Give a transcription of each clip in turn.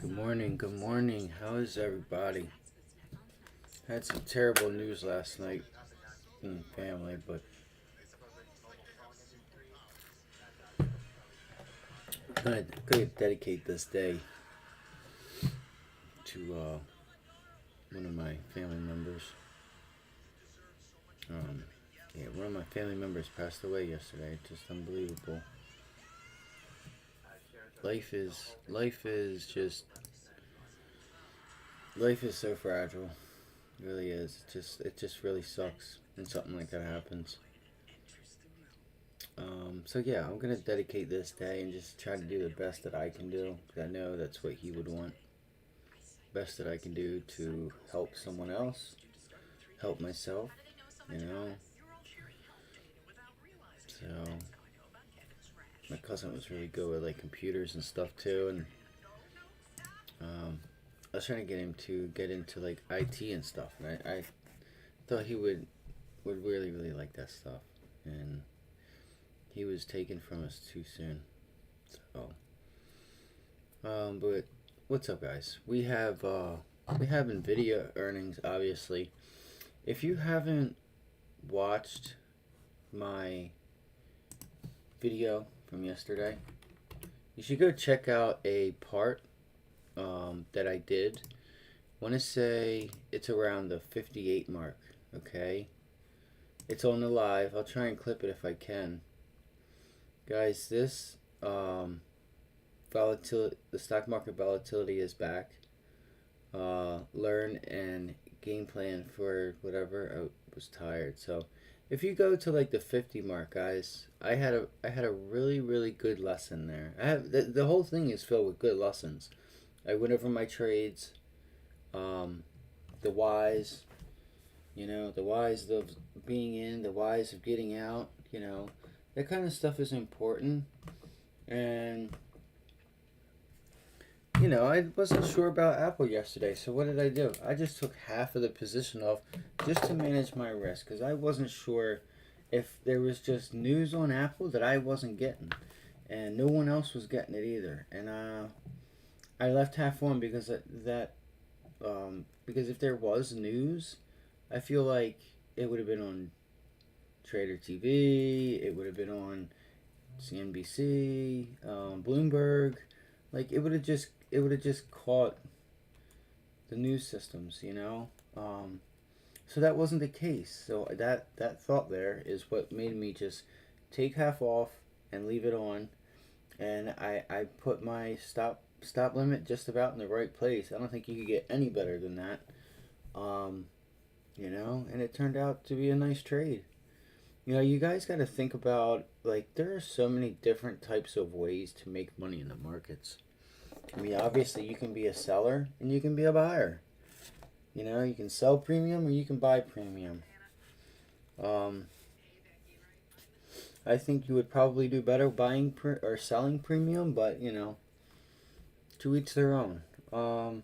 Good morning, good morning. How is everybody? Had some terrible news last night in the family, but I'm gonna dedicate this day to one of my family members. Um, yeah, one of my family members passed away yesterday. Just unbelievable. Life is so fragile. It really is. It just really sucks when something like that happens. So yeah, I'm gonna dedicate this day and just try to do the best that I can do, because I know that's what he would want. Best that I can do to help someone else, help myself, you know. So my cousin was really good with like computers and stuff too, and um, I was trying to get him to get into like IT and stuff, and I thought he would really like that stuff, and he was taken from us too soon. So, but what's up, guys? We have Nvidia earnings, obviously. If you haven't watched my video from yesterday, you should go check out a part that I did. I want to say it's around the 58 mark. Okay, it's on the live. I'll try and clip it if I can, guys. This volatility, the stock market volatility is back. Learn and game plan for whatever. I was tired, so if you go to like the 50 mark, guys, I had a really good lesson there. I have the whole thing is filled with good lessons. I went over my trades, um, the whys, the whys of being in, the whys of getting out. That kind of stuff is important. And I wasn't sure about Apple yesterday, so what did I do? I just took half of the position off just to manage my risk, because I wasn't sure if there was just news on Apple that I wasn't getting, and no one else was getting it either. And I left half on because because if there was news, I feel like it would have been on Trader TV, it would have been on CNBC, Bloomberg. Like it would have just caught the news systems. So that wasn't the case. So that thought there is what made me just take half off and leave it on. And I put my stop limit just about in the right place. I don't think you could get any better than that. Um, and it turned out to be a nice trade. You guys got to think about, like, there are so many different types of ways to make money in the markets. I mean, obviously, you can be a seller and you can be a buyer. You can sell premium or you can buy premium. Um, I think you would probably do better buying or selling premium, but to each their own. All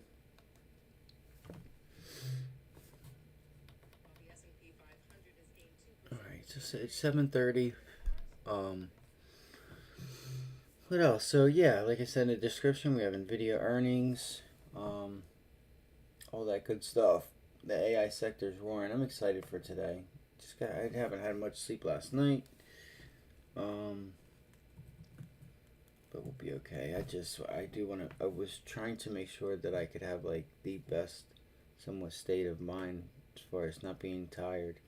right, so it's 7:30. Um, what else? So yeah, like I said in the description, we have Nvidia earnings, um, all that good stuff. The AI sector's roaring. I'm excited for today. I haven't had much sleep last night. Um, but we'll be okay. I do want to. I was trying to make sure that I could have like the best, somewhat state of mind as far as not being tired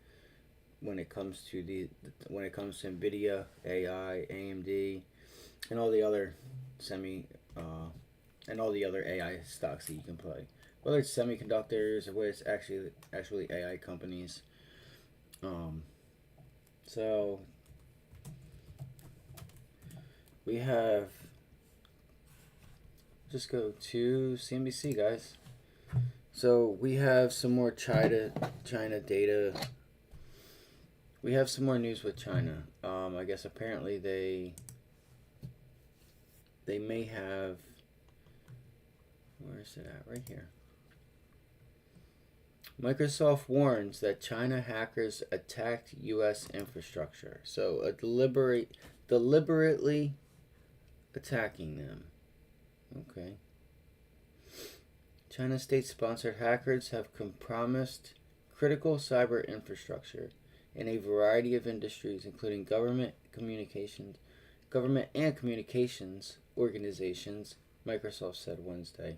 when it comes to Nvidia, AI, AMD, and all the other semi, and all the other AI stocks that you can play, whether it's semiconductors or whether it's actually AI companies. Um, so we have, just go to CNBC, guys. So we have some more China data. We have some more news with China. I guess apparently they may have. Where is it at? Right here. Microsoft warns that China hackers attacked U.S. infrastructure. So deliberately attacking them. Okay. China state-sponsored hackers have compromised critical cyber infrastructure in a variety of industries, including government and communications organizations, Microsoft said Wednesday.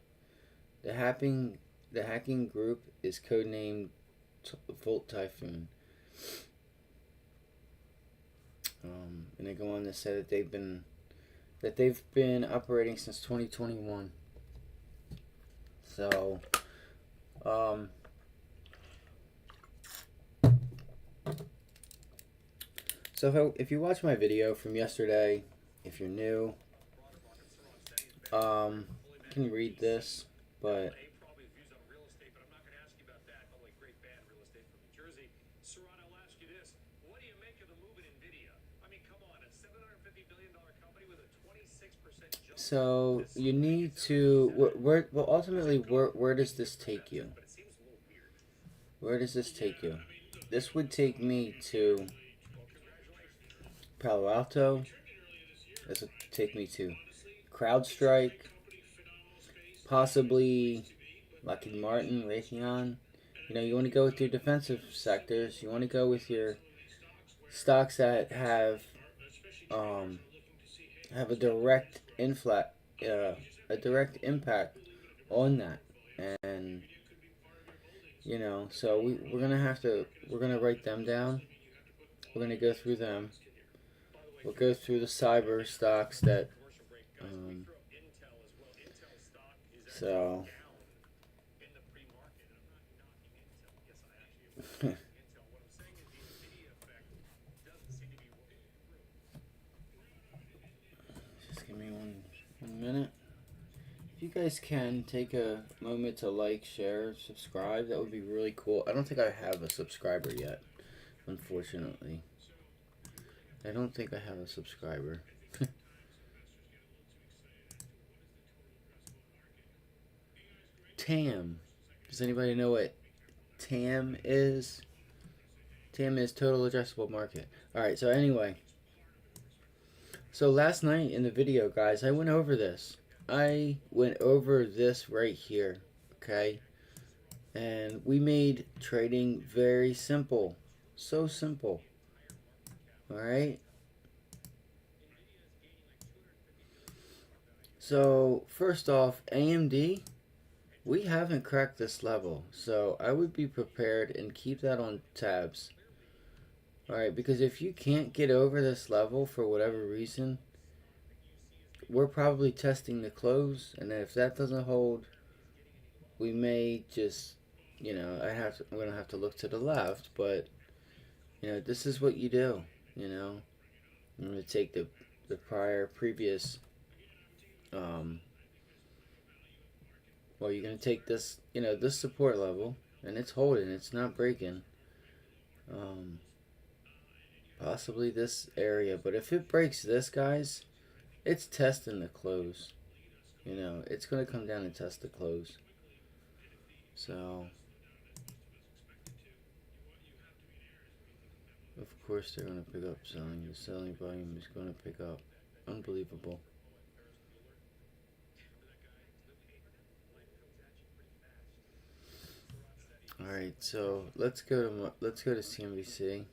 The hacking the hacking group is codenamed Volt Typhoon. And they go on to say that they've been operating since 2021. So, um, if you watch my video from yesterday, if you're new, you can read this, but so you need to well ultimately where does this take you? Where does this take you? This would take me to Palo Alto. This would take me to CrowdStrike, possibly Lockheed Martin, Raytheon. You know, you want to go with your defensive sectors. You want to go with your stocks that have a direct impact on that. And you know, so we're gonna write them down. We're gonna go through them. We'll go through the cyber stocks that so just give me one minute. If you guys can take a moment to like, share, subscribe, that would be really cool. I don't think I have a subscriber yet, unfortunately. I don't think I have a subscriber. TAM. Does anybody know what TAM is? TAM is total addressable market. Alright, so anyway. So last night in the video, guys, I went over this. I went over this right here. Okay? And we made trading very simple. So simple. Alright? So, first off, AMD, we haven't cracked this level. So, I would be prepared and keep that on tabs. Alright, because if you can't get over this level for whatever reason, we're probably testing the close. And if that doesn't hold, we may just, you know, I'm going to have to look to the left. But, you know, this is what you do, you know. I'm going to take the previous well, you're going to take this, you know, this support level, and it's holding, it's not breaking. Possibly this area, but if it breaks this, guys, it's testing the close. You know, it's going to come down and test the close. So, of course, they're going to pick up selling. The selling volume is going to pick up. Unbelievable. All right, so let's go to CNBC.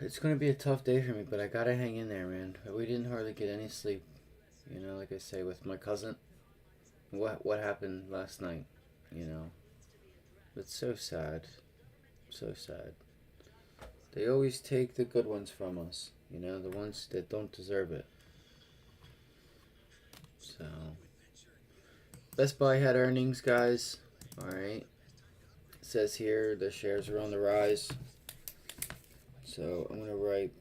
It's gonna be a tough day for me, but I gotta hang in there, man. We didn't hardly get any sleep. You know, like I say, with my cousin. What happened last night? You know, it's so sad, so sad. They always take the good ones from us. You know, the ones that don't deserve it. So, Best Buy had earnings, guys. All right. It says here the shares are on the rise. So I'm gonna write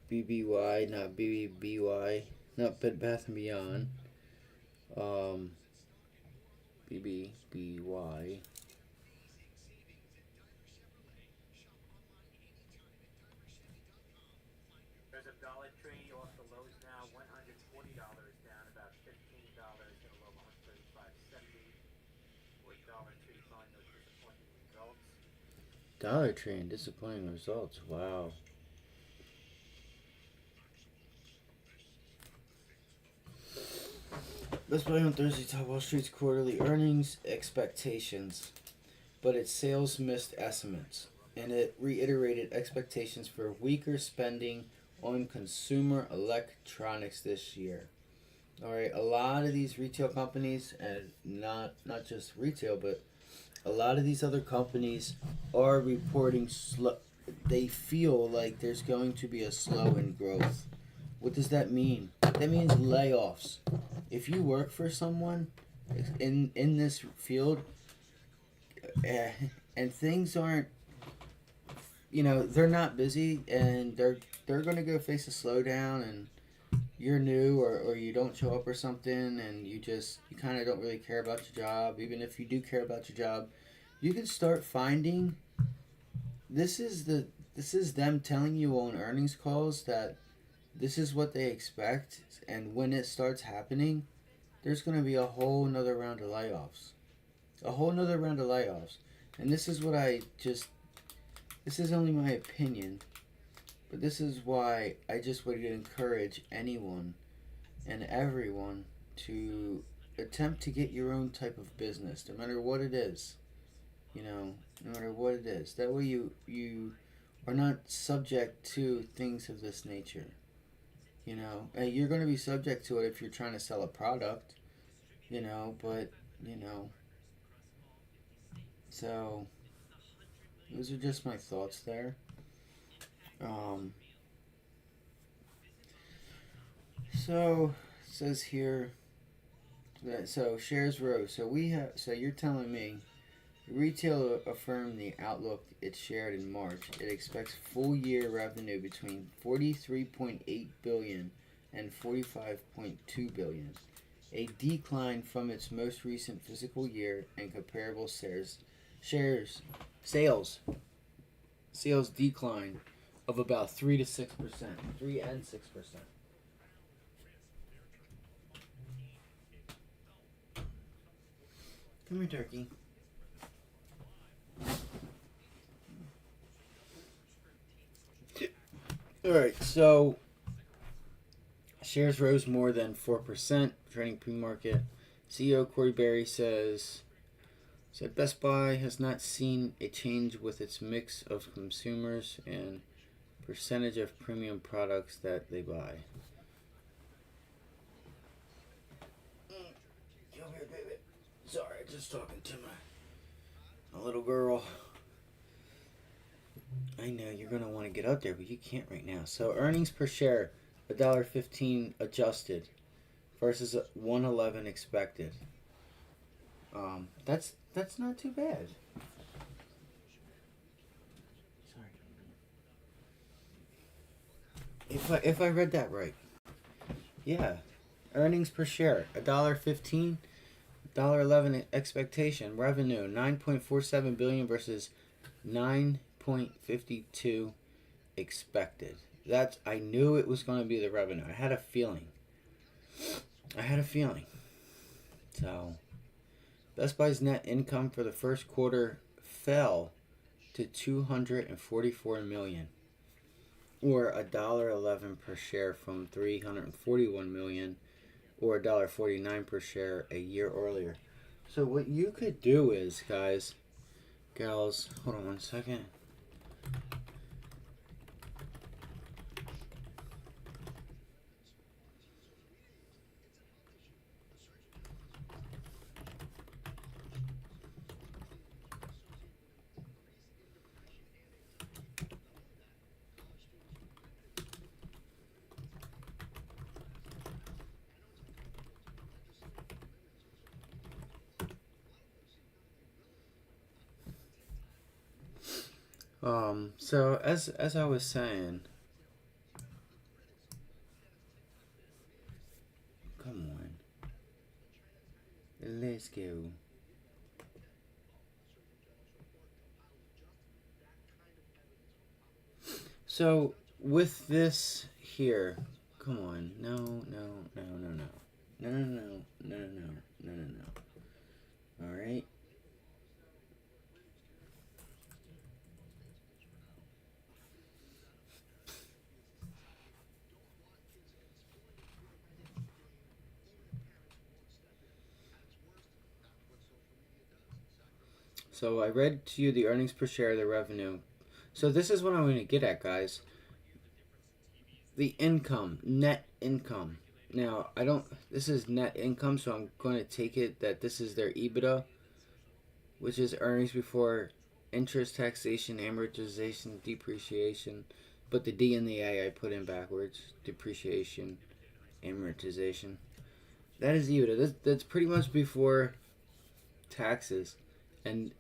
BBY, not BBBY, not Bed Bath and Beyond. BBBY. There's a Dollar Tree off the lows now, $140 down about $15 at a low of 135.70. With Dollar Tree following those disappointing results. Dollar Tree and disappointing results. Wow. Best Buy on Thursday top Wall Street's quarterly earnings expectations, but its sales missed estimates, and it reiterated expectations for weaker spending on consumer electronics this year. All right, a lot of these retail companies, and not just retail, but a lot of these other companies are reporting slow. They feel like there's going to be a slow in growth. What does that mean? That means layoffs. If you work for someone in this field, uh, and things aren't, they're not busy, and they're gonna go face a slowdown, and you're new, or you don't show up or something, and you kind of don't really care about your job. Even if you do care about your job, you can start finding. This is them telling you on earnings calls that this is what they expect, and when it starts happening, there's going to be a whole nother round of layoffs. A whole nother round of layoffs. And this is what this is only my opinion, but this is why I just would encourage anyone and everyone to attempt to get your own type of business, no matter what it is. No matter what it is. That way you are not subject to things of this nature. And you're going to be subject to it if you're trying to sell a product, but, you know, so those are just my thoughts there. Um, so it says here that shares rose. So you're telling me retail affirmed the outlook it shared in March. It expects full year revenue between 43.8 billion and 45.2 billion, a decline from its most recent fiscal year, and comparable shares sales sales decline of about 3% to 6%, 3 and 6%. Come here, turkey. All right, so shares rose more than 4%, trading pre-market. CEO Corey Berry said Best Buy has not seen a change with its mix of consumers and percentage of premium products that they buy. Come here, baby. Sorry, just talking to my little girl. I know you're gonna want to get out there, but you can't right now. So earnings per share, $1.15 adjusted versus 111 expected. That's not too bad. Sorry. If I read that right, yeah. Earnings per share, $1.15, $1.11 expectation. Revenue, 9.47 billion versus 9.52 expected. I knew it was going to be the revenue. I had a feeling. So, Best Buy's net income for the first quarter fell to 244 million, or $1.11 per share from 341 million, or $1.49 per share a year earlier. So what you could do is, guys, gals, hold on one second. So as I was saying, come on, let's go. So with this here, come on, no, no, no, no, no, no, no, no, no, no, no, no, no. All right. So I read to you the earnings per share, the revenue. So this is what I'm going to get at, guys. The income, net income. Now, I don't, this is net income, so I'm going to take it that this is their EBITDA, which is earnings before interest, taxation, amortization, depreciation. But the D and the A I put in backwards. Depreciation, amortization. That is EBITDA. That's pretty much before taxes, and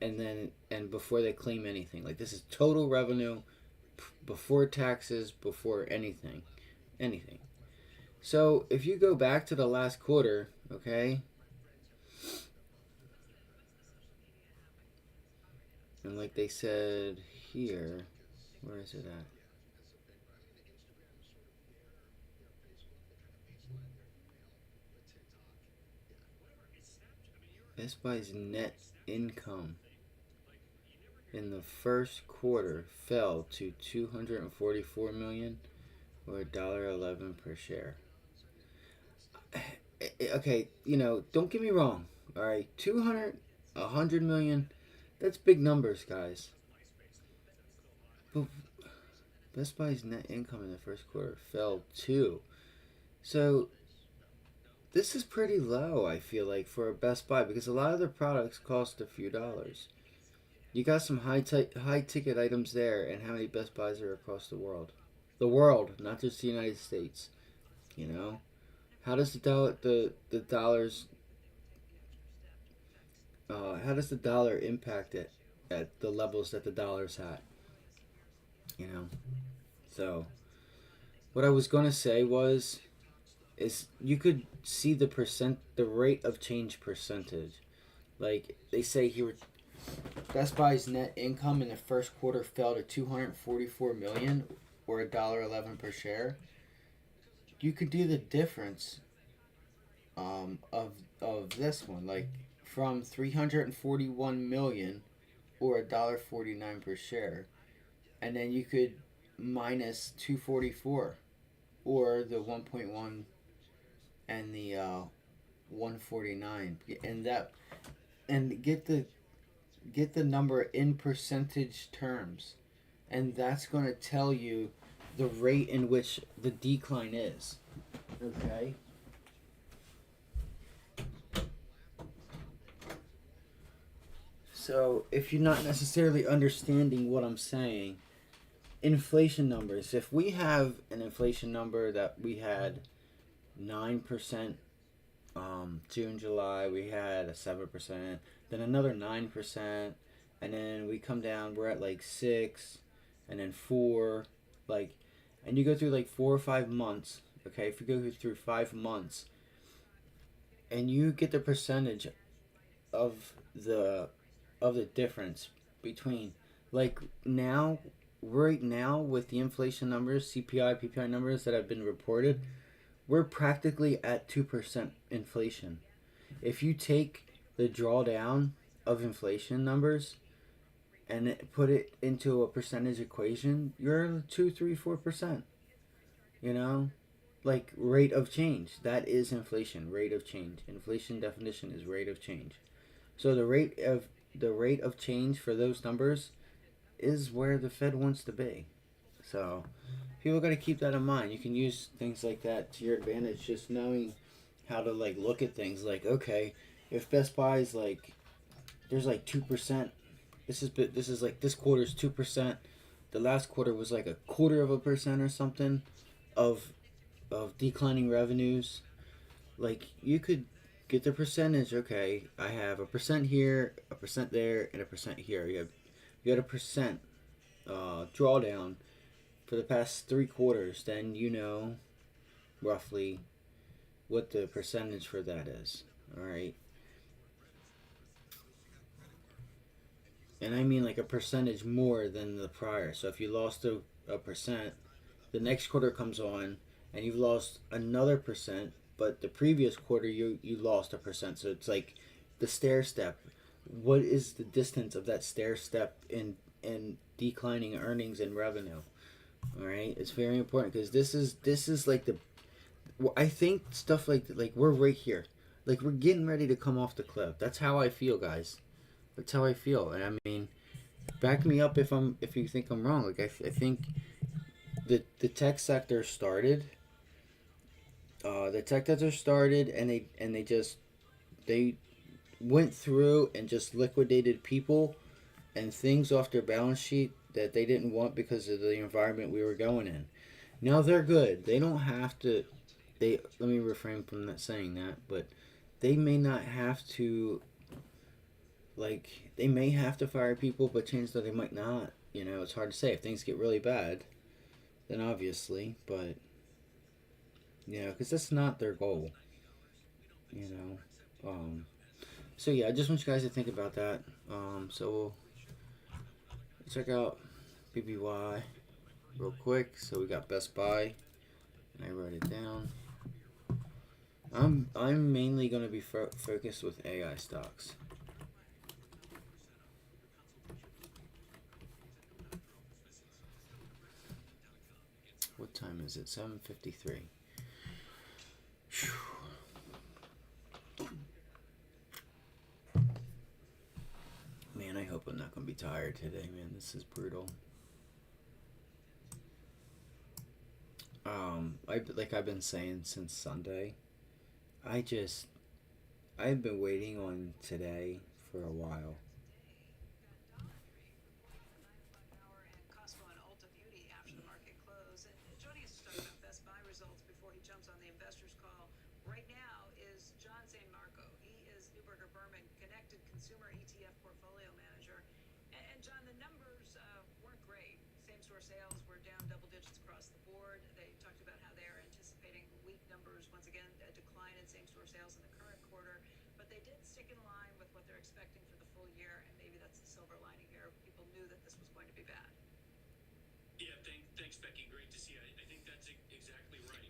before they claim anything. Like this is total revenue before taxes, before anything. So if you go back to the last quarter, okay, and like they said here, where is it at? Best Buy's net income in the first quarter fell to 244 million or $1.11 per share. Okay, don't get me wrong. All right, 200, 100 million, that's big numbers, guys. But Best Buy's net income in the first quarter fell too. So this is pretty low, I feel like, for a Best Buy because a lot of their products cost a few dollars. You got some high ticket items there, and how many Best Buys are across the world? The world, not just the United States. You know, how does the dollars how does the dollar impact it at the levels that the dollar's at? You know, so what I was gonna say was is you could see the rate of change percentage. Like they say here, Best Buy's net income in the first quarter fell to 244 million, or $1.11 per share. You could do the difference of this one, like from 341 million or $1.49 per share, and then you could minus 244 or the 1.1 and the 149, and get the number in percentage terms, and that's going to tell you the rate in which the decline is. Okay. So if you're not necessarily understanding what I'm saying, inflation numbers. If we have an inflation number that we had 9%, June, July, we had a 7%, then another 9%, and then we come down, we're at like 6, and then 4, like, and you go through like 4 or 5 months, okay, if you go through 5 months, and you get the percentage of the difference between, like, now, right now, with the inflation numbers, CPI, PPI numbers that have been reported, we're practically at 2% inflation. If you take the drawdown of inflation numbers and put it into a percentage equation, you're 2, 3, 4%. You know, like rate of change. That is inflation. Rate of change. Inflation definition is rate of change. So the rate of change for those numbers is where the Fed wants to be. So people got to keep that in mind. You can use things like that to your advantage, just knowing how to like look at things. Like, okay, if Best Buy is like, there's like 2%. This is like this quarter's 2%. The last quarter was like a quarter of a percent or something of declining revenues. Like you could get the percentage. Okay, I have a percent here, a percent there, and a percent here. You got a percent drawdown for the past 3 quarters. Then you know roughly what the percentage for that is. All right. And I mean like a percentage more than the prior. So if you lost a percent, the next quarter comes on and you've lost another percent, but the previous quarter you lost a percent. So it's like the stair step. What is the distance of that stair step in declining earnings and revenue? All right, it's very important because this is like the, I think stuff like we're right here, like we're getting ready to come off the cliff. That's how I feel, guys. That's how I feel. And I mean, back me up if you think I'm wrong. Like I think the tech sector started. The tech sector started, and they just they went through and just liquidated people and things off their balance sheet that they didn't want because of the environment we were going in. Now they're good. They don't have to. They let me refrain from that saying that, but they may not have to. Like they may have to fire people, but chances are they might not. You know, it's hard to say. If things get really bad, then obviously, but you know, because that's not their goal. You know, so yeah, I just want you guys to think about that. So we'll check out BBY real quick. So we got Best Buy, and I wrote it down. I'm mainly going to be focused with AI stocks. What time is it? 7:53. Man, I hope I'm not going to be tired today, man. This is brutal. I've been saying since Sunday. I just I've been waiting on today for a while.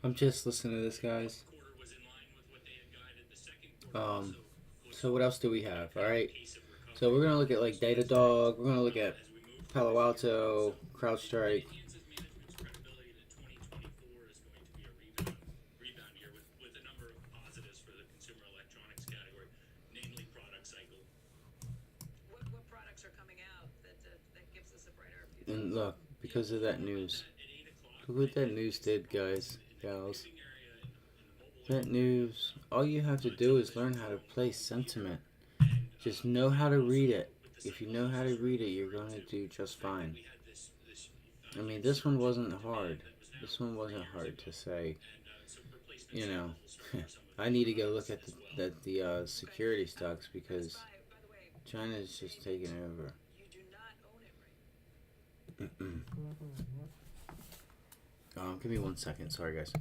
I'm just listening to this, guys. Um, so what else do we have? All right. So we're gonna look at like Datadog. We're gonna look at Palo Alto, CrowdStrike. And look, because of that news, look what that news did, guys, gals. That news. All you have to do is learn how to play sentiment. Just know how to read it. If you know how to read it, you're gonna do just fine. I mean, this one wasn't hard. This one wasn't hard to say. You know, I need to go look at the security stocks because China's just taking over. Give me 1 second. Sorry, guys.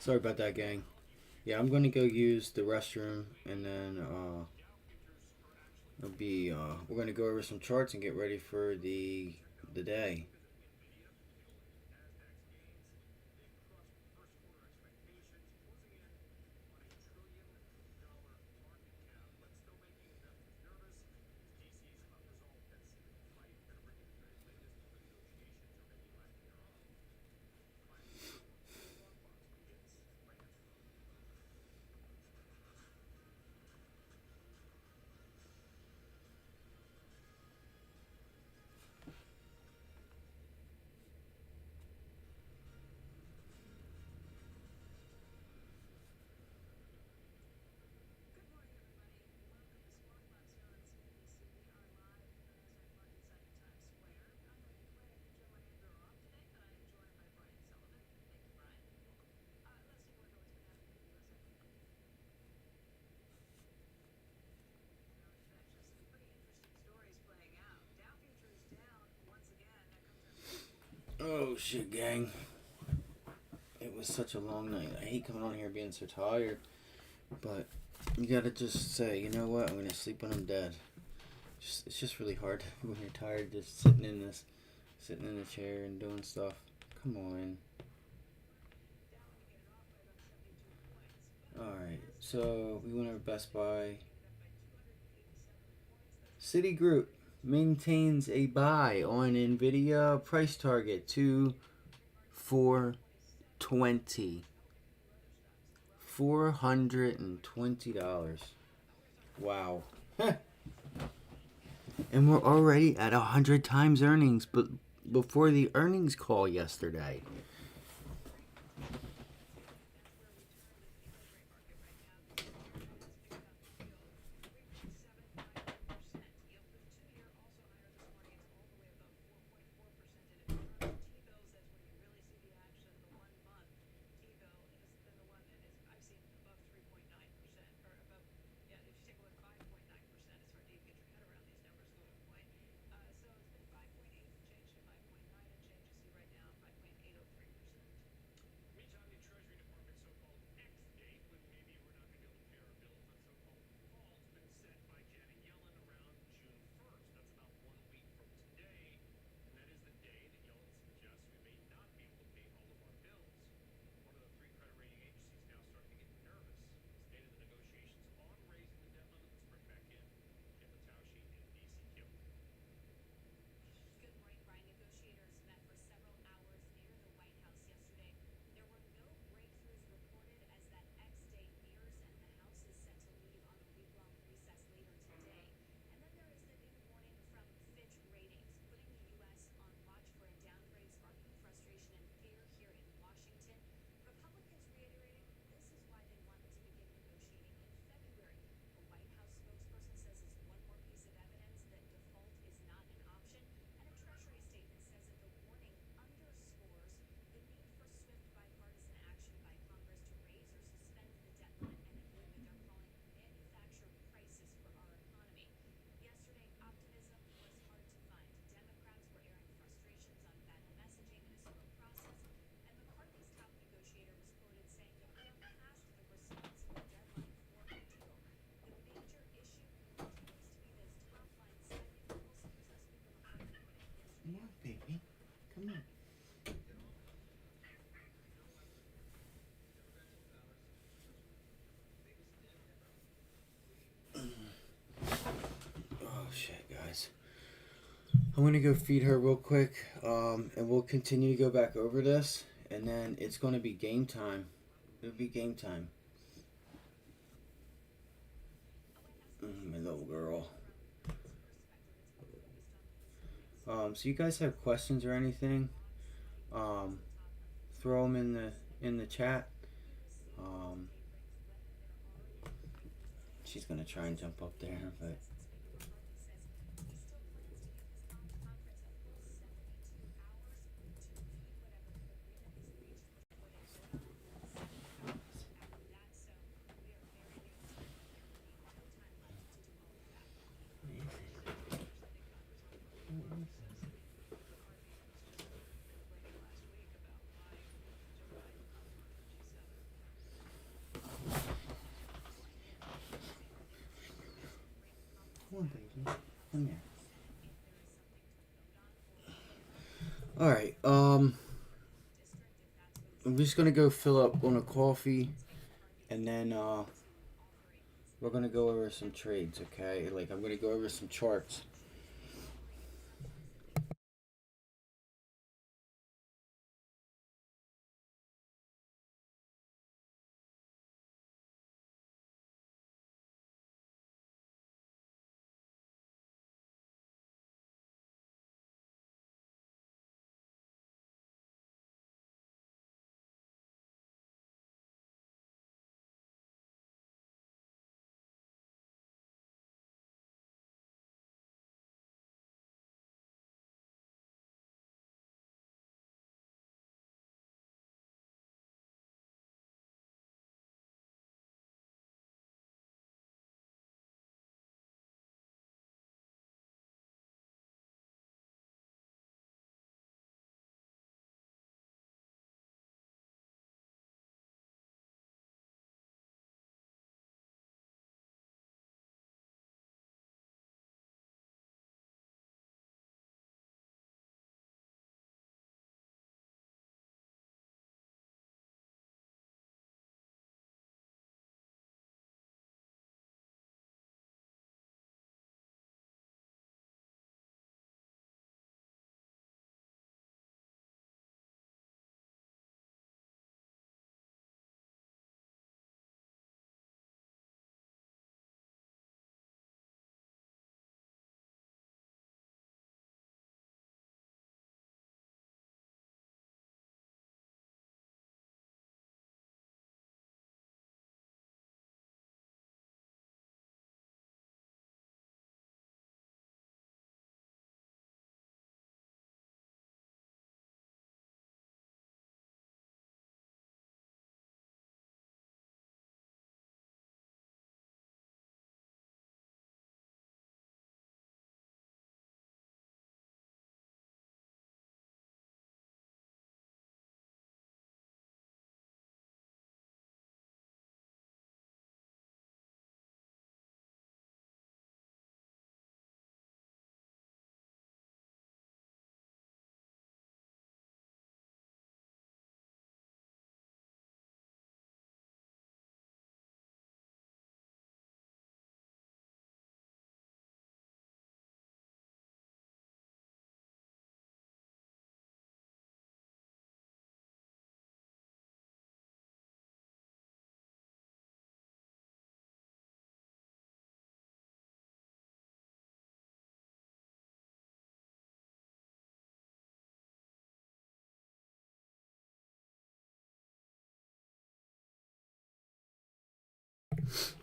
Sorry about that, gang. Yeah, I'm gonna go use the restroom, and then it'll be we're gonna go over some charts and get ready for the day. Oh shit, gang! It was such a long night. I hate coming on here being so tired, but you gotta just say, you know what? I'm gonna sleep when I'm dead. It's just really hard when you're tired, just sitting in the chair and doing stuff. Come on. All right. So we went over Best Buy. Citigroup maintains a buy on Nvidia, price target to 420. $420. Wow. And we're already at 100 times earnings, but before the earnings call yesterday. Come on, baby. Come on. Oh shit, guys. I'm gonna go feed her real quick, and we'll continue to go back over this, and then it's gonna be game time. It'll be game time. My little girl. So you guys have questions or anything? Um, throw them in the chat. Um, she's gonna try and jump up there, but on, baby. Come here. Alright, I'm just gonna go fill up on a coffee, and then, we're gonna go over some trades, okay? Like, I'm gonna go over some charts.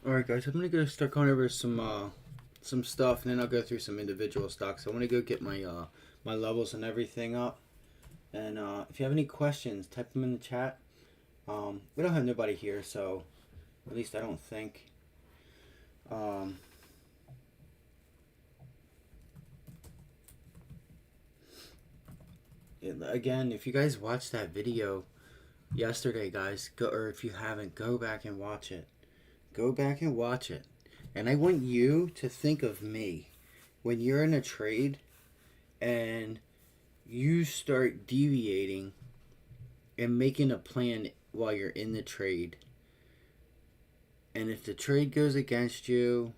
Alright, guys, I'm gonna go start going over some stuff, and then I'll go through some individual stocks. I want to go get my levels and everything up. And if you have any questions, type them in the chat. We don't have nobody here, so at least I don't think. Um, Again, if you guys watched that video yesterday, guys, go, or if you haven't, go back and watch it. Go back and watch it. And I want you to think of me when you're in a trade and you start deviating and making a plan while you're in the trade. And if the trade goes against you,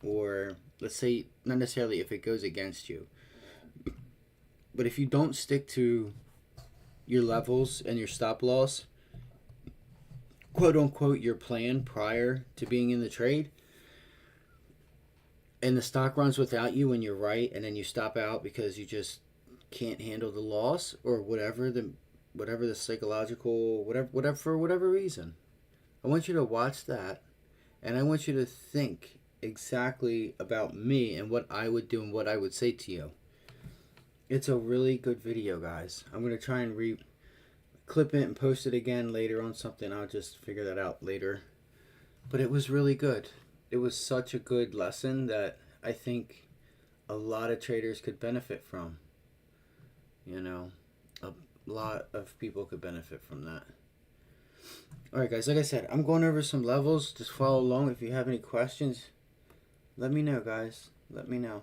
or let's say, not necessarily if it goes against you, but if you don't stick to your levels and your stop loss, quote unquote, your plan prior to being in the trade, and the stock runs without you when you're right, and then you stop out because you just can't handle the loss, or whatever the psychological, whatever for whatever reason, I want you to watch that, and I want you to think exactly about me and what I would do and what I would say to you. It's a really good video, guys. I'm gonna try and clip it and post it again later on something. I'll just figure that out later. But it was really good. It was such a good lesson that I think a lot of traders could benefit from. You know, a lot of people could benefit from that. Alright, guys, like I said, I'm going over some levels. Just follow along. If you have any questions, let me know, guys. Let me know.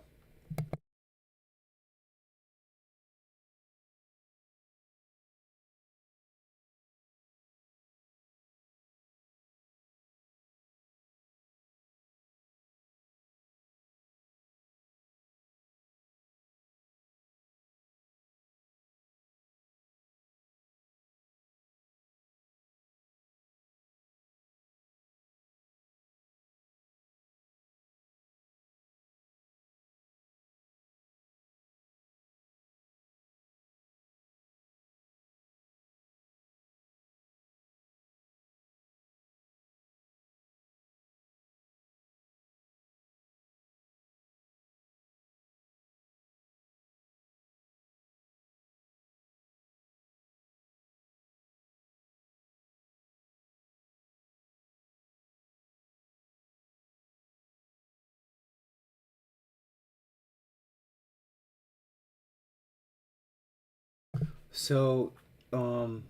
So, um,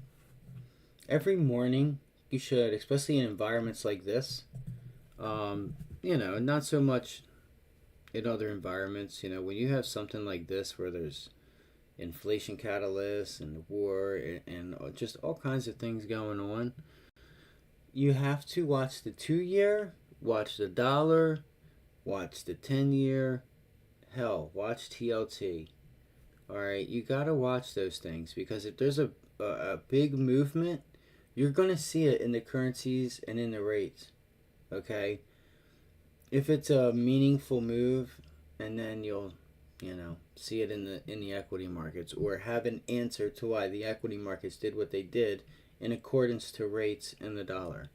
every morning you should, especially in environments like this, um, not so much in other environments. When you have something like this where there's inflation catalysts and war and just all kinds of things going on, you have to watch the 2 year, watch the dollar, watch the 10 year, hell, watch TLT. All right, you gotta watch those things because if there's a big movement, you're gonna see it in the currencies and in the rates. Okay, if it's a meaningful move, and then you'll, see it in the equity markets or have an answer to why the equity markets did what they did in accordance to rates and the dollar.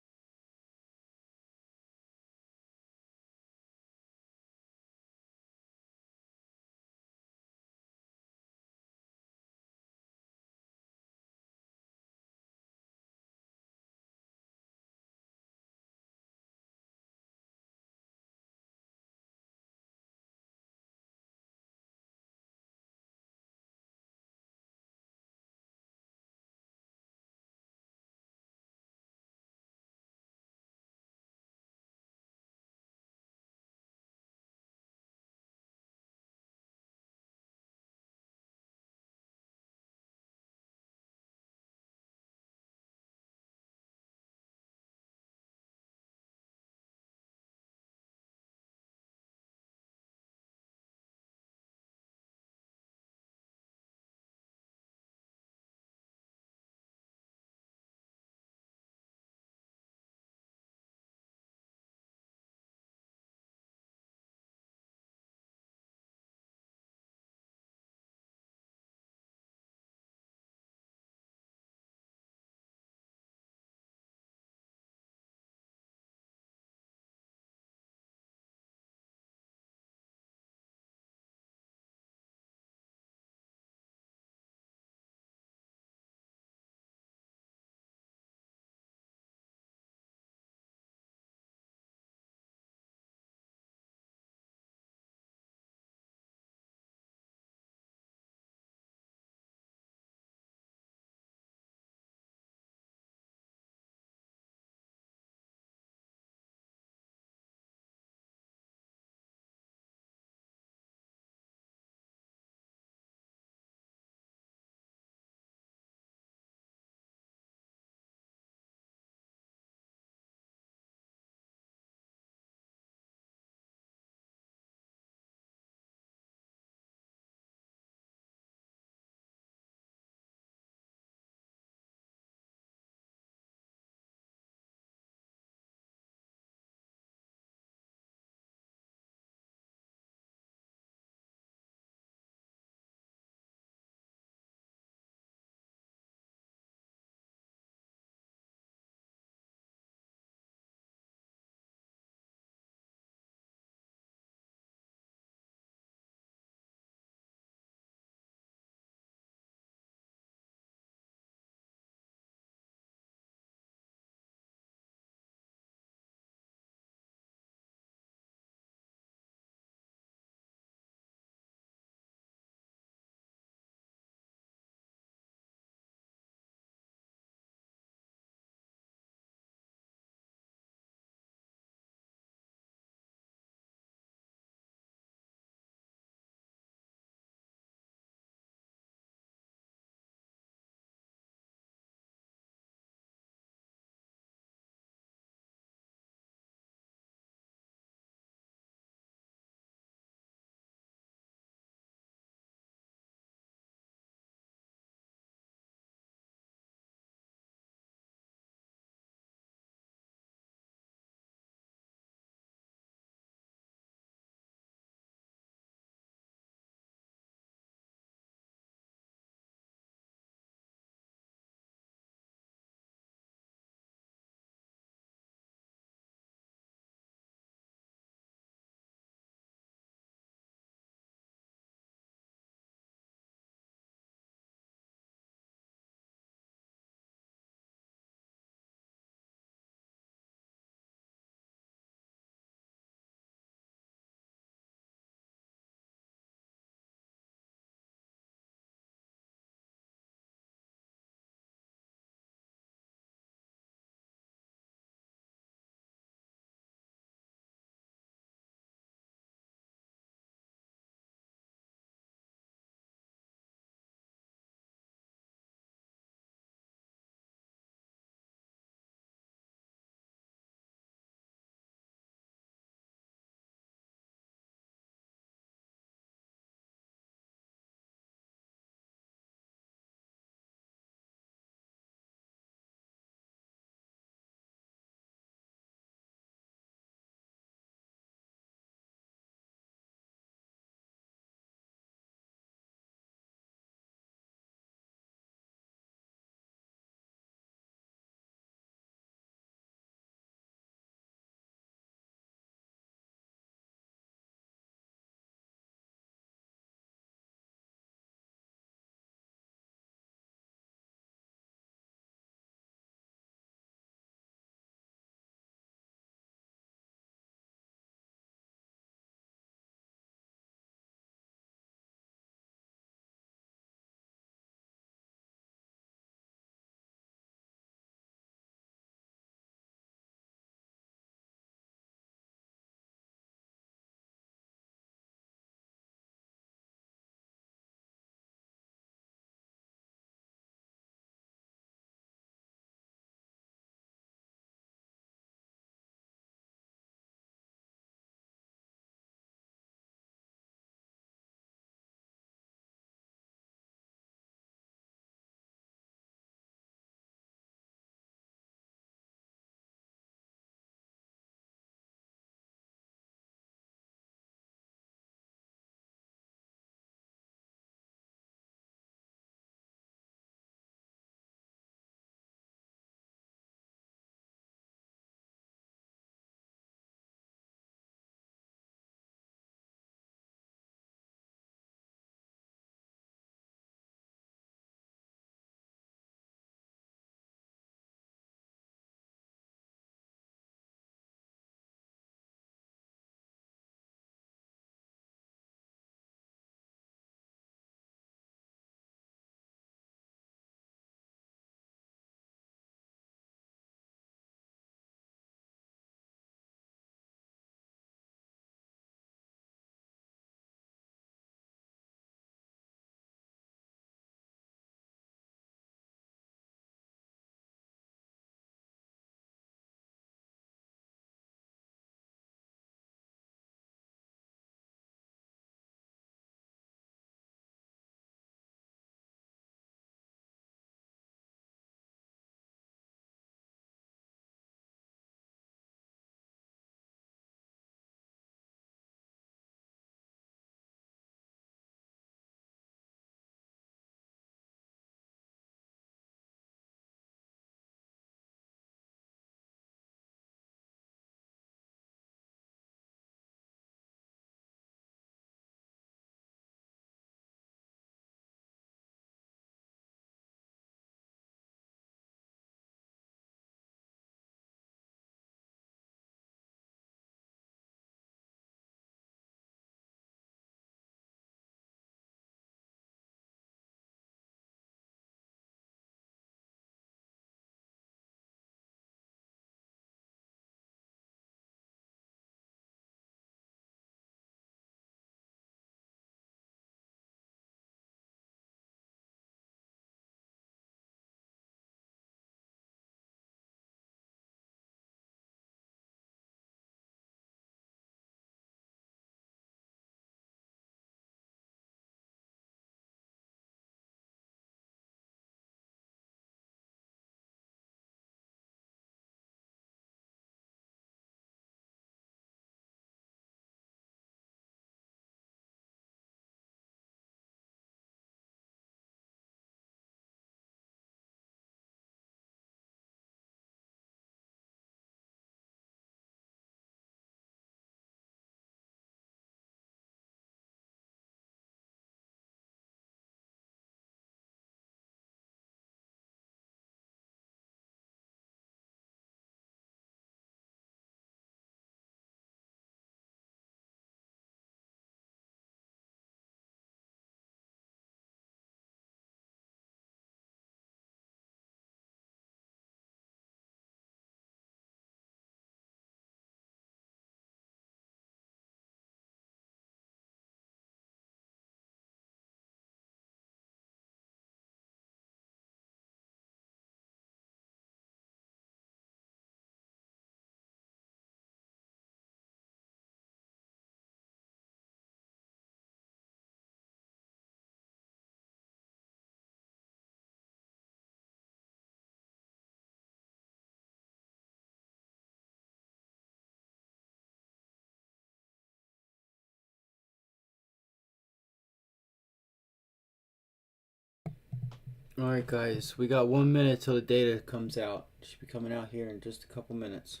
All right, guys, we got 1 minute till the data comes out. It should be coming out here in just a couple minutes.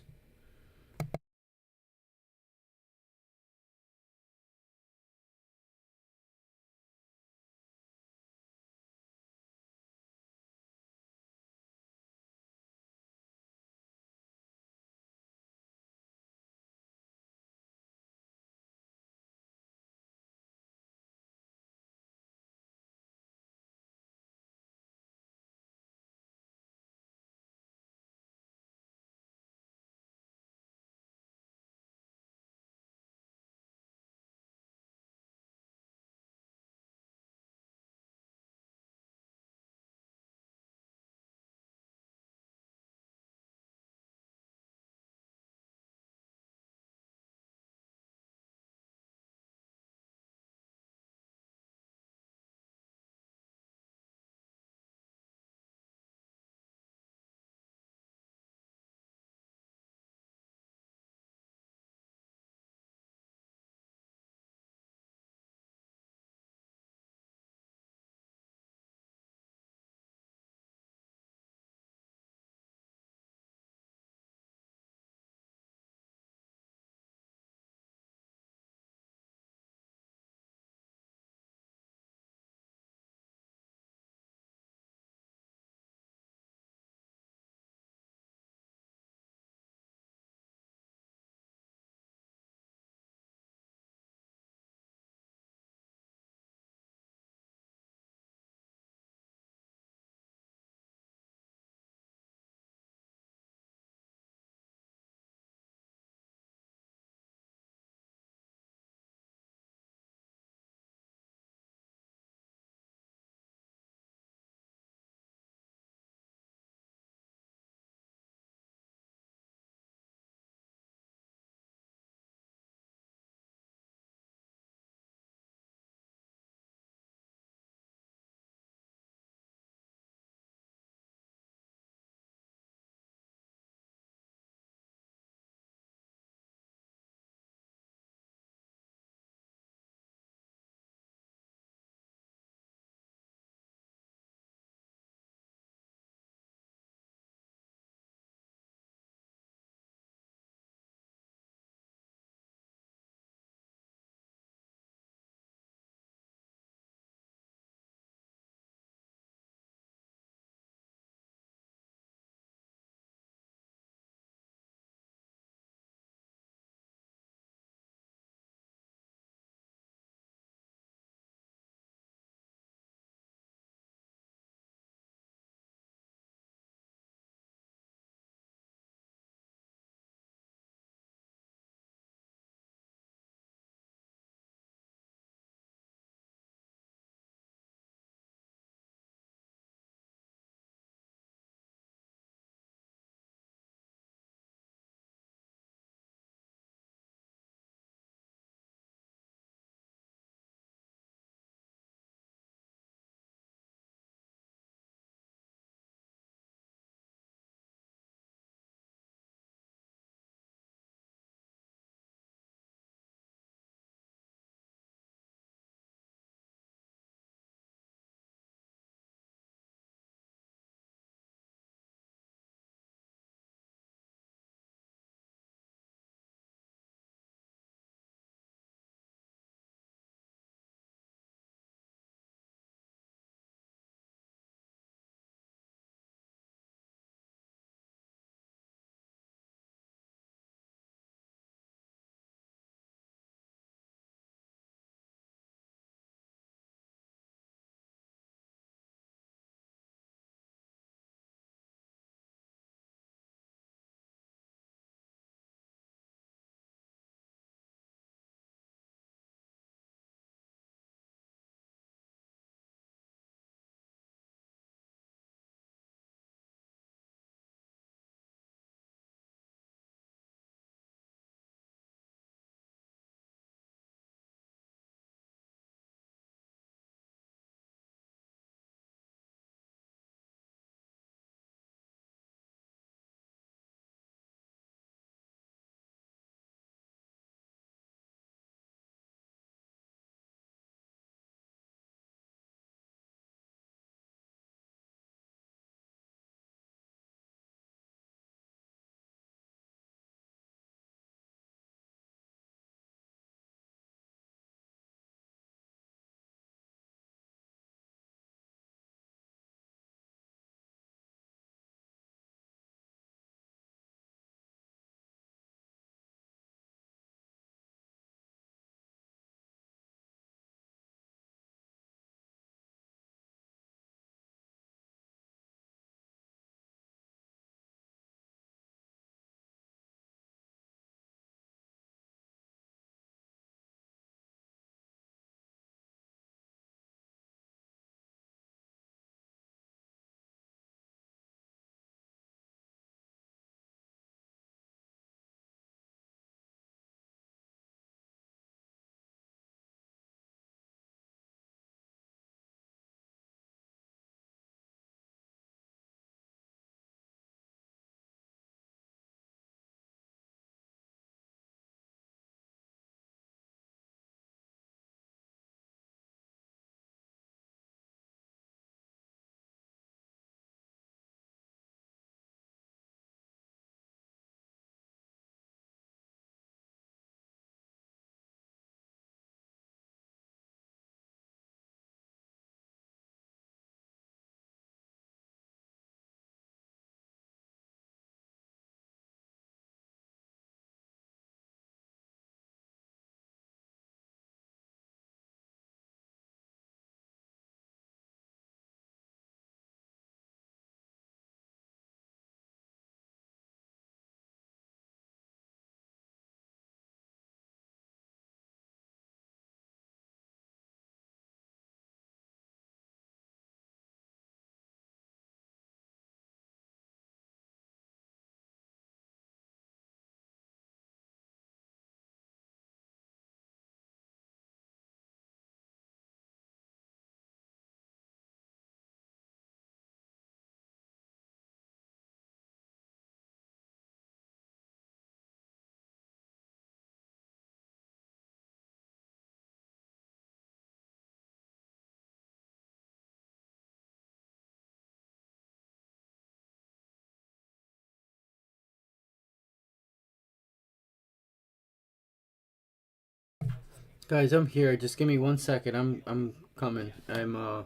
Guys, I'm here. Just give me 1 second. I'm coming. I'm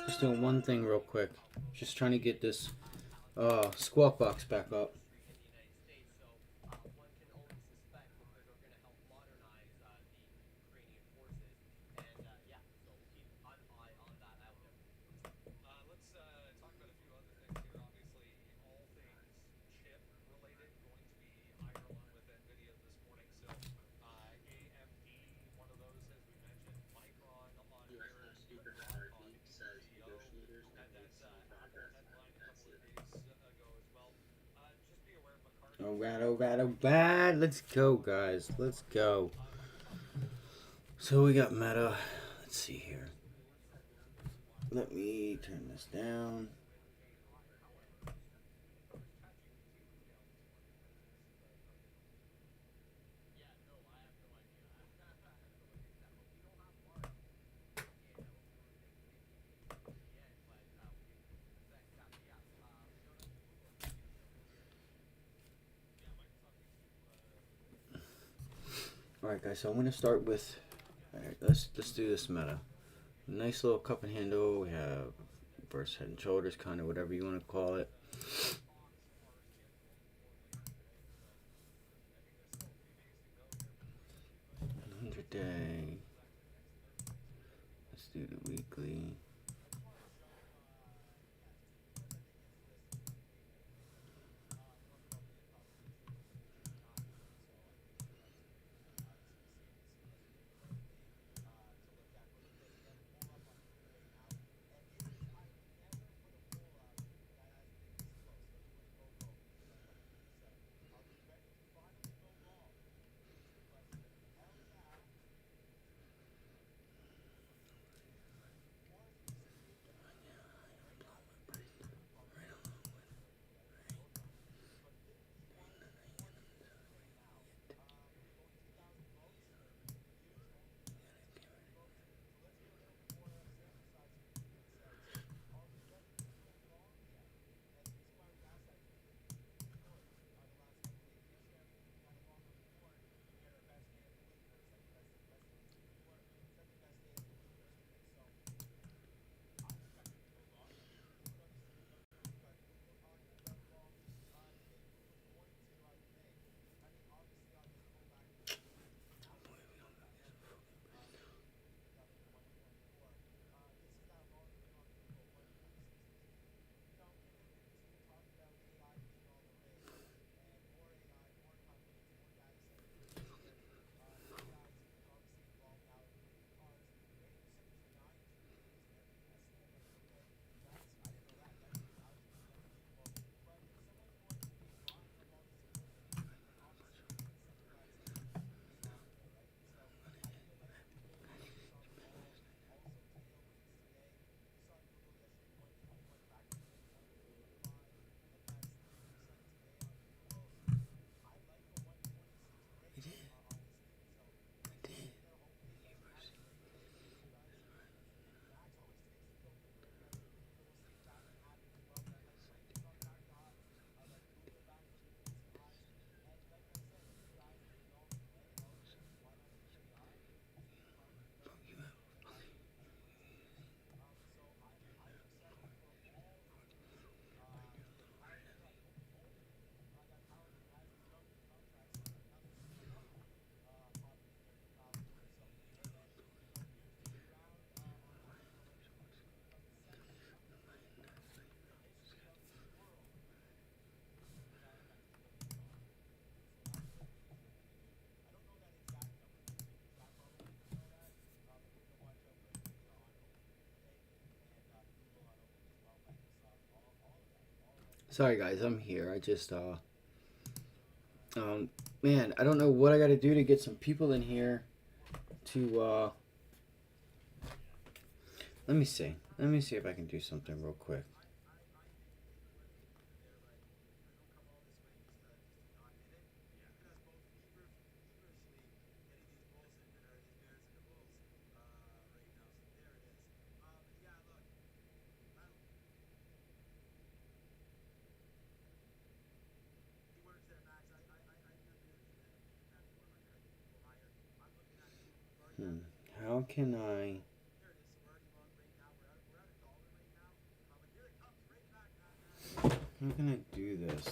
just doing one thing real quick. Just trying to get this squawk box back up. U.S. House Speaker Heather Heath says negotiators have made some progress at CFPB. Alright, alright, alright. Let's go, guys. Let's go. So we got Meta. Let's see here. Let me turn this down. Alright, guys. So I'm gonna start with. Alright, let's do this Meta. Nice little cup and handle. We have burst head and shoulders, kind of whatever you want to call it. 100-day. Let's do the weekly. Sorry, guys. I'm here. I just um, man, I don't know what I got to do to get some people in here to let me see. Let me see if I can do something real quick. Hmm. How can I? How can I do this?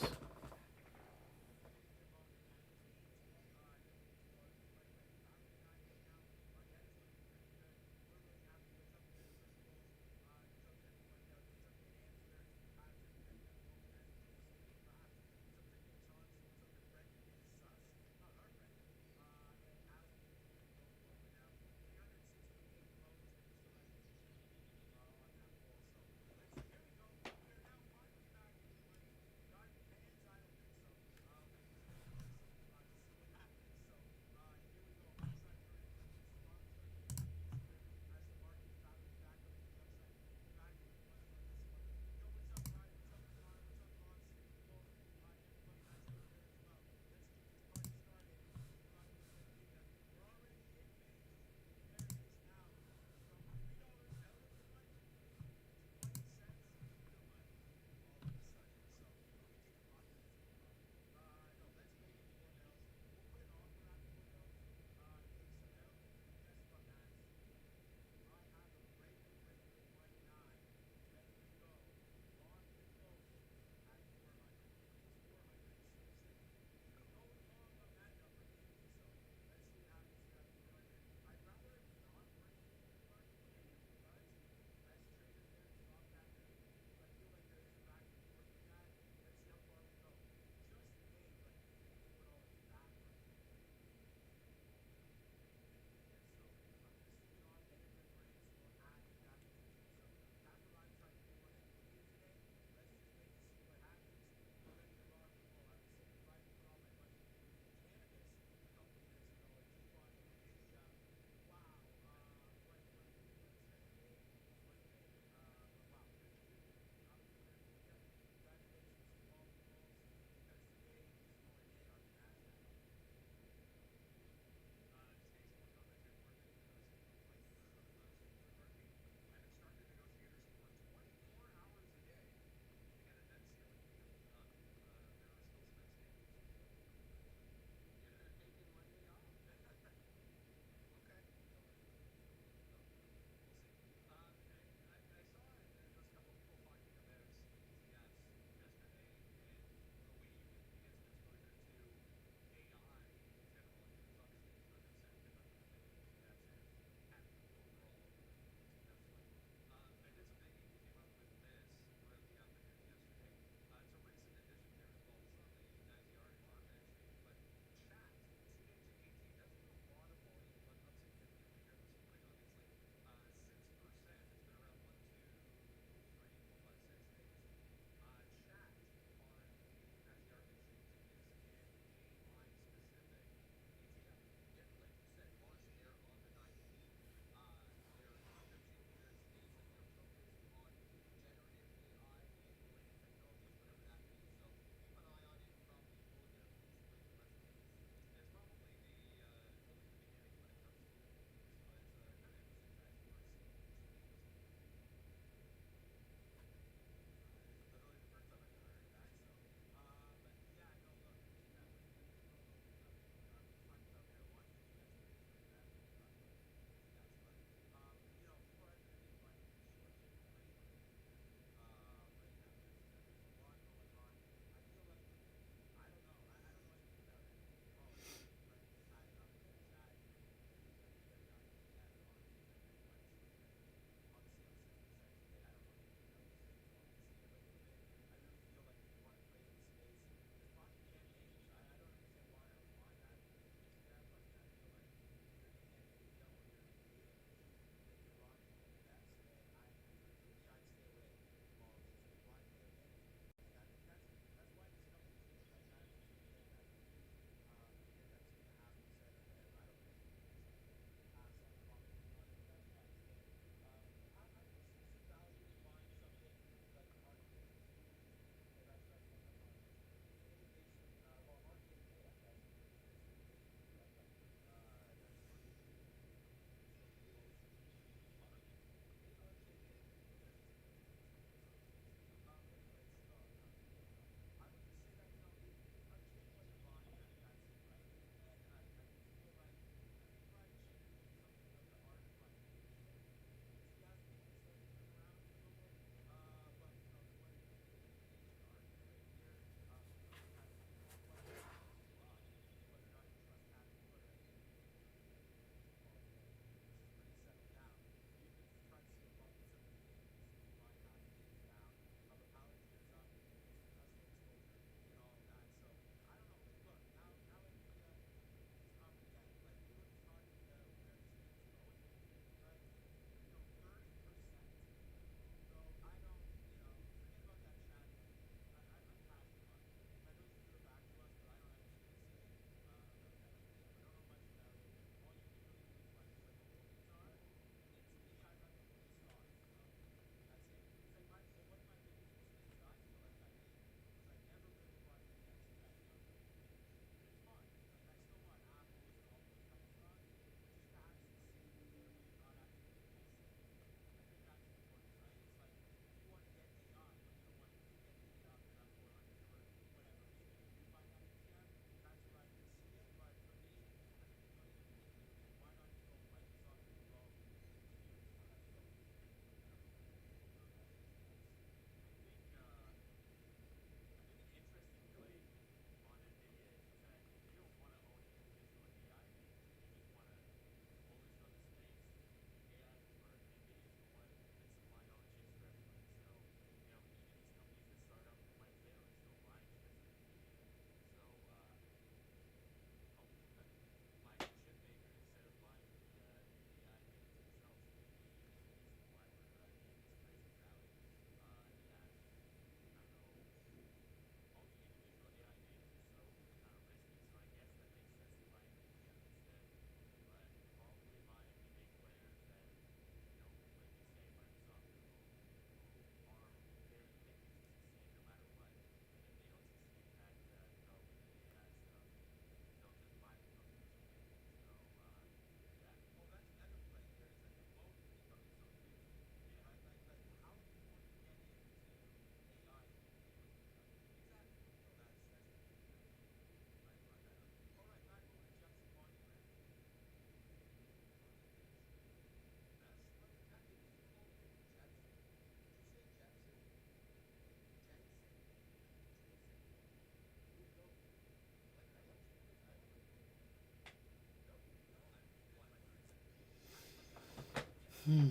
Hmm.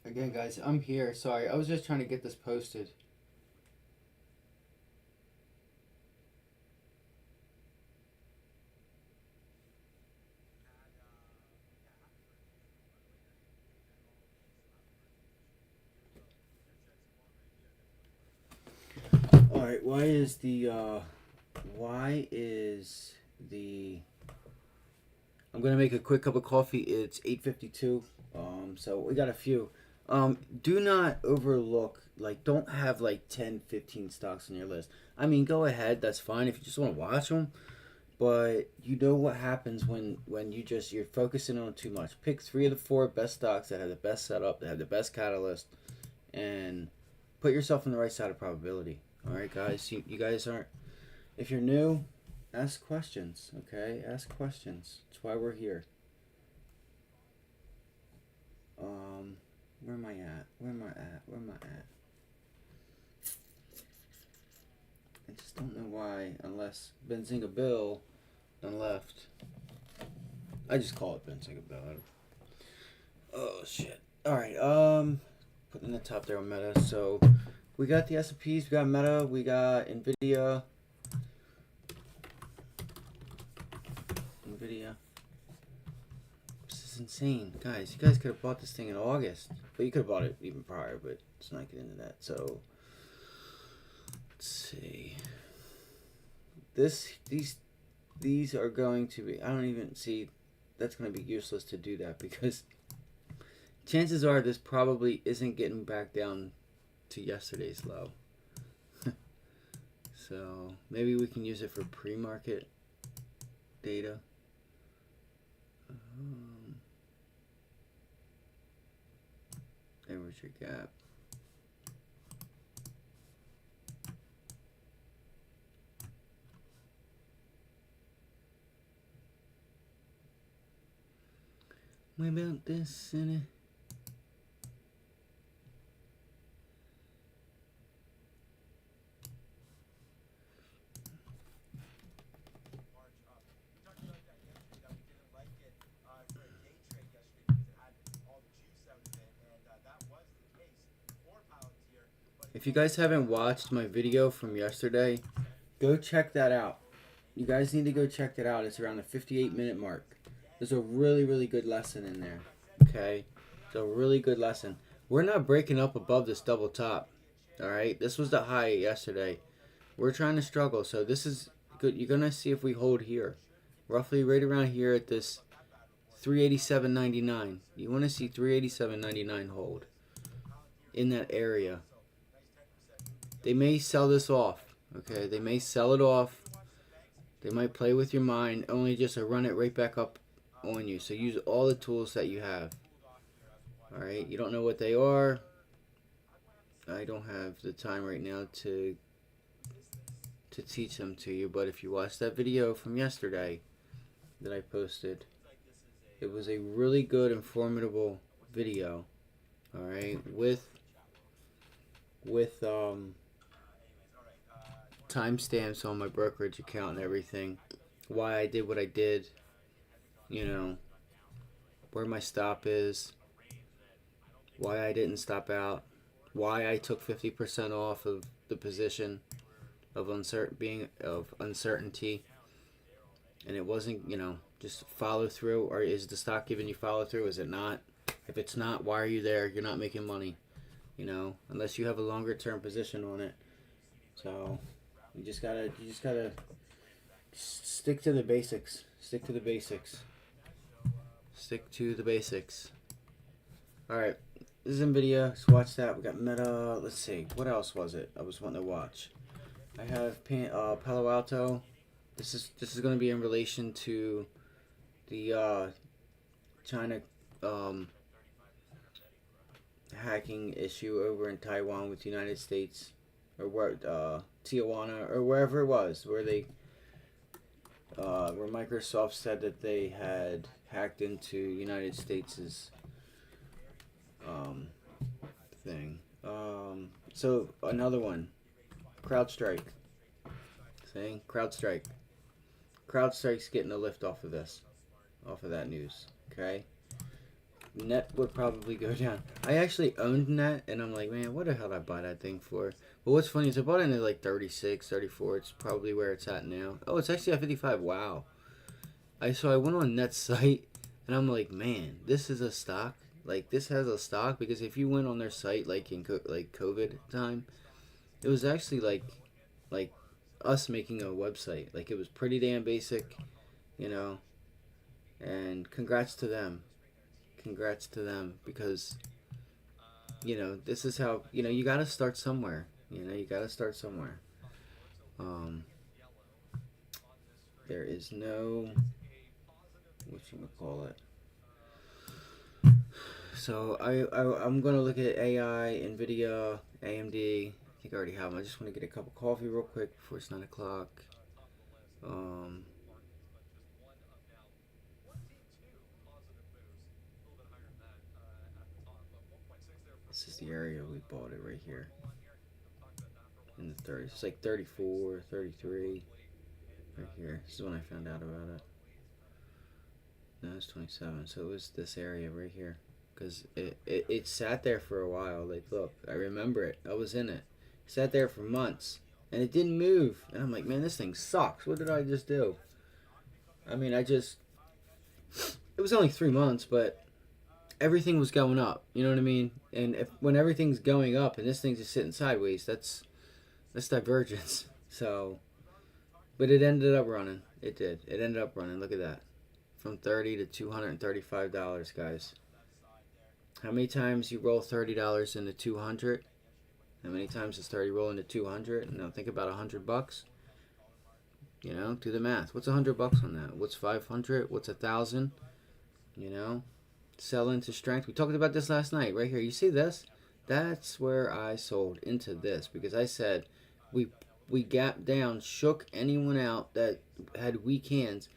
Again, guys, I'm here. Sorry, I was just trying to get this posted. All right, why is the I'm gonna make a quick cup of coffee. It's 8:52. So we got a few. Do not overlook, like, don't have like 10, 15 stocks on your list. I mean, go ahead, that's fine if you just want to watch them. But you know what happens when you're focusing on too much. Pick three of the four best stocks that have the best setup, that have the best catalyst, and put yourself on the right side of probability. All right, guys. You guys aren't. If you're new, ask questions. Okay, ask questions. That's why we're here. Um, where am I at? Where am I at? Where am I at? I just don't know why. Unless Benzinga Bill done left. I just call it Benzinga Bill. Oh shit. All right. Putting the top there on Meta. So we got the S&Ps. We got Meta. We got Nvidia. Nvidia. This is insane, guys. You guys could have bought this thing in August, but you could have bought it even prior. But let's not get into that. So let's see. These are going to be. I don't even see. That's going to be useless to do that because chances are this probably isn't getting back down to yesterday's low. So maybe we can use it for pre-market data. There was your gap. What about this in it? If you guys haven't watched my video from yesterday, go check that out. You guys need to go check that out. It's around the 58-minute mark. There's a really, really good lesson in there. Okay? It's a really good lesson. We're not breaking up above this double top. Alright? This was the high yesterday. We're trying to struggle. So this is good. You're going to see if we hold here. Roughly right around here at this 387.99. You want to see 387.99 hold in that area. They may sell this off. Okay? They may sell it off. They might play with your mind only just to run it right back up on you. So use all the tools that you have. Alright, you don't know what they are. I don't have the time right now to teach them to you, but if you watch that video from yesterday that I posted, It was a really good and formidable video. All right, with timestamps on my brokerage account and everything. Why I did what I did. You know, where my stop is. Why I didn't stop out. Why I took 50% off of the position of uncertainty, and it wasn't, just follow through. Or is the stock giving you follow through? Is it not? If it's not, why are you there? You're not making money, unless you have a longer term position on it. So you just gotta stick to the basics. Stick to the basics. Stick to the basics. All right. This is Nvidia. Let's watch that. We got Meta. Let's see. What else was it I was wanting to watch? I have Palo Alto. This is going to be in relation to the China hacking issue over in Taiwan with the United States, or where Tijuana or wherever it was, where Microsoft said that they had hacked into United States's thing. So another one, CrowdStrike. Saying CrowdStrike. CrowdStrike's getting a lift off of this, off of that news. Okay. Net would probably go down. I actually owned Net, and I'm like, man, what the hell did I buy that thing for? But what's funny is I bought it at like 36, 34. It's probably where it's at now. Oh, it's actually at 55. Wow. So I went on Net's site, and I'm like, man, this is a stock. Like, this has a stock, because if you went on their site, like in COVID time, it was actually like us making a website. Like, it was pretty damn basic, and congrats to them. Congrats to them, because this is how, you got to start somewhere. You got to start somewhere. There is no, whatchamacallit. So I'm gonna look at AI, Nvidia, AMD. I think I already have them. I just want to get a cup of coffee real quick before it's 9 o'clock. This is the area we bought it right here. In the 30s. It's like 34, 33. Right here. This is when I found out about it. No, it's 27. So it was this area right here. Because it sat there for a while. Like, look, I remember it. I was in it. It sat there for months. And it didn't move. And I'm like, man, this thing sucks. What did I just do? I mean, it was only 3 months, but everything was going up. You know what I mean? And when everything's going up and this thing's just sitting sideways, that's divergence. So, but it ended up running. It did. It ended up running. Look at that. From $30 to $235, guys. How many times you roll $30 into 200? How many times does 30 roll into 200? Now think about $100. Do the math. What's $100 on that? What's 500? What's 1,000? Sell into strength. We talked about this last night, right here. You see this? That's where I sold into this, because I said we gapped down, shook anyone out that had weak hands.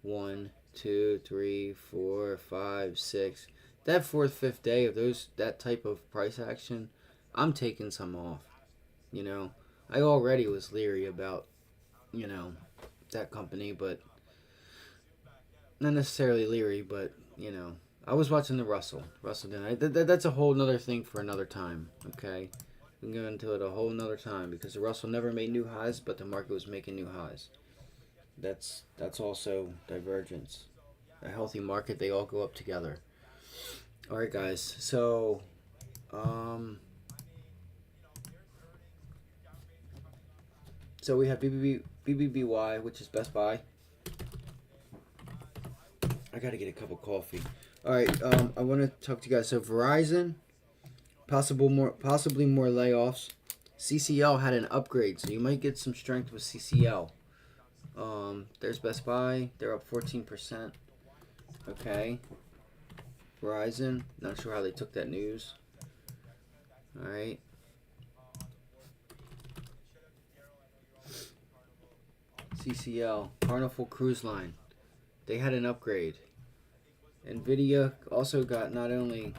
1, 2, 3, 4, 5, 6. That fourth, fifth day of that type of price action, I'm taking some off. I already was leery about, that company, but not necessarily leery, but I was watching the Russell dinner. That's a whole nother thing for another time. Okay, we can go into it a whole nother time, because the Russell never made new highs, but the market was making new highs. That's also divergence. A healthy market, they all go up together. All right, guys. So, so we have BBBY, which is Best Buy. I gotta get a cup of coffee. All right. I want to talk to you guys. So Verizon, possibly more layoffs. CCL had an upgrade, so you might get some strength with CCL. There's Best Buy. They're up 14%. Okay. Verizon, not sure how they took that news. All right. CCL, Carnival Cruise Line. They had an upgrade. Nvidia also got not only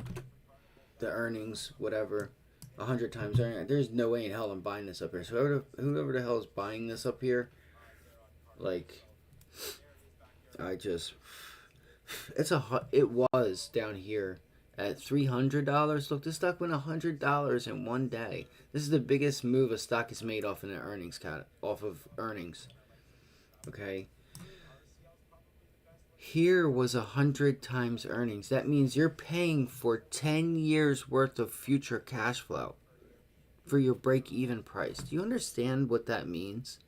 the earnings, whatever, 100 times earning. There's no way in hell I'm buying this up here. So whoever the hell is buying this up here, like, I just, it was down here at $300. Look, this stock went $100 in one day. This is the biggest move a stock has made off an earnings cut, off of earnings. Okay, here was 100 times earnings. That means you're paying for 10 years worth of future cash flow for your break-even price. Do you understand what that means?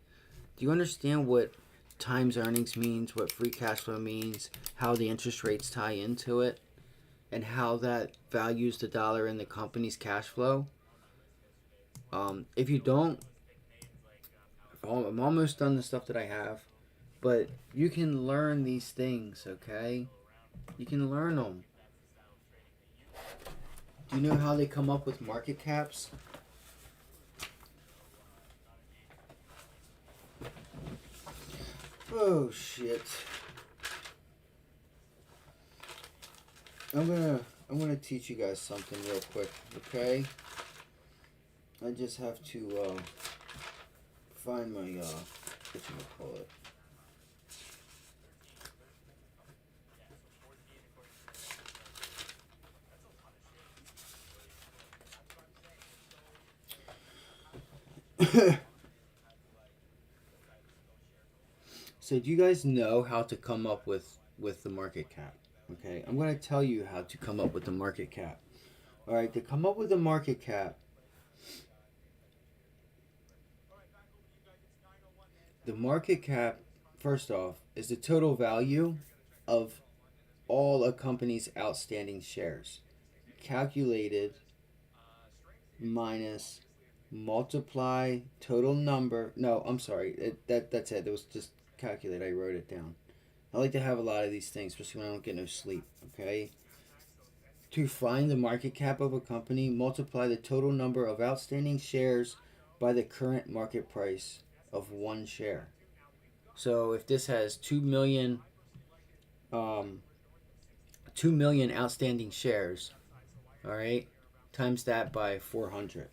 Do you understand what times earnings means, what free cash flow means, how the interest rates tie into it, and how that values the dollar in the company's cash flow? If you don't, I'm almost done the stuff that I have, but you can learn these things, okay? You can learn them. Do you know how they come up with market caps? Oh shit. I'm gonna teach you guys something real quick, okay? I just have to find my whatchamacallit. So do you guys know how to come up with the market cap? Okay, I'm gonna tell you how to come up with the market cap. All right, to come up with the market cap, the market cap, first off, is the total value of all a company's outstanding shares, calculated minus multiply total number. No, I'm sorry. That's it. It was just calculate. I wrote it down. I like to have a lot of these things, especially when I don't get no sleep. Okay. To find the market cap of a company, multiply the total number of outstanding shares by the current market price of one share. So if this has 2 million, um, 2 million outstanding shares, all right, times that by 400.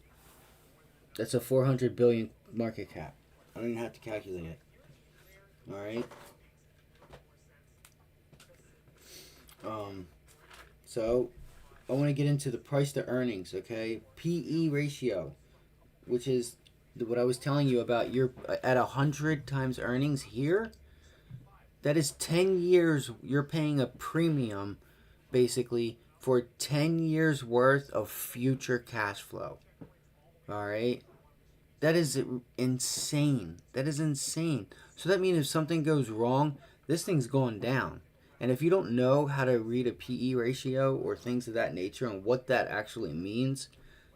That's a 400 billion market cap. I don't even have to calculate it. All right. Um, so I want to get into the price to earnings. Okay, PE ratio, which is what I was telling you about. You're at 100 times earnings here. That is 10 years. You're paying a premium, basically, for 10 years worth of future cash flow. All right. That is insane. That is insane. So that means if something goes wrong, this thing's going down. And if you don't know how to read a PE ratio or things of that nature and what that actually means,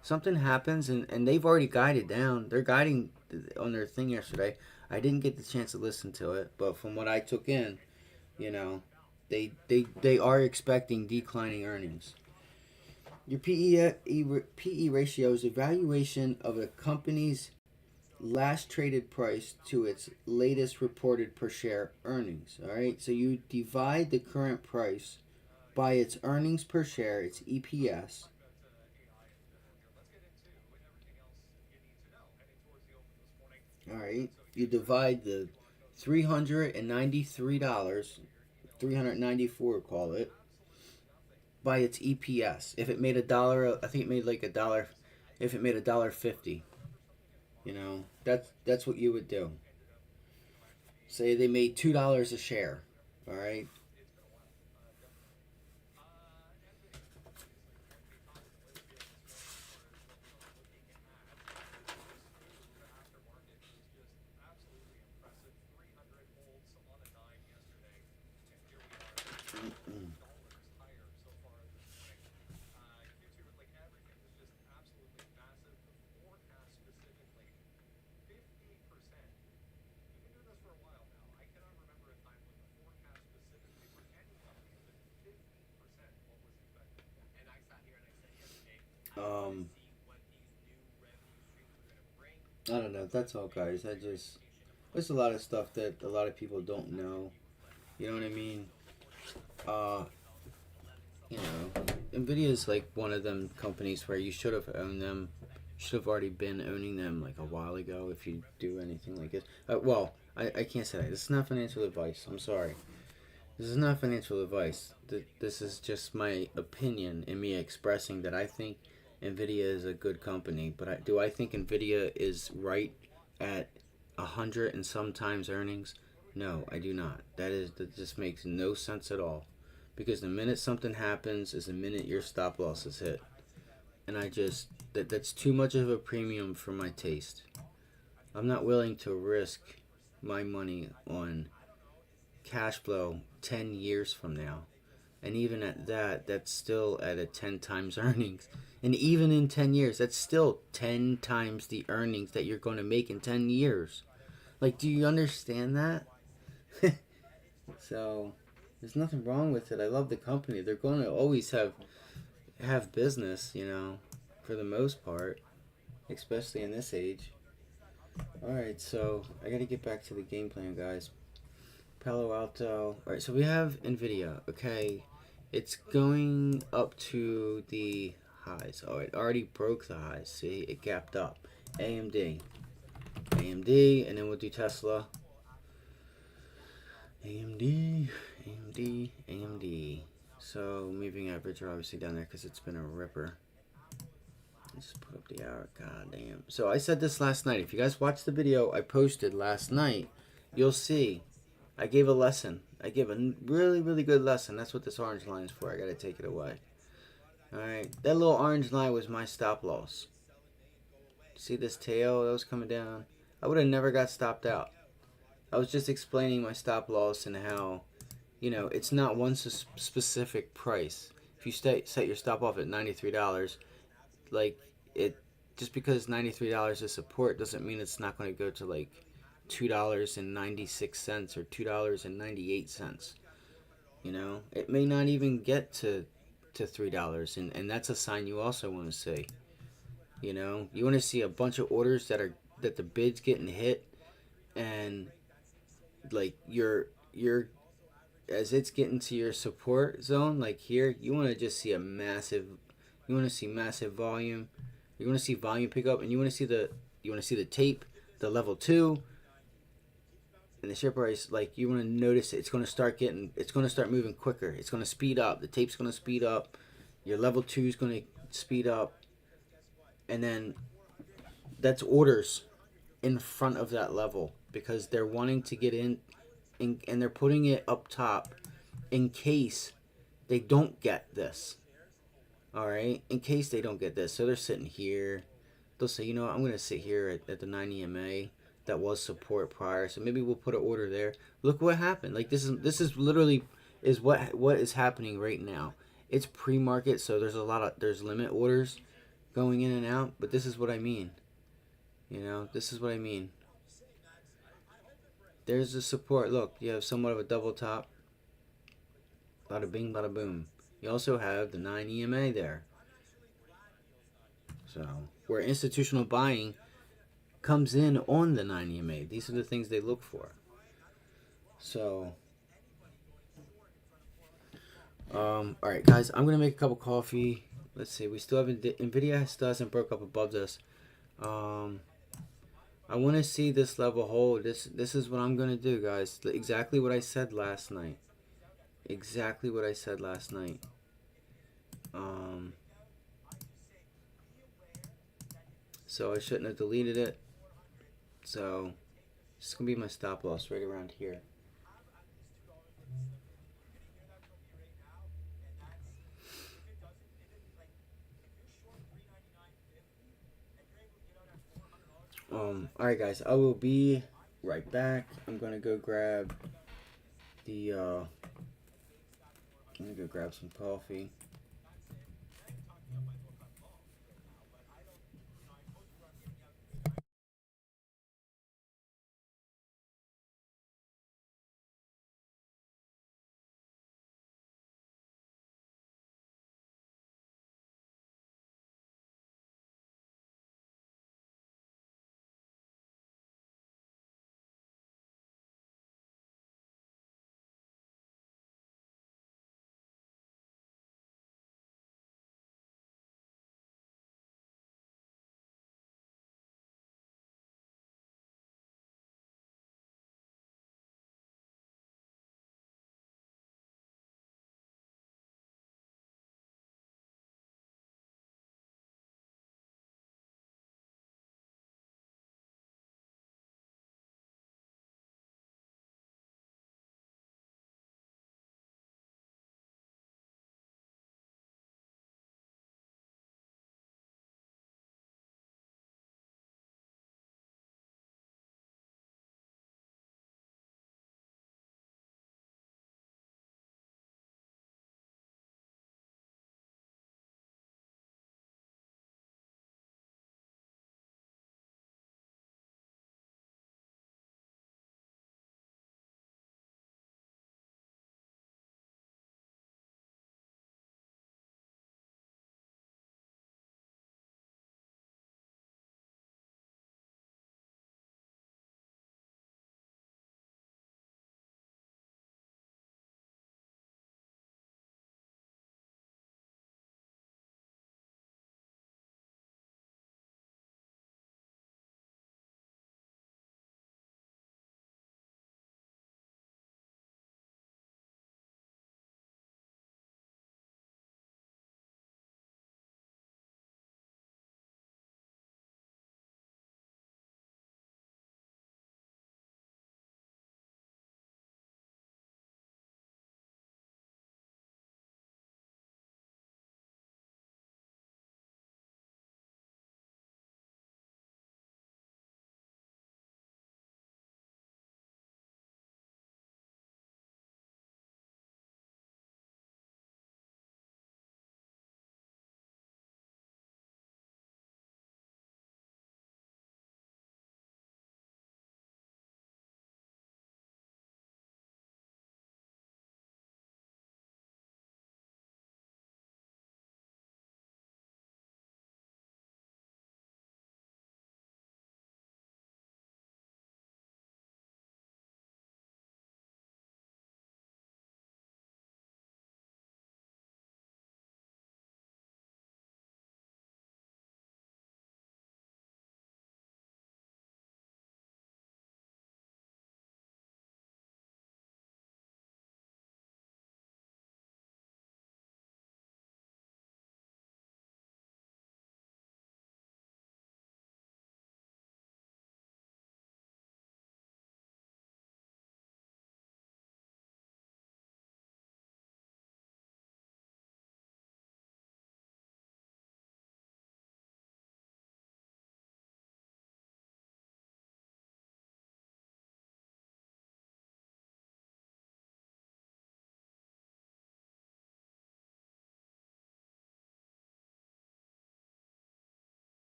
something happens and they've already guided down. They're guiding on their thing yesterday. I didn't get the chance to listen to it, but from what I took in, you know, they are expecting declining earnings. Your PE ratio is a valuation of a company's last traded price to its latest reported per share earnings. All right, so you divide the current price by its earnings per share, its EPS. All right, you divide the $393, 394 call it, by its EPS. If it made a dollar, I think it made like a dollar. If it made $1.50, that's what you would do. Say they made $2 a share. All right. Um, I don't know. That's all, guys. There's a lot of stuff that a lot of people don't know. You know what I mean? Uh, you know, Nvidia is like one of them companies where you should have owned them, should have already been owning them like a while ago if you do anything like this. Well, I can't say that. This is not financial advice. I'm sorry. This is not financial advice. This is just my opinion and me expressing that I think Nvidia is a good company. But do I think Nvidia is right at 100 and sometimes earnings? No, I do not. That just makes no sense at all. Because the minute something happens is the minute your stop loss is hit. And that's too much of a premium for my taste. I'm not willing to risk my money on cash flow 10 years from now. And even at that, that's still at a 10 times earnings. And even in 10 years, that's still 10 times the earnings that you're going to make in 10 years. Like, do you understand that? So, there's nothing wrong with it. I love the company. They're going to always have business, you know, for the most part, especially in this age. All right, so I got to get back to the game plan, guys. Palo Alto. All right, so we have Nvidia. Okay, it's going up to the highs. Oh, it already broke the highs. See, it gapped up. AMD, AMD, and then we'll do Tesla. AMD, AMD, AMD. So moving average are obviously down there because it's been a ripper. Let's just put up the hour. God damn. So I said this last night. If you guys watched the video I posted last night, you'll see I gave a lesson. I gave a really, really good lesson. That's what this orange line is for. I gotta take it away. Alright. That little orange line was my stop loss. See this tail that was coming down? I would have never got stopped out. I was just explaining my stop loss and how, you know, it's not one specific price. If you set your stop off at $93, like, it just because $93 is support doesn't mean it's not going to go to like $2.96 or $2.98. You know, it may not even get to $3, and that's a sign you also want to see. You know, you want to see a bunch of orders that the bid's getting hit, and like you're as it's getting to your support zone, like here, you want to just see you want to see massive volume. You want to see volume pick up, and you want to see the tape, the level 2, and the share price. Like, you want to notice it's going to start moving quicker. It's going to speed up. The tape's going to speed up. Your level 2 is going to speed up, and then that's orders in front of that level because they're wanting to get in, and they're putting it up top in case they don't get this. All right, in case they don't get this, so they're sitting here. They'll say, you know what, I'm gonna sit here at the 9 EMA that was support prior, so maybe we'll put an order there. Look what happened. Like, this is literally is what is happening right now. It's pre-market, so there's limit orders going in and out, but this is what I mean. You know, this is what I mean. There's the support. Look, you have somewhat of a double top. Bada bing, bada boom. You also have the 9 EMA there. So, where institutional buying comes in on the 9 EMA. These are the things they look for. So, all right, guys, I'm gonna make a cup of coffee. Let's see. We still haven't. Nvidia still hasn't broke up above this. I want to see this level hold. This is what I'm gonna do, guys. Exactly what I said last night. Exactly what I said last night. So I shouldn't have deleted it. So it's gonna be my stop loss right around here. Alright, guys, I will be right back. I'm gonna go grab I'm gonna go grab some coffee.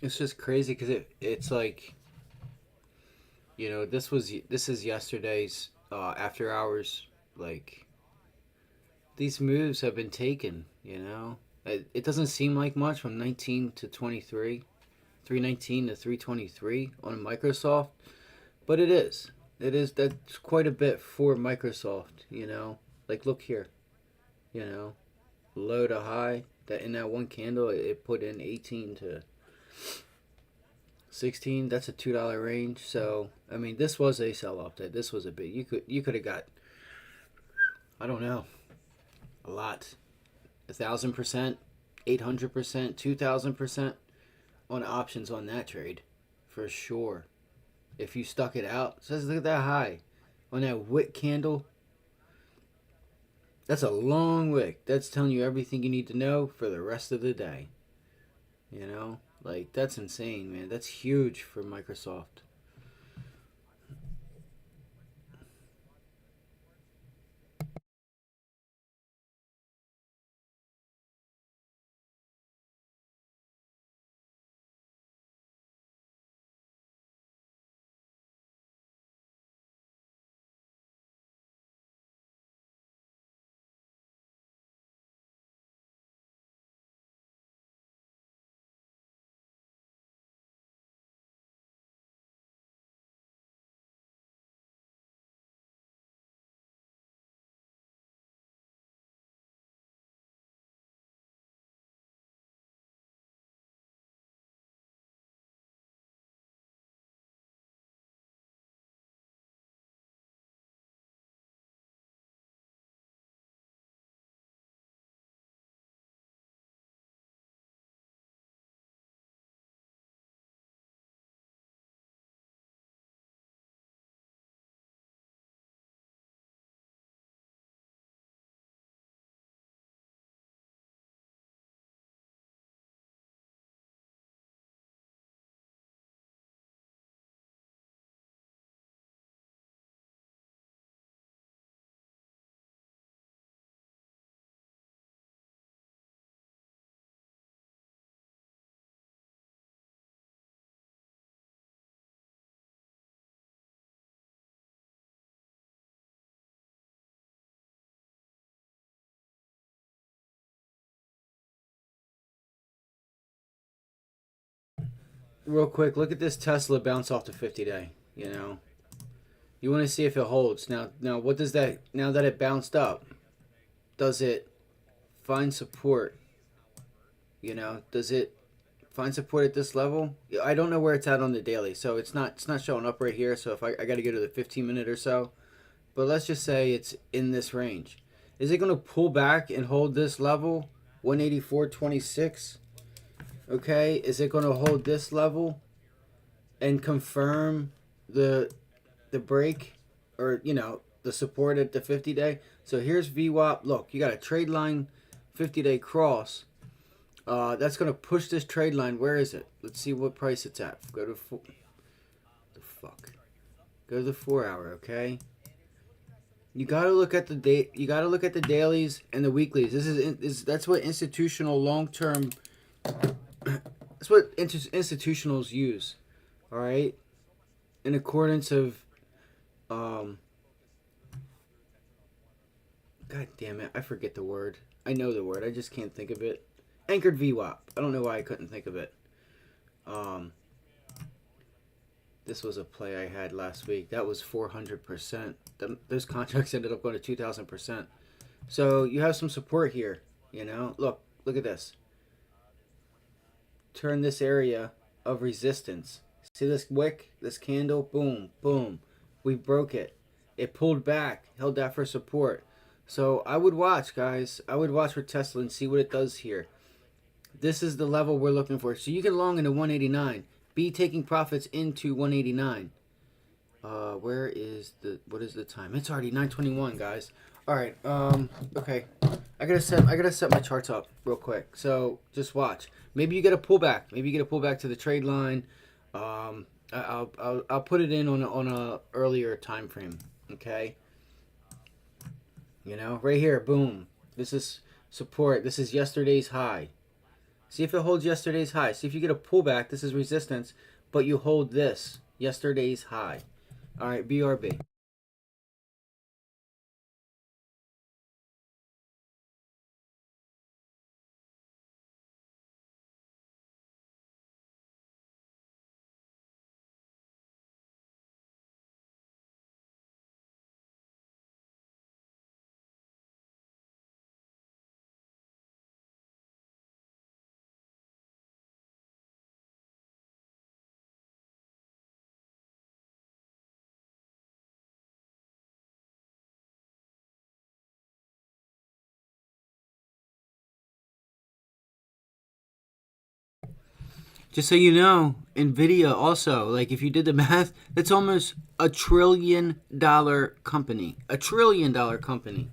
It's just crazy because it's like, this is yesterday's after hours. Like, these moves have been taken. It doesn't seem like much from 19 to 23, 319 to 323 on Microsoft, but it is. It is. That's quite a bit for Microsoft. Like, look here. You know, low to high. That in that one candle, it put in 18 to 16. That's a $2 range. So I mean, this was a sell off. That this was a big. You could have got, I don't know, a lot, 1,000%, 800%, 2,000% on options on that trade, for sure. If you stuck it out, says look at that high on that wick candle. That's a long wick. That's telling you everything you need to know for the rest of the day. Like, that's insane, man. That's huge for Microsoft. Real quick, look at this Tesla bounce off the 50-day. You want to see if it holds. Now, what does that? Now that it bounced up, does it find support? Does it find support at this level? I don't know where it's at on the daily, so it's not showing up right here. So if I got to go to the 15-minute or so, but let's just say it's in this range. Is it going to pull back and hold this level, 184.26? Okay, is it going to hold this level and confirm the break, or the support at the 50-day? So here's VWAP. Look, you got a trade line, 50-day cross. That's going to push this trade line. Where is it? Let's see what price it's at. Go to the fuck. Go to the 4-hour. Okay. You gotta look at the date. You gotta look at the dailies and the weeklies. That's what institutional long term. That's what institutionals use. All right, in accordance of, um. God damn it, I forget the word. I know the word. I just can't think of it. Anchored VWAP. I don't know why I couldn't think of it. Um. This was a play I had last week. That was 400%. Those contracts ended up going to 2,000%. So you have some support here. Look at this. Turn this area of resistance. See this wick, this candle? Boom, boom. We broke it. It pulled back, held that for support. So I would watch, guys. I would watch for Tesla and see what it does here. This is the level we're looking for. So you can long into 189. Be taking profits into 189. What is the time? It's already 9:21, guys. All right. Okay. I gotta set my charts up real quick. So just watch. Maybe you get a pullback. Maybe you get a pullback to the trade line. I'll put it in on a earlier time frame. Okay. Right here. Boom. This is support. This is yesterday's high. See if it holds yesterday's high. See if you get a pullback. This is resistance, but you hold this, yesterday's high. All right, BRB. Just so you know, Nvidia also, like if you did the math, that's almost $1 trillion company. $1 trillion company.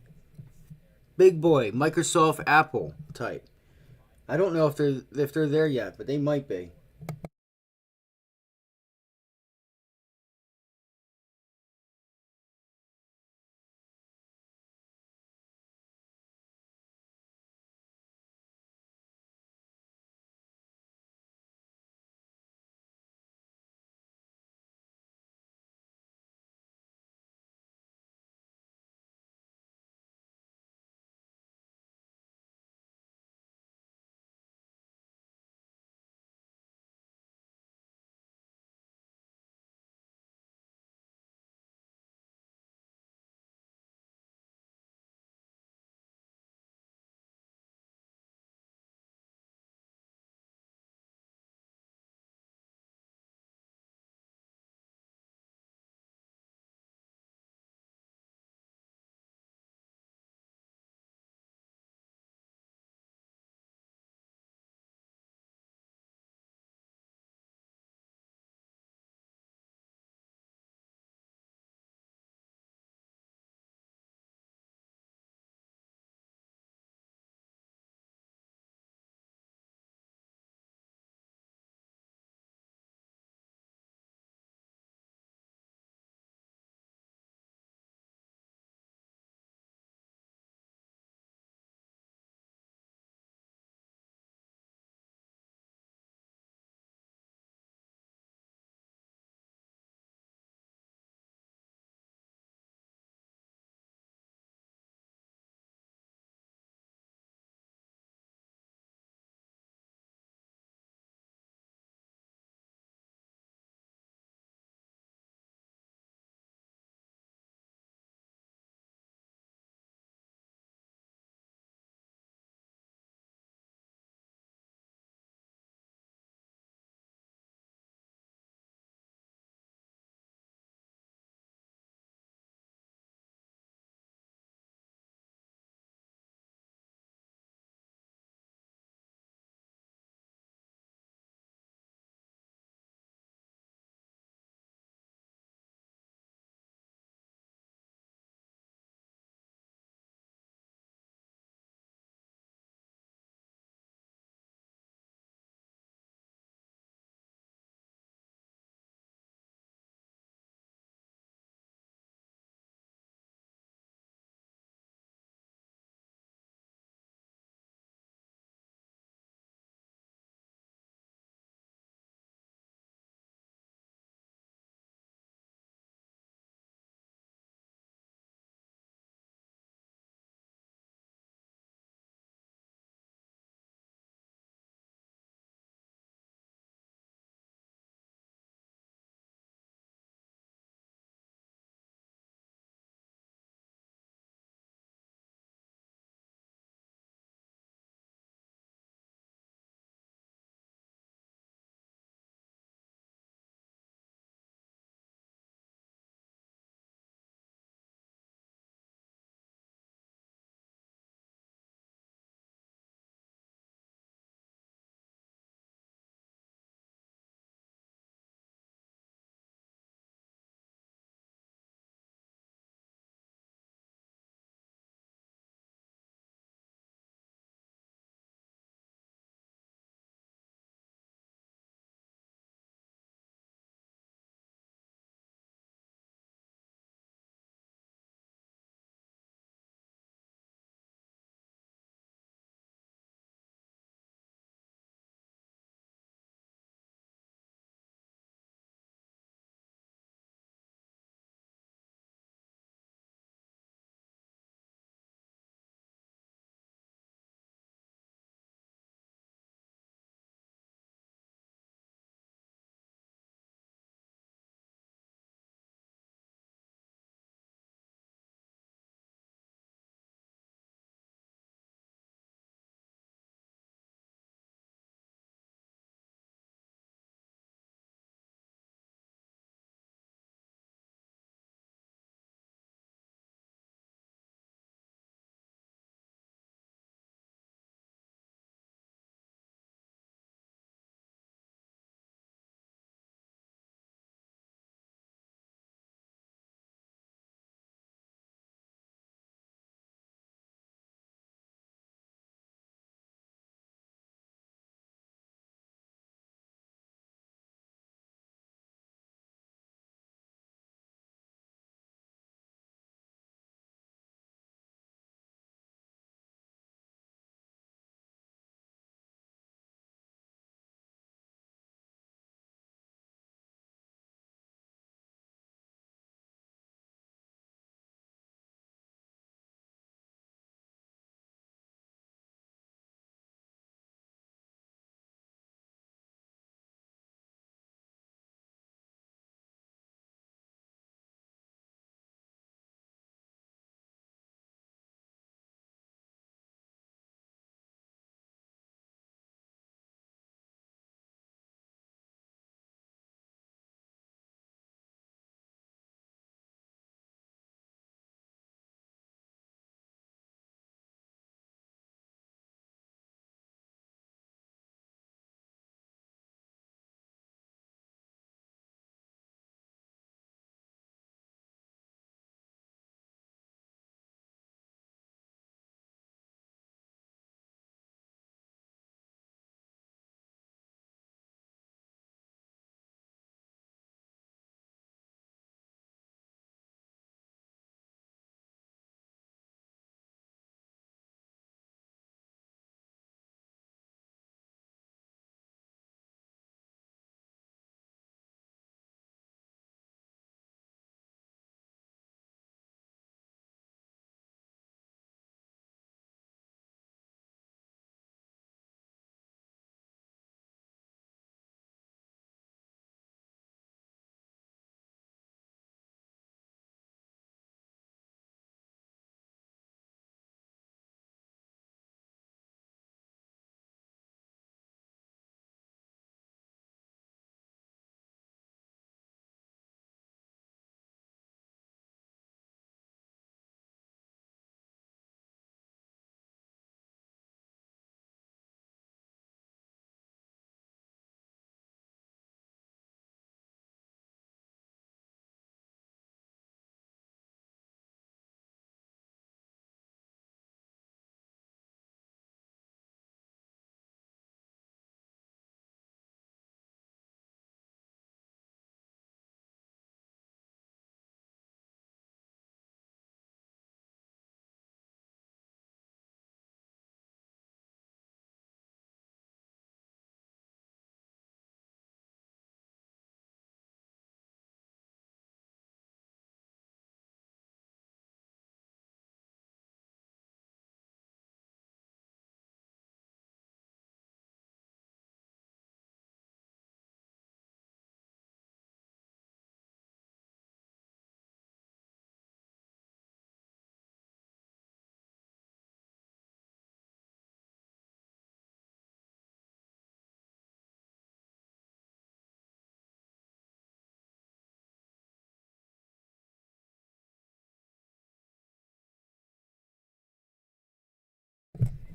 Big boy, Microsoft, Apple type. I don't know if they're there yet, but they might be.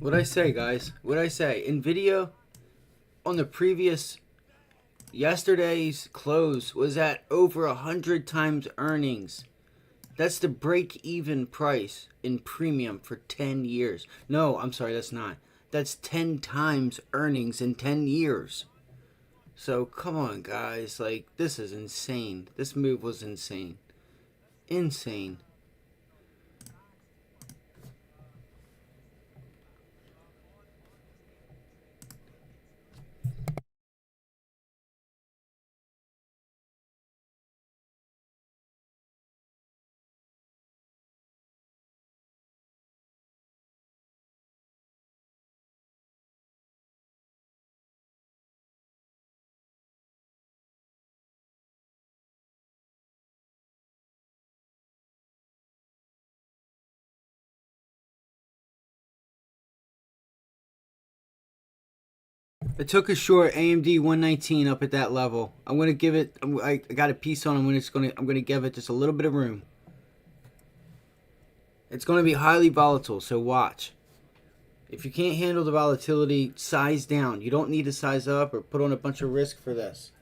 What'd I say, guys? What'd I say? Nvidia on the previous yesterday's close was at over 100 times earnings. That's the break-even price in premium for 10 years. No, I'm sorry, that's not. That's 10 times earnings in 10 years. So come on, guys. Like, this is insane. This move was insane. Insane. I took a short AMD 119 up at that level. I'm gonna give it. I got a piece on. I'm gonna give it just a little bit of room. It's gonna be highly volatile. So watch. If you can't handle the volatility, size down. You don't need to size up or put on a bunch of risk for this.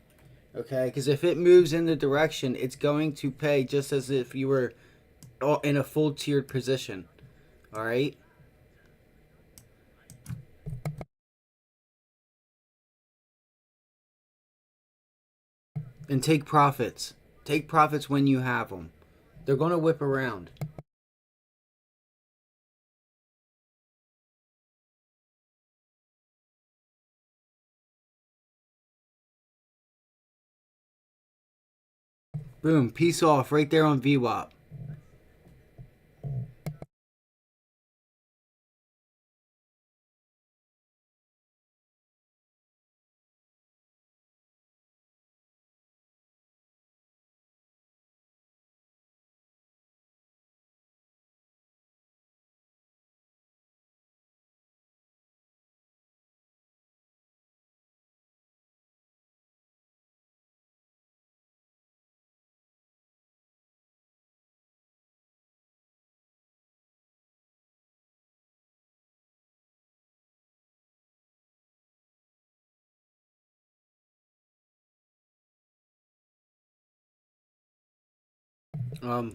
Okay? Because if it moves in the direction, it's going to pay just as if you were in a full tiered position. All right? And take profits. Take profits when you have them. They're going to whip around. Boom. Peace off right there on VWAP.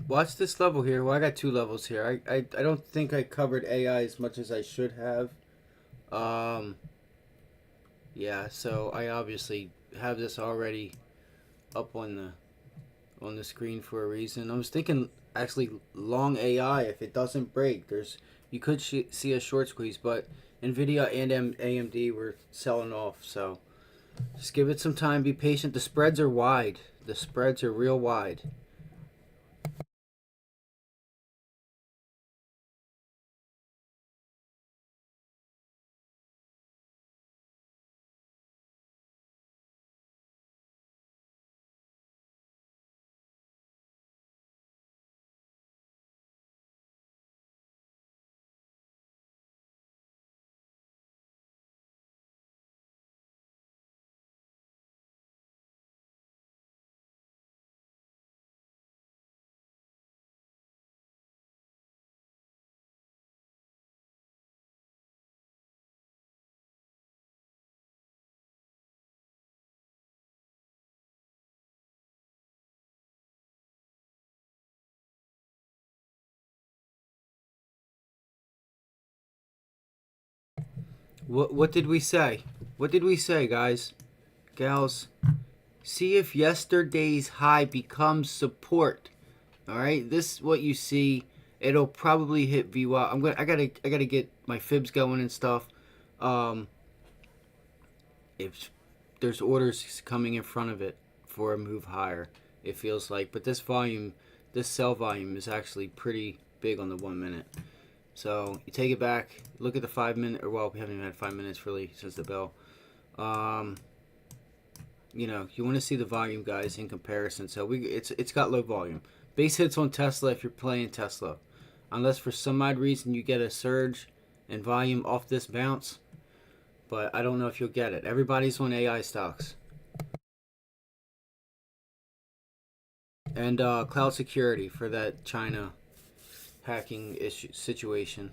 Watch this level here. Well, I got two levels here. I don't think I covered AI as much as I should have. Um, yeah, so I obviously have this already up on the screen for a reason. I was thinking actually long AI. If it doesn't break, you could see a short squeeze, but Nvidia and AMD were selling off. So just give it some time. Be patient. The spreads are wide. The spreads are real wide. What did we say? What did we say, guys, gals? See if yesterday's high becomes support. All right, this is what you see. It'll probably hit VWAP. I gotta get my fibs going and stuff. Um, if there's orders coming in front of it for a move higher, it feels like. But this sell volume is actually pretty big on the 1 minute. So you take it back, look at the 5 minute, or well, we haven't even had 5 minutes really since the bell. Um, you want to see the volume, guys, in comparison. So it's got low volume. Base hits on Tesla if you're playing Tesla, unless for some odd reason you get a surge in volume off this bounce. But I don't know if you'll get it. Everybody's on AI stocks and cloud security for that China hacking issue situation.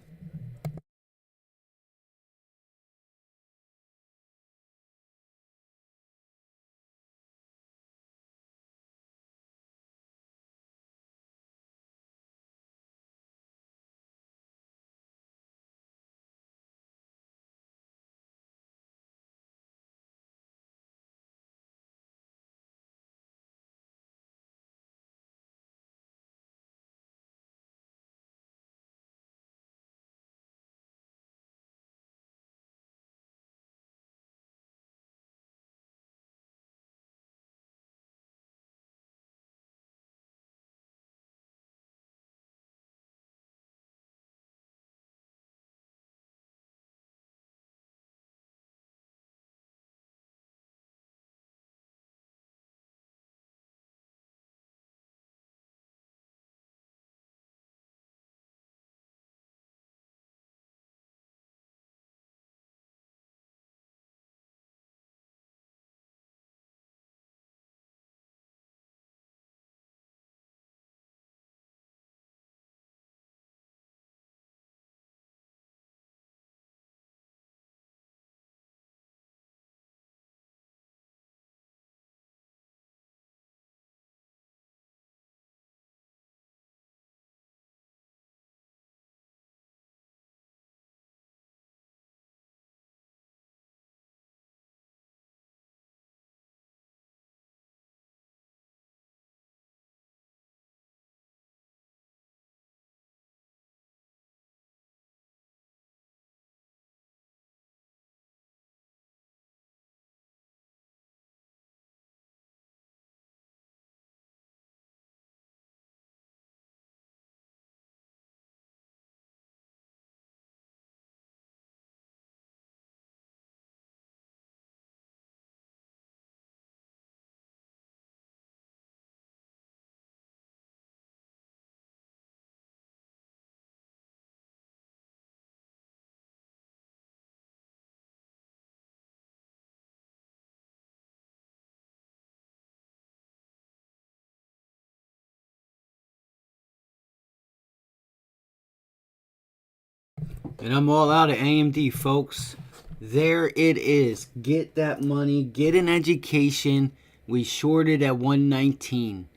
And I'm all out of AMD, folks. There it is. Get that money. Get an education. We shorted at 119.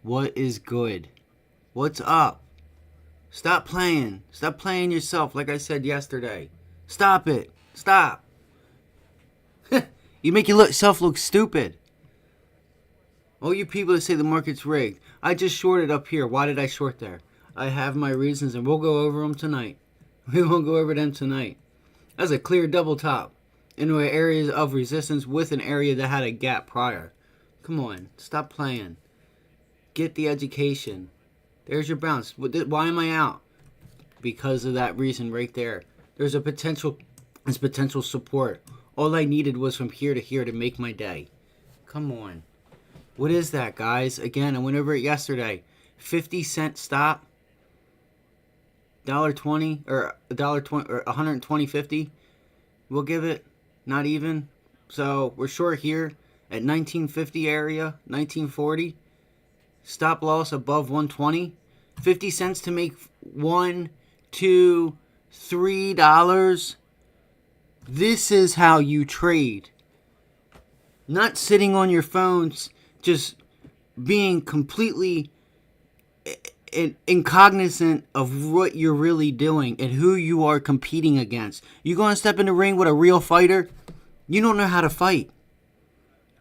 What is good? What's up? Stop playing. Stop playing yourself like I said yesterday. Stop it. Stop. You make yourself look stupid. All you people that say the market's rigged. I just shorted up here. Why did I short there? I have my reasons, and we'll go over them tonight. We won't go over them tonight. That's a clear double top into areas of resistance with an area that had a gap prior. Come on. Stop playing. Get the education. There's your bounce. Why am I out? Because of that reason right there. There's a potential support. All I needed was from here to here to make my day. Come on. What is that, guys? Again, I went over it yesterday. 50-cent stop. $1.20 or $1.20 or 120.50. We'll give it not even. So we're short here at 1950 area, 1940. Stop loss above 120. 50 cents to make $1, $2, $3. This is how you trade. Not sitting on your phones, just being completely incognizant of what you're really doing and who you are competing against. You're going to step in the ring with a real fighter. You don't know how to fight.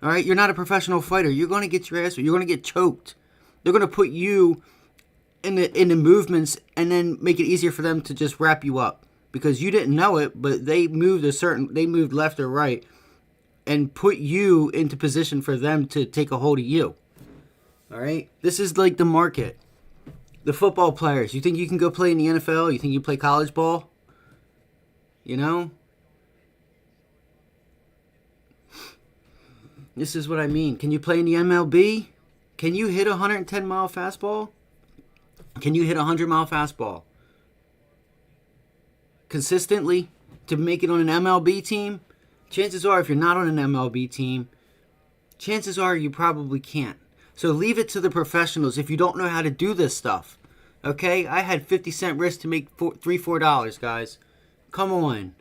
All right? You're not a professional fighter. You're going to get your ass. You're going to get choked. They're going to put you in the movements and then make it easier for them to just wrap you up because you didn't know it, but they moved left or right and put you into position for them to take a hold of you. All right? This is like the market. The football players. You think you can go play in the NFL? You think you play college ball? You know? This is what I mean. Can you play in the MLB? Can you hit a 110-mile fastball? Can you hit a 100-mile fastball? Consistently to make it on an MLB team? Chances are, if you're not on an MLB team, chances are you probably can't. So leave it to the professionals if you don't know how to do this stuff. Okay? I had 50-cent risk to make $3-4, guys. Come on.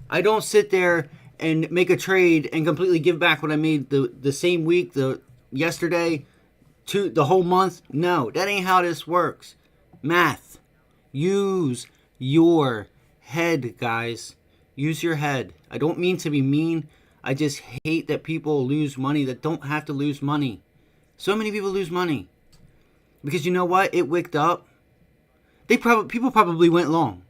I don't sit there and make a trade and completely give back what I made the same week, yesterday, to the whole month. No, that ain't how this works. Math. Use your head, guys. Use your head. I don't mean to be mean. I just hate that people lose money that don't have to lose money. So many people lose money. Because you know what? It wicked up. People probably went long.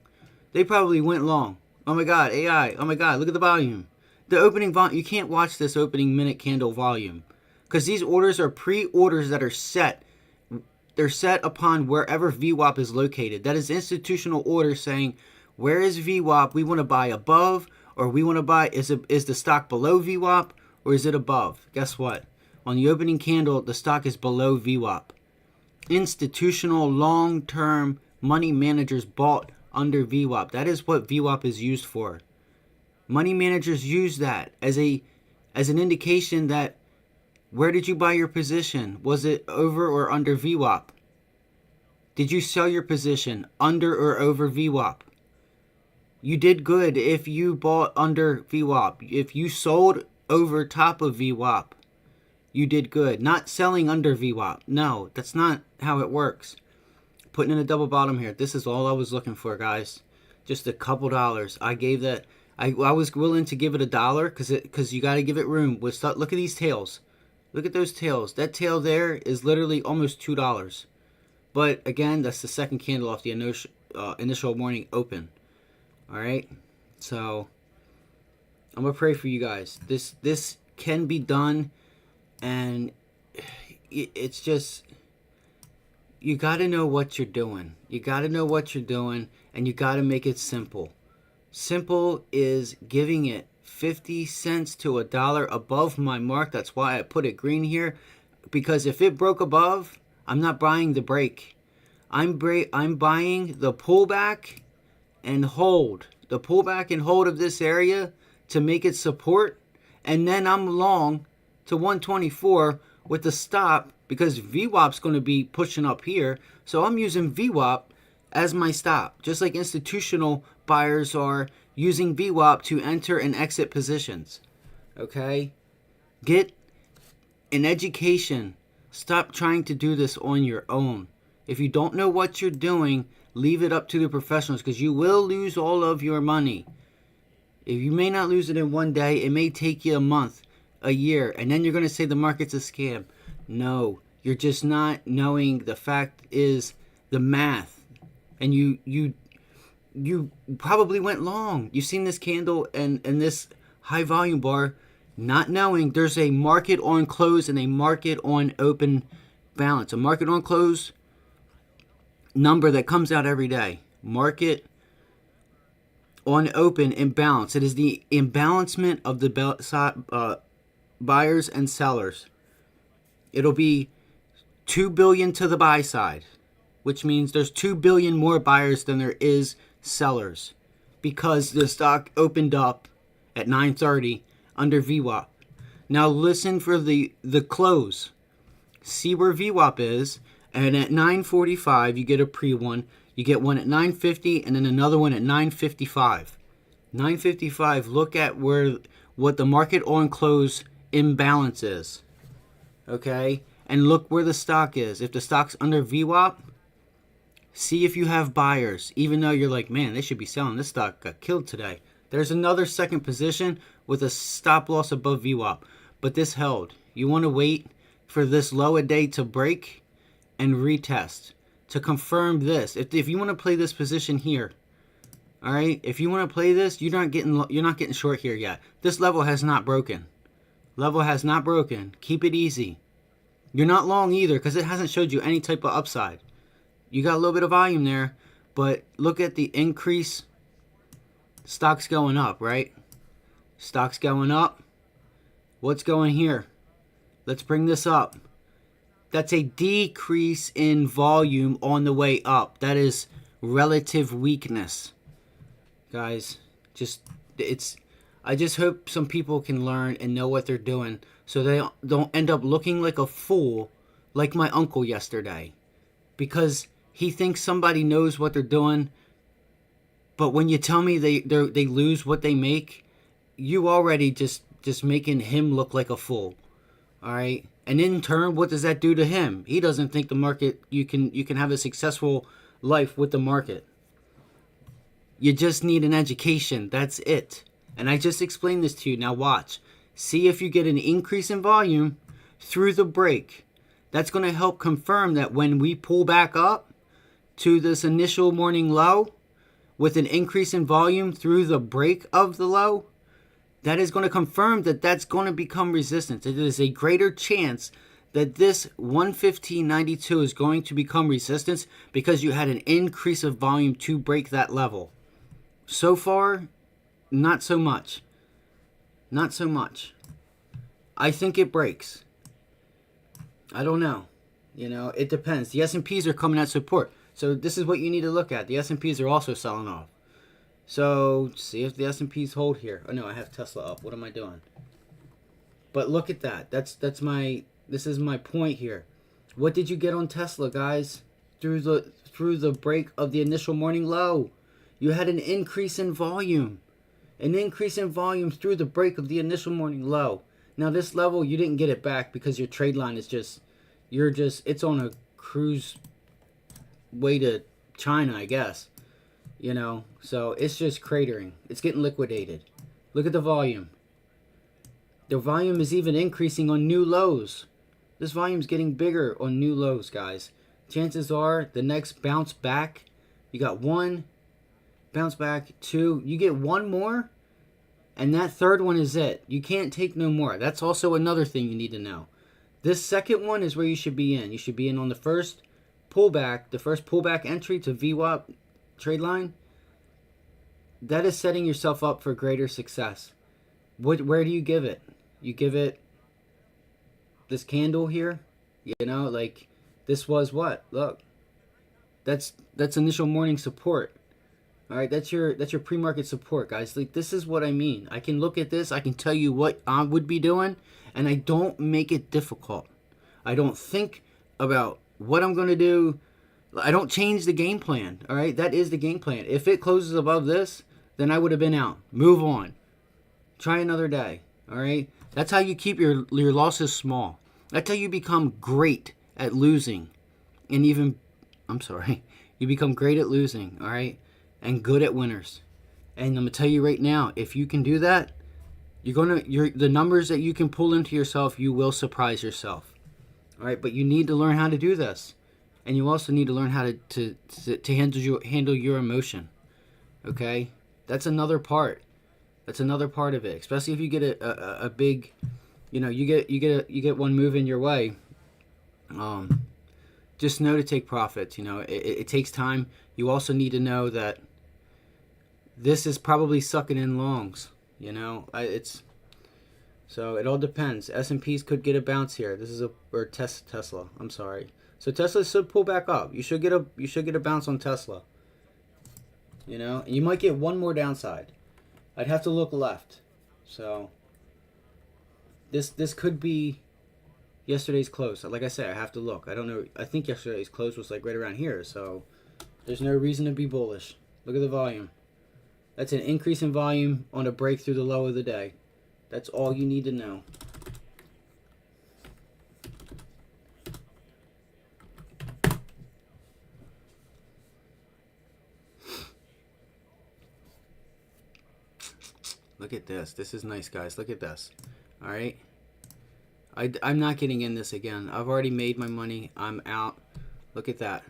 They probably went long. Oh my God, AI. Oh my God, look at the volume. The opening volume. You can't watch this opening minute candle volume. Because these orders are pre-orders that are set. They're set upon wherever VWAP is located. That is institutional order saying, where is VWAP? We want to buy above, or we want to buy, is the stock below VWAP, or is it above? Guess what? On the opening candle, the stock is below VWAP. Institutional long-term money managers bought under VWAP. That is what VWAP is used for. Money managers use that as an indication that where did you buy your position? Was it over or under VWAP? Did you sell your position under or over VWAP? You did good if you bought under VWAP. If you sold over top of VWAP, you did good. Not selling under VWAP. No, that's not how it works. Putting in a double bottom here. This is all I was looking for, guys. Just a couple dollars. I gave that. I was willing to give it $1 because you got to give it room. Look at these tails. Look at those tails. That tail there is literally almost $2. But again, that's the second candle off the initial morning open. All right. So I'm gonna pray for you guys. This can be done, and it's just you got to know what you're doing. You got to know what you're doing, and you got to make it simple. Simple is giving it 50 cents to $1 above my mark. That's why I put it green here, because if it broke above, I'm not buying the break. I'm buying the pullback and hold. The pullback and hold of this area to make it support, and then I'm long to 124 with the stop because VWAP's going to be pushing up here. So I'm using VWAP as my stop, just like institutional buyers are using VWAP to enter and exit positions. Okay? Get an education. Stop trying to do this on your own. If you don't know what you're doing, leave it up to the professionals, because you will lose all of your money. If you may not lose it in one day, it may take you a month, a year, and then you're going to say the market's a scam. No, you're just not knowing. The fact is the math. And you probably went long. You've seen this candle and this high volume bar, not knowing there's a market on close and a market on open balance. A market on close number that comes out every day. Market on open imbalance. It is the imbalancement of the buyers and sellers. It'll be 2 billion to the buy side, which means there's 2 billion more buyers than there is sellers, because the stock opened up at 9:30 under VWAP. Now listen for the close. See where VWAP is, and at 9:45 you get a pre one. You get one at 9:50 and then another one at 9:55. 9:55, look at what the market on close imbalance is. Okay? And look where the stock is. If the stock's under VWAP, see if you have buyers. Even though you're like, man, they should be selling. This stock got killed today. There's another second position with a stop loss above VWAP. But this held. You want to wait for this low a day to break and retest to confirm this. If you want to play this position here, all right, if you want to play this, you're not getting short here yet. This level has not broken. Level has not broken. Keep it easy. You're not long either, because it hasn't showed you any type of upside. You got a little bit of volume there, but look at the increase. Stock's going up, right? Stock's going up. What's going here? Let's bring this up. That's a decrease in volume on the way up. That is relative weakness. Guys, I just hope some people can learn and know what they're doing, so they don't end up looking like a fool like my uncle yesterday, because he thinks somebody knows what they're doing, but when you tell me they lose what they make, you already just making him look like a fool. All right? And in turn, what does that do to him? He doesn't think the market, you can have a successful life with the market. You just need an education. That's it. And I just explained this to you. Now watch. See if you get an increase in volume through the break. That's going to help confirm that when we pull back up to this initial morning low with an increase in volume through the break of the low, that is going to confirm that that's going to become resistance. It is a greater chance that this 115.92 is going to become resistance because you had an increase of volume to break that level. So far, not so much. Not so much. I think it breaks. I don't know. It depends. The S&Ps are coming at support. So this is what you need to look at. The S&Ps are also selling off. So see if the S&Ps hold here. Oh no, I have Tesla up. What am I doing? But look at that. This is my point here. What did you get on Tesla, guys? Through the break of the initial morning low, you had an increase in volume. An increase in volume through the break of the initial morning low. Now this level, you didn't get it back because your trade line is it's on a cruise way to China, I guess. So it's just cratering. It's getting liquidated. Look at the volume. The volume is even increasing on new lows. This volume's getting bigger on new lows, guys. Chances are the next bounce back, you got one, bounce back, two, you get one more, and that third one is it. You can't take no more. That's also another thing you need to know. This second one is where you should be in. You should be in on the first pullback entry to VWAP trade line. That is setting yourself up for greater success. Where do you give it? You give it this candle here. Like this was what? Look, that's initial morning support. All right, that's your pre-market support, guys. Like, this is what I mean. I can look at this. I can tell you what I would be doing, and I don't make it difficult. I don't think about what I'm going to do. I don't change the game plan. All right, that is the game plan. If it closes above this, then I would have been out. Move on. Try another day. All right. That's how you keep your losses small. That's how you become great at losing, and even, I'm sorry, you become great at losing. All right, and good at winners. And I'm gonna tell you right now, if you can do that, the numbers that you can pull into yourself, you will surprise yourself. All right, but you need to learn how to do this, and you also need to learn how to handle your emotion. Okay, that's another part. That's another part of it, especially if you get a big, you get one move in your way. Just know to take profits. It takes time. You also need to know that this is probably sucking in longs. So it all depends. S&Ps could get a bounce here. This is Tesla. I'm sorry. So Tesla should pull back up. You should get a bounce on Tesla. And you might get one more downside. I'd have to look left. So this could be yesterday's close. Like I said, I have to look. I don't know. I think yesterday's close was like right around here. So there's no reason to be bullish. Look at the volume. That's an increase in volume on a break through the low of the day. That's all you need to know. Look at this. This is nice, guys. Look at this. All right. I'm not getting in this again. I've already made my money. I'm out. Look at that.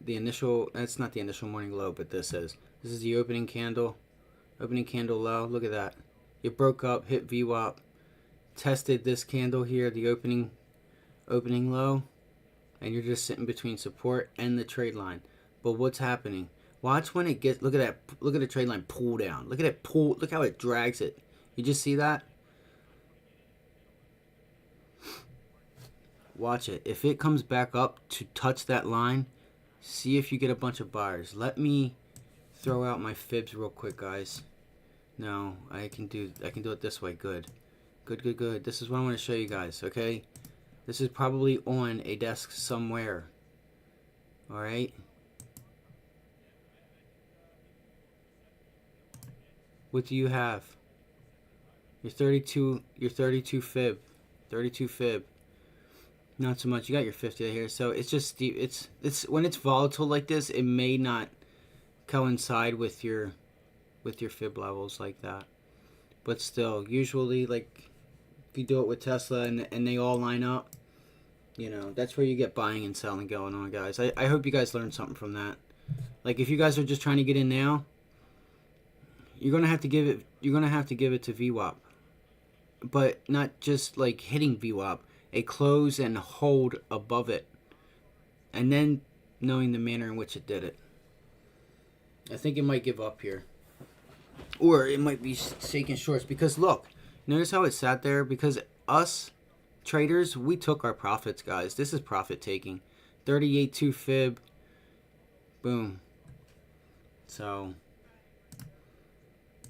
That's not the initial morning low, but this is the opening candle. Opening candle low. Look at that. It broke up, hit VWAP, tested this candle here, the opening low, and you're just sitting between support and the trade line. But what's happening? Watch when it gets. Look at the trade line pull down. Look at it pull. Look how it drags it. You just see that? Watch it. If it comes back up to touch that line, see if you get a bunch of buyers. Let me throw out my fibs real quick, guys. No, I can do it this way. Good. This is what I want to show you guys, okay? This is probably on a desk somewhere. All right? What do you have? Your 32 fib. 32 fib. Not so much. You got your 50 here. So it's just it's when it's volatile like this, it may not coincide with your fib levels like that. But still, usually, like, if you do it with Tesla and they all line up, that's where you get buying and selling going on, guys. I hope you guys learned something from that. Like, if you guys are just trying to get in now, you're gonna have to give it to VWAP, but not just like hitting VWAP. A close and hold above it, and then knowing the manner in which it did it. I think it might give up here. Or it might be shaking shorts because look, notice how it sat there? Because us traders, we took our profits, guys. This is profit taking. 38.2 fib. Boom. So,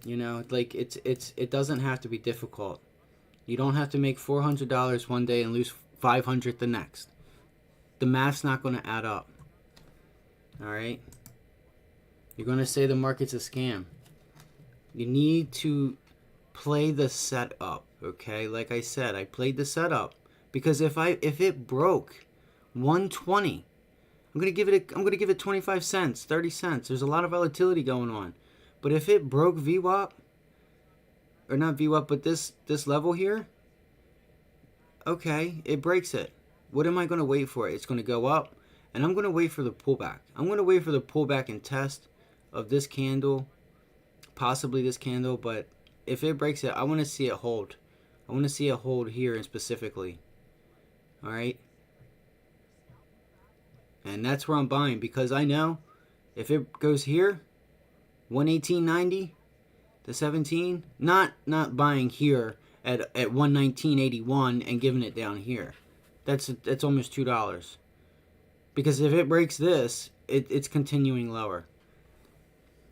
like it doesn't have to be difficult. You don't have to make $400 one day and lose $500 the next. The math's not going to add up. All right? You're going to say the market's a scam. You need to play the setup, okay? Like I said, I played the setup because if it broke 120, I'm going to give it 25 cents, 30 cents. There's a lot of volatility going on. But if it broke VWAP, or not VWAP, but this level here, okay, it breaks it. What am I going to wait for? It's going to go up, and I'm going to wait for the pullback. I'm going to wait for the pullback and test of this candle, possibly this candle, but if it breaks it, I want to see it hold. I want to see it hold here specifically. All right? And that's where I'm buying because I know if it goes here, 118.90 to 17, not buying here at 119.81 and giving it down here. That's almost $2. Because if it breaks this, it's continuing lower.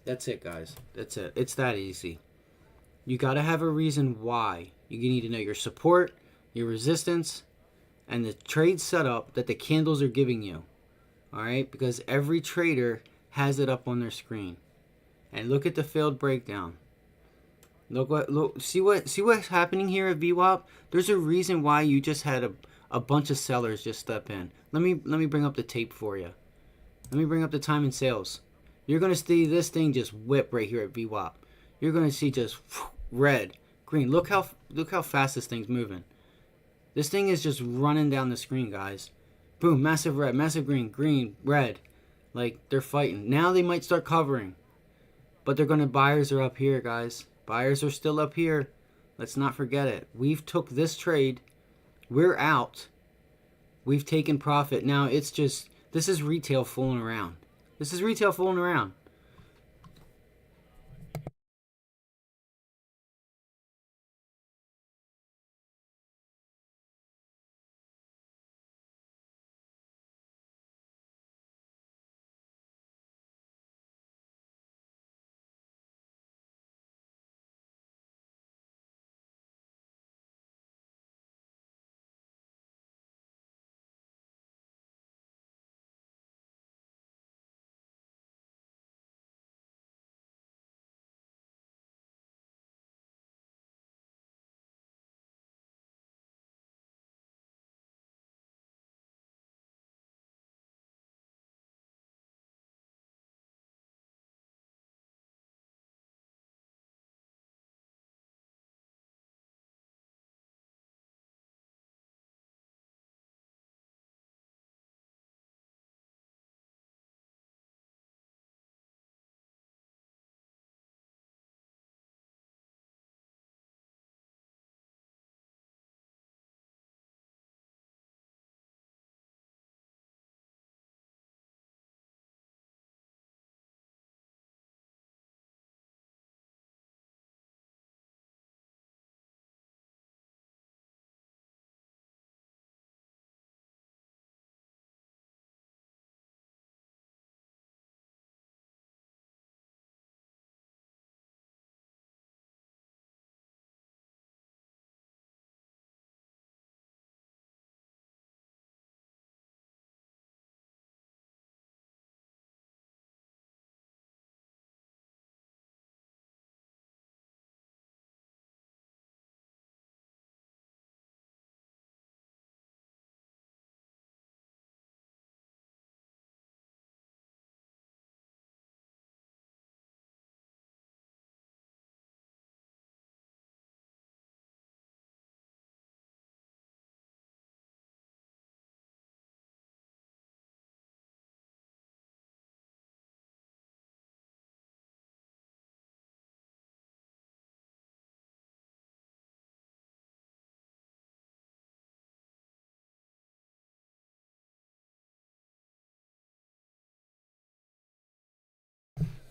That's it, guys. That's it. It's that easy. You got to have a reason why. You need to know your support, your resistance, and the trade setup that the candles are giving you. All right, because every trader has it up on their screen. And look at the failed breakdown. See what's happening here at VWAP. There's a reason why you just had a bunch of sellers just step in. Let me bring up the tape for you. Let me bring up the time in sales. You're gonna see this thing just whip right here at VWAP. You're gonna see just red, green. Look how fast this thing's moving. This thing is just running down the screen, guys. Boom, massive red, massive green, green, red. Like, they're fighting. Now they might start covering. But buyers are up here, guys. Buyers are still up here. Let's not forget it. We've took this trade. We're out. We've taken profit. Now it's just, this is retail fooling around. This is retail fooling around.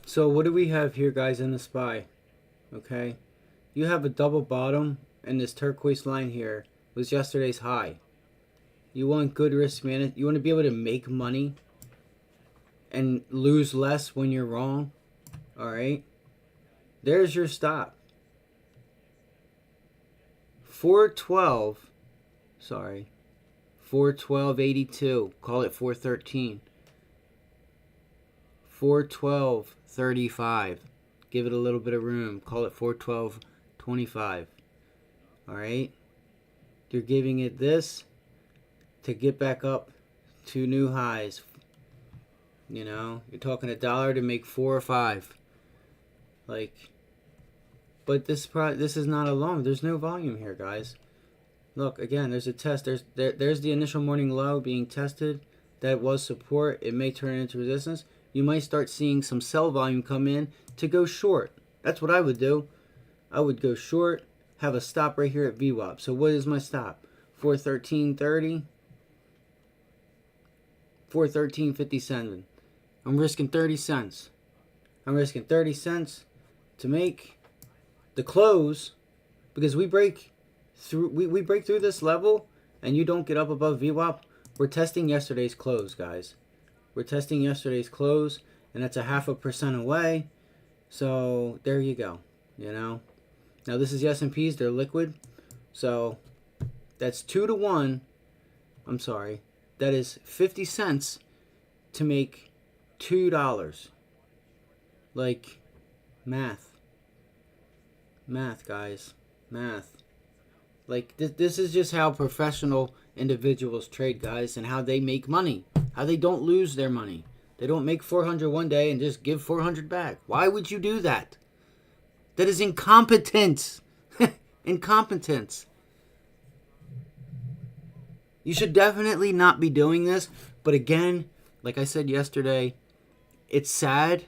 So what do we have here, guys, in the SPY? Okay. You have a double bottom, and this turquoise line here was yesterday's high. You want good risk management. You want to be able to make money and lose less when you're wrong. All right. There's your stop. 412. Sorry. 412.82. Call it 413. 412.35. Give it a little bit of room. Call it 412.25. All right. You're giving it this to get back up to new highs. You know, you're talking $1 to make 4 or 5. Like, but this is not a long. There's no volume here, guys. Look again. There's a test. There's the initial morning low being tested. That was support. It may turn into resistance. You might start seeing some sell volume come in to go short. That's what I would do. I would go short. Have a stop right here at VWAP. So what is my stop? 413.30. 413.57. I'm risking 30 cents. I'm risking 30 cents to make the close, because we break through this level and you don't get up above VWAP. We're testing yesterday's close, guys. We're testing yesterday's close, and that's a 0.5% away. So there you go. You know. Now this is the S&Ps. They're liquid, so that's 2 to 1. I'm sorry. That is 50 cents to make $2. Like, math. Math, guys. Math. Like, this is just how professional individuals trade, guys, and how they make money. How they don't lose their money. They don't make 400 one day and just give 400 back. Why would you do that? That is incompetence. Incompetence. You should definitely not be doing this. But again, like I said yesterday, it's sad,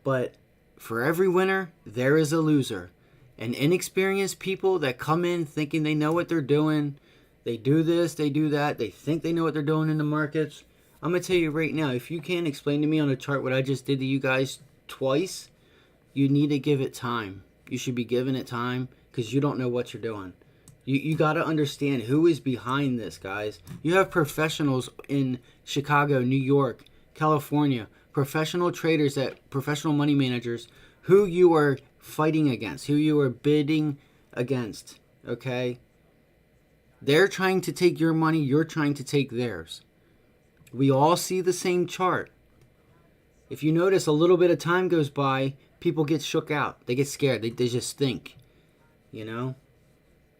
but for every winner, there is a loser. And inexperienced people that come in thinking they know what they're doing, they do this, they do that, they think they know what they're doing in the markets. I'm going to tell you right now, if you can't explain to me on a chart what I just did to you guys twice, you need to give it time. You should be giving it time because you don't know what you're doing. You got to understand who is behind this, guys. You have professionals in Chicago, New York, California, professional traders, professional money managers who you are fighting against, who you are bidding against, okay? They're trying to take your money, you're trying to take theirs. We all see the same chart. If you notice, a little bit of time goes by, people get shook out. They get scared. They just think, you know?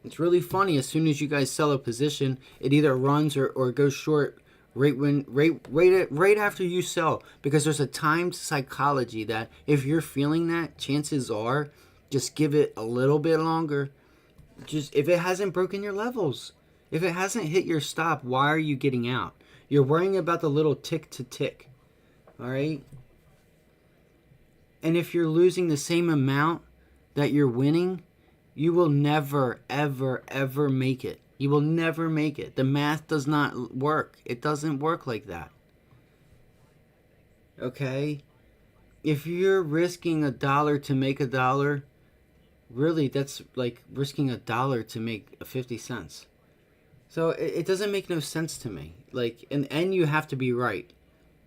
It's really funny. As soon as you guys sell a position, it either runs or goes short right after you sell, because there's a timed psychology that if you're feeling that, chances are just give it a little bit longer. Just if it hasn't broken your levels, if it hasn't hit your stop, why are you getting out? You're worrying about the little tick to tick. All right? And if you're losing the same amount that you're winning, you will never, ever, ever make it. You will never make it. The math does not work. It doesn't work like that. Okay? If you're risking $1 to make $1, really that's like risking $1 to make 50 cents. So it doesn't make no sense to me. Like, and you have to be right.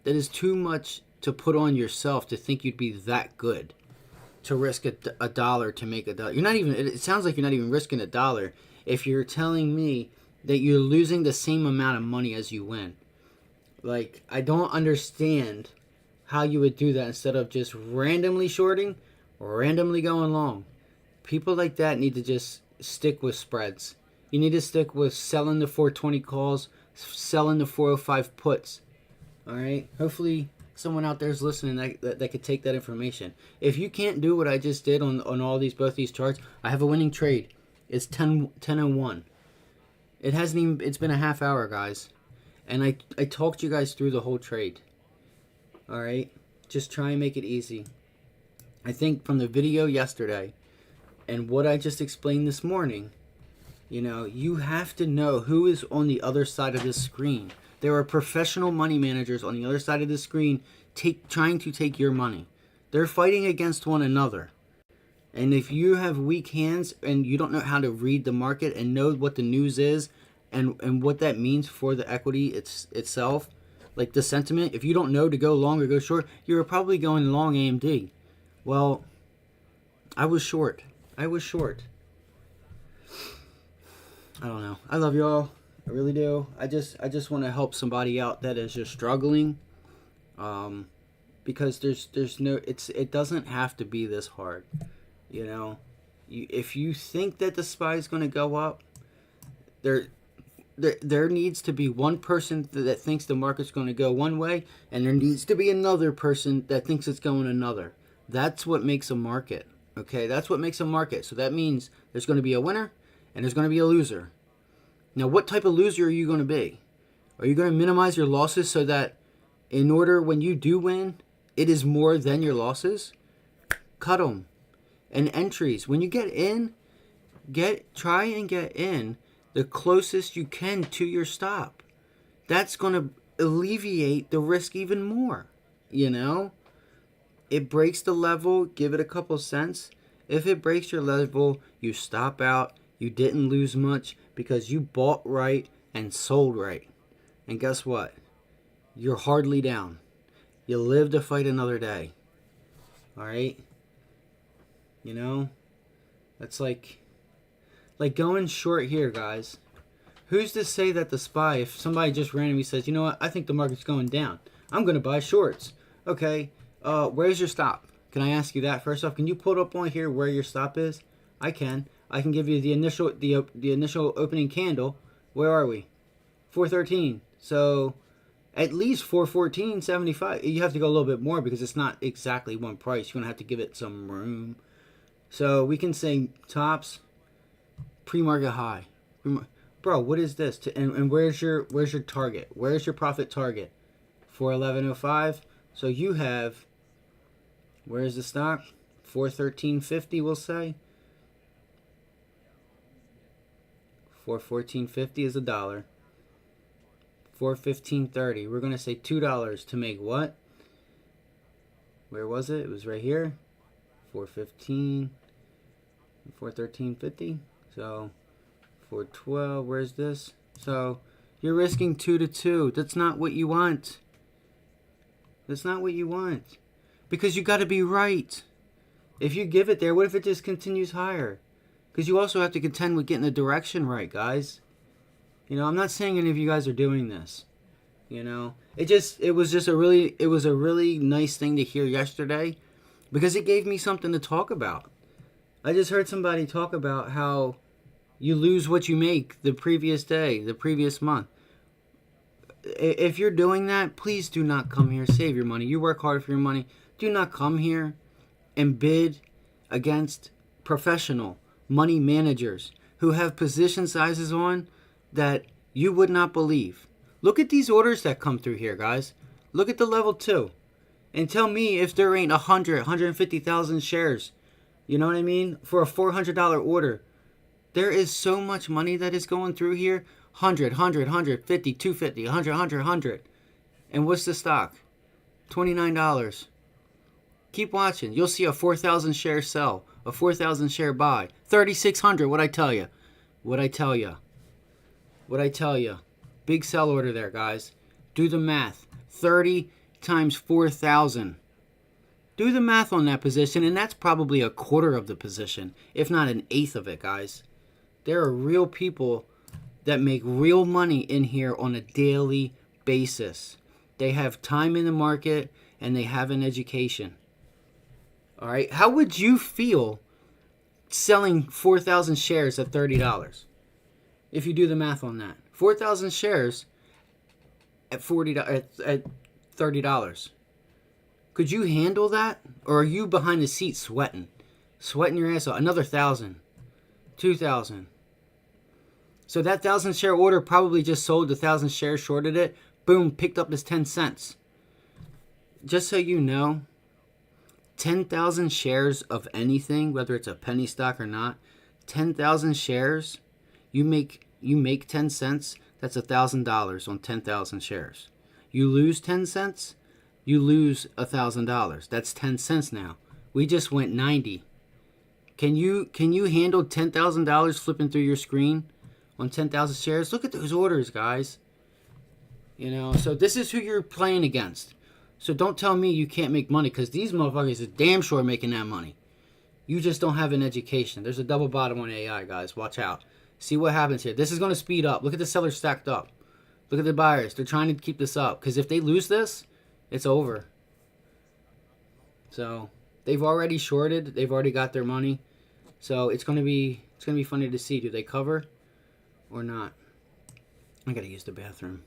That is too much to put on yourself to think you'd be that good to risk a dollar to make $1. You're not even. It sounds like you're not even risking $1 if you're telling me that you're losing the same amount of money as you win. Like, I don't understand how you would do that instead of just randomly shorting or randomly going long. People like that need to just stick with spreads. You need to stick with selling the 420 calls, selling the 405 puts. All right? Hopefully someone out there is listening that could take that information. If you can't do what I just did on all these, both these charts, I have a winning trade. It's 10:01. It hasn't even, it's been a half hour, guys. And I talked you guys through the whole trade. All right? Just try and make it easy. I think from the video yesterday and what I just explained this morning, you know, you have to know who is on the other side of this screen. There are professional money managers on the other side of the screen trying to take your money. They're fighting against one another. And if you have weak hands and you don't know how to read the market and know what the news is and what that means for the equity itself, like the sentiment, if you don't know to go long or go short, you're probably going long AMD. Well, I was short. I don't know. I love y'all. I really do. I just want to help somebody out that is just struggling. Because there's no, it doesn't have to be this hard. You know, if you think that the SPY is going to go up, there needs to be one person that thinks the market's going to go one way, and there needs to be another person that thinks it's going another. That's what makes a market. Okay, that's what makes a market. So that means there's going to be a winner and there's going to be a loser. Now, what type of loser are you going to be? Are you going to minimize your losses so that in order when you do win, it is more than your losses? Cut them. And entries, when you get in, try and get in the closest you can to your stop. That's going to alleviate the risk even more, you know? It breaks the level, give it a couple cents. If it breaks your level, you stop out. You didn't lose much because you bought right and sold right. And guess what? You're hardly down. You live to fight another day. All right? You know? That's like going short here, guys. Who's to say that the SPY, if somebody just randomly says, you know what, I think the market's going down. I'm going to buy shorts. Okay, where's your stop? Can I ask you that first off? Can you pull it up on here where your stop is? I can. I can give you the initial opening candle. Where are we? 413. So at least 414.75. You have to go a little bit more because it's not exactly one price. You're gonna have to give it some room. So we can say tops pre-market high. Bro, what is this? And where's your target? Where's your profit target? 411.05. So you have, where's the stock? 413.50. We'll say 414.50 is a dollar. 415.30. We're gonna say $2 to make what? Where was it? It was right here. 415. 413.50. So 412. Where's this? So you're risking 2 to 2. That's not what you want. That's not what you want. Because you got to be right. If you give it there, what if it just continues higher? Because you also have to contend with getting the direction right, guys. You know, I'm not saying any of you guys are doing this. You know, it was a really nice thing to hear yesterday because it gave me something to talk about. I just heard somebody talk about how you lose what you make the previous day, the previous month. If you're doing that, please do not come here. Save your money. You work hard for your money. Do not come here and bid against professional money managers who have position sizes on that you would not believe. Look at these orders that come through here, guys. Look at the level 2. And tell me if there ain't 150,000 shares. You know what I mean? For a $400 order. There is so much money that is going through here. 100, 150, 250, 100. And what's the stock? $29. Keep watching. You'll see a 4,000 share sell, a 4,000 share buy, 3,600. What I tell you? What I tell you? What I tell you? Big sell order there, guys. Do the math. 30 times 4,000. Do the math on that position, and that's probably a quarter of the position, if not an eighth of it, guys. There are real people that make real money in here on a daily basis. They have time in the market, and they have an education. All right, how would you feel selling 4,000 shares at $30? If you do the math on that, 4,000 shares at $30. Could you handle that, or are you behind the seat sweating your ass off? Another 1,000, 2,000. So that 1,000 share order probably just sold the 1,000 shares, shorted it, boom, picked up his 10 cents. Just so you know, 10,000 shares of anything, whether it's a penny stock or not, 10,000 shares, you make 10 cents, that's $1,000 on 10,000 shares. You lose 10 cents, you lose $1,000. That's 10 cents now. We just went 90. Can you handle $10,000 flipping through your screen on 10,000 shares? Look at those orders, guys. You know, so this is who you're playing against. So don't tell me you can't make money, because these motherfuckers are damn sure making that money. You just don't have an education. There's a double bottom on AI, guys. Watch out. See what happens here. This is going to speed up. Look at the sellers stacked up. Look at the buyers. They're trying to keep this up, because if they lose this, it's over. So they've already shorted. They've already got their money. So it's going to be funny to see. Do they cover or not? I got to use the bathroom.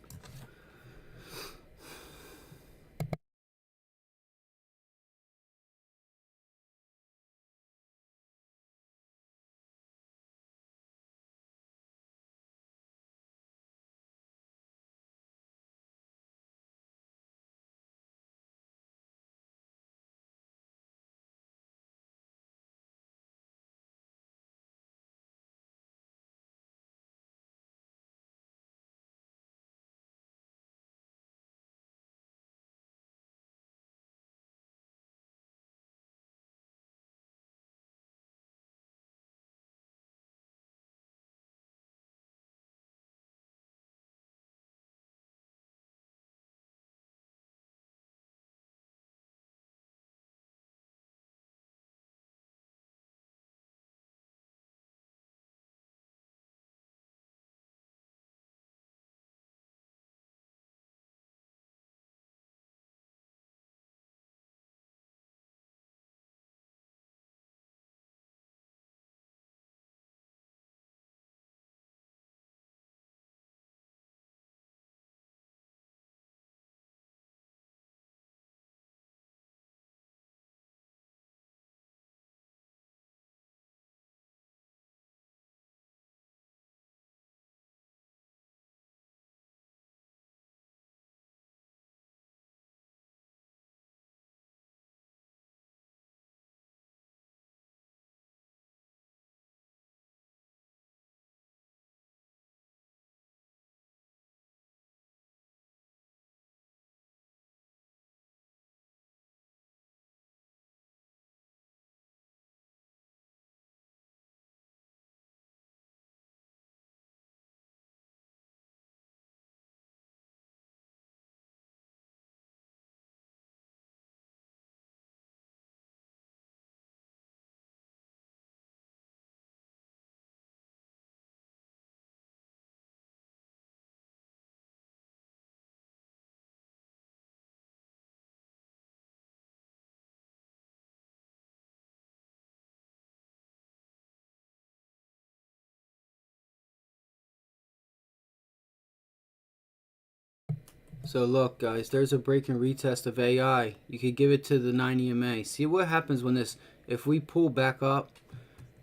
So look, guys, there's a break and retest of AI. You could give it to the 9 EMA. See what happens when this, if we pull back up.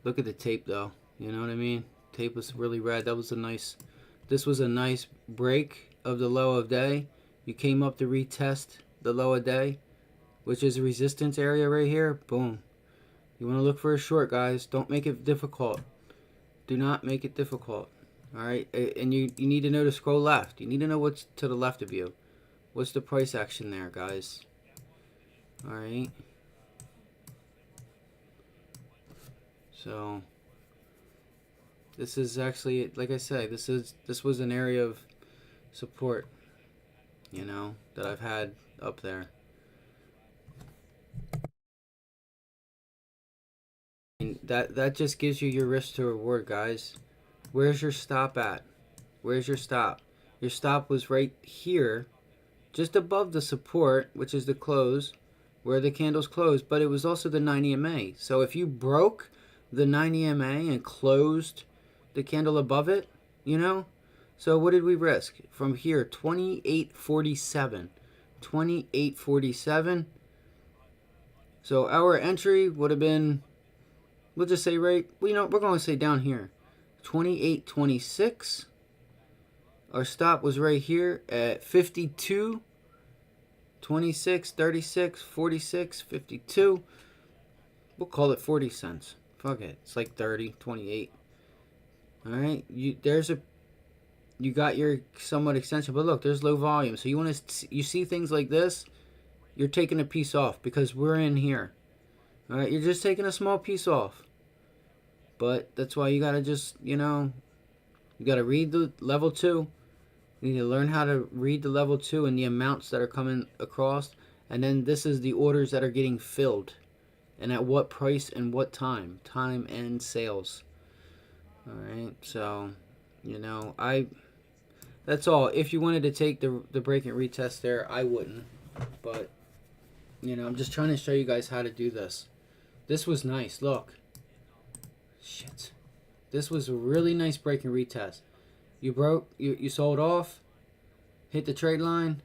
Look at the tape though. You know what I mean? Tape was really red. That was a nice, this was a nice break of the low of day. You came up to retest the low of day, which is a resistance area right here. Boom. You want to look for a short, guys. Don't make it difficult. Do not make it difficult. Alright? And you need to know to scroll left. You need to know what's to the left of you. What's the price action there, guys? Alright? So this is actually, like I say, this was an area of support, you know, that I've had up there. And that just gives you your risk to reward, guys. Where's your stop at? Where's your stop? Your stop was right here, just above the support, which is the close, where the candles closed, but it was also the 9 EMA. So if you broke the 9 EMA and closed the candle above it, you know, so what did we risk? From here, 28.47. 28.47. So our entry would have been, we'll just say right, well, you know, we're going to say down here, 28.26. Our stop was right here at 52, 26, 36, 46, 52. We'll call it 40 cents. Fuck it. It's like 30, 28. All right. You got your somewhat extension, but look, there's low volume. So you see things like this, you're taking a piece off because we're in here. All right. You're just taking a small piece off. But that's why you got to just, you know, you got to read the level 2. You need to learn how to read the level 2 and the amounts that are coming across. And then this is the orders that are getting filled. And at what price and what time. Time and sales. Alright, so, you know, that's all. If you wanted to take the break and retest there, I wouldn't. But, you know, I'm just trying to show you guys how to do this. This was nice. Look. Shit. This was a really nice break and retest. You sold off, hit the trade line,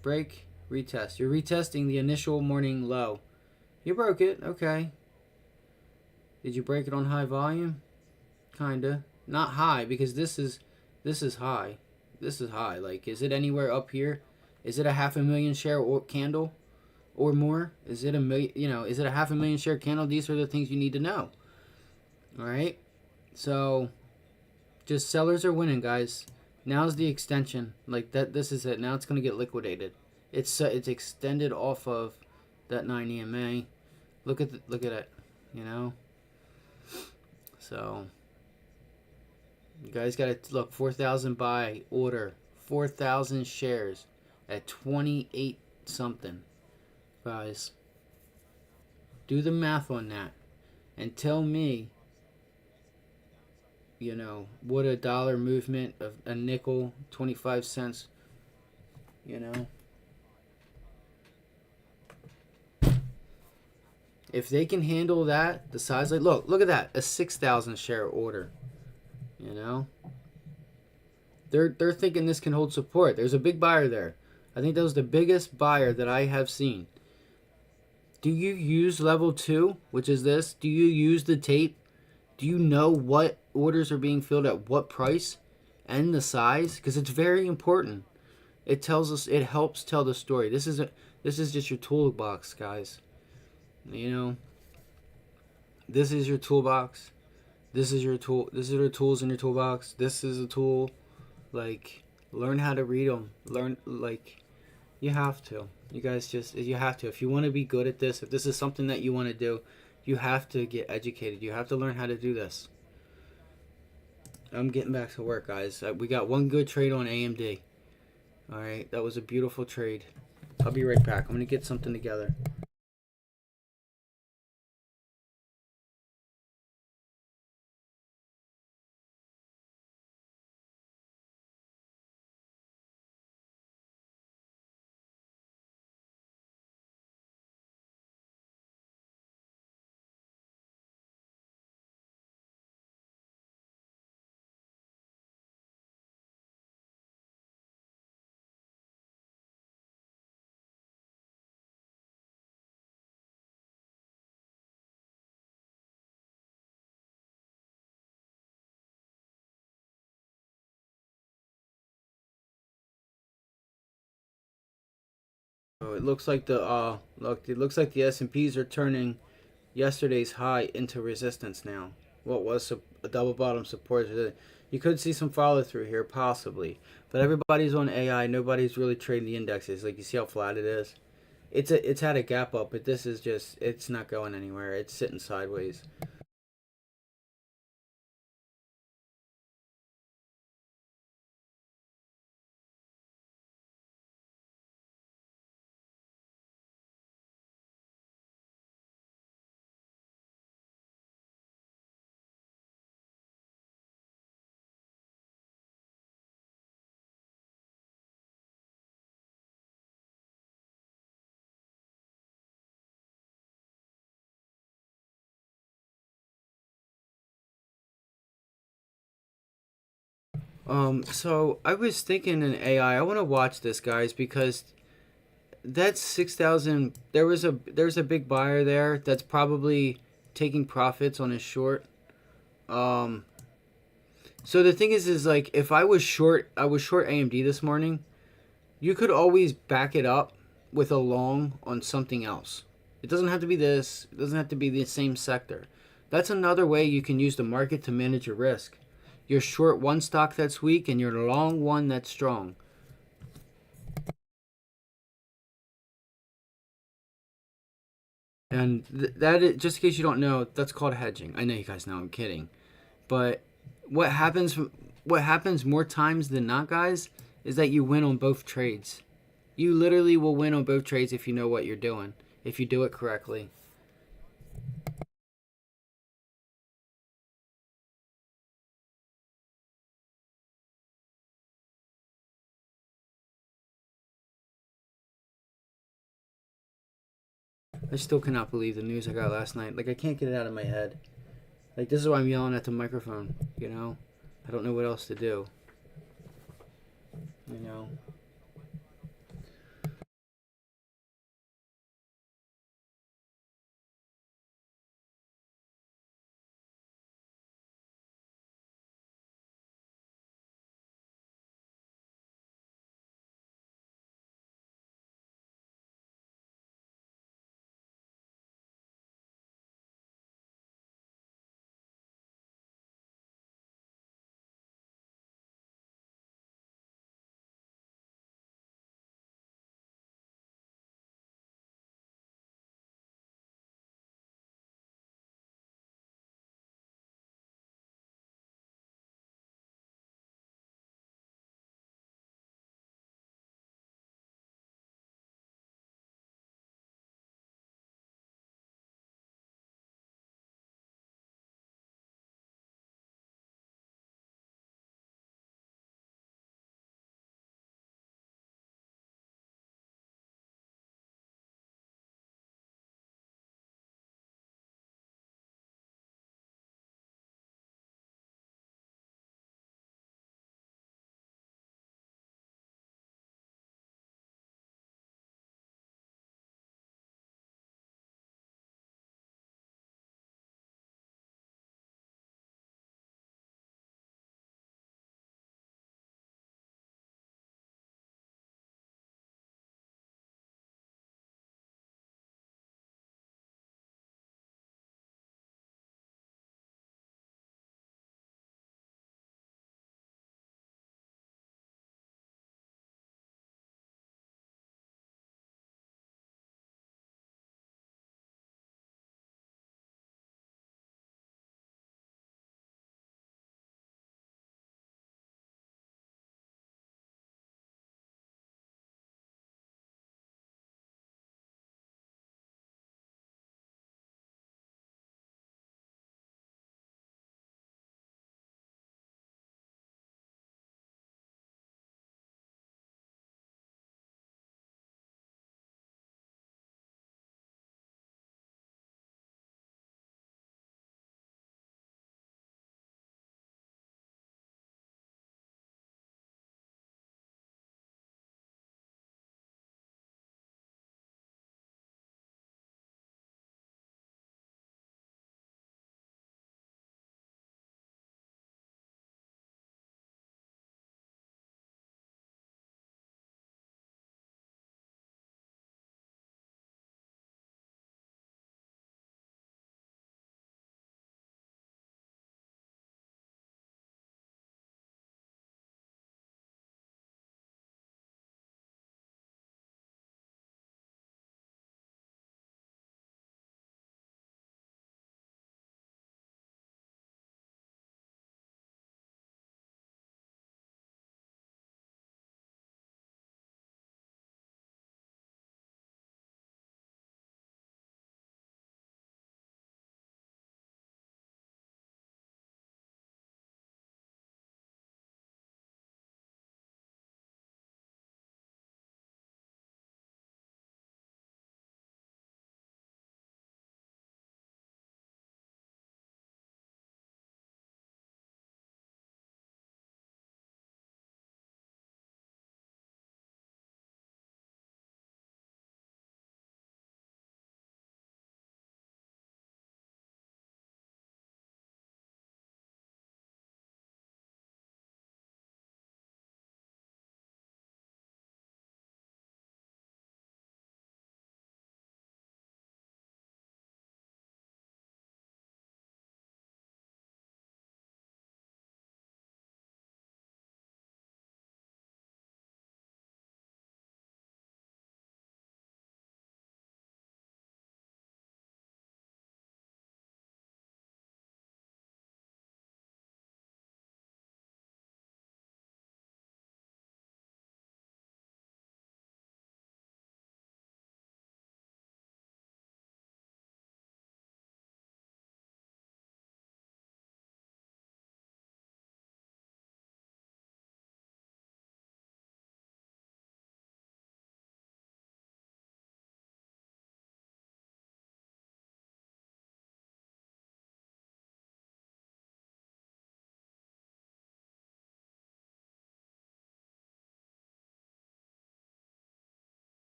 break, retest. You're retesting the initial morning low. You broke it, okay. Did you break it on high volume? Kinda. Not high, because this is high. This is high. Like, is it anywhere up here? Is it a 500,000 share or candle or more? Is it a million? You know, is it a 500,000 share candle? These are the things you need to know. All right. So just sellers are winning, guys. Now's the extension. Like that. This is it. Now it's gonna get liquidated. It's extended off of that 9 EMA. Look at it. You know. So you guys gotta look. 4,000 buy order. 4,000 shares at 28 something. Guys, do the math on that and tell me, you know, what a dollar movement of a nickel, 25 cents, you know. If they can handle that, the size, like, look at that, a 6,000 share order, you know. They're thinking this can hold support. There's a big buyer there. I think that was the biggest buyer that I have seen. Do you use level 2, which is this? Do you use the tape? Do you know what orders are being filled at what price and the size? Because it's very important. It tells us. It helps tell the story. This is just your toolbox, guys. You know, this is your toolbox. This is your tool. These are the tools in your toolbox. This is a tool. Like, learn how to read them. Learn, like, you have to. You have to. If you want to be good at this, if this is something that you want to do, you have to get educated. You have to learn how to do this. I'm getting back to work, guys. We got one good trade on AMD. Alright, that was a beautiful trade. I'll be right back. I'm going to get something together. So it looks like it looks like the S&Ps are turning yesterday's high into resistance now. What was a double bottom support? You could see some follow through here possibly, but everybody's on AI. Nobody's really trading the indexes. Like you see how flat it is. It's had a gap up, but this is just it's not going anywhere. It's sitting sideways. So I was thinking in AI. I want to watch this, guys, because that's 6,000. There's a big buyer there that's probably taking profits on his short. Um, so the thing is like if I was short AMD this morning. You could always back it up with a long on something else. It doesn't have to be this. It doesn't have to be the same sector. That's another way you can use the market to manage your risk. You're short one stock that's weak and you're long one that's strong. And that is, just in case you don't know, that's called hedging. I know you guys know I'm kidding, but what happens what happens more times than not, guys, is that you win on both trades. You literally will win on both trades if you know what you're doing, if you do it correctly. I still cannot believe the news I got last night. Like I can't get it out of my head. Like this is why I'm yelling at the microphone. You know, I don't know what else to do. You know.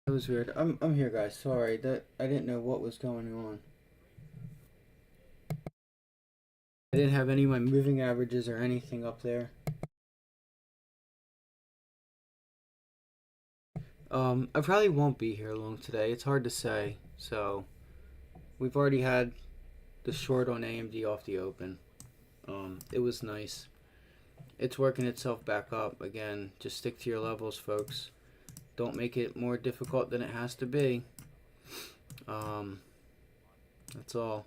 It was weird. I'm here, guys. Sorry that I didn't know what was going on. I didn't have any of my moving averages or anything up there. I probably won't be here long today. It's hard to say. So we've already had the short on AMD off the open. It was nice. It's working itself back up again. Just stick to your levels, folks. Don't make it more difficult than it has to be. Um, that's all.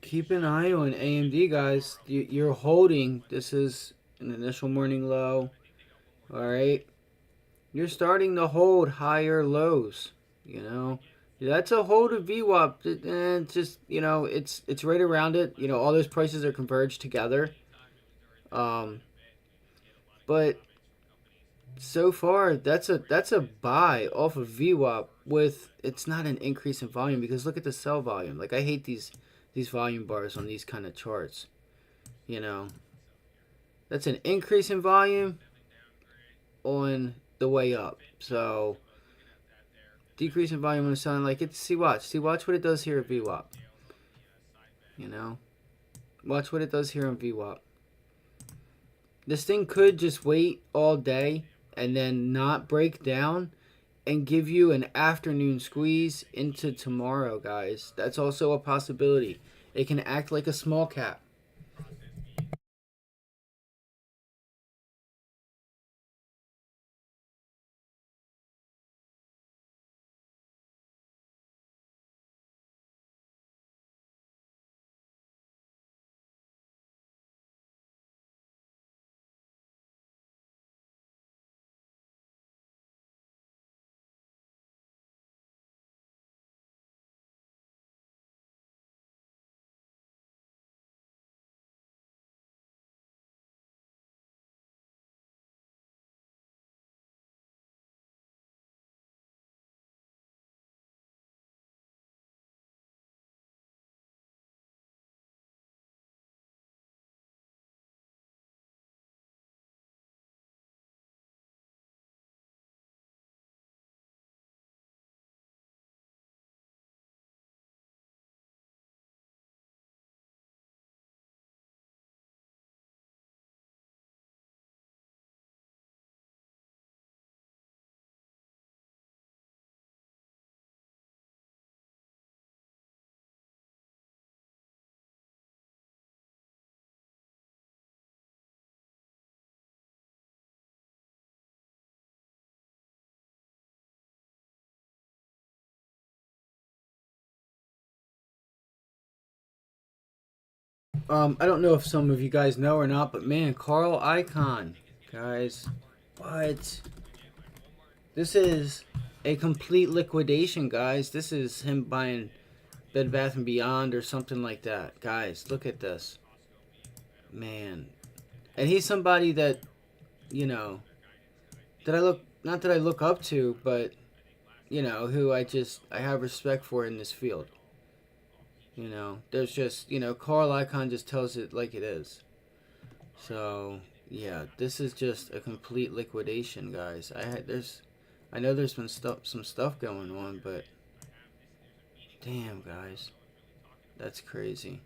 keep an eye on AMD, guys. You're holding. This is an initial morning low. All right, you're starting to hold higher lows. You know, that's a hold of VWAP. And just it's right around it. All those prices are converged together. Um, but so far that's a buy off of VWAP with it's not an increase in volume because look at the sell volume. Like I hate these volume bars on these kind of charts. You know, that's an increase in volume on the way up. So decrease in volume on the selling like it's see watch what it does here at VWAP. You know, watch what it does here on VWAP. This thing could just wait all day and then not break down and give you an afternoon squeeze into tomorrow, guys. That's also a possibility. It can act like a small cap. I don't know if some of you guys know or not, but man, Carl Icahn, guys, what? This is a complete liquidation, guys. This is him buying Bed Bath and Beyond or something like that, guys. Look at this, man. And he's somebody that you know that I look not that I look up to, but who I have respect for in this field. There's just Carl Icahn just tells it like it is. So yeah, this is just a complete liquidation, guys. I know there's been some stuff going on, but damn, guys, that's crazy.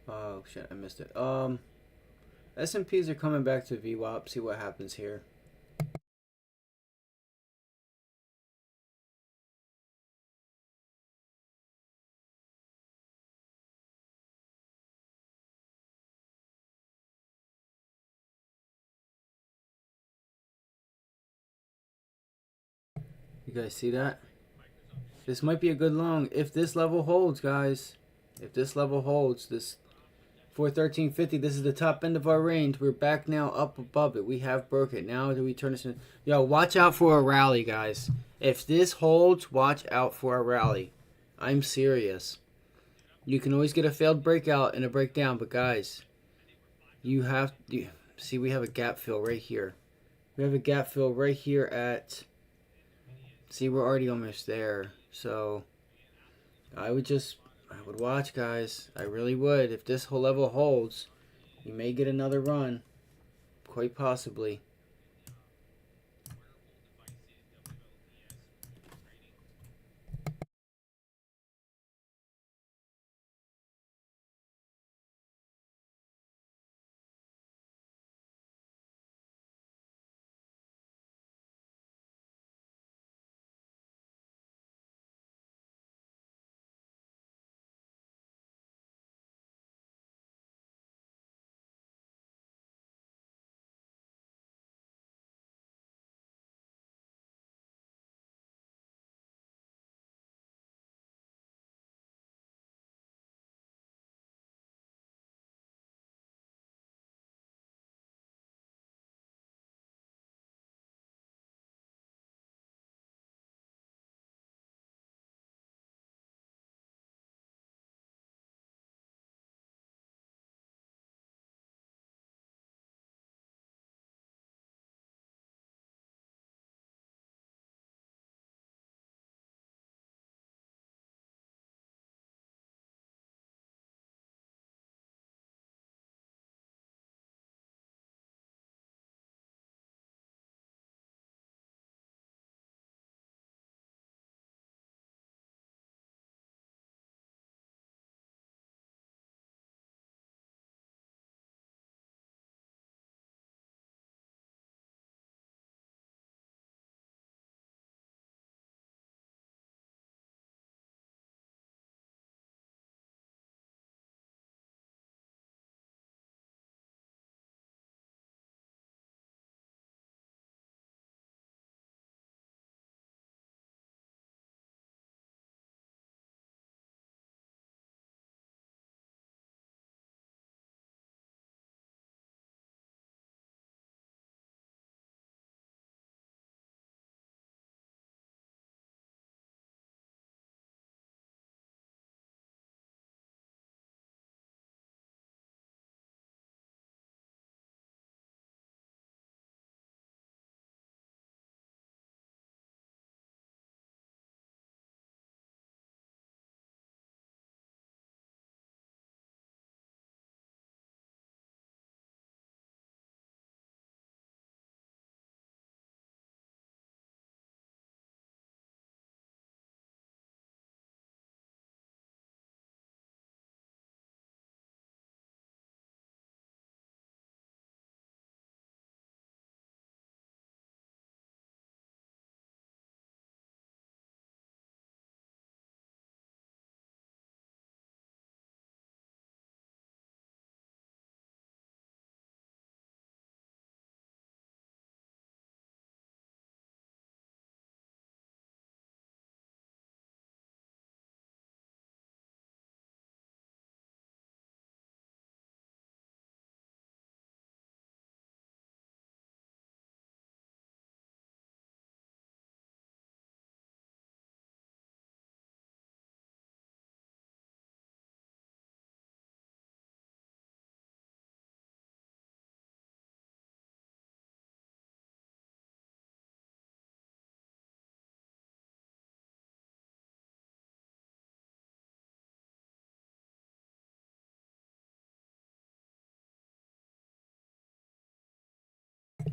Oh shit, I missed it. S&Ps are coming back to VWAP. See what happens here. You guys see that? This might be a good long if this level holds, guys. If this level holds, this 413.50. This is the top end of our range. We're back now up above it. We have broke it. Now do we turn this in? Yo, watch out for a rally, guys. If this holds, watch out for a rally. I'm serious. You can always get a failed breakout and a breakdown, but guys, you have to see we have a gap fill right here. We have a gap fill right here at. See, we're already almost there. So I would watch, guys. I really would. If this whole level holds, you may get another run. Quite possibly.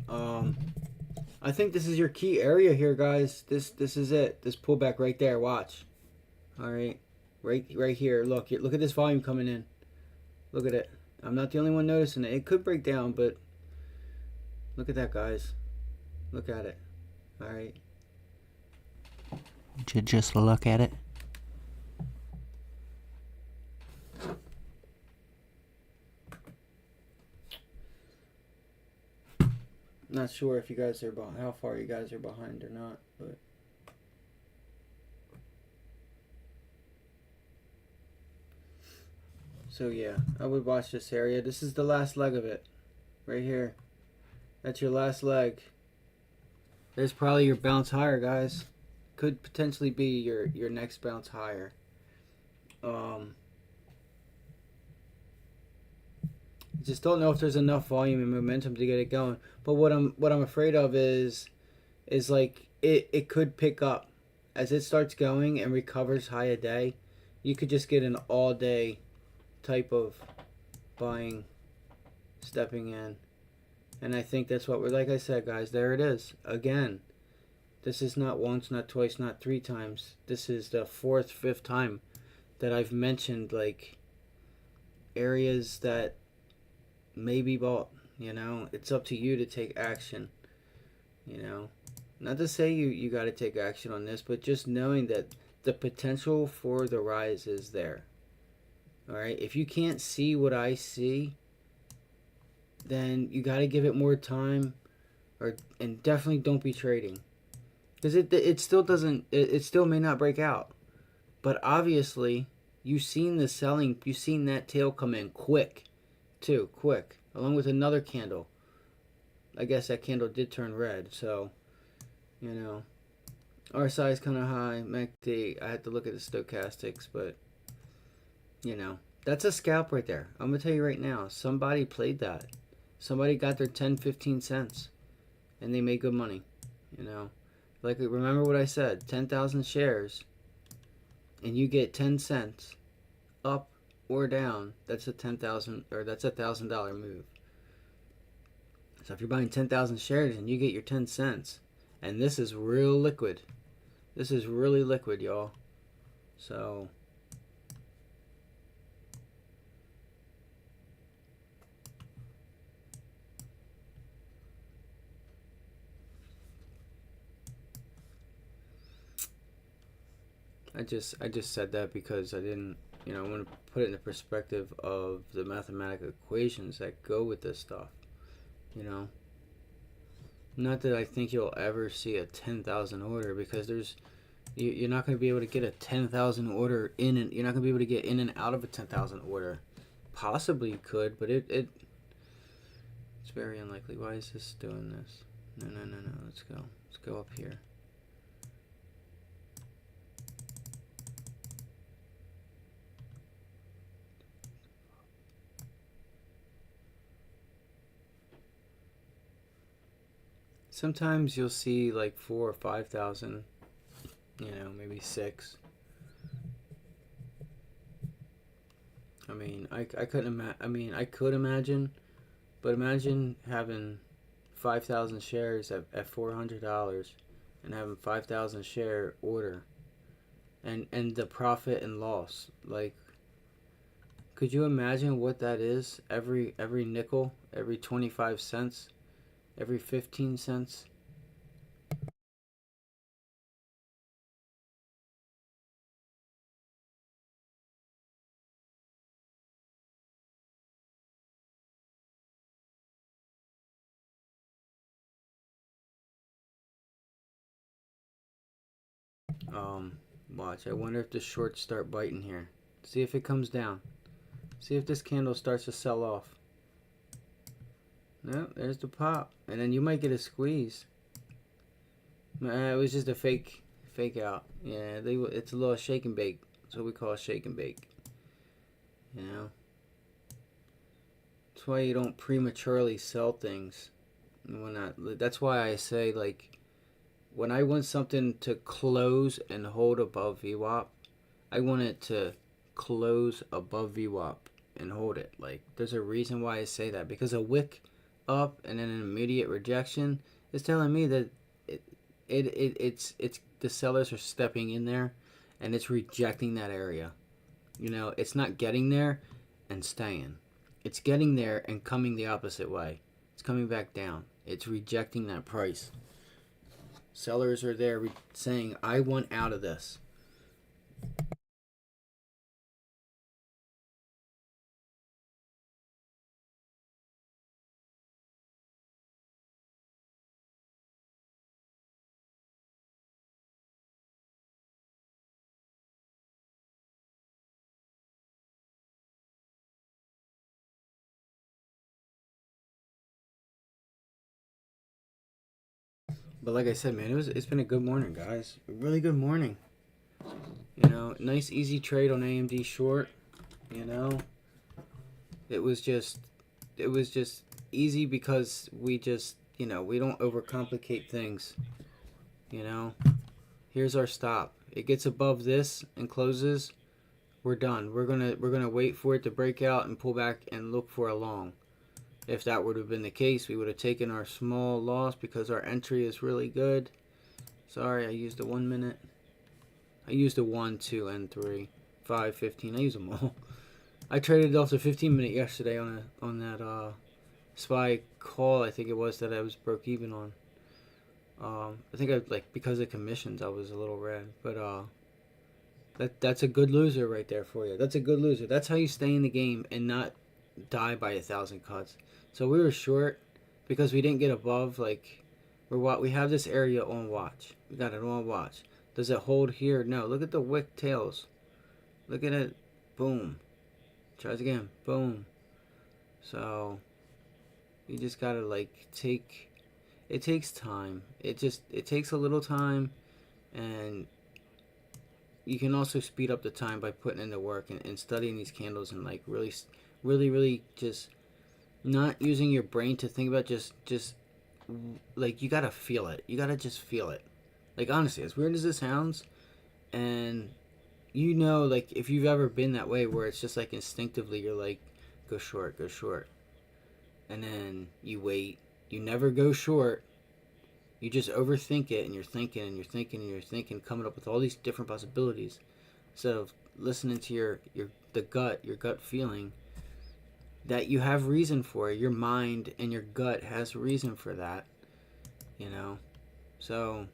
Um, I think this is your key area here, guys. This is it. This pullback right there. Watch. All right, right here. Look at this volume coming in. Look at it. I'm not the only one noticing it. It could break down, but look at that, guys. Look at it. All right. Just look at it. Not sure if you guys are how far you guys are behind or not, but so yeah, I would watch this area. This is the last leg of it, right here. That's your last leg. There's probably your bounce higher, guys. Could potentially be your next bounce higher. Just don't know if there's enough volume and momentum to get it going. But what I'm afraid of is like it could pick up as it starts going and recovers high a day. You could just get an all day type of buying, stepping in, and I think that's what we're, like I said, guys. There it is again. This is not once, not twice, not three times. This is the fourth, fifth time that I've mentioned like areas that may be bought. It's up to you to take action. Not to say you got to take action on this, but just knowing that the potential for the rise is there. All right, if you can't see what I see, then you got to give it more time, and definitely don't be trading, because it still doesn't. It still may not break out, but obviously you've seen the selling. You've seen that tail come in quick, too, quick, along with another candle. I guess that candle did turn red, so RSI is kind of high. MACD, I had to look at the stochastics, but that's a scalp right there. I'm gonna tell you right now, somebody played that. Somebody got their 10-15 cents and they made good money. Like, remember what I said, 10,000 shares and you get 10 cents up or down. That's a $1,000 move. So if you're buying 10,000 shares and you get your 10 cents, and this is real liquid. This is really liquid, y'all. So I just said that because I didn't, I want to put it in the perspective of the mathematical equations that go with this stuff. Not that I think you'll ever see a 10,000 order, because you're not going to be able to get a 10,000 order in, and you're not going to be able to get in and out of a 10,000 order. Possibly you could, but it's very unlikely. Why is this doing this? No. Let's go up here. Sometimes you'll see like 4 or 5,000, maybe 6. I mean, I could imagine, but imagine having 5,000 shares at $400 and having 5,000 share order, and the profit and loss. Like, could you imagine what that is? Every nickel, every 25 cents, every 15 cents. Watch. I wonder if the shorts start biting here. See if it comes down. See if this candle starts to sell off. No, there's the pop, and then you might get a squeeze. It was just a fake out. Yeah, it's a little shake and bake. That's what we call a shake and bake. That's why you don't prematurely sell things. That's why I say, like, when I want something to close and hold above VWAP, I want it to close above VWAP and hold it. Like, there's a reason why I say that, because a wick up and then an immediate rejection is telling me that it's the sellers are stepping in there and it's rejecting that area. It's not getting there and staying. It's getting there and coming the opposite way. It's coming back down. It's rejecting that price. Sellers are there saying, I want out of this. But like I said, man, it's been a good morning, guys. A really good morning. You know, nice easy trade on AMD short. You know, it was just easy because we just, you know, we don't overcomplicate things. You know, here's our stop. It gets above this and closes. We're done. We're gonna wait for it to break out and pull back and look for a long. If that would have been the case, we would have taken our small loss because our entry is really good. Sorry, I used a 1 minute. I used a 1, 2, and 3, 5, 15. I use them all. I traded off the 15-minute yesterday on that SPY call. I think it was that I was broke even on. I think because of commissions, I was a little red. But that's a good loser right there for you. That's a good loser. That's how you stay in the game and not die by 1,000 cuts. So we were short because we didn't get above. Like we have this area on watch. We got it on watch. Does it hold here? No. Look at the wick tails. Look at it. Boom. Tries again. Boom. So you just gotta take. It takes time. It takes a little time, and you can also speed up the time by putting in the work and studying these candles and really just not using your brain to think about. Just like you gotta feel it. You gotta just feel it. Like honestly, as weird as this sounds, and you know, like if you've ever been that way where it's just like instinctively you're like, go short, and then you wait. You never go short. You just overthink it, and you're thinking, and you're thinking, and you're thinking, coming up with all these different possibilities instead of listening to your gut feeling that you have reason for it. Your mind and your gut has reason for that, you know. So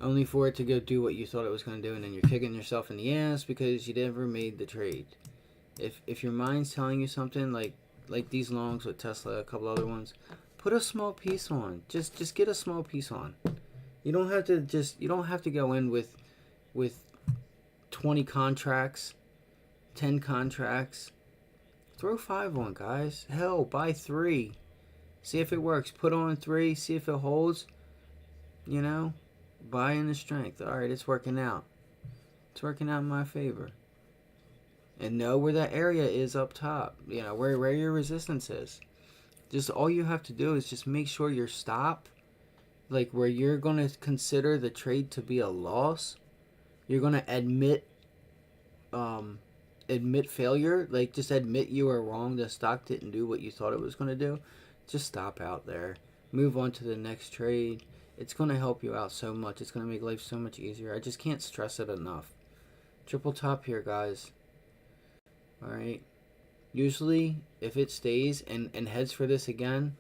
only for it to go do what you thought it was going to do, and then you're kicking yourself in the ass because you never made the trade. If your mind's telling you something like these longs with Tesla, a couple other ones, put a small piece on. Just get a small piece on. You don't have to go in with 20 contracts, 10 contracts. Throw 5 on, guys. Hell, buy 3. See if it works. Put on 3, see if it holds. You know, buy in the strength. All right, it's working out. It's working out in my favor. And know where that area is up top. You know, where your resistance is. Just all you have to do is just make sure your stop, like where you're going to consider the trade to be a loss, you're going to admit failure, like just admit you were wrong, the stock didn't do what you thought it was going to do. Just stop out there. Move on to the next trade. It's going to help you out so much. It's going to make life so much easier. I just can't stress it enough. Triple top here, guys. All right. Usually, if it stays and heads for this again,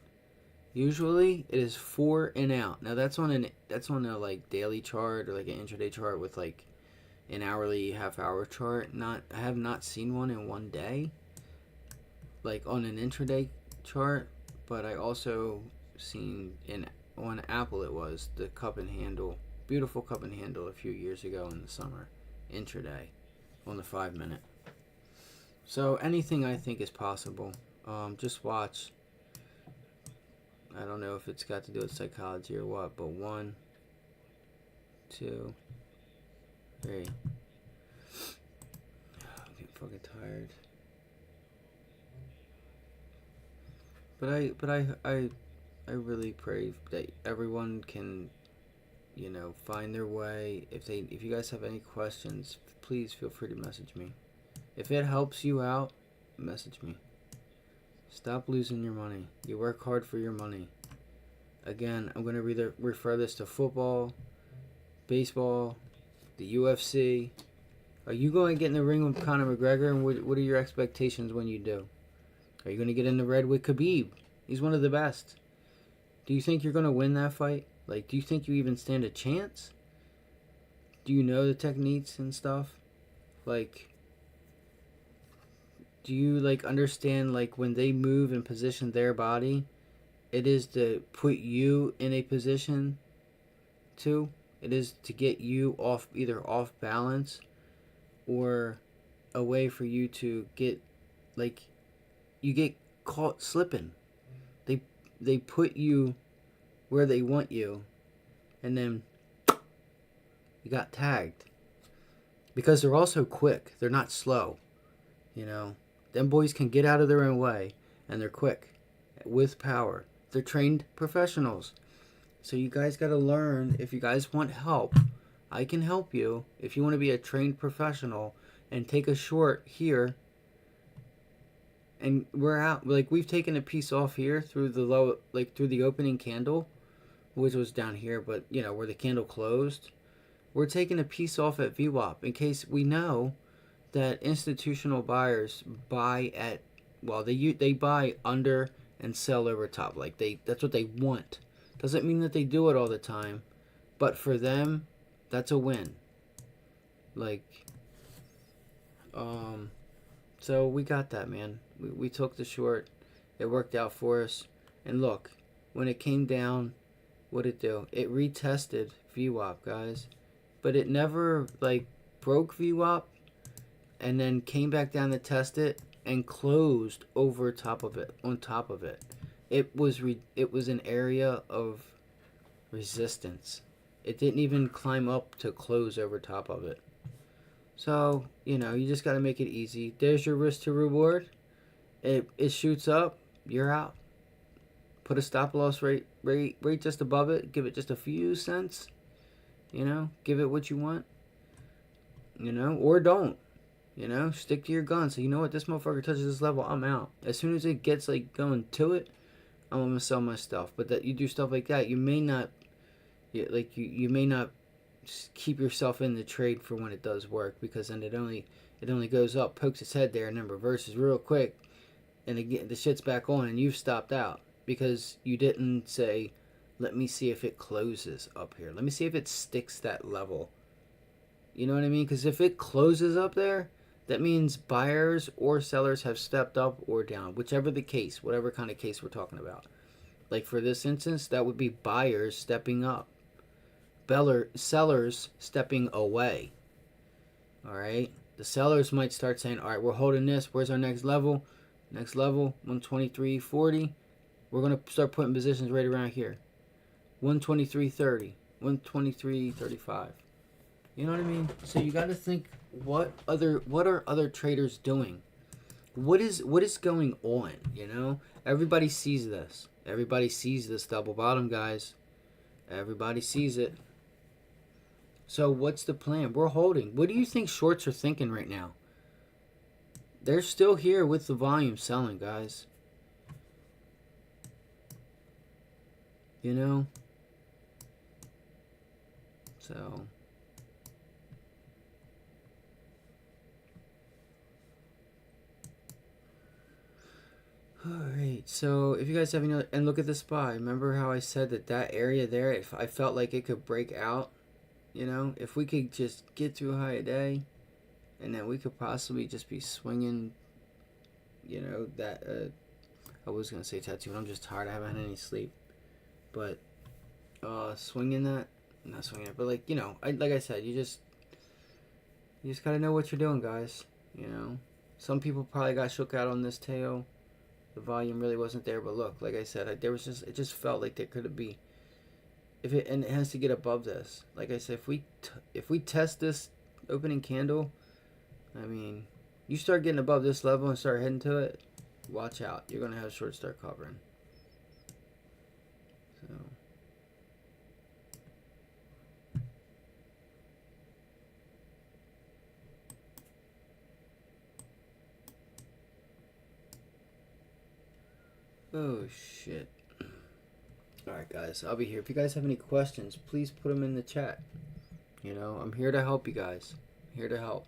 usually it is 4 and out. Now that's on a like daily chart or like an intraday chart with like an hourly half-hour chart. I have not seen one in one day, like on an intraday chart. But I also seen on Apple it was the cup and handle, beautiful cup and handle a few years ago in the summer, intraday, on the 5-minute. So anything I think is possible. Just watch. I don't know if it's got to do with psychology or what, but 1, 2, 3. I'm getting fucking tired. But I really pray that everyone can, you know, find their way. If you guys have any questions, please feel free to message me. If it helps you out, message me. Stop losing your money. You work hard for your money. Again, I'm going to refer this to football, baseball, the UFC. Are you going to get in the ring with Conor McGregor, and what are your expectations when you do? Are you going to get in the red with Khabib? He's one of the best. Do you think you're going to win that fight? Like, do you think you even stand a chance? Do you know the techniques and stuff? Like, do you, like, understand, like, when they move and position their body, it is to put you in a position to, it is to get you off, either off balance or a way for you to get, like, you get caught slipping. They put you where they want you, and then you got tagged. Because they're also quick. They're not slow. You know, them boys can get out of their own way, and they're quick with power. They're trained professionals. So you guys got to learn. If you guys want help, I can help you. If you want to be a trained professional and take a short here, and we're out, like, we've taken a piece off here through the low, like, through the opening candle, which was down here, but, you know, where the candle closed. We're taking a piece off at VWAP in case we know that institutional buyers buy at, well, they buy under and sell over top. Like, that's what they want. Doesn't mean that they do it all the time, but for them, that's a win. Like, so we got that, man. We took the short. It worked out for us. And look, when it came down, what'd it do? It retested VWAP, guys. But it never, like, broke VWAP and then came back down to test it and closed over top of it, on top of it. It was an area of resistance. It didn't even climb up to close over top of it. So, you know, you just got to make it easy. There's your risk to reward. It shoots up, you're out. Put a stop loss rate just above it. Give it just a few cents. You know, give it what you want. You know, or don't. You know, stick to your gun. So, you know what, this motherfucker touches this level, I'm out. As soon as it gets, like, going to it, I'm gonna sell my stuff. But that you do stuff like that, you may not, you may not keep yourself in the trade for when it does work, because then it only goes up, pokes its head there, and then reverses real quick, and again the shit's back on, and you've stopped out because you didn't say, let me see if it closes up here. Let me see if it sticks that level. You know what I mean? Because if it closes up there, that means buyers or sellers have stepped up or down, whichever the case, whatever kind of case we're talking about. Like for this instance, that would be buyers stepping up, sellers stepping away. All right, the sellers might start saying, all right, we're holding this. Where's our next level? Next level, 123.40. We're going to start putting positions right around here. 123.30, 123.35. You know what I mean? So you got to think, what are other traders doing? What is going on, you know? Everybody sees this. Everybody sees this double bottom, guys. Everybody sees it. So what's the plan? We're holding. What do you think shorts are thinking right now? They're still here with the volume selling, guys. You know? So alright, so if you guys have any other, and look at the SPY. Remember how I said that area there, if I felt like it could break out, you know, if we could just get through a high day, and then we could possibly just be swinging, you know, that, I was going to say tattoo, but I'm just tired, I haven't had any sleep, but, swinging that, not swinging it, but like, you know, like I said, you just got to know what you're doing, guys, you know. Some people probably got shook out on this tail. The volume really wasn't there, but look, like I said, it just felt like there could be, and it has to get above this. Like I said, if we test this opening candle, I mean, you start getting above this level and start heading to it, watch out, you're gonna have short start covering. So. Oh shit. Alright guys, I'll be here. If you guys have any questions, please put them in the chat. You know, I'm here to help you guys. I'm here to help.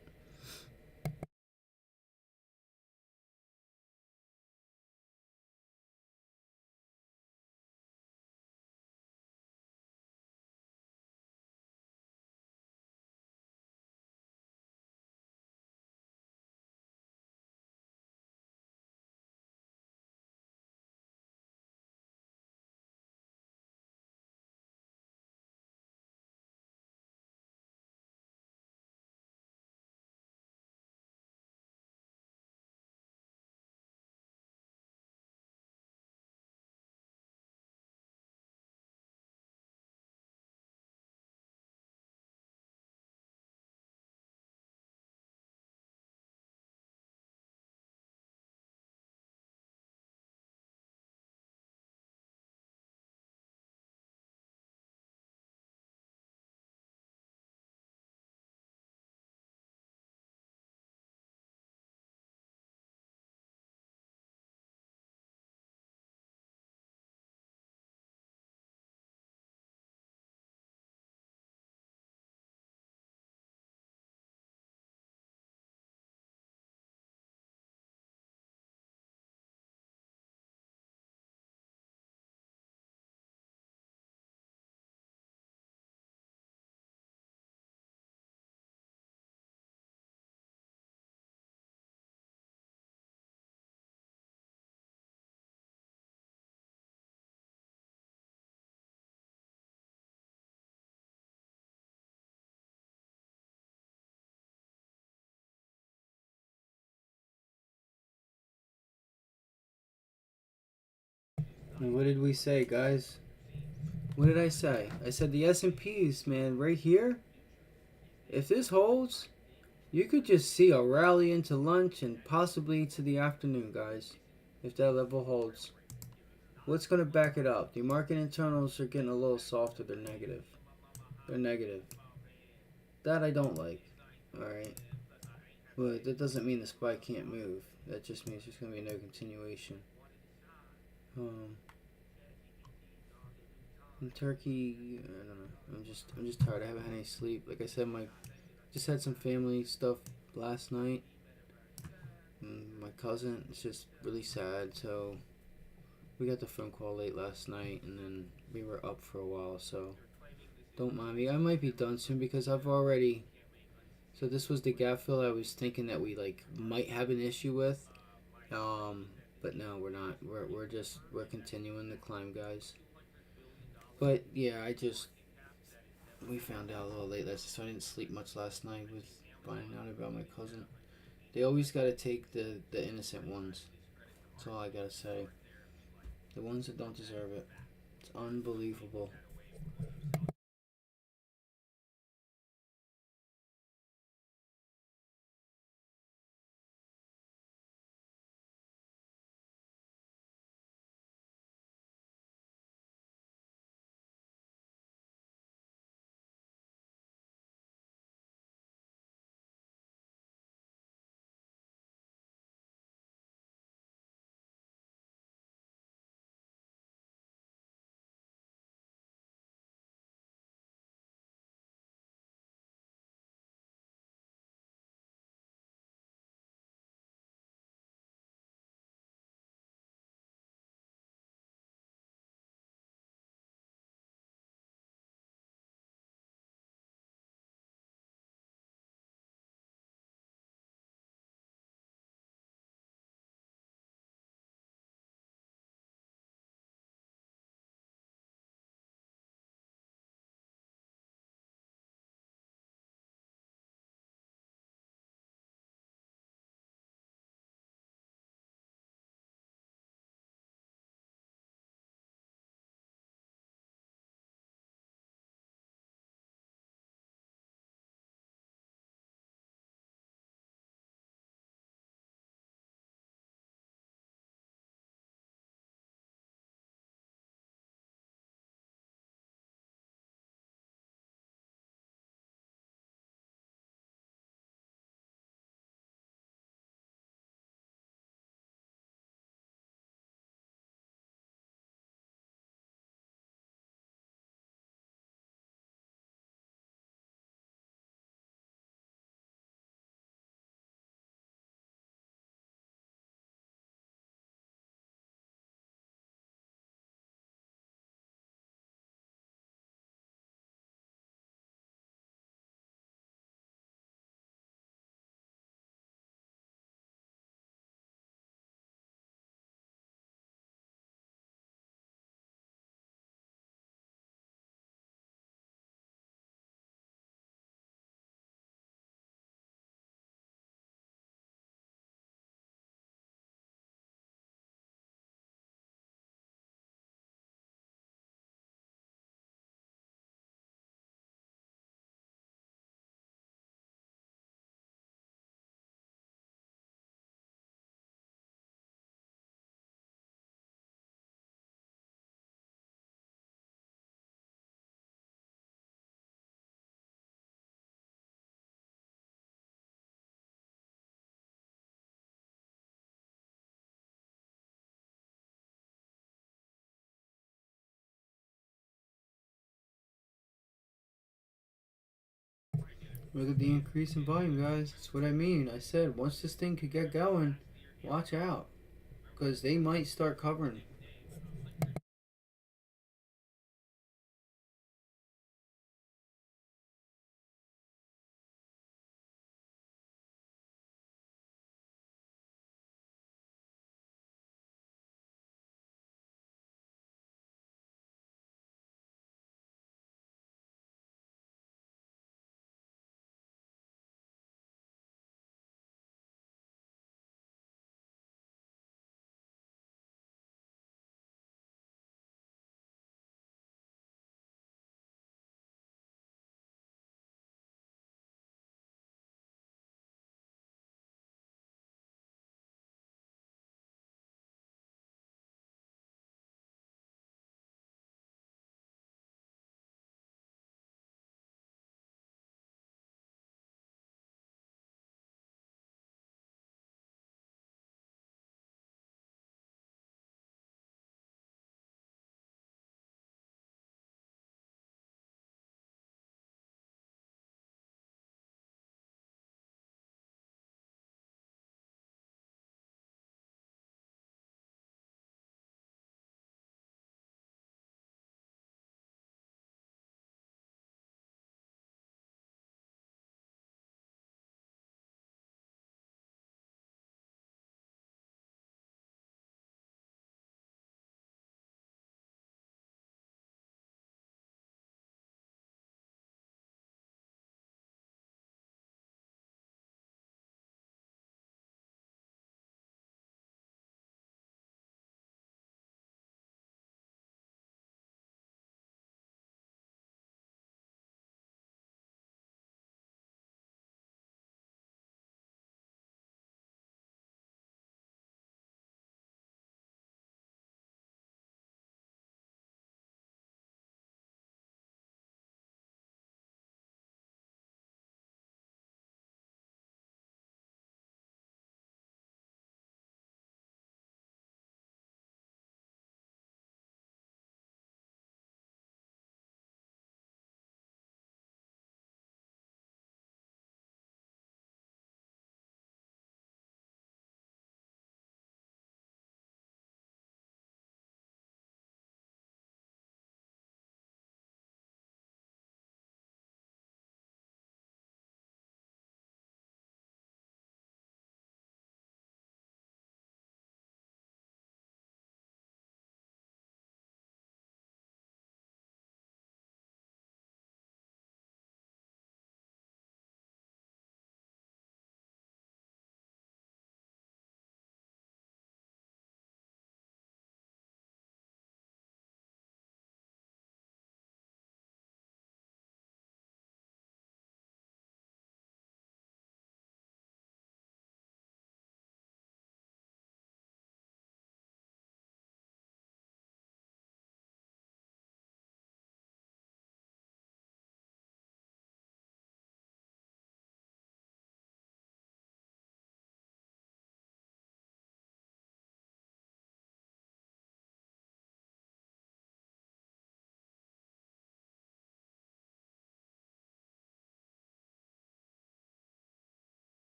And what did we say, guys? What did I say? I said the S&Ps, man, right here. If this holds, you could just see a rally into lunch and possibly to the afternoon, guys. If that level holds. What's going to back it up? The market internals are getting a little softer. They're negative. They're negative. That I don't like. Alright. But that doesn't mean the SPY can't move. That just means there's going to be no continuation. Um, in Turkey, I don't know. I'm just tired. I haven't had any sleep. Like I said, my just had some family stuff last night. And my cousin, it's just really sad. So we got the phone call late last night, and then we were up for a while. So don't mind me. I might be done soon because I've already. So this was the gap fill I was thinking that we like might have an issue with. Um, but no, we're not. We're continuing the climb, guys. But yeah, we found out a little late last night, so I didn't sleep much last night with finding out about my cousin. They always gotta take the innocent ones. That's all I gotta say. The ones that don't deserve it. It's unbelievable. Look at the increase in volume, guys. That's what I mean. I said once this thing could get going, watch out, because they might start covering.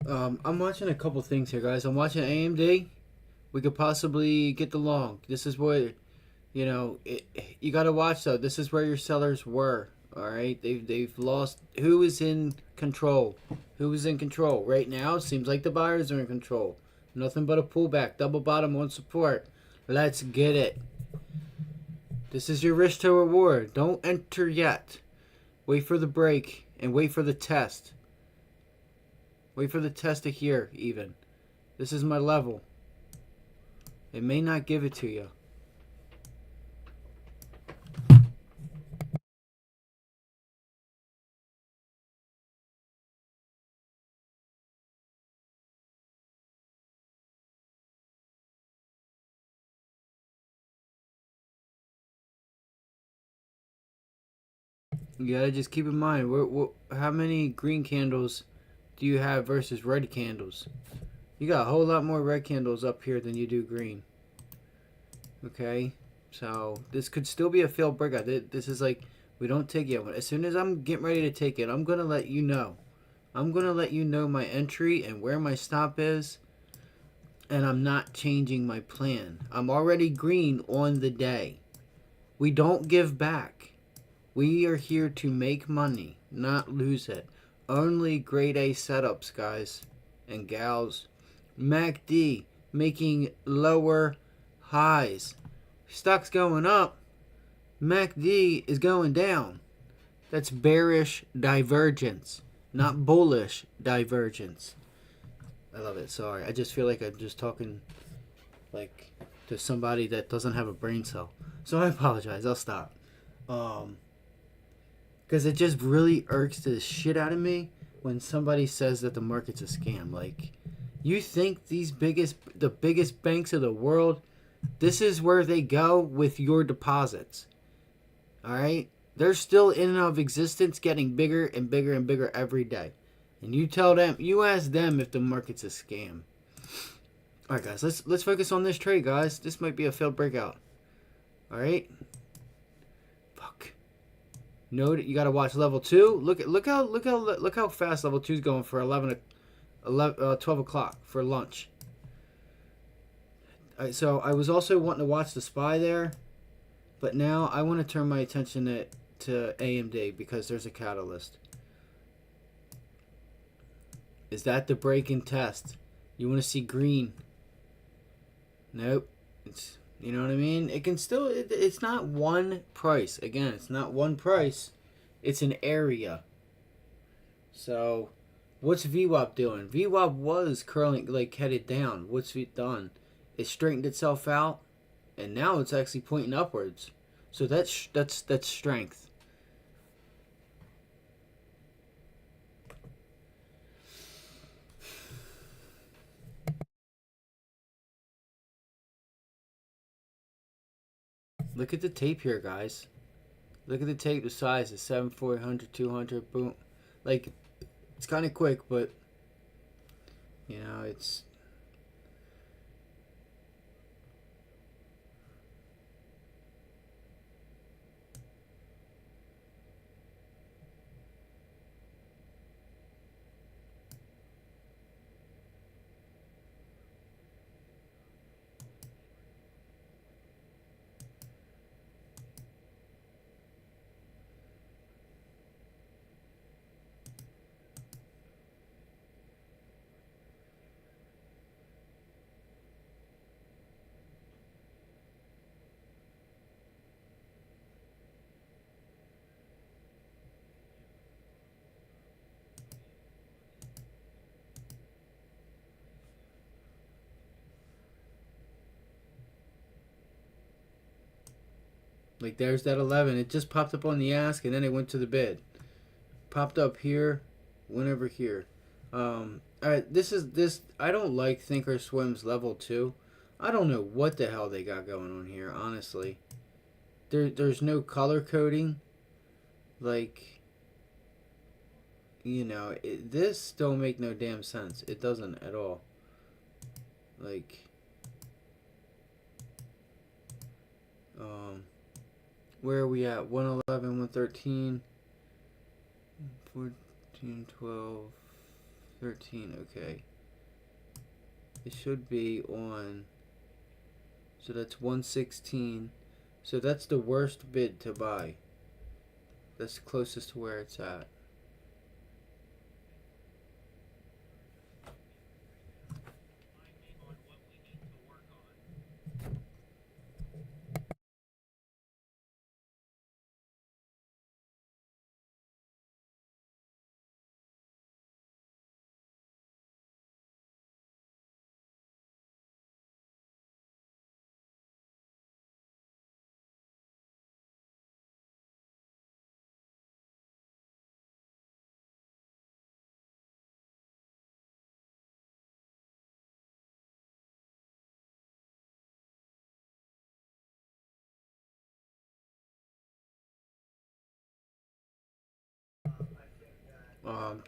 I'm watching a couple things here, guys. I'm watching AMD. We could possibly get the long. This is what, you got to watch though. This is where your sellers were. All right, they've lost. Who is in control? Who is in control right now? Seems like the buyers are in control. Nothing but a pullback, double bottom on support. Let's get it. This is your risk to reward. Don't enter yet. Wait for the break and wait for the test. Wait for the test to here even. This is my level. It may not give it to you. You gotta just keep in mind, how many green candles do you have versus red candles? You got a whole lot more red candles up here than you do green. Okay? So, this could still be a failed breakout. This is like, we don't take it. As soon as I'm getting ready to take it, I'm gonna let you know. I'm gonna let you know my entry and where my stop is. And I'm not changing my plan. I'm already green on the day. We don't give back. We are here to make money, not lose it. Only grade A setups, guys and gals. MACD making lower highs. Stock's going up. MACD is going down. That's bearish divergence, not bullish divergence. I love it. Sorry. I just feel like I'm just talking like to somebody that doesn't have a brain cell. So I apologize. I'll stop. Because it just really irks the shit out of me when somebody says that the market's a scam. Like, you think the biggest banks of the world, this is where they go with your deposits. All right? They're still in and of existence, getting bigger and bigger and bigger every day. And you ask them if the market's a scam. All right, guys, let's focus on this trade, guys. This might be a failed breakout. All right? Fuck. Note you got to watch level 2. Look how fast level 2 is going for 12 o'clock for lunch. All right, so I was also wanting to watch the SPY there, but now I want to turn my attention to AMD because there's a catalyst. Is that the break and test? You want to see green? Nope. You know what I mean? It can still, it's not one price. Again, it's not one price. It's an area. So, what's VWAP doing? VWAP was curling, like headed down. What's it done? It straightened itself out, and now it's actually pointing upwards. So that's strength. Look at the tape here, guys. Look at the tape. The size is 7, 400, 200, boom. Like, it's kind of quick, but it's. Like, there's that 11. It just popped up on the ask, and then it went to the bid. Popped up here, went over here. Alright, this. I don't like Thinkorswim's level 2. I don't know what the hell they got going on here, honestly. There's no color coding. Like, this don't make no damn sense. It doesn't at all. Like, where are we at? 111, 113, 14, 12, 13, okay. It should be on. So that's 116. So that's the worst bid to buy. That's closest to where it's at.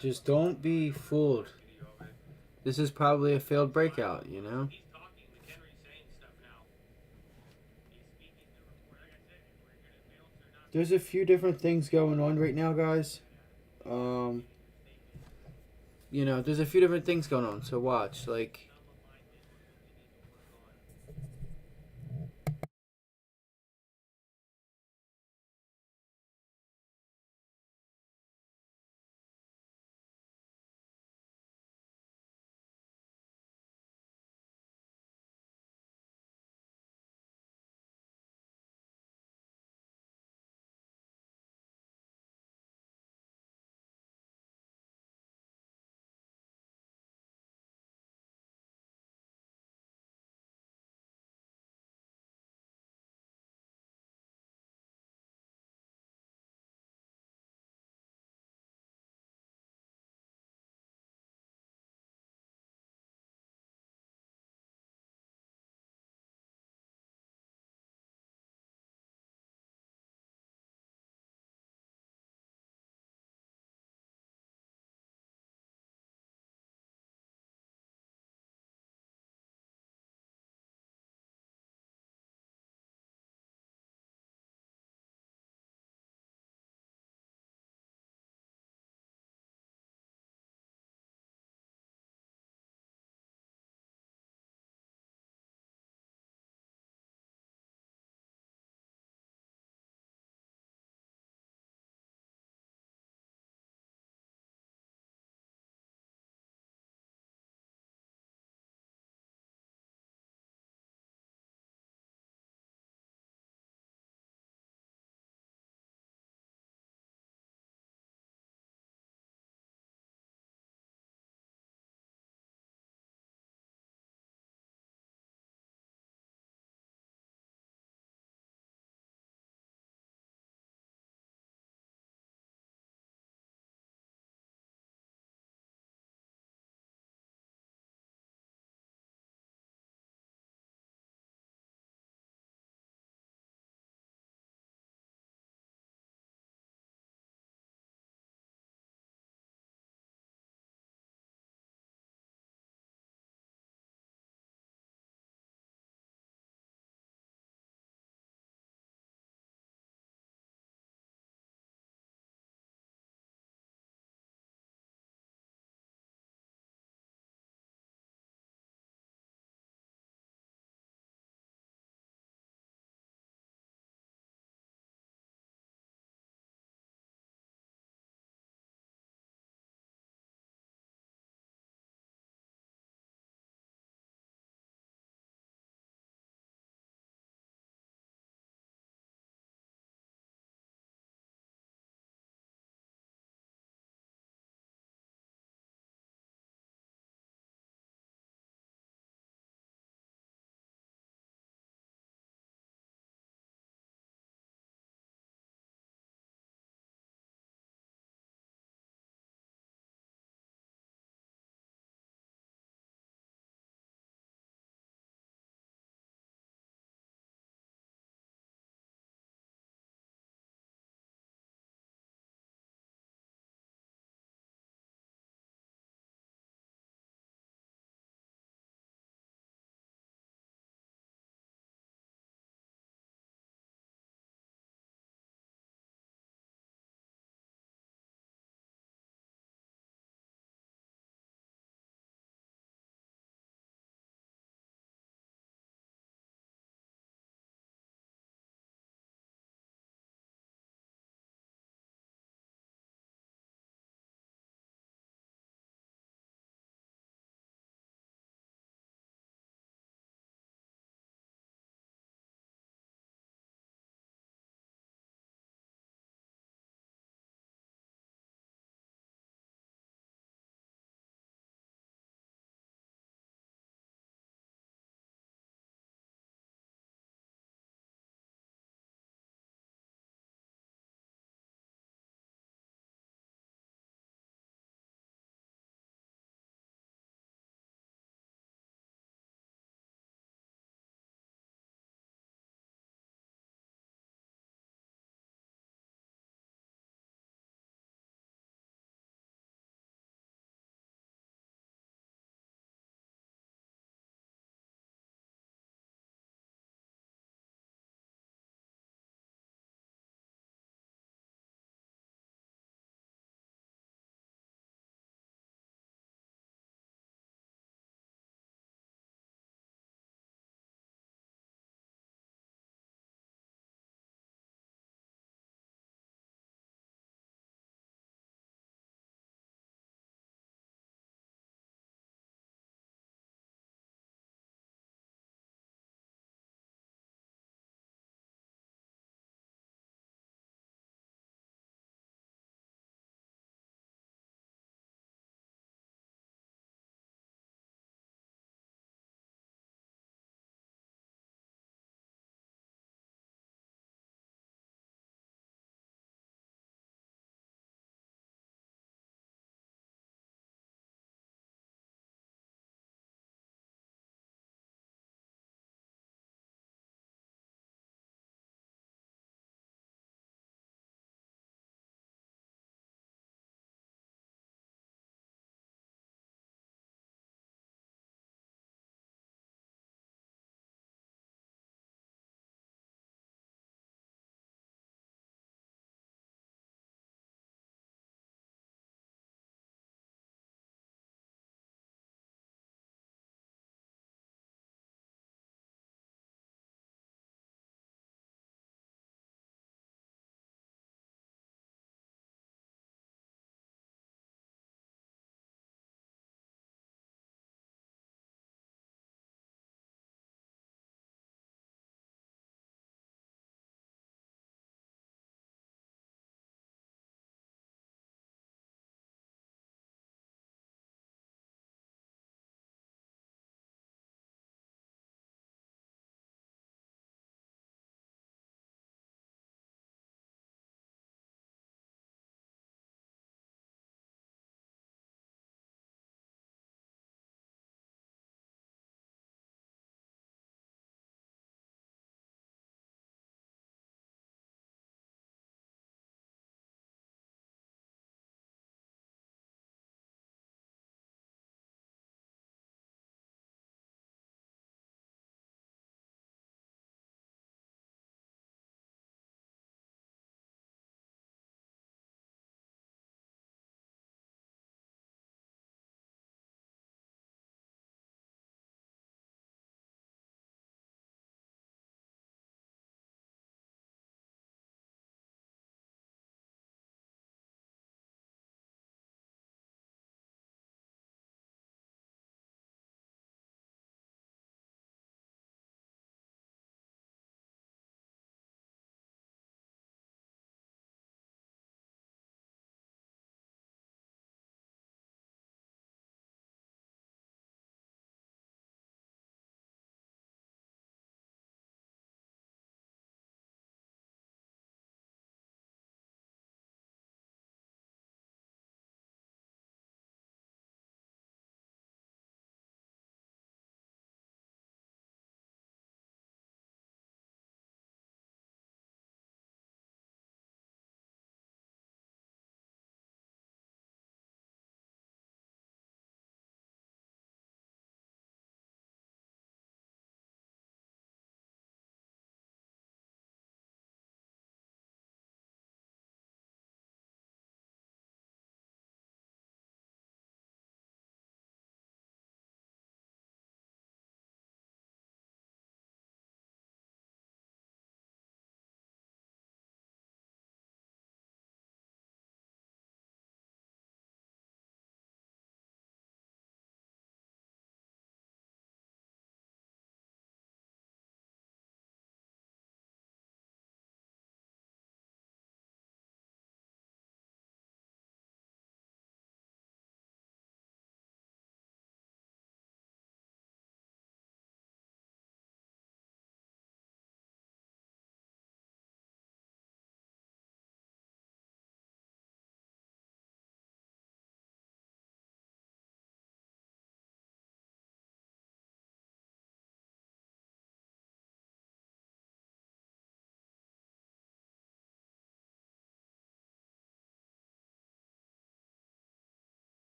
Just don't be fooled. This is probably a failed breakout, you know? There's a few different things going on right now, guys. Um, there's a few different things going on, so watch. Like,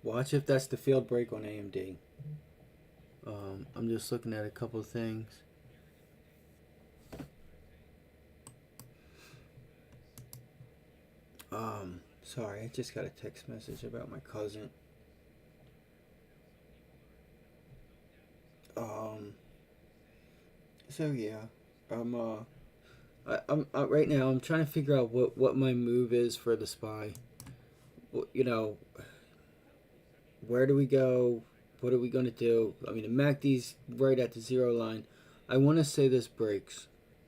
Watch if that's the field break on AMD. I'm just looking at a couple of things. Sorry, I just got a text message about my cousin. So yeah, I'm right now. I'm trying to figure out what my move is for the SPY. You know, where do we go? What are we gonna do? I mean, the MACD's right at the zero line. I want to say this breaks.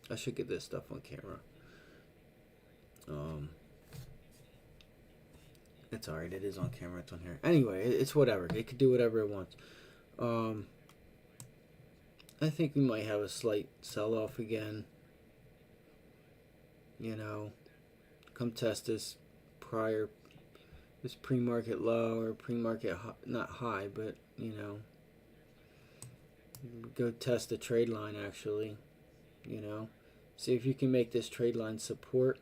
I should get this stuff on camera. It's alright. It is on camera. It's on here. Anyway, it's whatever. It could do whatever it wants. I think we might have a slight sell-off again. You know, come test this pre-market low or pre-market not high, but you know, go test the trade line actually. You know, see if you can make this trade line support.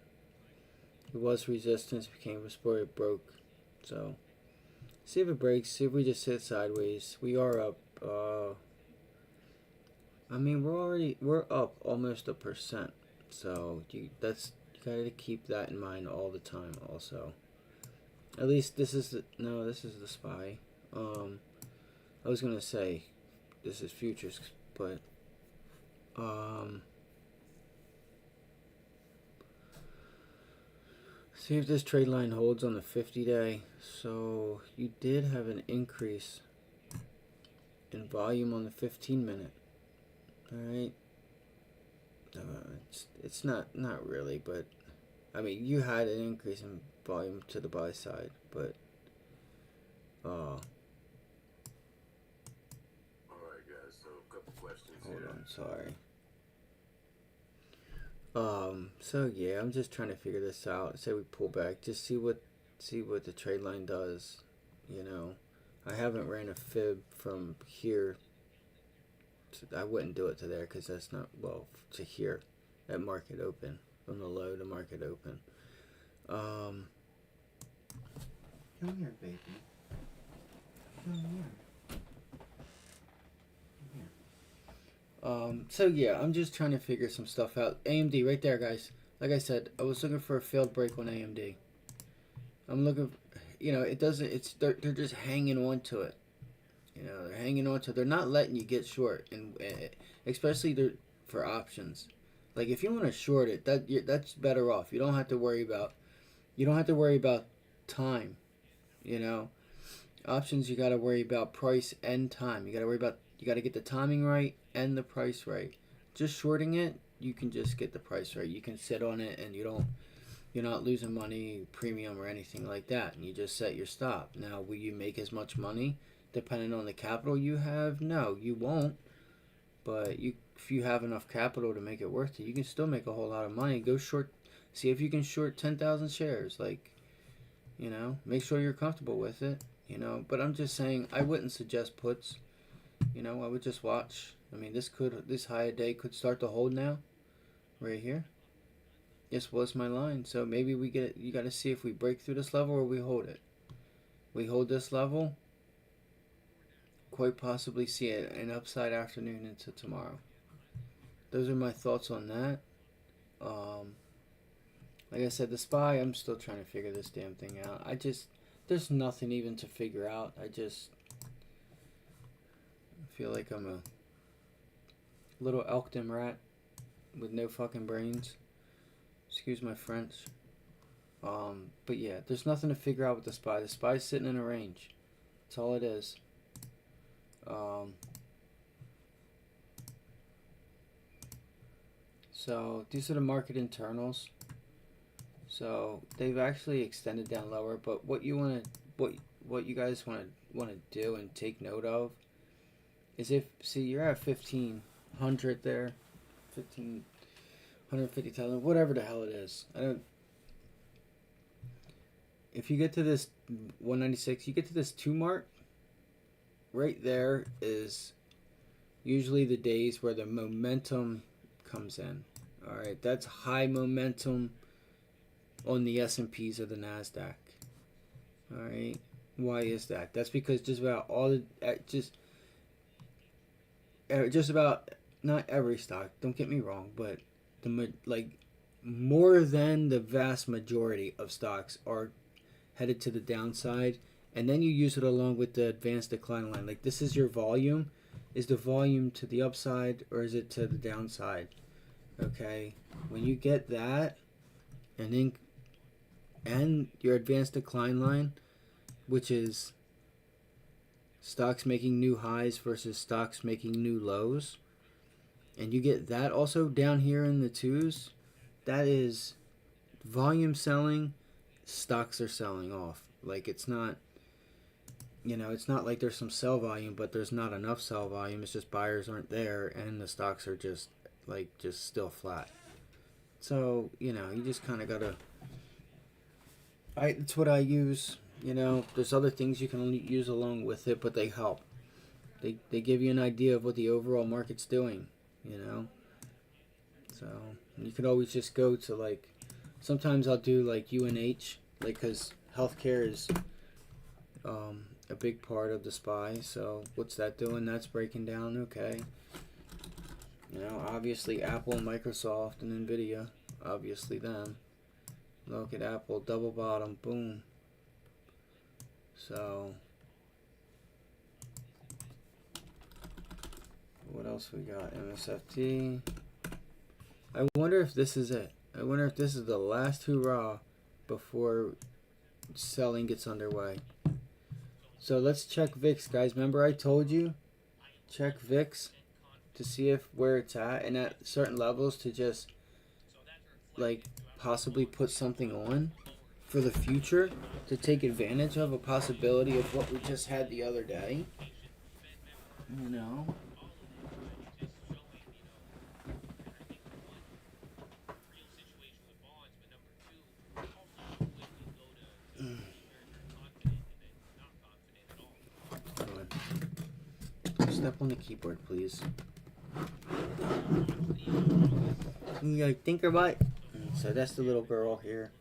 It was resistance, became support, it broke. So, see if it breaks. See if we just sit sideways. We are up. I mean, we're up almost 1%. So you gotta keep that in mind all the time. Also, at least this is the SPY. I was gonna say this is futures, but see if this trade line holds on the 50-day. So you did have an increase in volume on the 15-minute. All right. It's not really, but I mean you had an increase in volume to the buy side, but Alright guys, so a couple questions hold here. on, sorry. So yeah, I'm just trying to figure this out. Say we pull back, just see what the trade line does. You know, I haven't ran a fib from here. I wouldn't do it to there because that's not to here at market open, from the low to market open. Come here, baby. Come here. So yeah, I'm just trying to figure some stuff out. AMD right there, guys. Like I said, I was looking for a failed break on AMD. I'm looking, it doesn't. They're just hanging on to it. They're hanging on to it. They're not letting you get short, and especially for options. Like if you want to short it, that's better off. You don't have to worry about time. Options you got to worry about price and time. You got to get the timing right and the price right. Just shorting it, you can just get the price right. You can sit on it and you're not losing money, premium or anything like that. And you just set your stop. Now, will you make as much money depending on the capital you have? No, you won't. But if you have enough capital to make it worth it, you can still make a whole lot of money. Go short. See if you can short 10,000 shares. Make sure you're comfortable with it. But I'm just saying I wouldn't suggest puts. I would just watch. I mean, this high day could start to hold now, right here. This was my line, so maybe you got to see if we break through this level or we hold it. We hold this level, quite possibly see an upside afternoon into tomorrow. Those are my thoughts on that. Like I said, the SPY, I'm still trying to figure this damn thing out. There's nothing even to figure out. I feel like I'm a little Elkton rat with no fucking brains. Excuse my French. But yeah, there's nothing to figure out with the SPY. The SPY's sitting in a range. That's all it is. So these are the market internals. So they've actually extended down lower, but what you guys want to do and take note of is you're at 1,500 there, 150,000, whatever the hell it is. If you get to this 196, you get to this 2 mark. Right there is usually the days where the momentum comes in. All right, that's high momentum on the S&Ps or the NASDAQ. All right, Why is that? That's because just about all the just about not every stock. Don't get me wrong, but like more than the vast majority of stocks are headed to the downside, and then you use it along with the advanced decline line. Like this is your volume. Is the volume to the upside or is it to the downside? Okay, when you get that, and then and your advanced decline line, which is stocks making new highs versus stocks making new lows, and you get that also down here in the twos, that is volume selling. Stocks are selling off. Like it's not, it's not like there's some sell volume, but there's not enough sell volume. It's just buyers aren't there, and the stocks are just still flat. So you just kind of gotta. It's what I use. There's other things you can use along with it, but they help. They give you an idea of what the overall market's doing. You know, so you could always just go to like. Sometimes I'll do like UNH, like because healthcare is a big part of the SPY. So what's that doing? That's breaking down. Okay. Obviously Apple and Microsoft and Nvidia. Obviously them. Look at Apple, double bottom, boom. So what else we got? MSFT. I wonder if this is it. I wonder if this is the last hurrah before selling gets underway. So let's check VIX, guys. Remember I told you? Check VIX to see if where it's at and at certain levels to just like possibly put something on for the future to take advantage of a possibility of what we just had the other day. You know? Step on the keyboard, please. You gotta think about it. So that's the little girl here.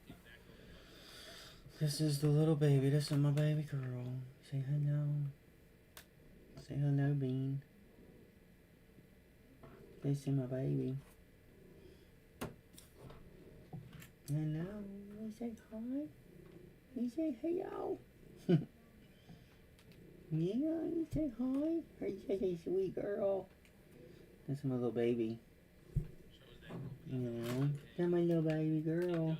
This is the little baby. This is my baby girl. Say hello. Say hello, Bean. This is my baby. Hello. We say hi. We say hello. Yeah, you say hi. Or you say, hey, sweet girl. That's my little baby. That's my little baby girl.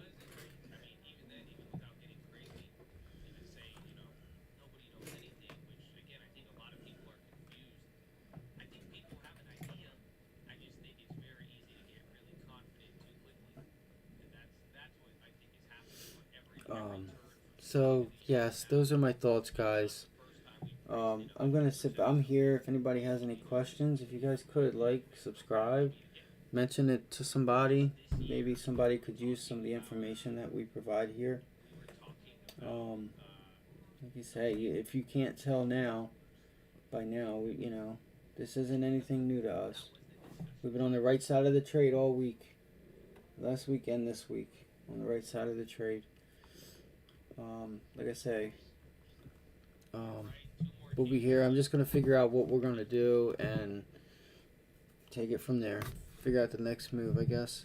So yes, those are my thoughts, guys. I'm gonna sit. I'm here. If anybody has any questions, if you guys could like, subscribe, mention it to somebody. Maybe somebody could use some of the information that we provide here. Like you say, if you can't tell now, by now, this isn't anything new to us. We've been on the right side of the trade all week, last week and this week, on the right side of the trade. Like I say, we'll be here. I'm just gonna figure out what we're gonna do and take it from there. Figure out the next move, I guess.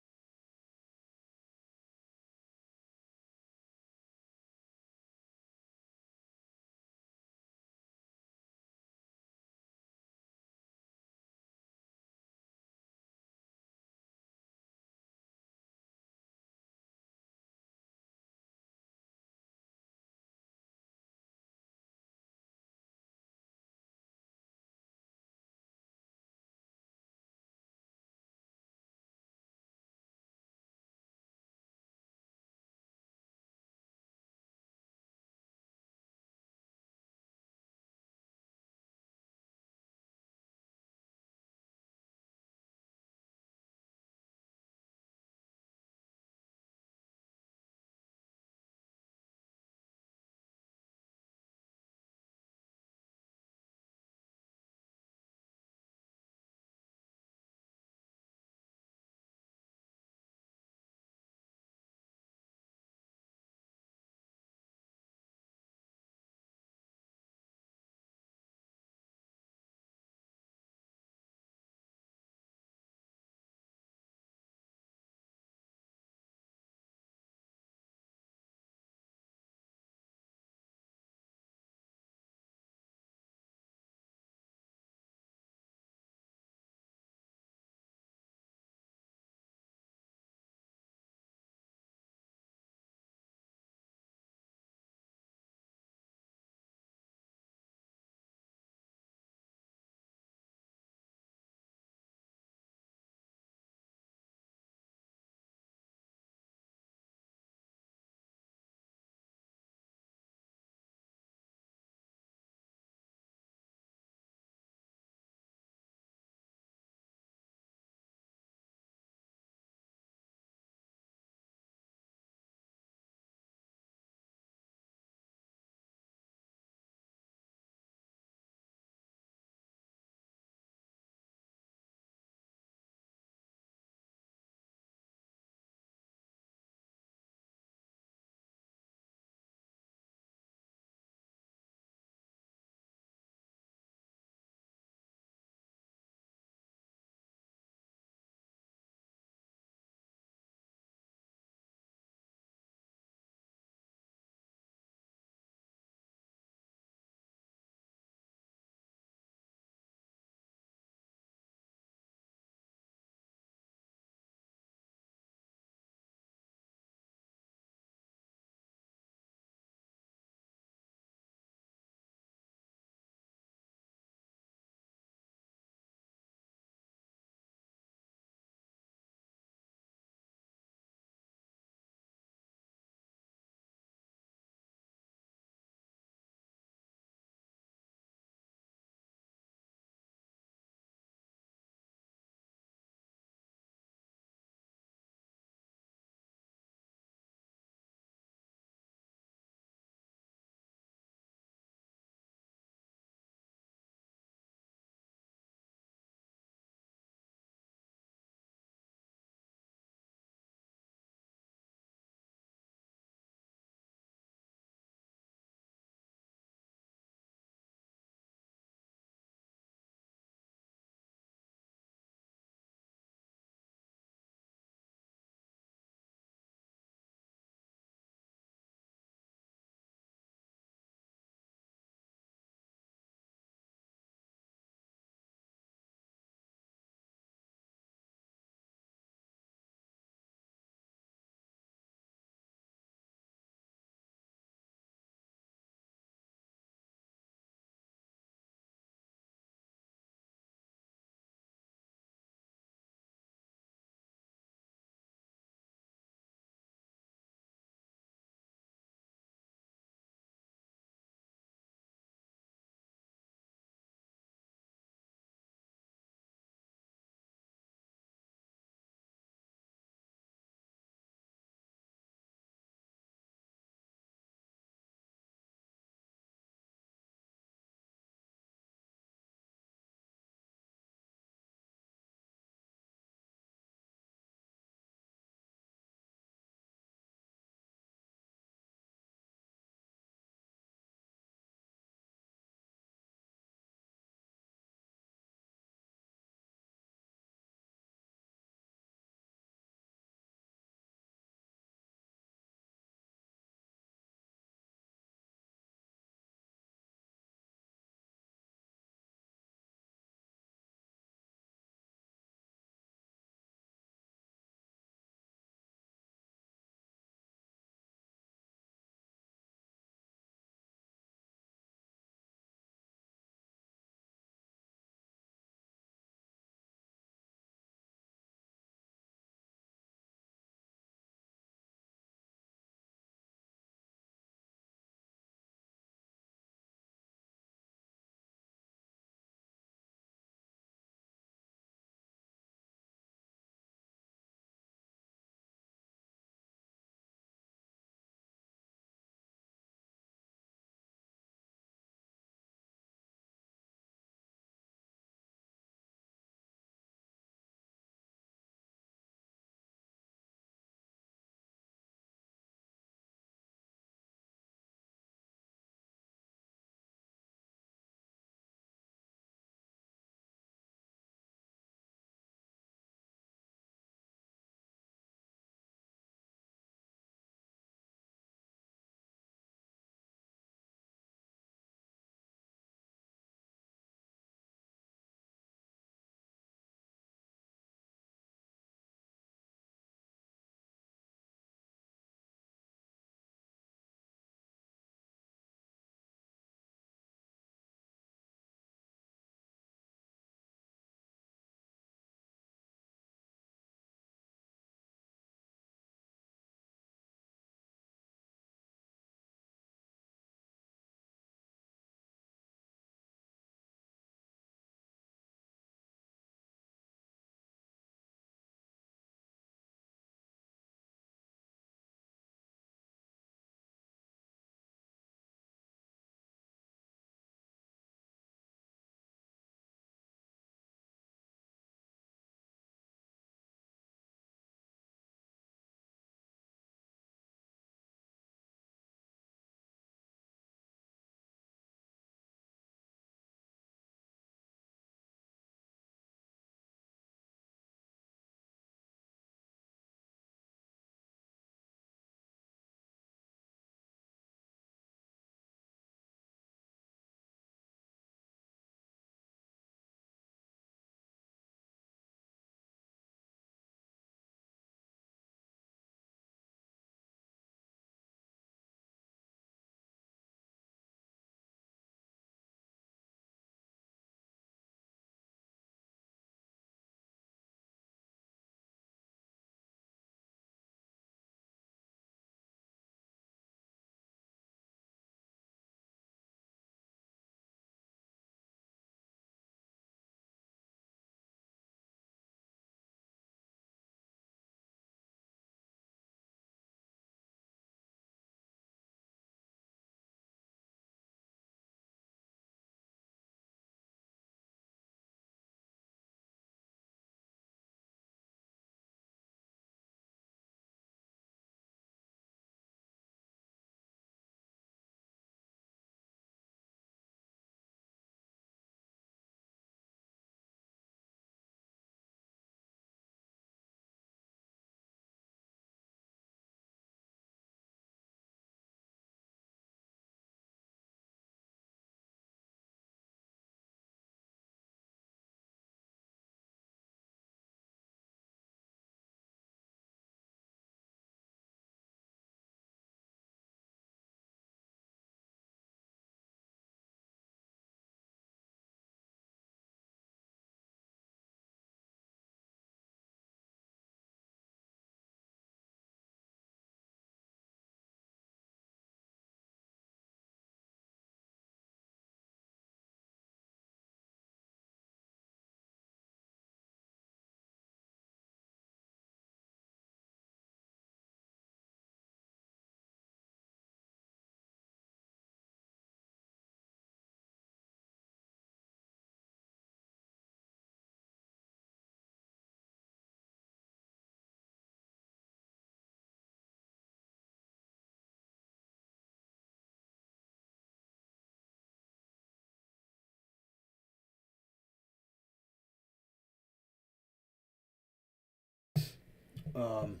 Um,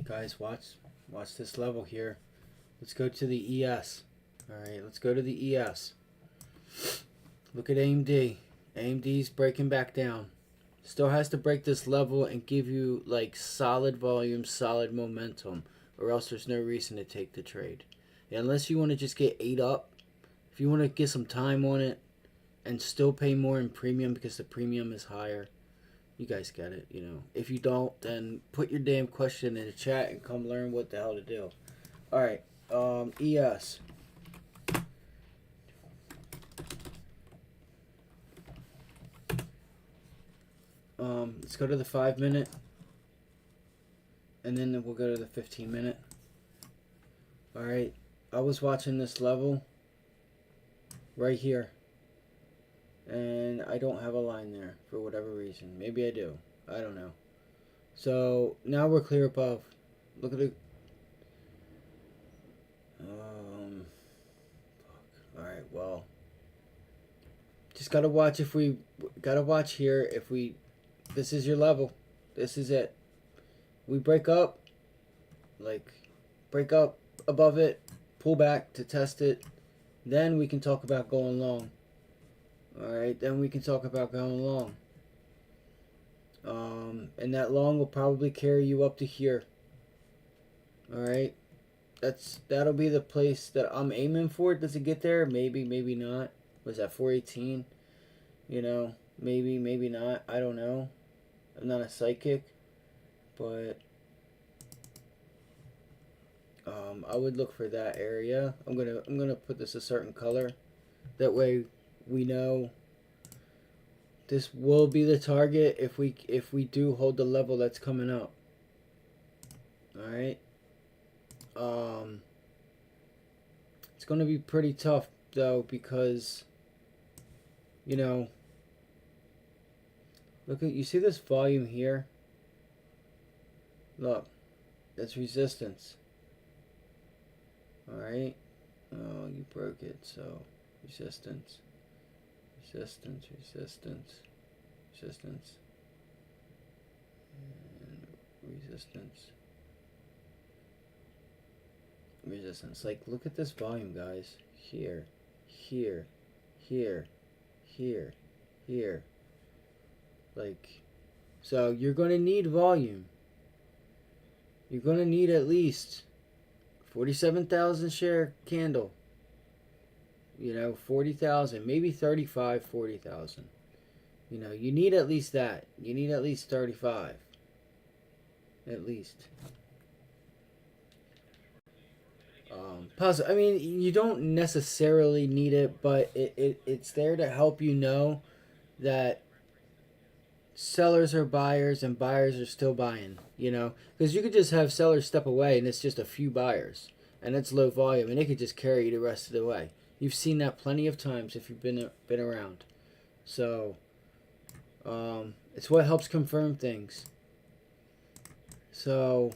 guys, watch this level here. Let's go to the ES. All right, let's go to the ES. Look at AMD. AMD's breaking back down. Still has to break this level and give you like solid volume, solid momentum, or else there's no reason to take the trade. Unless you want to just get ate up, if you want to get some time on it and still pay more in premium because the premium is higher, you guys get it, you know. If you don't, then put your damn question in the chat and come learn what the hell to do. All right, ES. Let's go to the 5 minute, and then we'll go to the 15 minute. All right, I was watching this level right here, and I don't have a line there for whatever reason. Maybe I do. I don't know. So now we're clear above. Look at it. All right. Well, just gotta watch if we gotta watch here if we. This is your level. This is it. We break up, like break up above it, pull back to test it. Then we can talk about going long. Alright, then we can talk about going long. And that long will probably carry you up to here. Alright. That'll be the place that I'm aiming for. Does it get there? Maybe, maybe not. Was that 418? You know, maybe, maybe not. I don't know. I'm not a psychic, but I would look for that area. I'm gonna put this a certain color. That way we know this will be the target if we do hold the level that's coming up. All right. It's gonna be pretty tough though because you know. Look at, you see this volume here? Look, that's resistance. Alright. Oh, you broke it, so resistance. Resistance, resistance, resistance. And resistance. Resistance. Like, look at this volume, guys. Here, here, here, here, here. Like, so you're going to need volume. You're going to need at least 47,000 share candle. You know, 40,000, maybe 35, 40,000. You know, you need at least that. You need at least 35. At least. I mean, you don't necessarily need it, but it's there to help you know that sellers are buyers and buyers are still buying, you know, because you could just have sellers step away and it's just a few buyers and it's low volume and it could just carry you the rest of the way. You've seen that plenty of times if you've been around. So it's what helps confirm things. So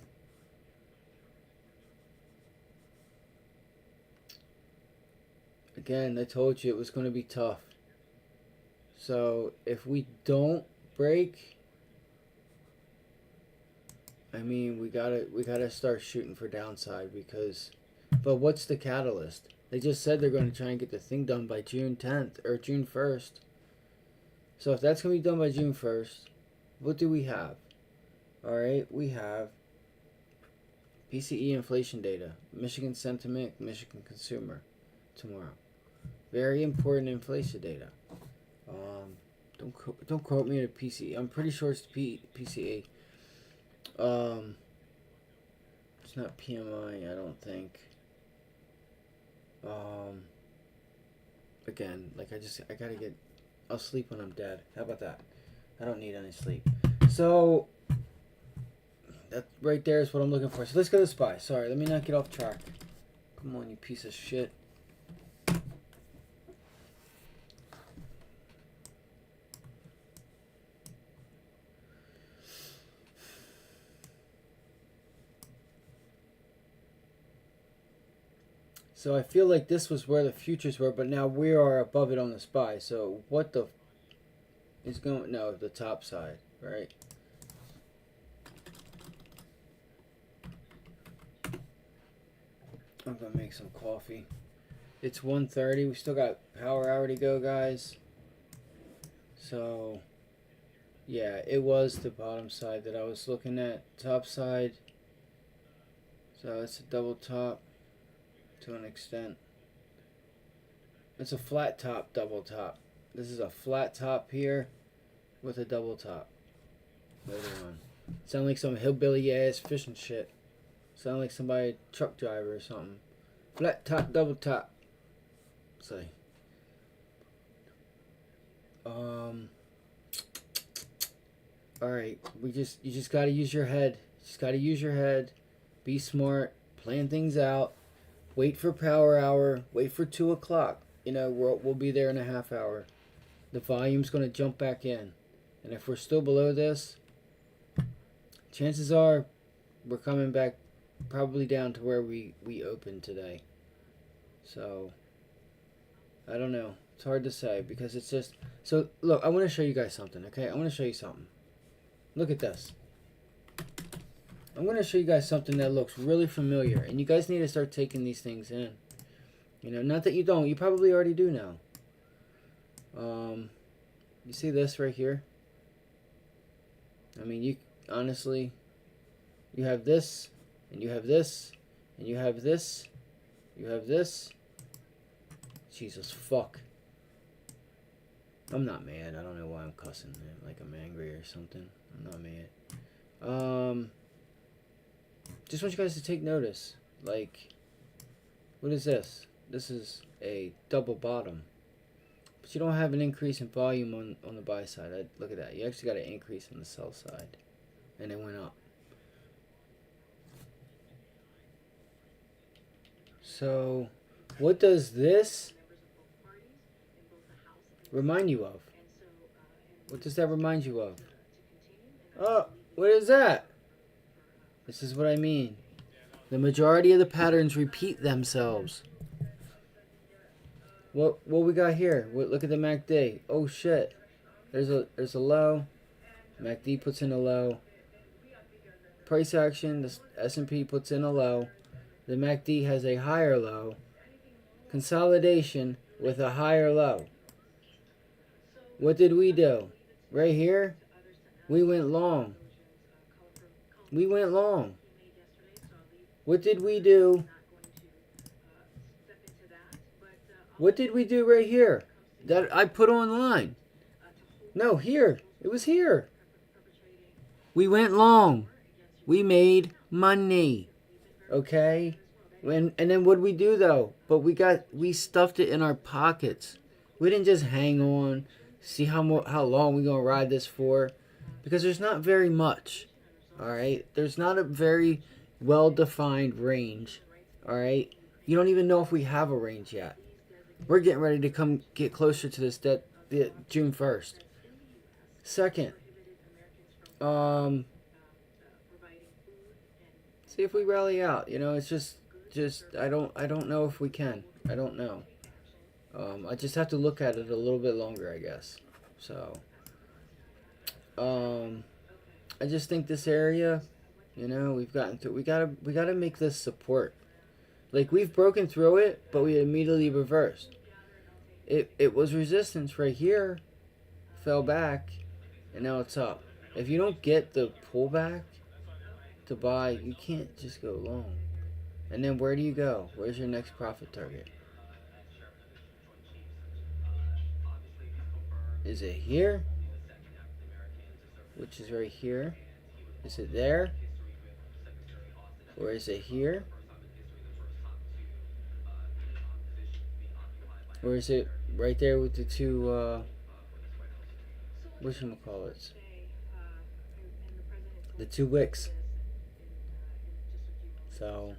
again, I told you it was going to be tough. So if we don't break, I mean, we gotta start shooting for downside because, but what's the catalyst? They just said they're going to try and get the thing done by June 10th or June 1st. So if that's going to be done by June 1st, what do we have? All right, we have PCE inflation data, Michigan sentiment, Michigan consumer tomorrow. Very important inflation data. Don't quote me on a PCE. I'm pretty sure it's PCE. It's not PMI, I don't think. Again, like I gotta get. I'll sleep when I'm dead. How about that? I don't need any sleep. So that right there is what I'm looking for. So let's go to the SPY. Sorry, let me not get off track. Come on, you piece of shit. So I feel like this was where the futures were, but now we are above it on the SPY. So what the is going? No, the top side, right? I'm gonna make some coffee. It's 1:30. We still got power hour to go, guys. So, yeah, it was the bottom side that I was looking at. Top side. So it's a double top to an extent. It's a flat top, double top. This is a flat top here with a double top later on. Sound like some hillbilly ass fishing shit. Sound like somebody truck driver or something. Flat top, double top. Say. Alright. You just gotta use your head. Just gotta use your head. Be smart. Plan things out. Wait for power hour. Wait for 2 o'clock. You know, we'll be there in a half hour. The volume's gonna jump back in. And if we're still below this, chances are we're coming back probably down to where we opened today. So, I don't know. It's hard to say because it's just... So, look, I want to show you guys something, okay? I want to show you something. Look at this. I'm going to show you guys something that looks really familiar. And you guys need to start taking these things in. You know, not that you don't. You probably already do now. You see this right here? I mean, you honestly... You have this, and you have this, and you have this, you have this. Jesus fuck. I'm not mad. I don't know why I'm cussing, man. Like I'm angry or something. I'm not mad. Just want you guys to take notice. Like, what is this? This is a double bottom. But you don't have an increase in volume on the buy side. Look at that. You actually got an increase on the sell side. And it went up. So, what does this remind you of? What does that remind you of? Oh, what is that? This is what I mean. The majority of the patterns repeat themselves. What we got here? Look at the MACD. Oh shit. There's a low. MACD puts in a low. Price action. The S&P puts in a low. The MACD has a higher low. Consolidation with a higher low. What did we do? Right here, we went long. We went long. What did we do? What did we do right here? That I put online. No, here. It was here. We went long. We made money. Okay? And then what did we do though? But we stuffed it in our pockets. We didn't just hang on, see how long we're gonna ride this for, because there's not very much. All right, there's not a very well-defined range. All right, you don't even know if we have a range yet. We're getting ready to get closer to this June 1st. Second, see if we rally out. You know, it's just I don't know if we can. I don't know. I just have to look at it a little bit longer, I guess. So, I just think this area, you know, we've gotten through. We gotta make this support. Like we've broken through it, but we immediately reversed. It was resistance right here, fell back, and now it's up. If you don't get the pullback to buy, you can't just go long. And then where do you go? Where's your next profit target? Is it here? Which is right here. Is it there? Or is it here? Or is it right there with the two, whatchamacallits? The two wicks. So...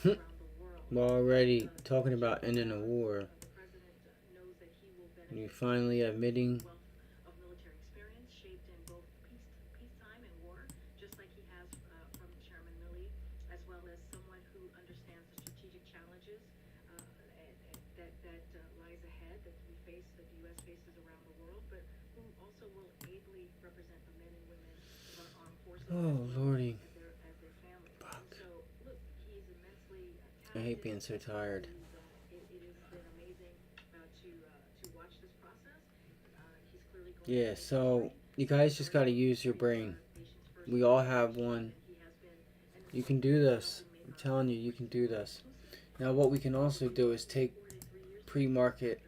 We're already talking about ending the war. And you finally admitting. Oh, Lordy. Fuck. I hate being so tired. Yeah, so you guys just gotta use your brain. We all have one. You can do this. I'm telling you, you can do this. Now, what we can also do is take pre-market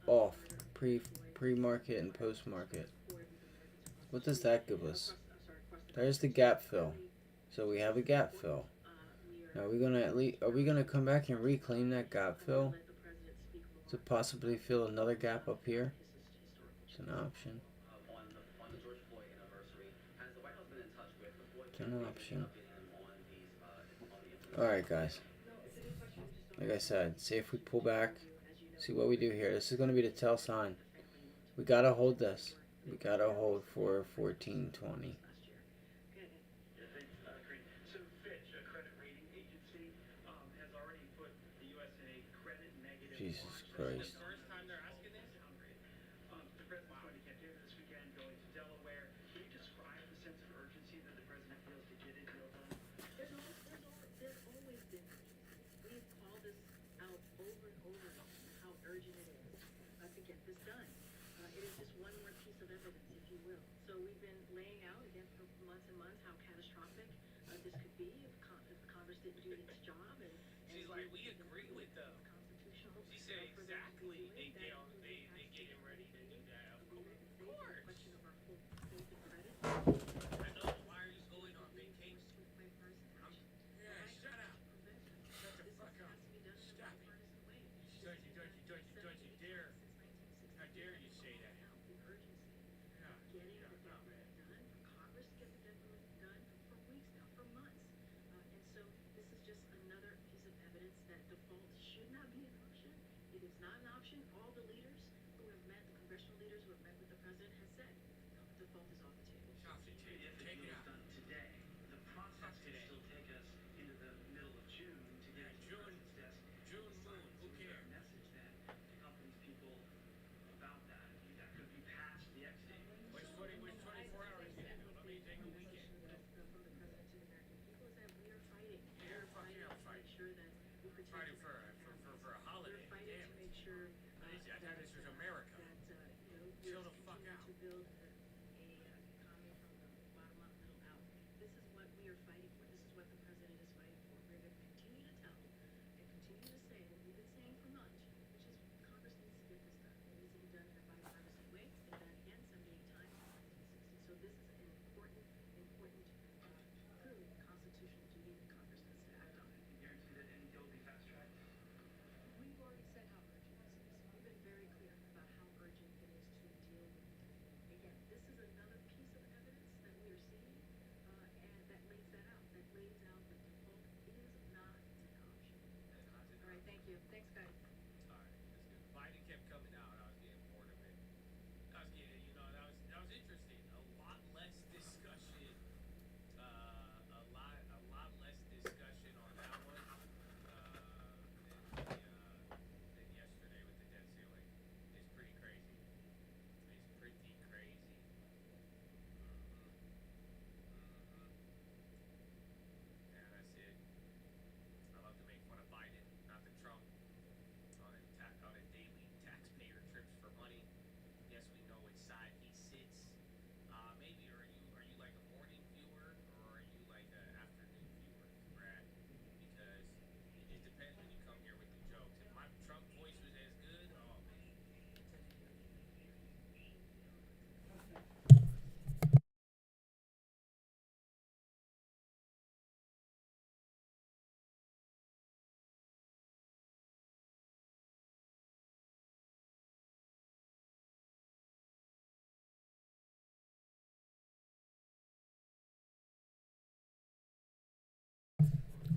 off. Pre-market and post-market. What does that give us? There's the gap fill. So we have a gap fill. Now are we gonna come back and reclaim that gap fill to possibly fill another gap up here? It's an option. It's an option. Alright, guys. Like I said, see if we pull back. See what we do here. This is going to be the tell sign. We got to hold this. We got to hold for 1420. Jesus Christ.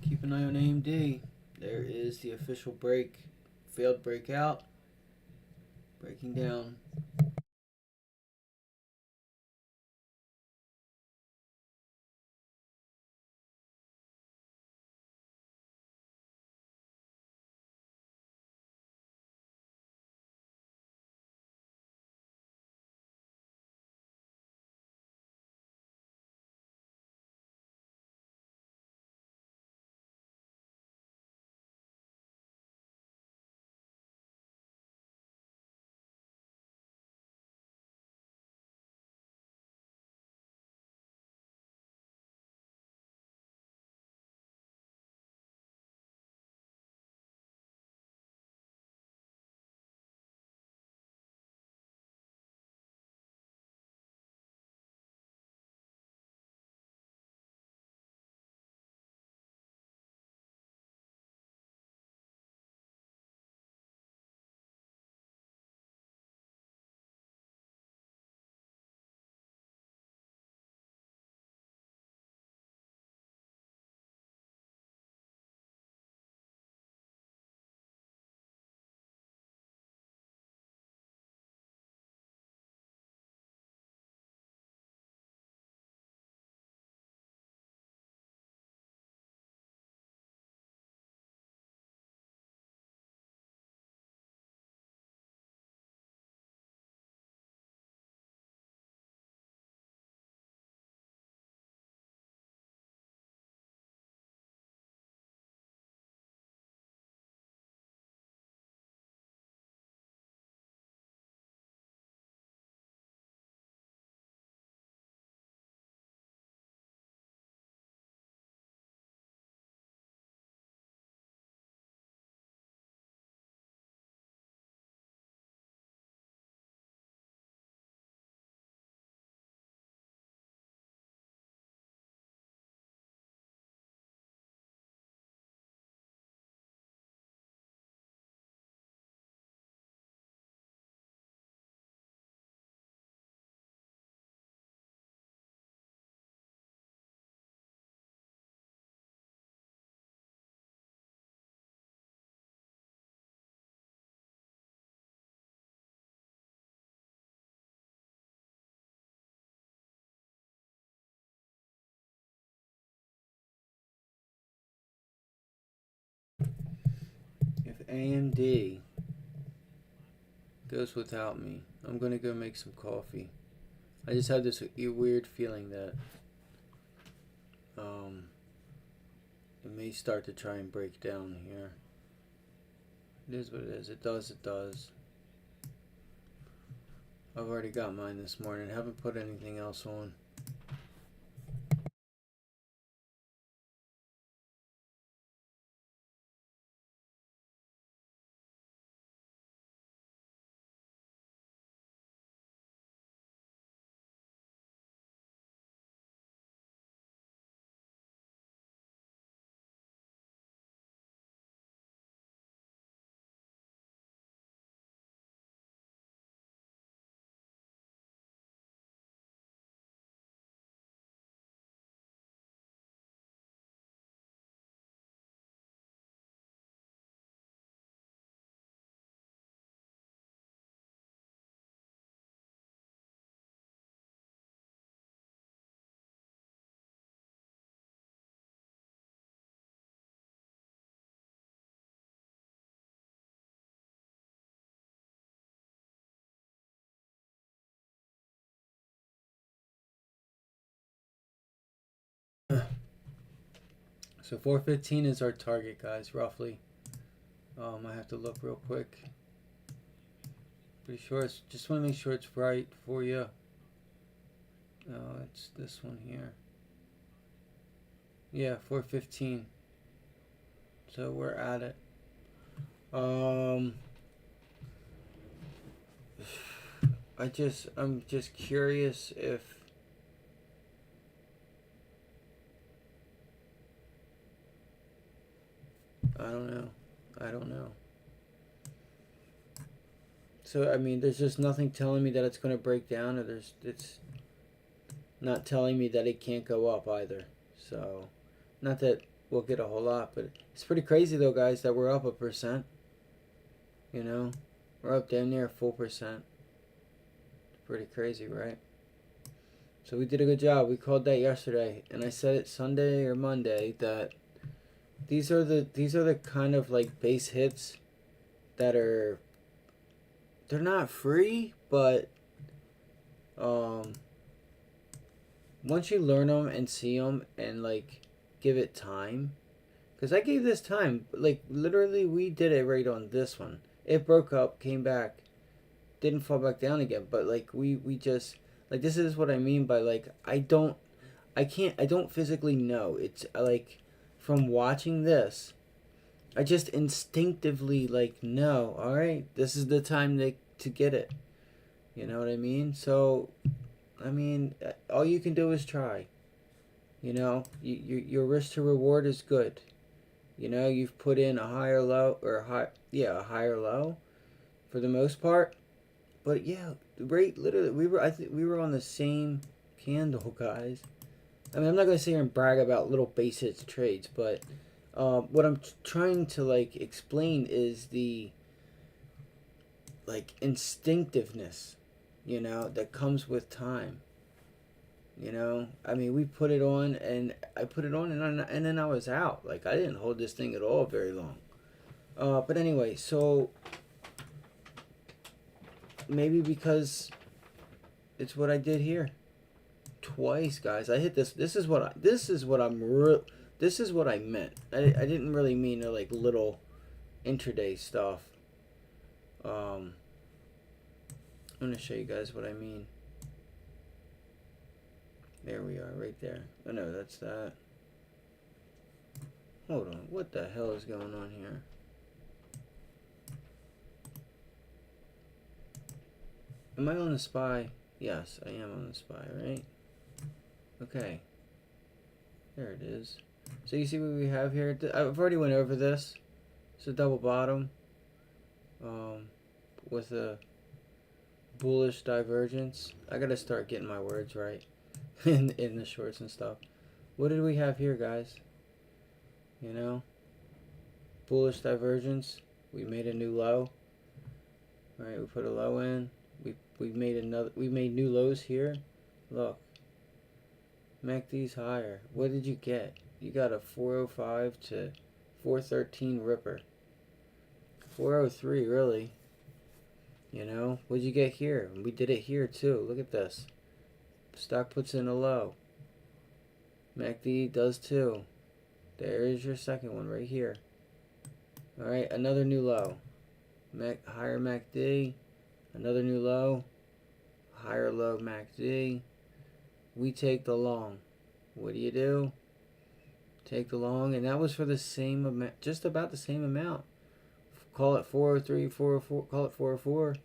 Keep an eye on AMD. there is the official break. Failed breakout. Breaking down. If AMD goes without me, I'm gonna go make some coffee. I just have this weird feeling that it may start to try and break down here. It is what it is. It does. It does. I've already got mine this morning. Haven't put anything else on. So 415 is our target, guys, roughly. I have to look real quick. Pretty sure it's just want to make sure it's right for you. It's this one here. Yeah, 415. So we're at it. I'm just curious if I don't know. So I mean, there's just nothing telling me that it's going to break down, or it's not telling me that it can't go up either. So, not that we'll get a whole lot. But it's pretty crazy though, guys, that we're up 1%. You know, we're up damn near a full percent. Pretty crazy, right? So we did a good job. We called that yesterday, and I said it Sunday or Monday that these are the kind of like base hits that are, they're not free, but once you learn them and see them and like give it time, because I gave this time, like literally we did it right on this one. It broke up, came back, didn't fall back down again, but like we just, like, this is what I mean by like I don't physically know. It's like from watching this, I just instinctively like know, all right, this is the time to get it. You know what I mean? So I mean, all you can do is try. You know, your risk to reward is good. You know, you've put in a higher low or a higher low for the most part. But yeah, right, literally, I think we were on the same candle, guys. I mean, I'm not gonna sit here and brag about little base hits trades, but what I'm trying to like explain is the like instinctiveness, you know, that comes with time. You know, I mean, we put it on, and I put it on, and then I was out. Like I didn't hold this thing at all very long. But anyway, so maybe because it's what I did here twice, guys. I hit this. This is what I meant. I didn't really mean the like little intraday stuff. I'm gonna show you guys what I mean. There we are, right there. Oh no, that's that. Hold on, what the hell is going on here? Am I on the SPY? Yes, I am on the SPY, right? Okay. There it is. So you see what we have here? I've already went over this. It's a double bottom. With a bullish divergence. I gotta start getting my words right in the shorts and stuff. What did we have here, guys? You know? Bullish divergence. We made a new low. Alright, we put a low in. We made new lows here. Look. MACD's higher. What did you get? You got a 405 to 413 ripper. 403 really. You know, what'd you get here? We did it here too. Look at this. Stock puts in a low. MACD does too. There is your second one right here. Alright, another new low. Higher MACD. Another new low. Higher low MACD. We take the long. What do? Take the long, and that was for the same amount, just about the same amount. Call it 403, 404, call it 404,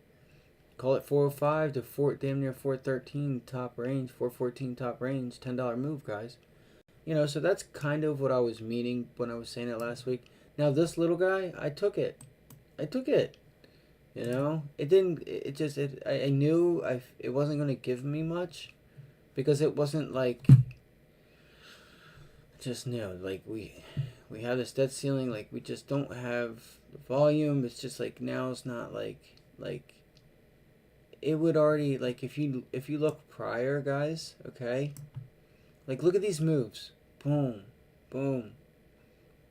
call it 405 to damn near 413 top range, 414 top range, $10 move, guys. You know, so that's kind of what I was meaning when I was saying it last week. Now this little guy, I took it. You know, it didn't. I knew it wasn't gonna give me much, because it wasn't like. Just knew, like we have this debt ceiling, like we just don't have the volume. It's just like now it's not like it would already, like if you look prior, guys, okay, like look at these moves, boom, boom,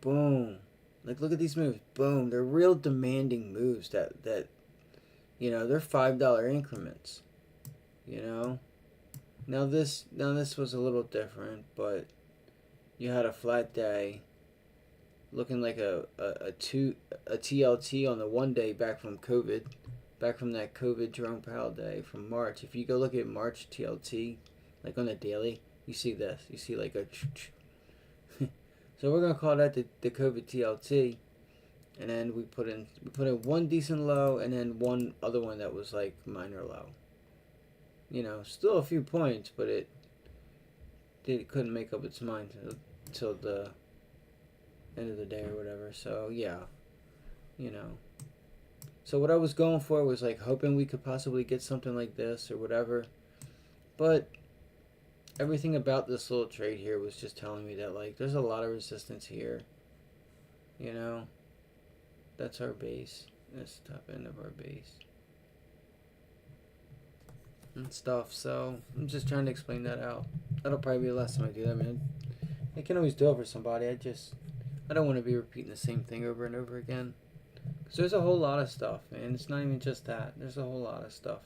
boom, like look at these moves, boom. They're real demanding moves that you know, they're $5 increments, you know. Now this was a little different, but you had a flat day looking like a TLT on the 1 day back from COVID, back from that COVID Jerome Powell day from March. If you go look at March TLT, like on the daily, you see this. You see like a so we're going to call that the COVID TLT. And then we put in one decent low, and then one other one that was like minor low. You know, still a few points, but it couldn't make up its mind till the end of the day or whatever. So yeah, you know. So what I was going for was like hoping we could possibly get something like this or whatever. But everything about this little trade here was just telling me that like there's a lot of resistance here. You know, that's our base. That's the top end of our base and stuff. So I'm just trying to explain that out. That'll probably be the last time I do that, man. I can always do it for somebody. I don't want to be repeating the same thing over and over again. Cause there's a whole lot of stuff, man. It's not even just that. There's a whole lot of stuff.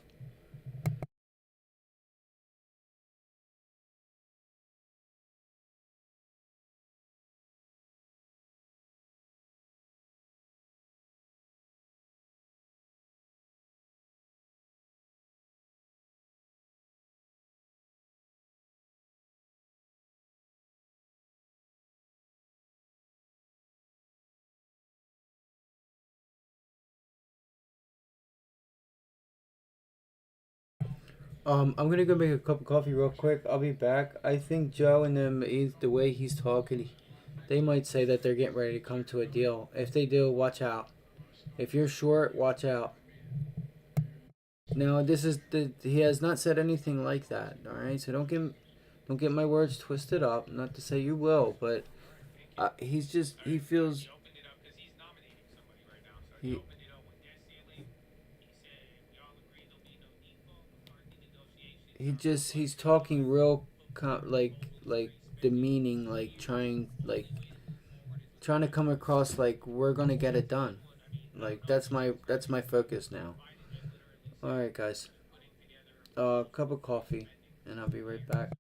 I'm gonna go make a cup of coffee real quick. I'll be back. I think Joe and them, the way he's talking, they might say that they're getting ready to come to a deal. If they do, watch out. If you're short, watch out. Now, he has not said anything like that. All right, so don't get my words twisted up. Not to say you will, but he feels he he's talking real like demeaning, like trying to come across like we're gonna get it done. Like that's my focus now. All right, guys. Cup of coffee, and I'll be right back.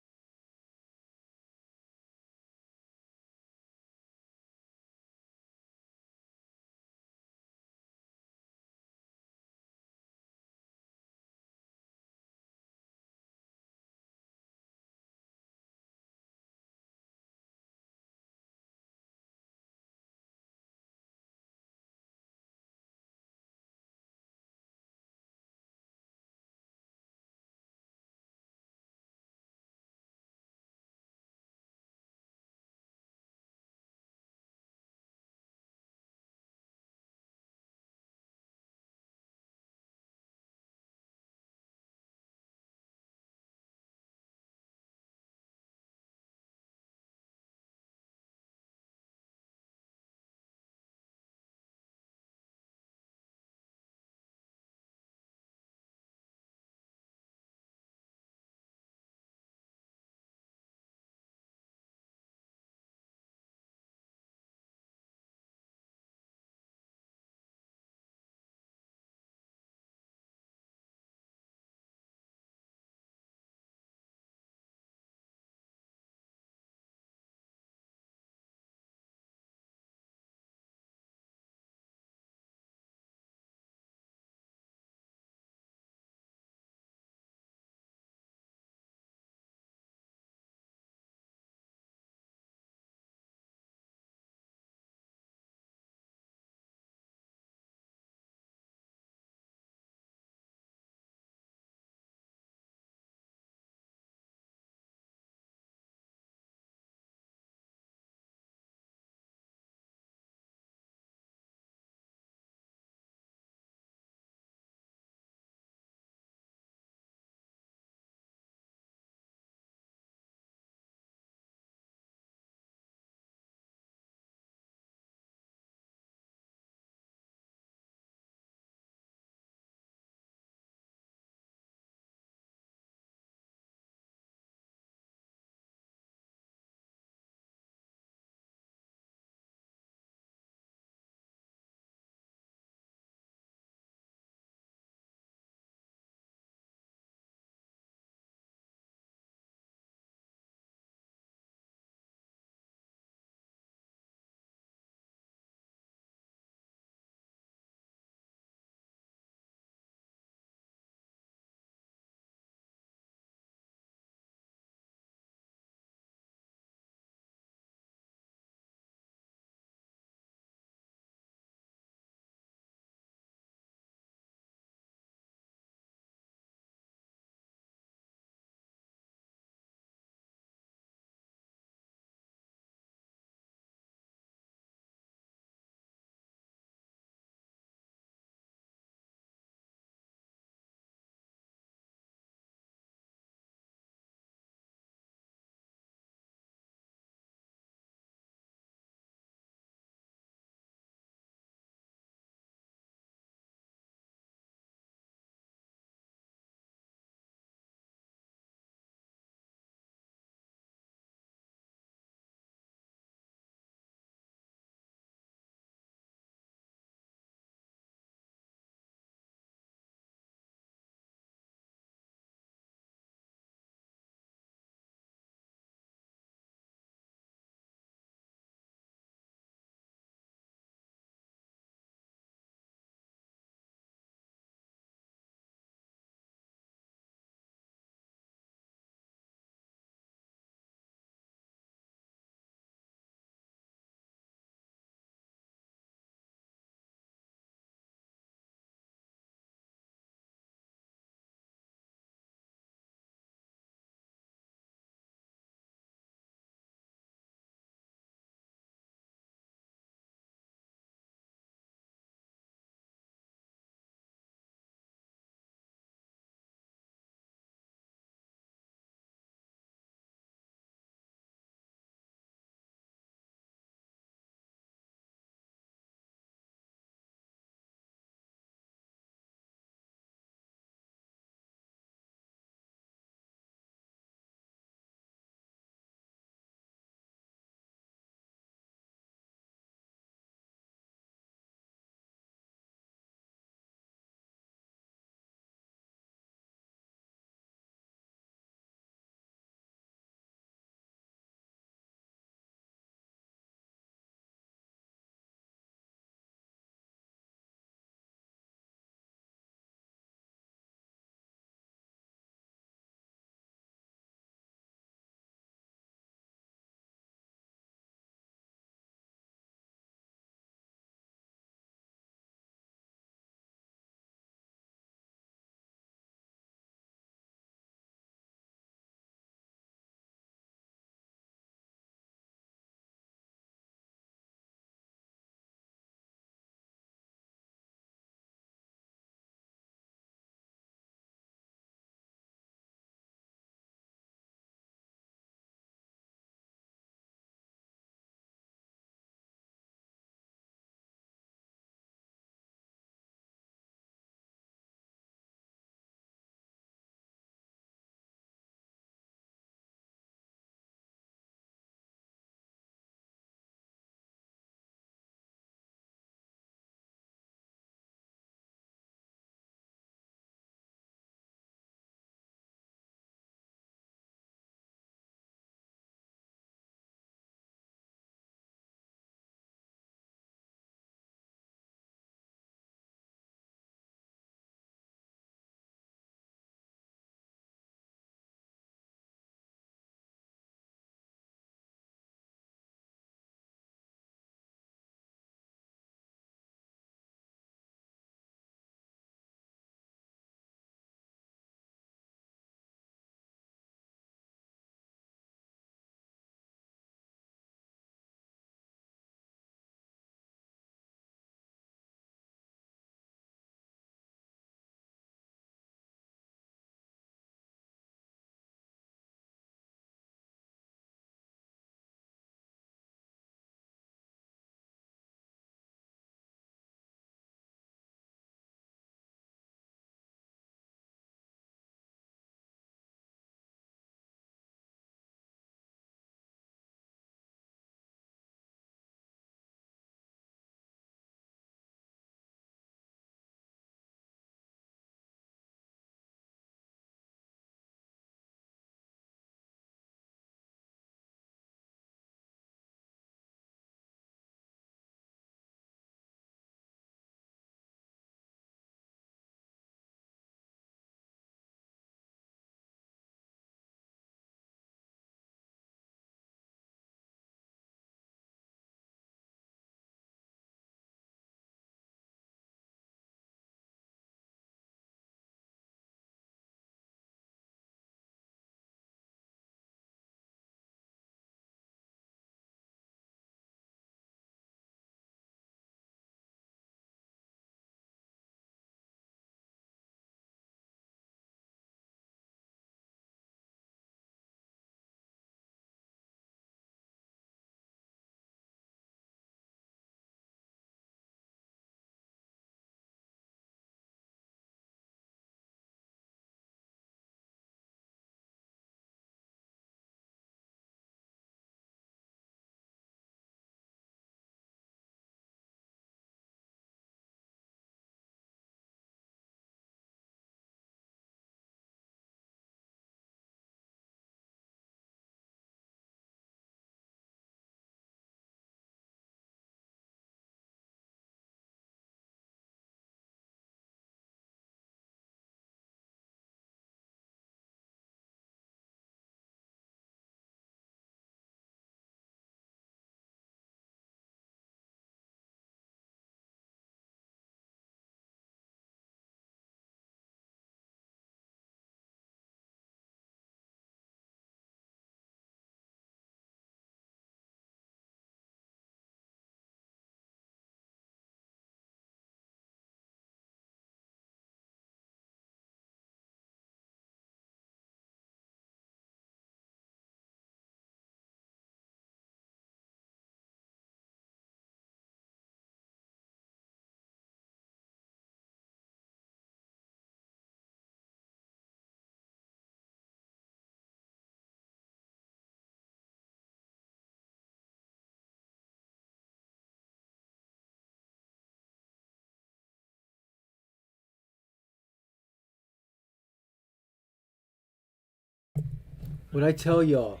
What I tell y'all?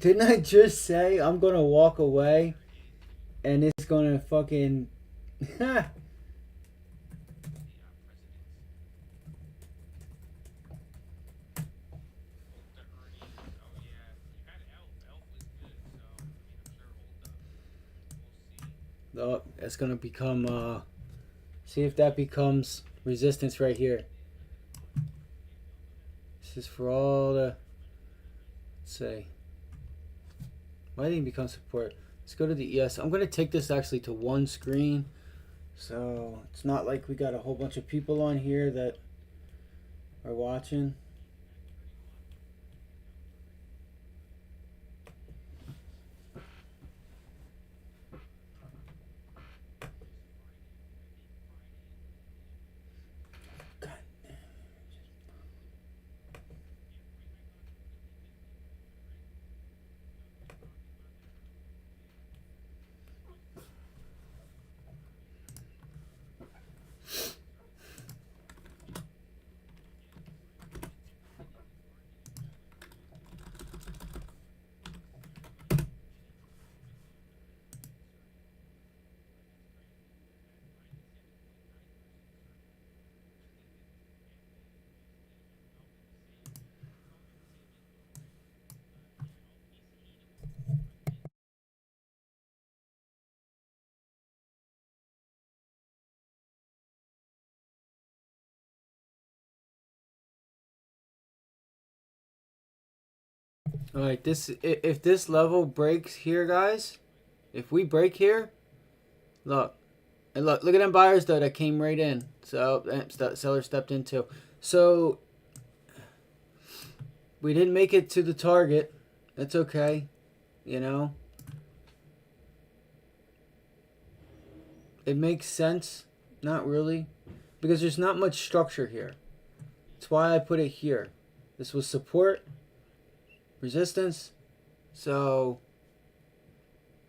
Didn't I just say I'm gonna walk away and it's gonna fucking oh, it's gonna become see if that becomes resistance right here. This is for all the let's say why didn't it become support? Let's go to the ES. I'm gonna take this actually to one screen. So it's not like we got a whole bunch of people on here that are watching. All right, this if this level breaks here, guys, if we break here, look, and look at them buyers though that came right in. So seller stepped in too. So we didn't make it to the target. That's okay, you know. It makes sense, not really, because there's not much structure here. That's why I put it here. This was support, resistance. So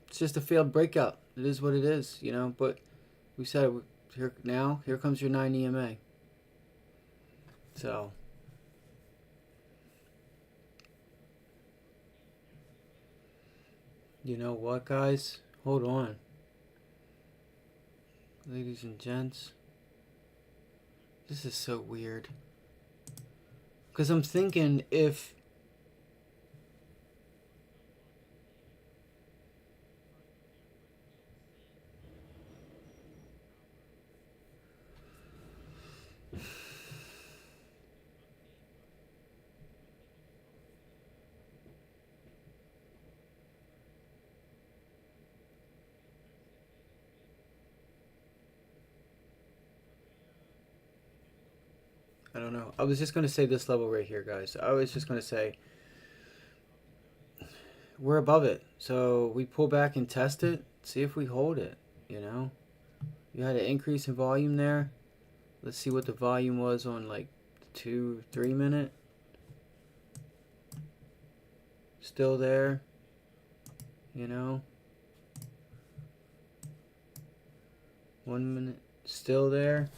it's just a failed breakout. It is what it is, you know. But we said here now. Here comes your 9 EMA. So you know what, guys? Hold on, ladies and gents. This is so weird. Because I'm thinking if I don't know. I was just gonna say this level right here, guys. I was just gonna say we're above it, so we pull back and test it. See if we hold it. You know, you had an increase in volume there. Let's see what the volume was on like 2-3 minute. Still there. You know. 1 minute. Still there.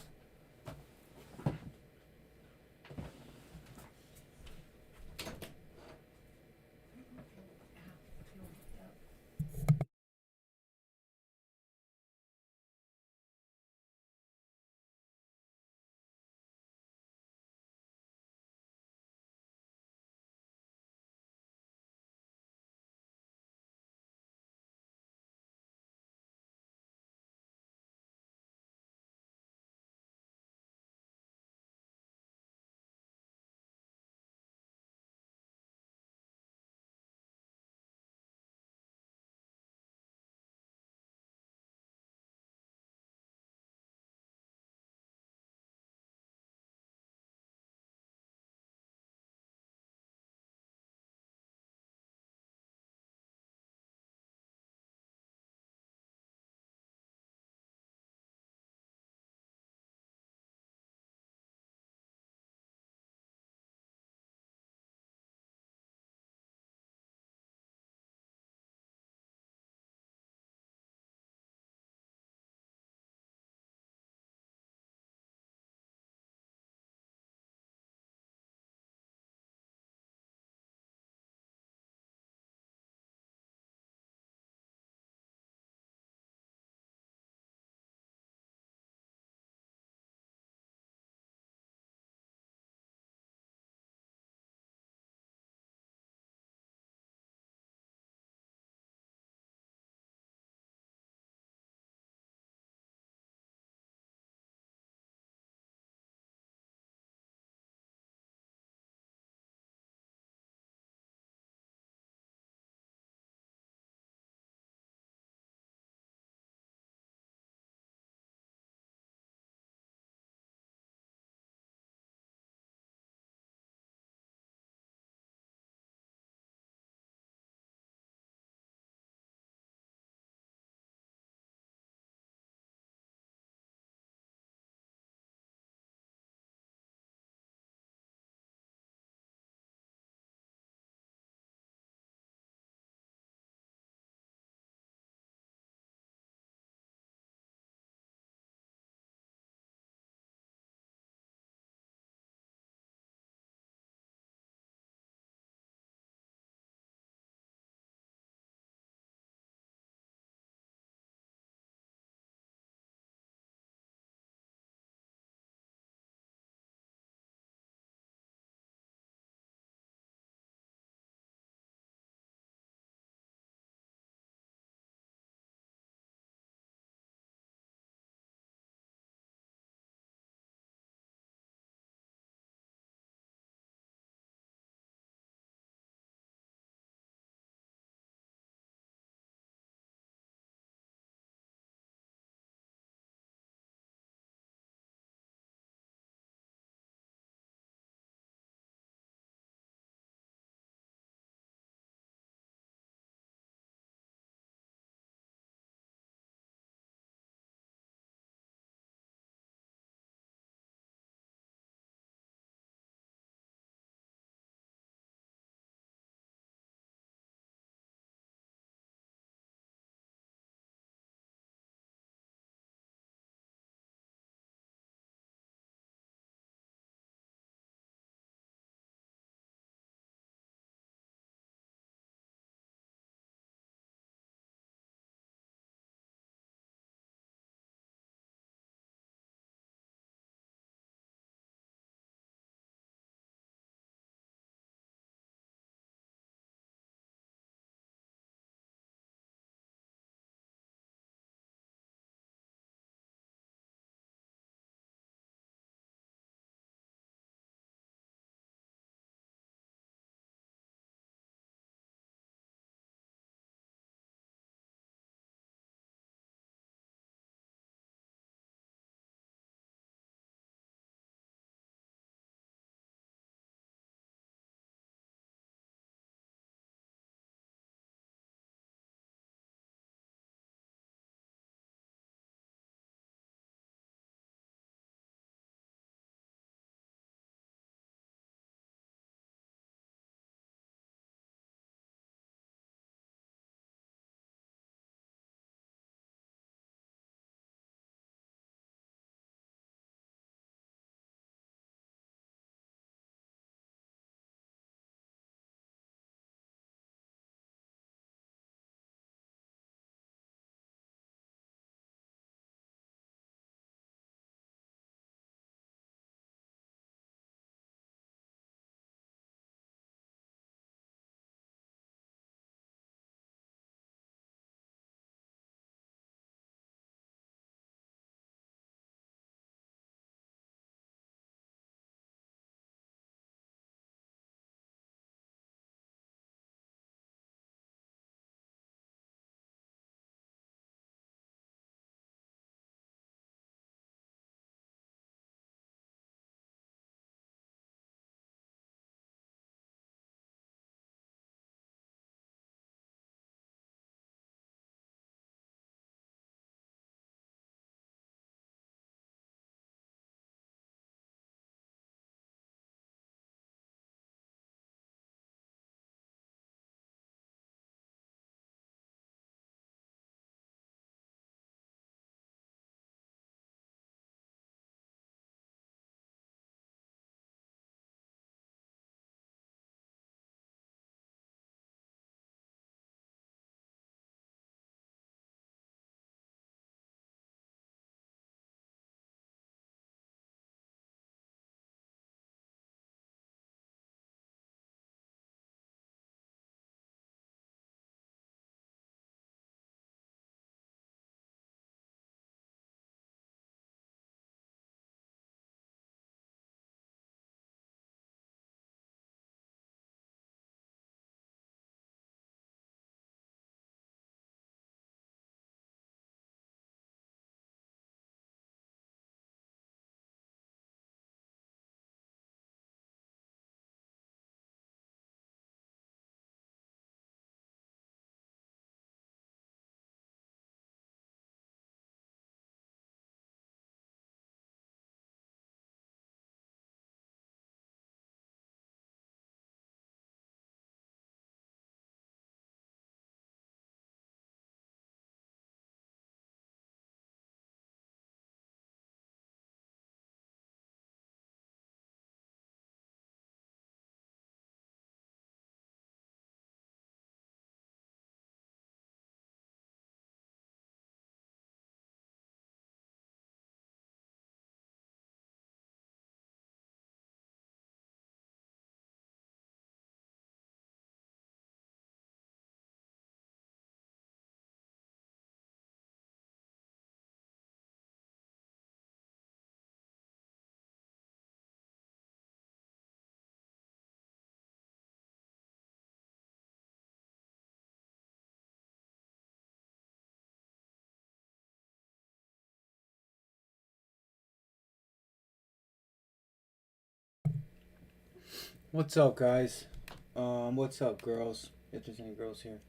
What's up, guys? What's up, girls? If there's any girls here.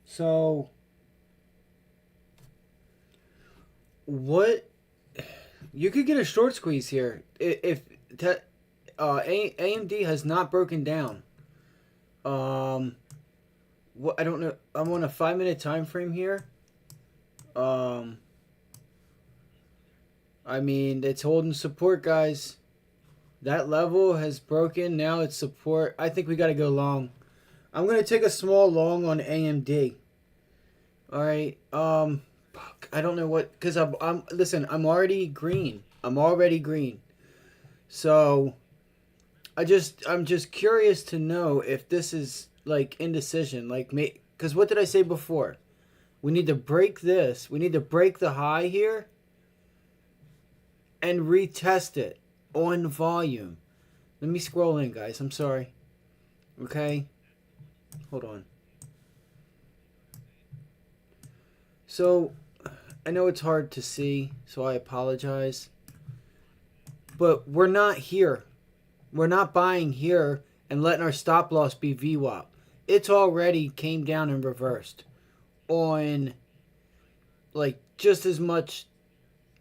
So, what? You could get a short squeeze here if AMD has not broken down. What I don't know. I'm on a 5 minute time frame here. Um, I mean, it's holding support, guys. That level has broken. Now it's support. I think we got to go long. I'm gonna take a small long on AMD. All right. Fuck, I don't know what because I'm listen. I'm already green. I'm already green. So I'm just curious to know if this is like indecision. Like because what did I say before? We need to break this. We need to break the high here and retest it on volume. Let me scroll in, guys. I'm sorry. Okay. Hold on. So, I know it's hard to see, so I apologize. But we're not here. We're not buying here and letting our stop loss be VWAP. It's already came down and reversed on like just as much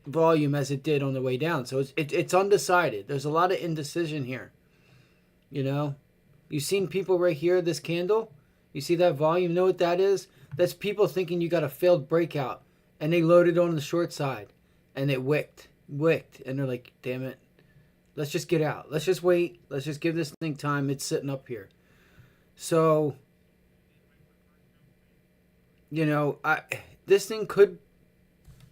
volume as it did on the way down. So it's undecided. There's a lot of indecision here. You know, you've seen people right here. This candle, you see that volume? You know what that is? That's people thinking you got a failed breakout, and they loaded on the short side, and it wicked, and they're like, "Damn it, let's just get out. Let's just wait. Let's just give this thing time. It's sitting up here." So, you know, this thing could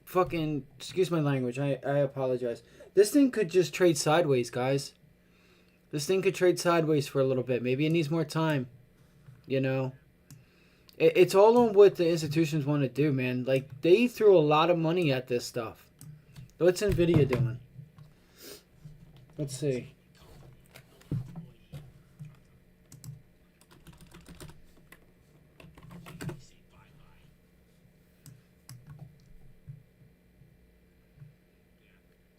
fucking excuse my language. I apologize. This thing could just trade sideways, guys. This thing could trade sideways for a little bit. Maybe it needs more time. You know, it's all on what the institutions want to do, man. Like they threw a lot of money at this stuff. What's Nvidia doing? Let's see.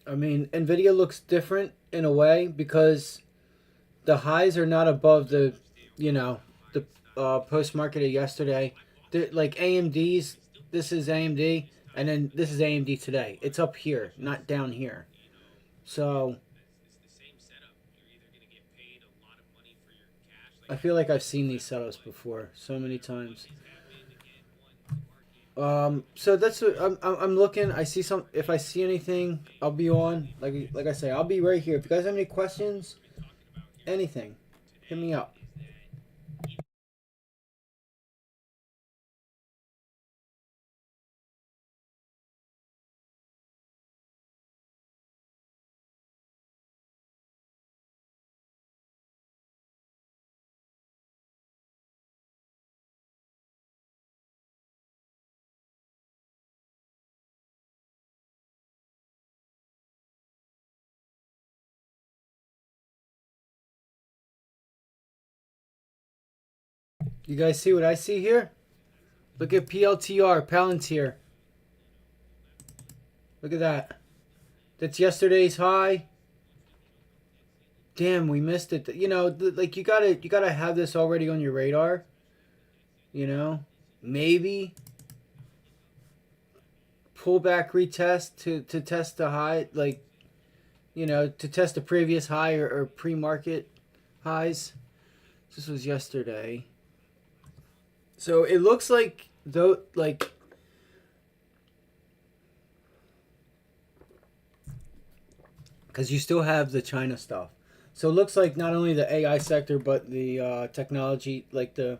I mean, Nvidia looks different in a way because the highs are not above the, you know, the post market of yesterday. Like AMD's, this is AMD, and then this is AMD today. It's up here, not down here. So I feel like I've seen these setups before so many times. So that's what I'm looking. I see some. If I see anything, I'll be on. Like I say, I'll be right here. If you guys have any questions, anything, hit me up. You guys see what I see here? Look at PLTR, Palantir. Look at that. That's yesterday's high. Damn, we missed it. You know, like you gotta have this already on your radar. You know, maybe pull back retest to test the high, like you know, to test the previous high or pre-market highs. This was yesterday. So it looks like though, like because you still have the China stuff. So it looks like not only the AI sector, but the technology, like the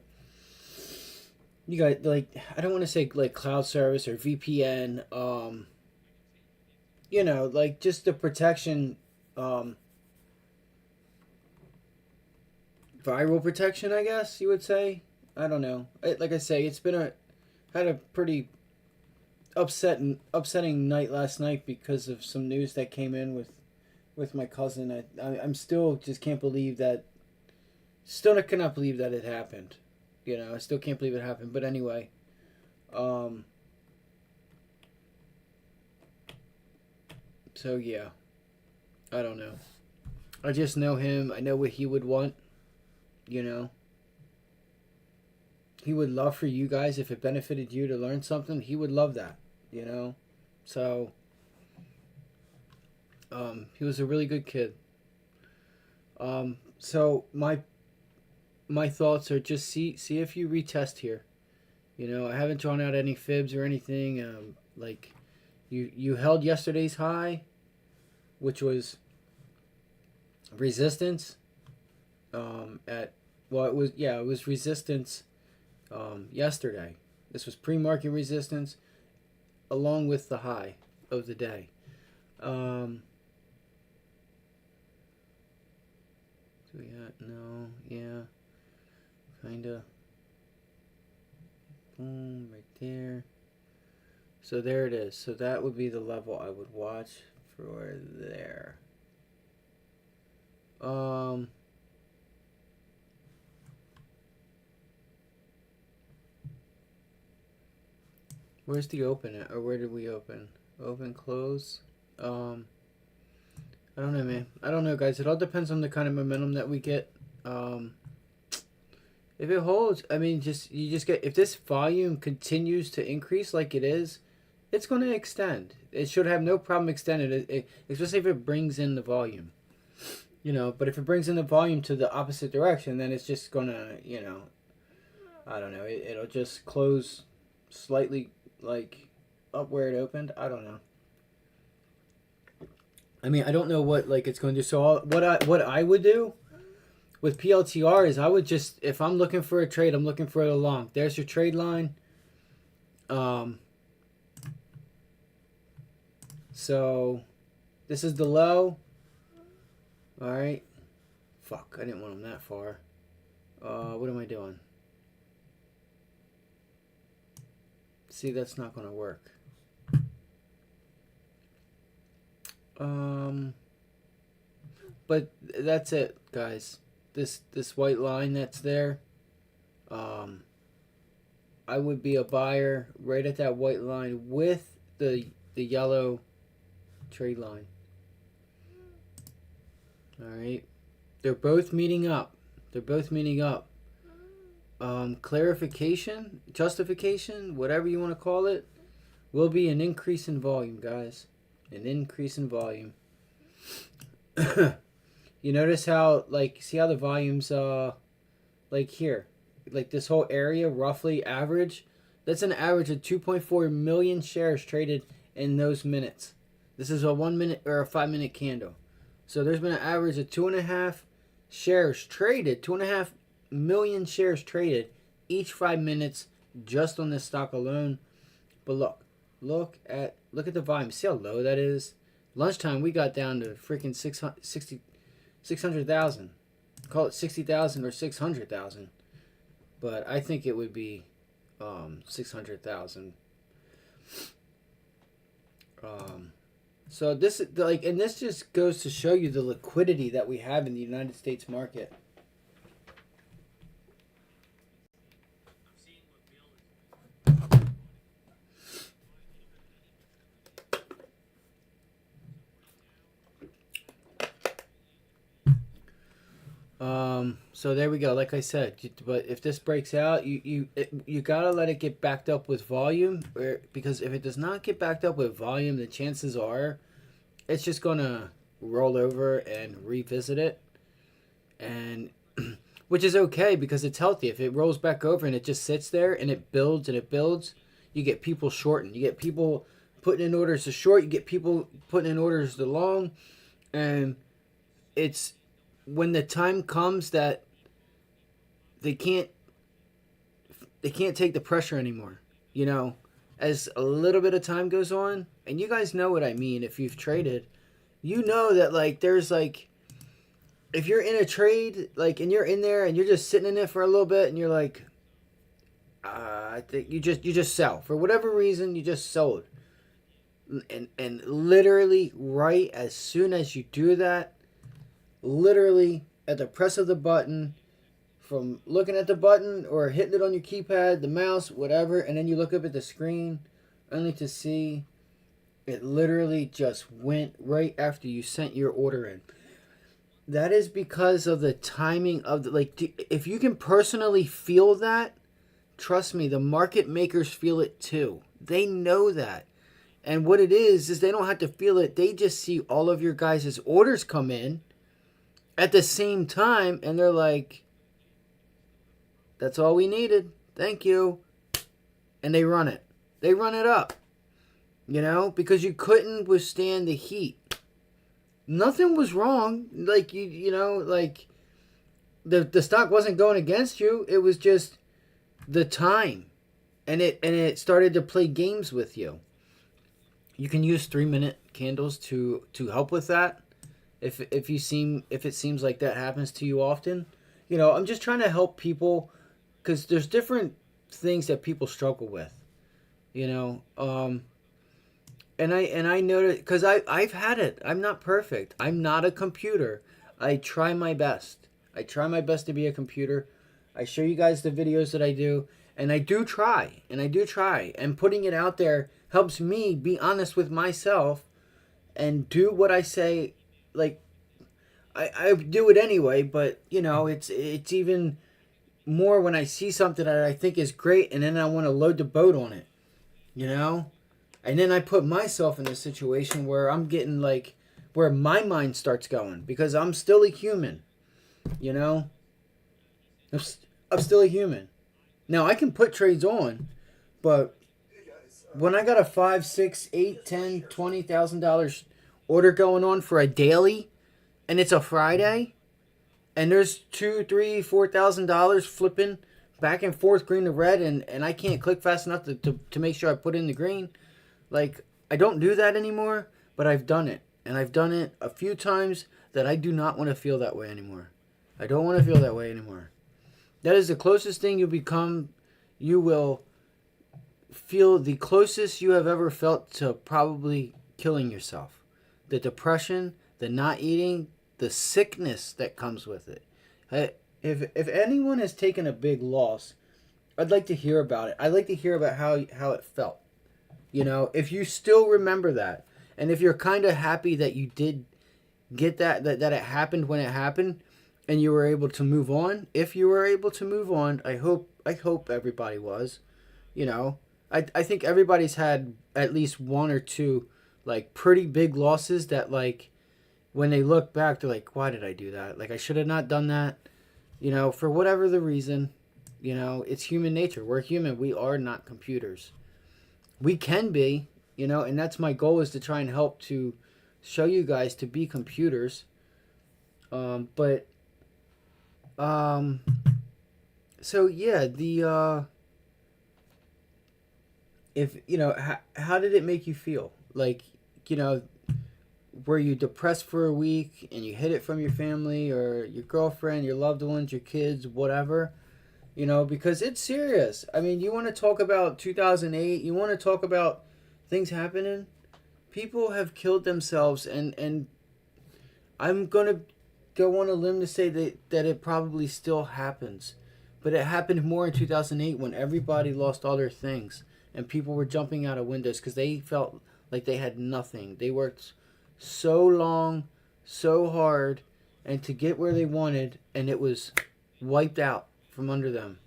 you got like I don't want to say like cloud service or VPN. You know, like just the protection, um, viral protection. I guess you would say. I don't know. Like I say, it's been a had a pretty upsetting night last night because of some news that came in with my cousin. I'm still just can't believe that. Still cannot believe that it happened. You know, I still can't believe it happened. But anyway, um, so yeah, I don't know. I just know him. I know what he would want. you know. He would love for you guys, if it benefited you to learn something, he would love that, you know. So he was a really good kid. So my thoughts are just see if you retest here. You know, I haven't drawn out any fibs or anything. Like you held yesterday's high, which was resistance. At well, it was resistance. Yesterday, this was pre-market resistance, along with the high of the day. So yeah, no, yeah, kinda. Boom, right there. So there it is. So that would be the level I would watch for there. Where's the open at? Or where did we open? Open, close. I don't know, man. I don't know, guys. It all depends on the kind of momentum that we get. If it holds, I mean, you just get, if this volume continues to increase like it is, it's going to extend. It should have no problem extending, especially if it brings in the volume. You know, but if it brings in the volume to the opposite direction, then it's just going to, you know, I don't know. It'll just close slightly, like, up where it opened. I don't know. I mean, I don't know what, like, it's going to do. So what I would do with PLTR is I would just, if I'm looking for a trade, I'm looking for it along. There's your trade line. So this is the low. All right. Fuck, I didn't want them that far. What am I doing? See, that's not going to work. But that's it, guys. This white line that's there, I would be a buyer right at that white line with the yellow trade line. All right, they're both meeting up. Clarification, justification, whatever you want to call it, will be an increase in volume, guys. An increase in volume. You notice how, like, see how the volumes, like here, like this whole area, roughly average, that's an average of 2.4 million shares traded in those minutes. This is a 1 minute or a 5 minute candle. So there's been an average of 2.5 shares traded, 2.5 million shares traded each 5 minutes just on this stock alone. But look at the volume. See how low that is? Lunchtime we got down to freaking 600,000. Call it 60,000 or 600,000. But I think it would be 600,000. So this, like, and this just goes to show you the liquidity that we have in the United States market. So there we go. Like I said, but if this breaks out, you gotta let it get backed up with volume, because if it does not get backed up with volume, the chances are it's just gonna roll over and revisit it, and which is okay because it's healthy. If it rolls back over and it just sits there and it builds, you get people shorting. You get people putting in orders to short. You get people putting in orders to long, and it's when the time comes that they can't take the pressure anymore, you know, as a little bit of time goes on, and you guys know what I mean. If you've traded, you know that, like, there's, like, if you're in a trade, like, and you're in there and you're just sitting in it for a little bit and you're like, I think you just sell for whatever reason. You just sold, and literally right as soon as you do that, literally at the press of the button, from looking at the button or hitting it on your keypad, the mouse, whatever, and then you look up at the screen only to see it literally just went right after you sent your order in. That is because of the timing of the, if you can personally feel that, trust me, the market makers feel it too. They know that. And what it is they don't have to feel it. They just see all of your guys' orders come in at the same time, and they're like, that's all we needed. Thank you. And they run it. They run it up. Because you couldn't withstand the heat. Nothing was wrong. The stock wasn't going against you. It was just the time. And it started to play games with you. You can use 3-minute candles to help with that. If it seems like that happens to you often. I'm just trying to help people, because there's different things that people struggle with. And I noticed, because I've had it. I'm not perfect. I'm not a computer. I try my best. I try my best to be a computer. I show you guys the videos that I do, and I do try. And putting it out there helps me be honest with myself and do what I say. Like, I do it anyway, but it's even more when I see something that I think is great, and then I want to load the boat on it. And then I put myself in a situation where I'm getting where my mind starts going, because I'm still a human. I'm still a human. Now I can put trades on, but when I got a $5, $6, $8, $10, $20,000 order going on for a daily, and it's a Friday, and there's $2, $3, $4,000 flipping back and forth green to red, and I can't click fast enough to make sure I put in the green. I don't do that anymore, but I've done it. And I've done it a few times that I do not want to feel that way anymore. I don't want to feel that way anymore. That is the closest thing you become. You will feel the closest you have ever felt to probably killing yourself. The depression, the not eating, the sickness that comes with it. If anyone has taken a big loss, I'd like to hear about it. I'd like to hear about how it felt. If you still remember that, and if you're kind of happy that you did get that it happened when it happened, and you were able to move on. If you were able to move on, I hope everybody was. I think everybody's had at least one or two pretty big losses that when they look back, they're like, why did I do that? I should have not done that. For whatever the reason. It's human nature. We're human. We are not computers. We can be, and that's my goal, is to try and help to show you guys to be computers. So yeah, how did it make you feel? Were you depressed for a week and you hid it from your family or your girlfriend, your loved ones, your kids, whatever? Because it's serious. I mean, you want to talk about 2008, you want to talk about things happening. People have killed themselves, and I'm going to go on a limb to say that it probably still happens. But it happened more in 2008 when everybody lost all their things, and people were jumping out of windows because they felt like they had nothing. They worked so long, so hard, and to get where they wanted, and it was wiped out from under them.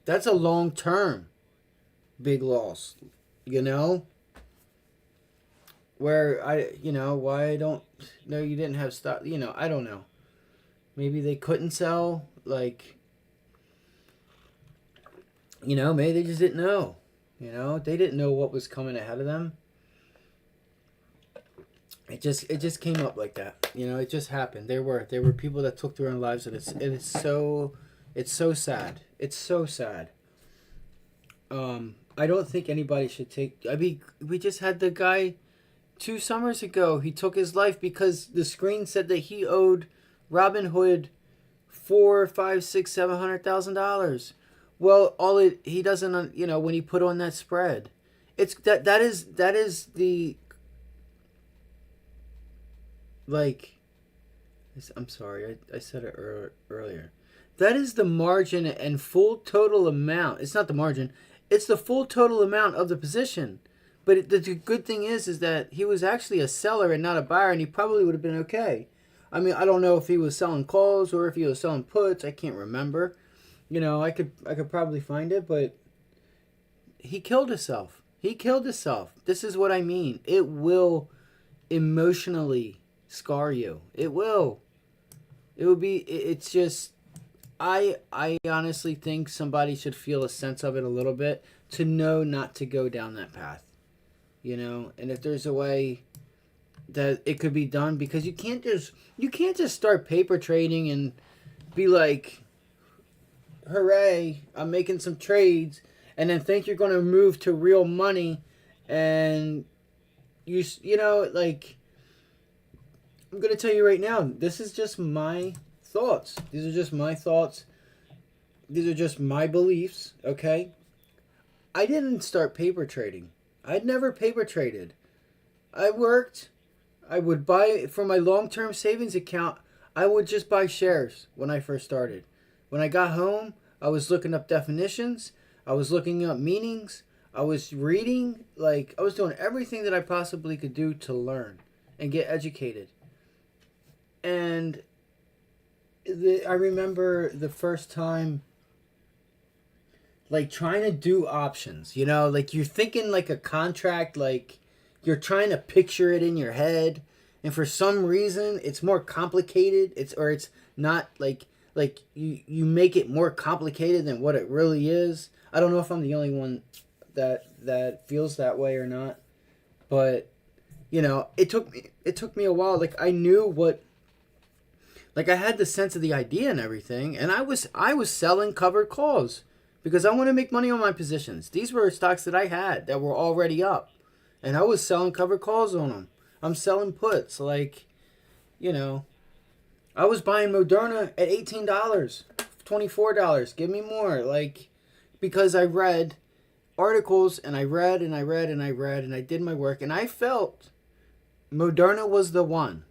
That's a long-term big loss, where why I don't know you didn't have stock, I don't know. Maybe they couldn't sell, maybe they just didn't know. They didn't know what was coming ahead of them. It just came up like that. It just happened. There were people that took their own lives, and it's so sad. It's so sad. I don't think anybody should take. I mean, we just had the guy 2 summers ago. He took his life because the screen said that he owed Robinhood $400,000, $500,000, $600,000, $700,000. Well, he doesn't. When he put on that spread, it's that is the. I'm sorry, I said it earlier. That is the margin and full total amount. It's not the margin. It's the full total amount of the position. But the good thing is that he was actually a seller and not a buyer, and he probably would have been okay. I mean, I don't know if he was selling calls or if he was selling puts. I can't remember. You know, I could probably find it, but he killed himself. He killed himself. This is what I mean. It will emotionally scar you. It will. It will be. It's just. I honestly think somebody should feel a sense of it a little bit to know not to go down that path. You know, and if there's a way that it could be done, because you can't just start paper trading and be like, hooray, I'm making some trades, and then think you're going to move to real money, and you know, like, I'm going to tell you right now, this is just my thoughts. These are just my thoughts. These are just my beliefs, okay? I didn't start paper trading. I'd never paper traded. I worked. I would buy for my long-term savings account. I would just buy shares when I first started. When I got home, I was looking up definitions. I was looking up meanings. I was reading. Like, I was doing everything that I possibly could do to learn and get educated. And I remember the first time, like, trying to do options. You know, like, you're thinking like a contract, like, you're trying to picture it in your head, and for some reason it's more complicated. It's not like you make it more complicated than what it really is. I don't know if I'm the only one that feels that way or not, but you know, it took me a while. Like, I knew what, like, I had the sense of the idea and everything, and I was selling covered calls because I want to make money on my positions. These were stocks that I had that were already up. And I was selling covered calls on them. I'm selling puts. Like, you know, I was buying Moderna at $18, $24. Give me more. Like, because I read articles and I read and I read and I read and I did my work. And I felt Moderna was the one.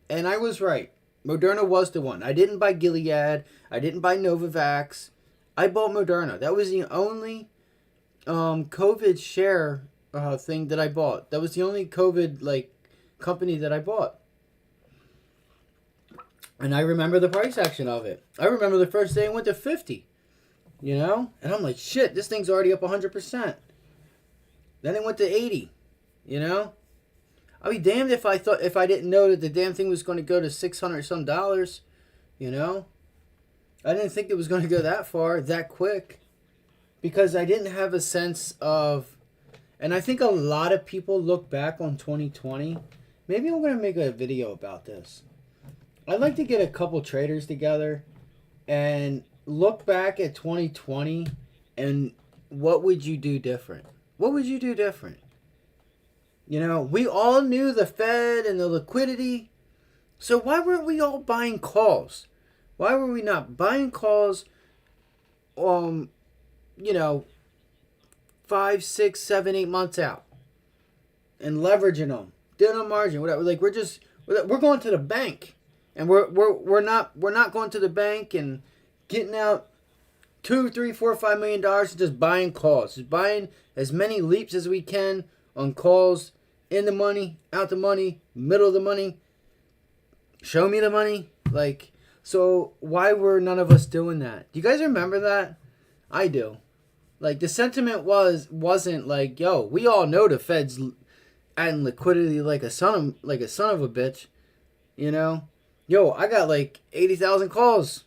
And I was right. Moderna was the one. I didn't buy Gilead. I didn't buy Novavax. I bought Moderna. That was the only COVID share thing that I bought. That was the only COVID, like, company that I bought. And I remember the price action of it. I remember the first day it went to 50. You know? And I'm like, shit, this thing's already up 100%. Then it went to 80. You know? I'd be damned if I didn't know that the damn thing was going to go to $600 some dollars. You know? I didn't think it was going to go that far, that quick. Because I didn't have a sense of. And I think a lot of people look back on 2020. Maybe I'm going to make a video about this. I'd like to get a couple traders together and look back at 2020 and what would you do different? What would you do different? You know, we all knew the Fed and the liquidity. So why weren't we all buying calls? Why were we not buying calls, you know, 5, 6, 7, 8 months out and leveraging them, doing a margin, whatever. Like, we're going to the bank, and we're not going to the bank and getting out $2, $3, $4, $5 million and just buying calls, just buying as many leaps as we can on calls, in the money, out the money, middle of the money, show me the money. Like, so why were none of us doing that? Do you guys remember that? I do. Like, the sentiment wasn't like, yo, we all know the Fed's adding liquidity like a son of a bitch, you know? Yo, I got like 80,000 calls.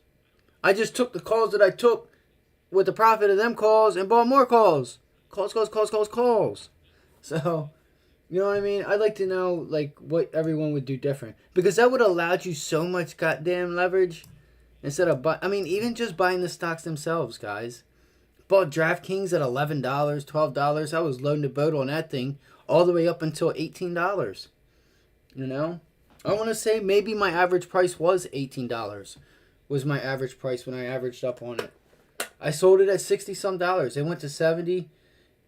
I just took the calls that I took with the profit of them calls and bought more calls. Calls. So, you know what I mean? I'd like to know, like, what everyone would do different. Because that would have allowed you so much goddamn leverage instead of, even just buying the stocks themselves, guys. Bought DraftKings at $11, $12. I was loading the boat on that thing all the way up until $18. You know? I want to say maybe my average price was $18. Was my average price when I averaged up on it. I sold it at 60 some dollars. It went to 70.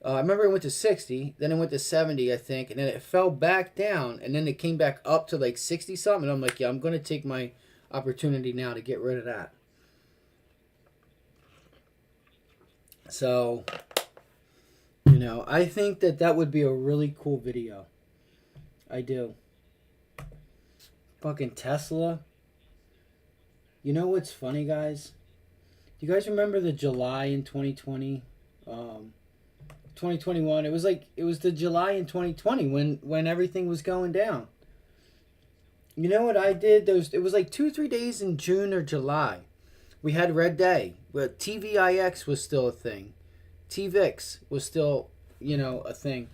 I remember it went to 60. Then it went to 70, I think. And then it fell back down. And then it came back up to like 60 something. And I'm like, yeah, I'm going to take my opportunity now to get rid of that. So, you know, I think that would be a really cool video. I do. Fucking Tesla. You know what's funny, guys? You guys remember the July in 2020, 2021? It was like it was the July in 2020 when everything was going down. You know what I did? Those it was like 2 3 days in June or July. We had Red Day, but TVIX was still a thing. TVIX was still a thing.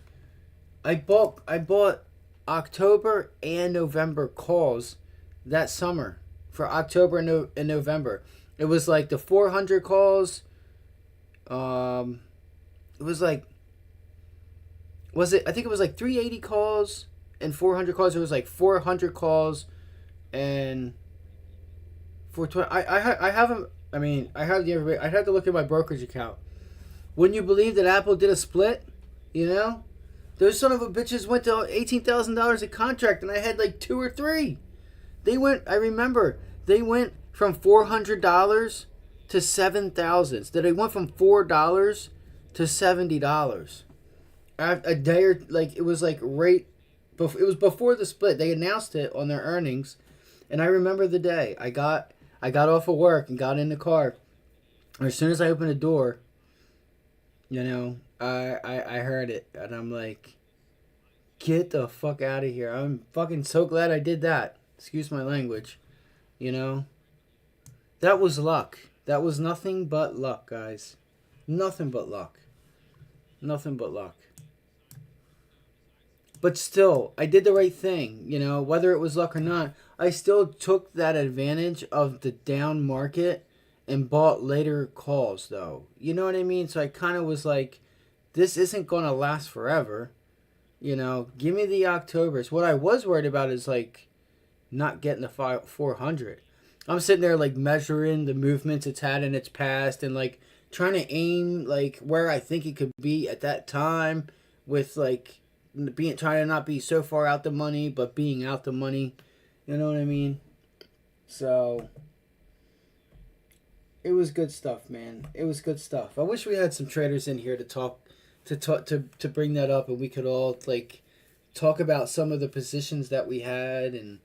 I bought October and November calls that summer for October and November. It was like the 400 calls. It was like was it? I think it was like 380 calls and 400 calls. It was like 400 calls and 420. I haven't. I mean, I have the information. I'd have to look at my brokerage account. Wouldn't you believe that Apple did a split? You know, those son of a bitches went to $18,000 a contract, and I had like two or three. They went. I remember they went from $400 to $7,000. That they went from $4 to $70. A day or like it was like right. It was before the split. They announced it on their earnings, and I remember the day I got off of work and got in the car. And as soon as I opened the door, I heard it, and I'm like, get the fuck out of here. I'm fucking so glad I did that. Excuse my language. You know? That was luck. That was nothing but luck, guys. Nothing but luck. Nothing but luck. But still, I did the right thing, whether it was luck or not. I still took that advantage of the down market and bought later calls, though. You know what I mean? So I kind of was like, this isn't going to last forever. Give me the Octobers. What I was worried about is, like, not getting the 400. I'm sitting there, like, measuring the movements it's had in its past and, like, trying to aim, like, where I think it could be at that time with, like, trying to not be so far out the money, but being out the money. You know what I mean? So it was good stuff, man. It was good stuff. I wish we had some traders in here to bring that up, and we could all like talk about some of the positions that we had and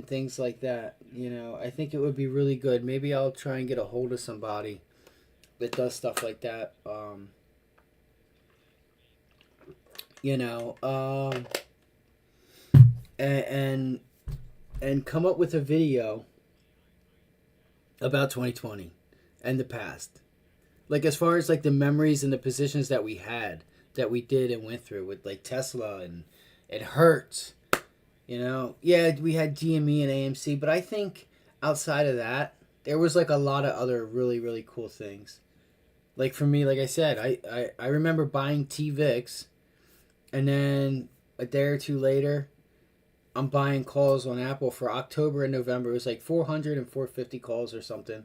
things like that. I think it would be really good. Maybe I'll try and get a hold of somebody that does stuff like that. And come up with a video about 2020 and the past, like as far as like the memories and the positions that we had, that we did and went through with like Tesla and Hertz. Yeah, we had GME and AMC, but I think outside of that, there was like a lot of other really really cool things. Like for me, like I said, I remember buying TVIX. And then a day or two later, I'm buying calls on Apple for October and November. It was like 400 and 450 calls or something.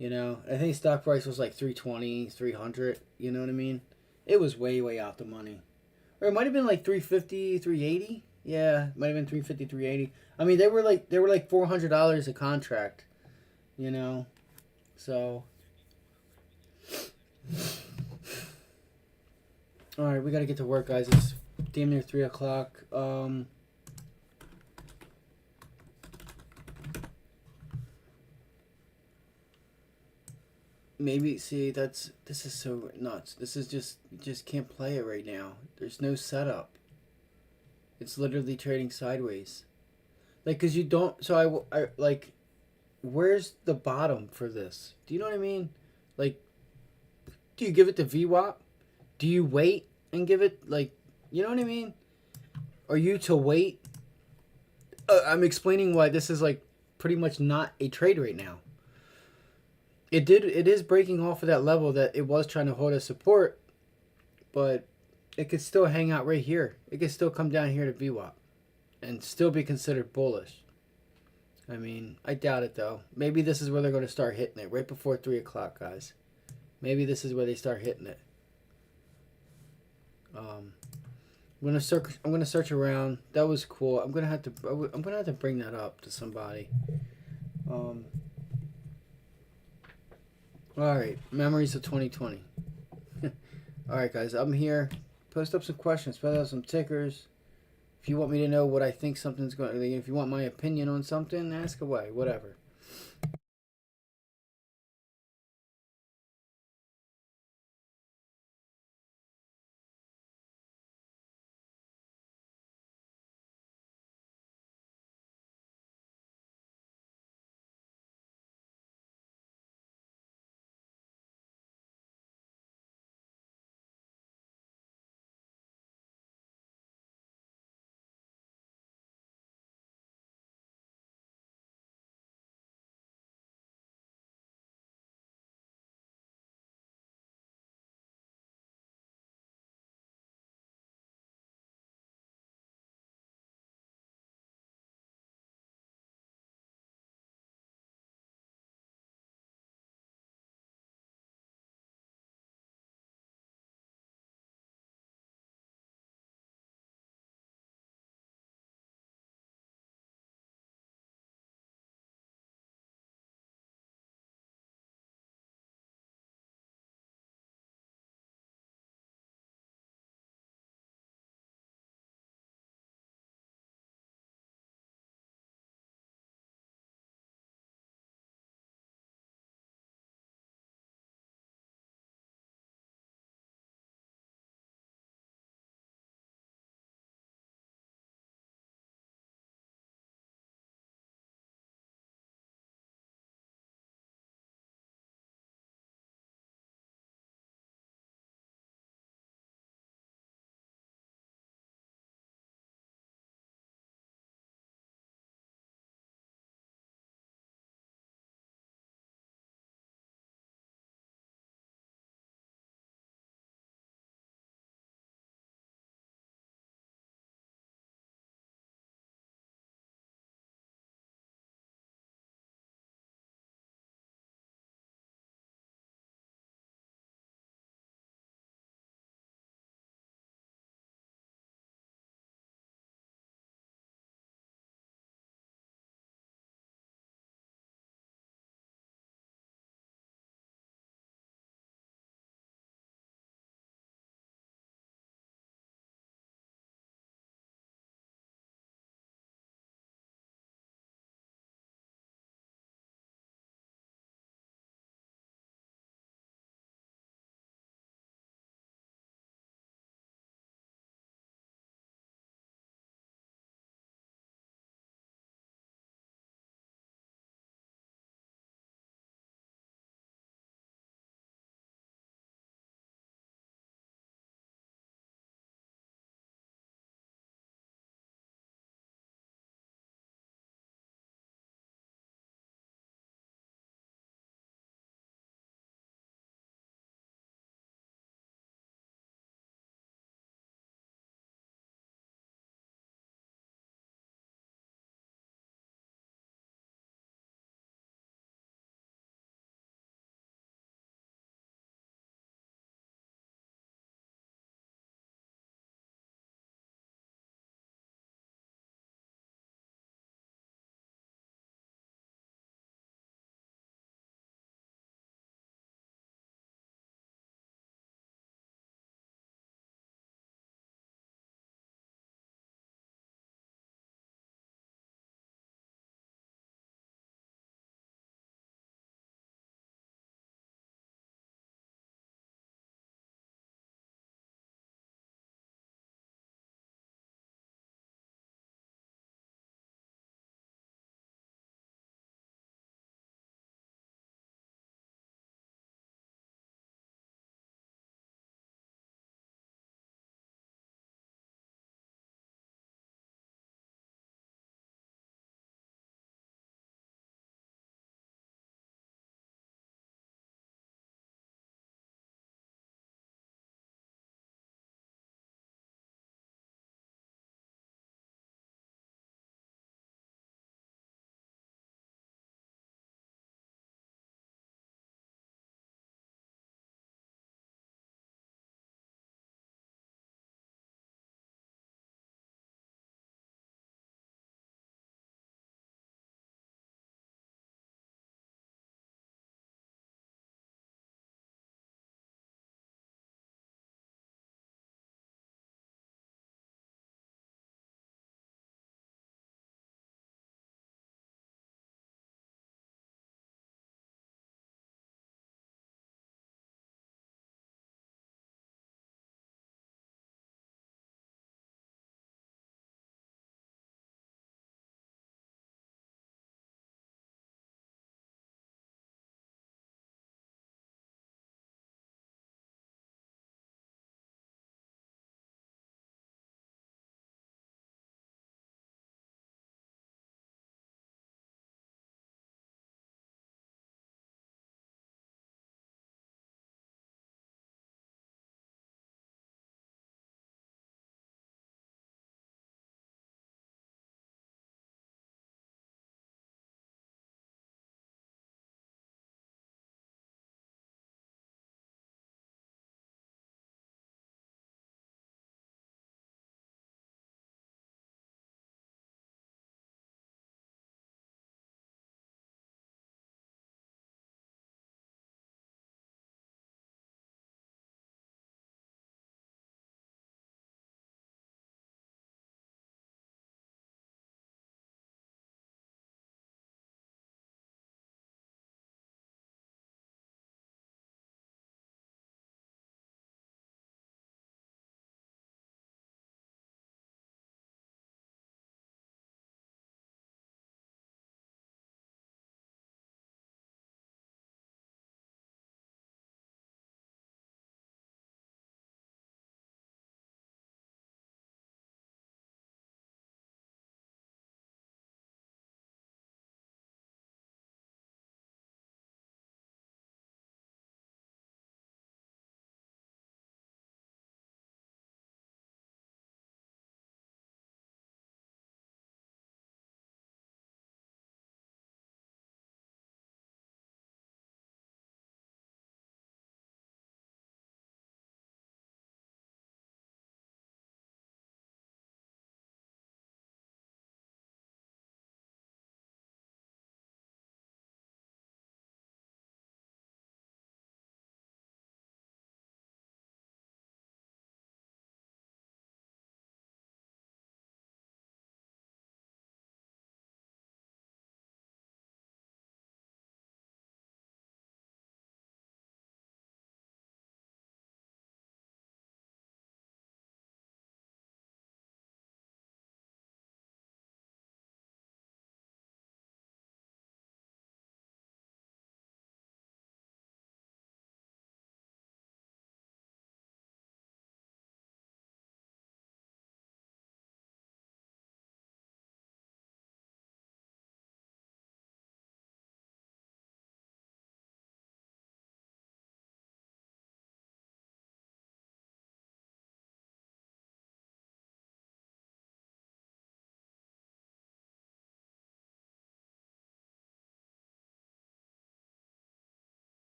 I think stock price was like 320, 300. You know what I mean? It was way, way out the money. Or it might have been like 350, 380. Yeah, it might have been 350, 380. I mean, they were like $400 a contract. So all right, we got to get to work, guys. It's damn near 3 o'clock. Maybe, see, this is so nuts. This is you just can't play it right now. There's no setup. It's literally trading sideways. Like, because you don't, so I, like, where's the bottom for this? Do you know what I mean? Like, do you give it to VWAP? Do you wait and give it, like, you know what I mean? Are you to wait? I'm explaining why this is, like, pretty much not a trade right now. It is breaking off of that level that it was trying to hold as support, but it could still hang out right here. It could still come down here to VWAP and still be considered bullish. I mean, I doubt it, though. Maybe this is where they're going to start hitting it, right before 3 o'clock, guys. Maybe this is where they start hitting it. I'm gonna search around. That was cool. I'm gonna have to bring that up to somebody. All right, memories of 2020. All right, guys, I'm here. Post up some questions. Post up some tickers. If you want me to know what I think something's going, if you want my opinion on something, ask away. Whatever.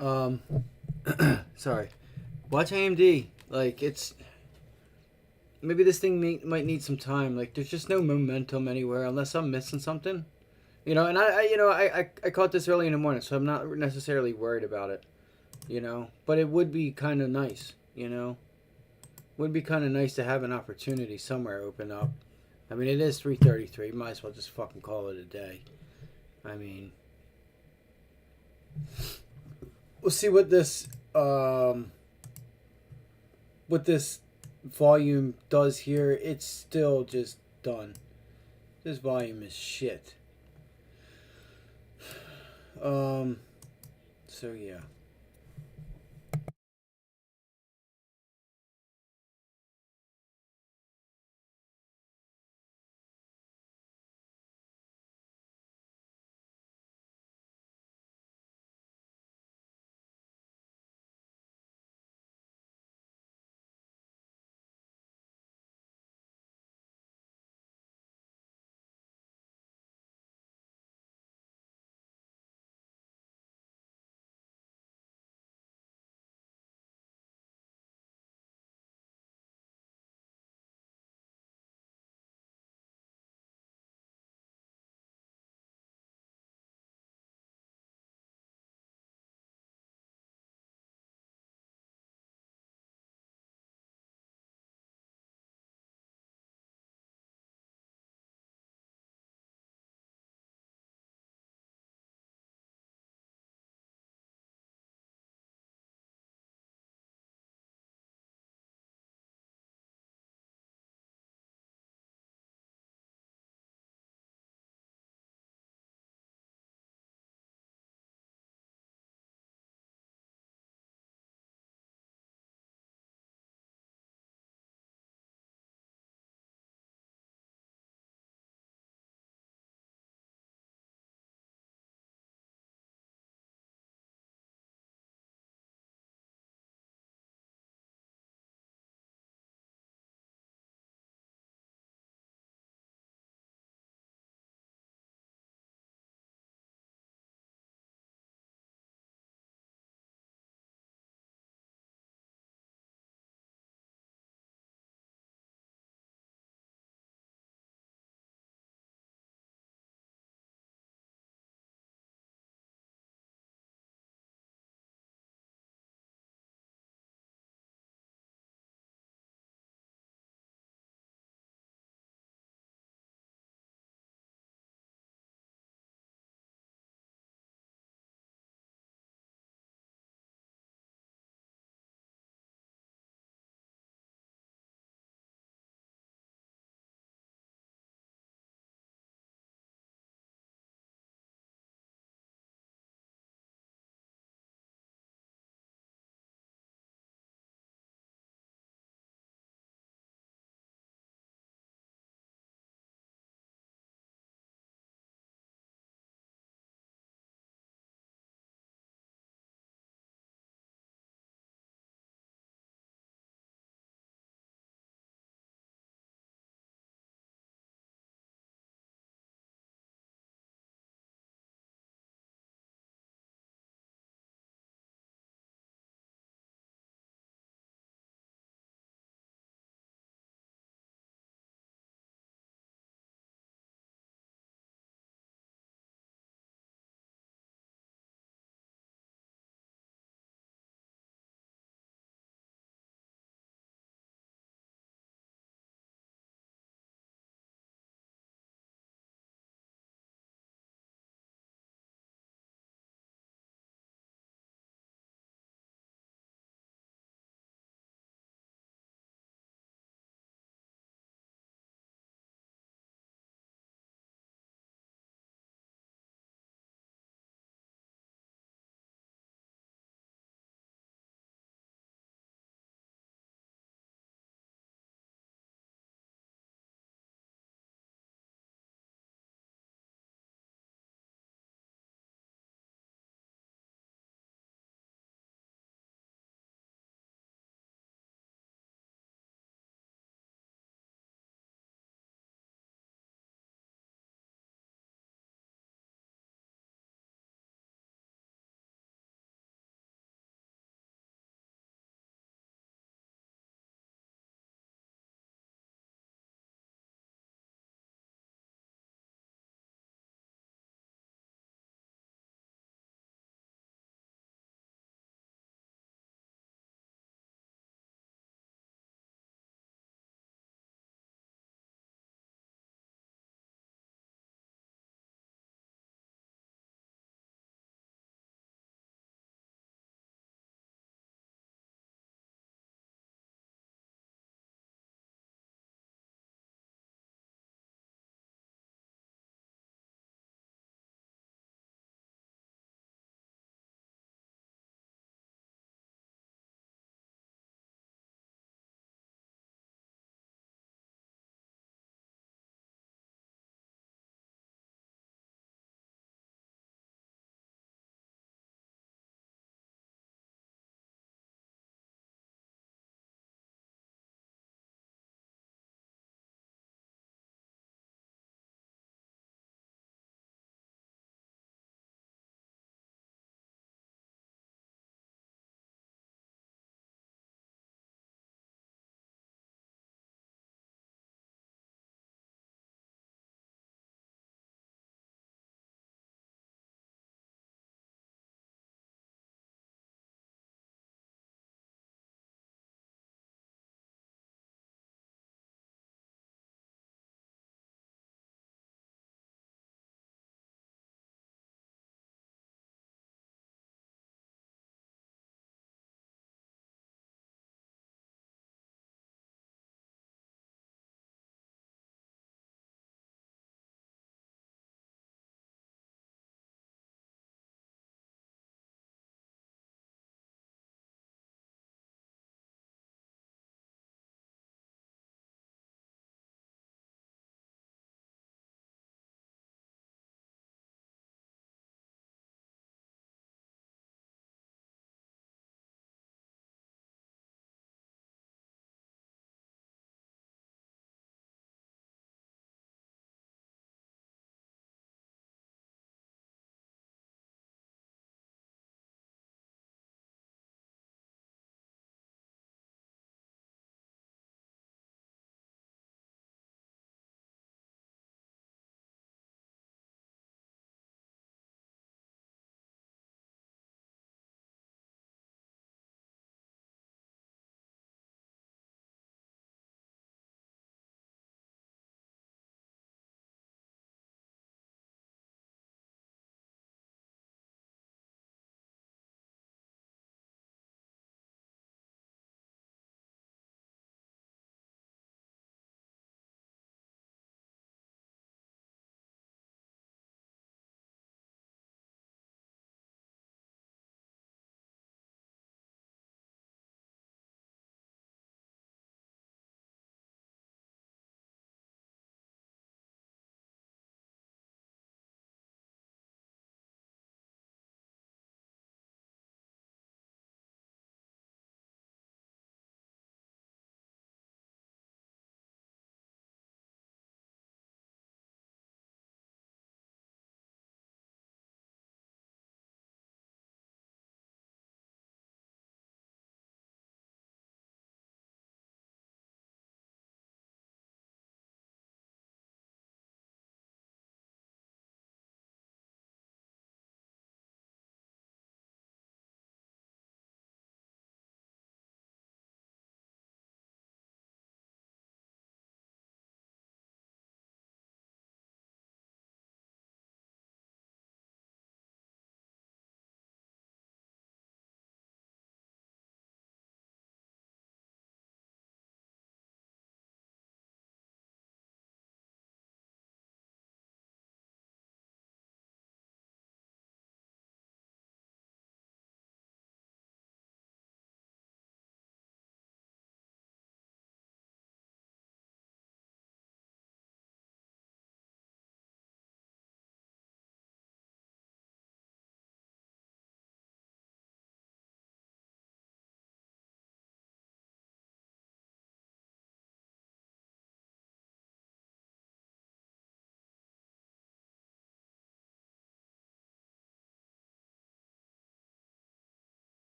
Um, sorry. Watch AMD. Like it's maybe this thing might need some time. Like there's just no momentum anywhere unless I'm missing something. You know, and I caught this early in the morning, so I'm not necessarily worried about it. You know, but it would be kind of nice. You know, would be kind of nice to have an opportunity somewhere open up. I mean, it is 3:33. Might as well just fucking call it a day. I mean, we'll see what this volume does here. It's still just done. This volume is shit. Um, so yeah.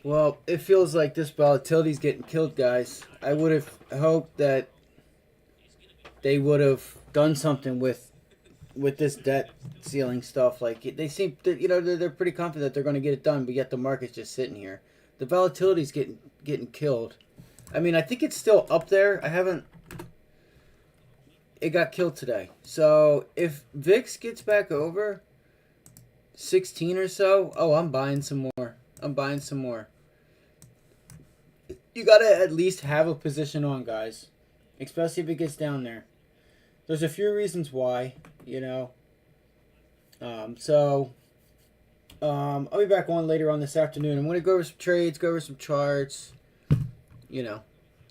Well, it feels like this volatility's getting killed, guys. I would have hoped that they would have done something with this debt ceiling stuff. Like they seem, they're pretty confident that they're going to get it done, but yet the market's just sitting here. The volatility's getting killed. I mean, I think it's still up there. I haven't. It got killed today. So if VIX gets back over 16 or so, oh, I'm buying some more. I'm buying some more. You gotta at least have a position on, guys, especially if it gets down there. There's a few reasons why, you know. I'll be back on later on this afternoon. I'm gonna go over some trades, go over some charts, you know,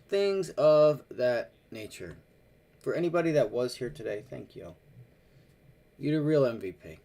things of that nature. For anybody that was here today, thank you. You're the real MVP.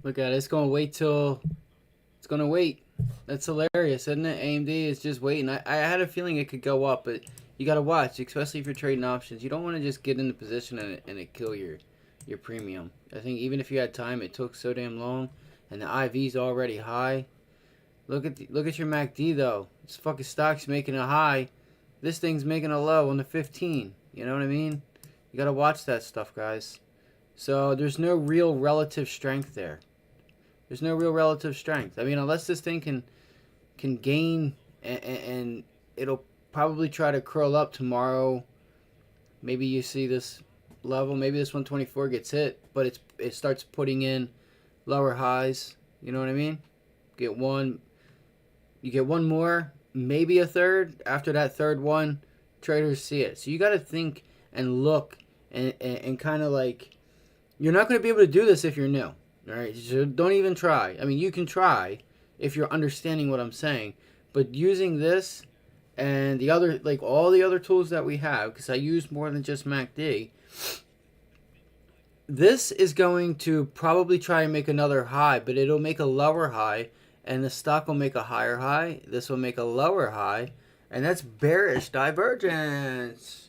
Look at it. It's gonna wait till. It's gonna wait. That's hilarious, isn't it? AMD is just waiting. I had a feeling it could go up, but you gotta watch, especially if you're trading options. You don't want to just get in the position and it kill your premium. I think even if you had time, it took so damn long, and the IV's already high. Look at your MACD though. This fucking stock's making a high. This thing's making a low on the 15. You know what I mean? You gotta watch that stuff, guys. So there's no real relative strength there. There's no real relative strength. I mean, unless this thing can gain and it'll probably try to curl up tomorrow. Maybe you see this level. Maybe this 124 gets hit, but it starts putting in lower highs. You know what I mean? You get one more, maybe a third. After that third one, traders see it. So you got to think and look and kind of like, you're not going to be able to do this if you're new. All right, so don't even try. I mean, you can try if you're understanding what I'm saying, but using this and the other, like all the other tools that we have, because I use more than just MACD, this is going to probably try and make another high, but it'll make a lower high, and the stock will make a higher high. This will make a lower high, and that's bearish divergence.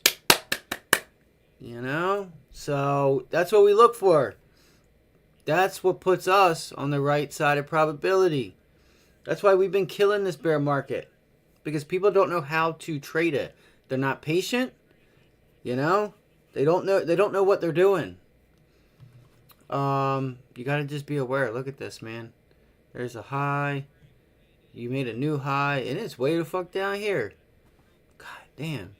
You know? So that's what we look for. That's what puts us on the right side of probability. That's why we've been killing this bear market. Because people don't know how to trade it. They're not patient. You know? They don't know what they're doing. You gotta just be aware. Look at this, man. There's a high. You made a new high, and it's way the fuck down here. God damn.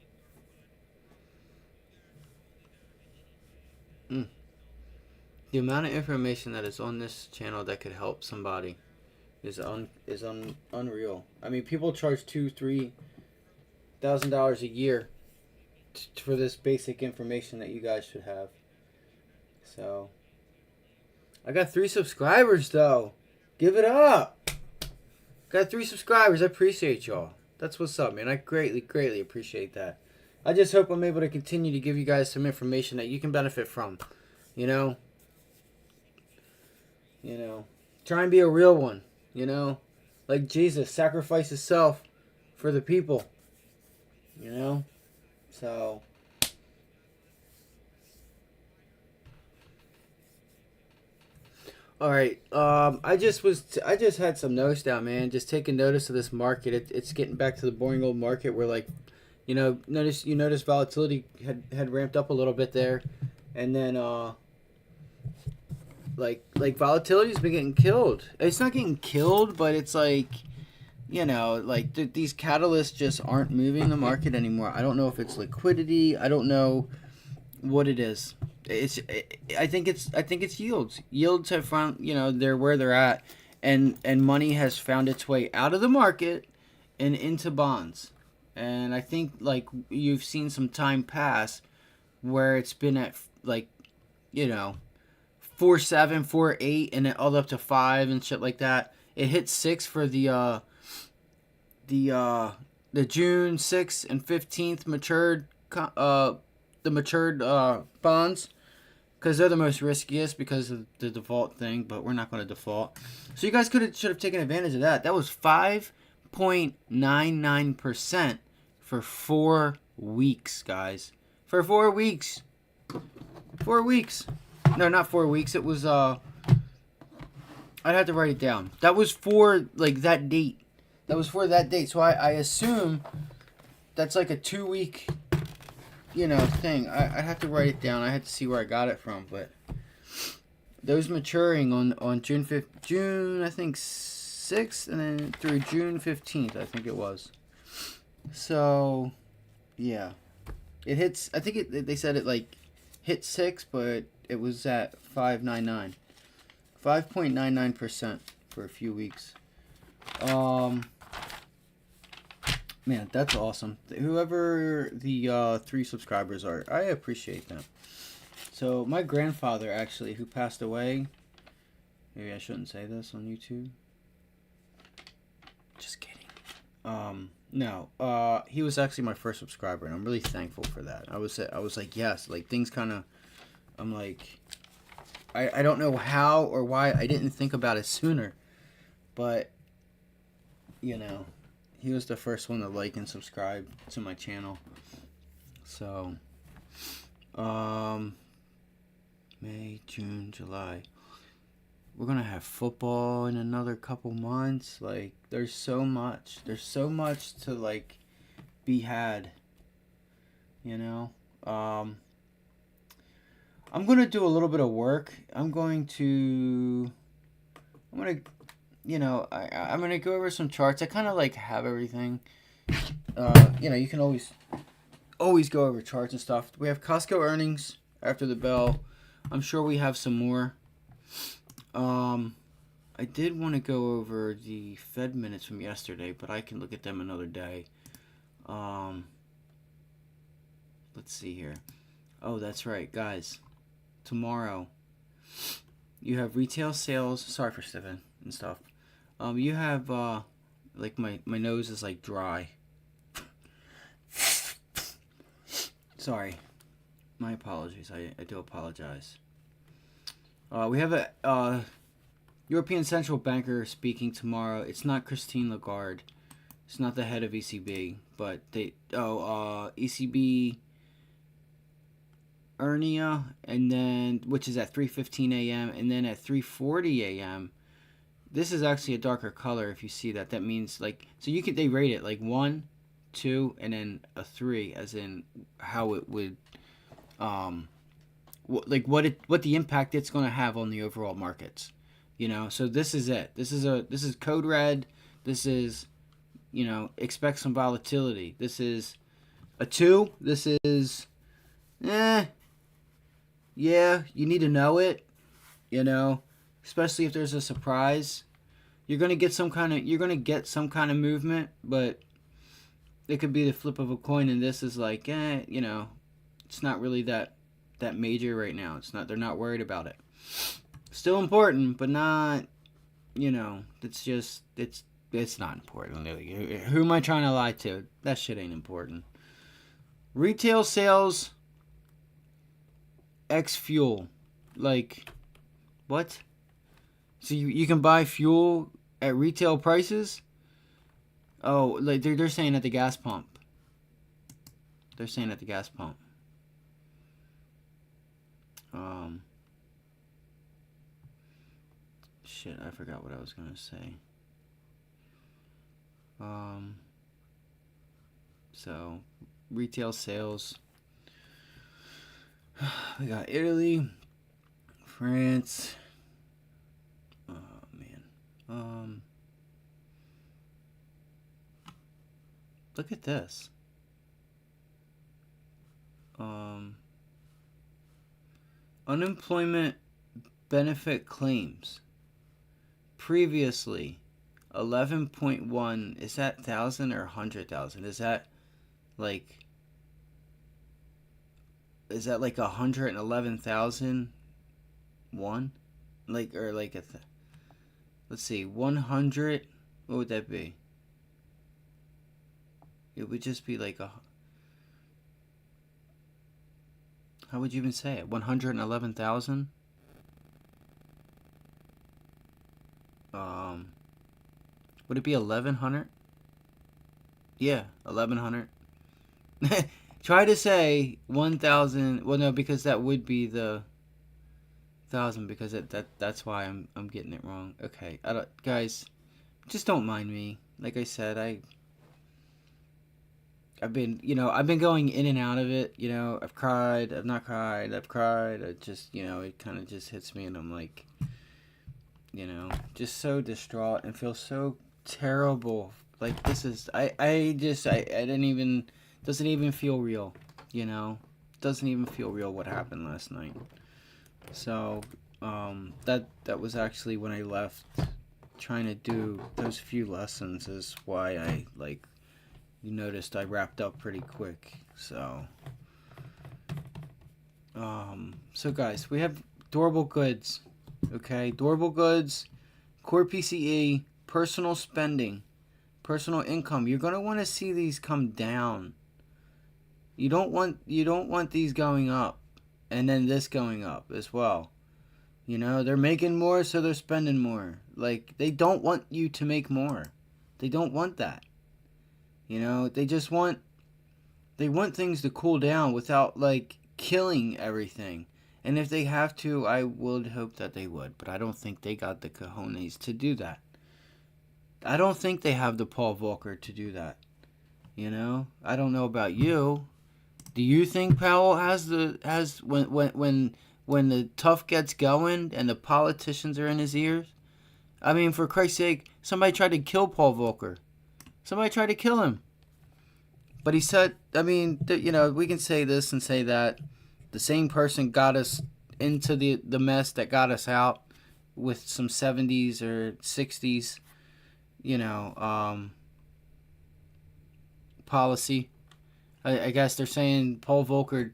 The amount of information that is on this channel that could help somebody is unreal. I mean, people charge $2,000-$3,000 a year for this basic information that you guys should have. So, I got 3 subscribers though. Give it up. Got 3 subscribers. I appreciate y'all. That's what's up, man. I greatly appreciate that. I just hope I'm able to continue to give you guys some information that you can benefit from. You know, try and be a real one. You know, like Jesus sacrificed himself for the people. You know, so. All right. I just had some notes down, man. Just taking notice of this market. It's getting back to the boring old market where, like, notice volatility had ramped up a little bit there, and then like volatility's been getting killed. It's not getting killed, but it's like, like these catalysts just aren't moving the market anymore. I don't know if it's liquidity. I don't know what it is. I think it's yields. Yields have found, they're where they're at, and money has found its way out of the market and into bonds. And I think, like, you've seen some time pass where it's been at, like, 4.7, 4.8, and then all up to 5 and shit like that. It hit 6 for the June 6th and 15th matured bonds, because they're the most riskiest because of the default thing, but we're not going to default. So you guys should have taken advantage of that. That was 5.99% for 4 weeks, guys. For 4 weeks. 4 weeks. No, not 4 weeks. It was, I'd have to write it down. That was for, like, that date. That was for that date. So I assume that's like a 2-week, thing. I have to write it down. I had to see where I got it from, but those maturing on June 5th, I think 6th, and then through June 15th, I think it was. So, yeah, it hits. I think they said it like hit 6, but it was at 5.99% for a few weeks. Man, that's awesome. Whoever the 3 subscribers are, I appreciate them. So my grandfather, actually, who passed away, maybe I shouldn't say this on YouTube. Just kidding. No. He was actually my first subscriber, and I'm really thankful for that. I was like, yes, like things kind of, I'm like, I don't know how or why I didn't think about it sooner, but you know, he was the first one to like and subscribe to my channel. So, May, June, July. We're gonna have football in another couple months. Like, there's so much. There's so much to like be had. You know. I'm gonna do a little bit of work. I'm gonna, I'm gonna go over some charts. I kind of like have everything. You can always go over charts and stuff. We have Costco earnings after the bell. I'm sure we have some more. I did want to go over the Fed minutes from yesterday, but I can look at them another day. Let's see here. Oh, that's right, guys. Tomorrow, you have retail sales. Sorry for sniffing and stuff. You have like my nose is like dry. Sorry, my apologies. I do apologize. We have a European Central Banker speaking tomorrow. It's not Christine Lagarde. It's not the head of ECB, but ECB Ernia, and then which is at 3:15 a.m. and then at 3:40 a.m. This is actually a darker color. If you see that, that means like they rate it like 1, 2, and then a 3, as in how it would what the impact it's going to have on the overall markets. So this is it. This is code red. This is expect some volatility. This is a 2. This is yeah, you need to know it, especially if there's a surprise. You're going to get some kind of movement, but it could be the flip of a coin, and this is like, it's not really that major right now. They're not worried about it. Still important, but not, it's not important. Who am I trying to lie to? That shit ain't important. Retail sales X fuel. Like, what? So you can buy fuel at retail prices? Oh, like they're saying at the gas pump. They're saying at the gas pump. Shit, I forgot what I was gonna say. So retail sales. We got Italy, France. Oh man. Look at this. Unemployment benefit claims. Previously, 11.1. Is that 1,000 or 100,000? Is that like 111,001? Let's see, 100. What would that be? It would just be like how would you even say it? 111,000? Would it be 1,100? Yeah, 1,100. Try to say 1,000. Well, no, because that would be the 1,000. Because that's why I'm getting it wrong. Okay, guys, just don't mind me. Like I said, I've been going in and out of it. I've cried. I've not cried. I've cried. I just, it kind of just hits me, and I'm like, just so distraught and feel so terrible. Like, this is, I didn't even, doesn't even feel real, doesn't even feel real what happened last night. So, that was actually when I left trying to do those few lessons is why you noticed I wrapped up pretty quick. So guys, we have durable goods. Okay, durable goods, core PCE, personal spending, personal income. You're gonna want to see these come down. You don't want these going up, and then this going up as well. You know, they're making more, so they're spending more. Like, they don't want you to make more. They don't want that. You know, they want things to cool down without, like, killing everything. And if they have to, I would hope that they would. But I don't think they got the cojones to do that. I don't think they have the Paul Volcker to do that. You know? I don't know about you. Do you think Powell has when the tough gets going and the politicians are in his ears? I mean, for Christ's sake, somebody tried to kill Paul Volcker. Somebody tried to kill him. But he said, I mean, you know, we can say this and say that. The same person got us into the mess that got us out with some 70s or 60s, you know, policy. I guess they're saying Paul Volcker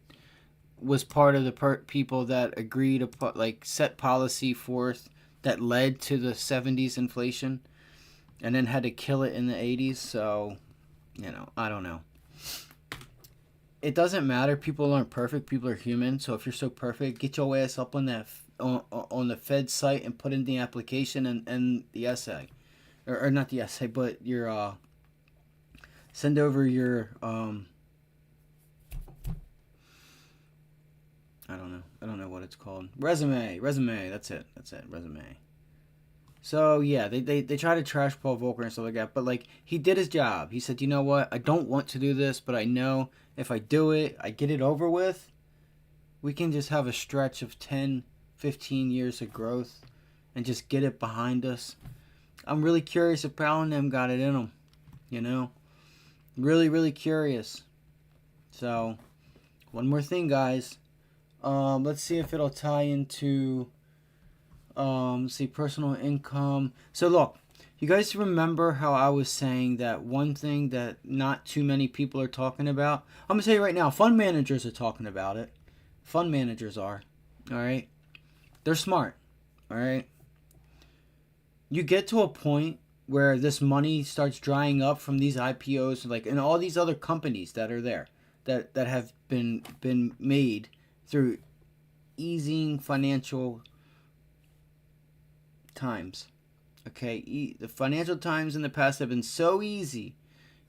was part of the people that agreed to like set policy forth that led to the 70s inflation and then had to kill it in the 80s. So, you know, I don't know. It doesn't matter. People aren't perfect. People are human. So if you're so perfect, get your ass up on that on the Fed site and put in the application and the essay, or not the essay, but your send over your I don't know what it's called. Resume. That's it. Resume. So yeah, they try to trash Paul Volcker and stuff like that, but like he did his job. He said, you know what, I don't want to do this, but I know if I do it, I get it over with, we can just have a stretch of 10, 15 years of growth and just get it behind us. I'm really curious if Powell and them got it in them, you know? Really, really curious. So, one more thing, guys. Let's see if it'll tie into... let's see, personal income. So look, you guys remember how I was saying that one thing that not too many people are talking about? I'm going to tell you right now, fund managers are talking about it. Fund managers are. Alright? They're smart. Alright? You get to a point where this money starts drying up from these IPOs like and all these other companies that are there that have been made through easing financial times. Okay, the financial times in the past have been so easy.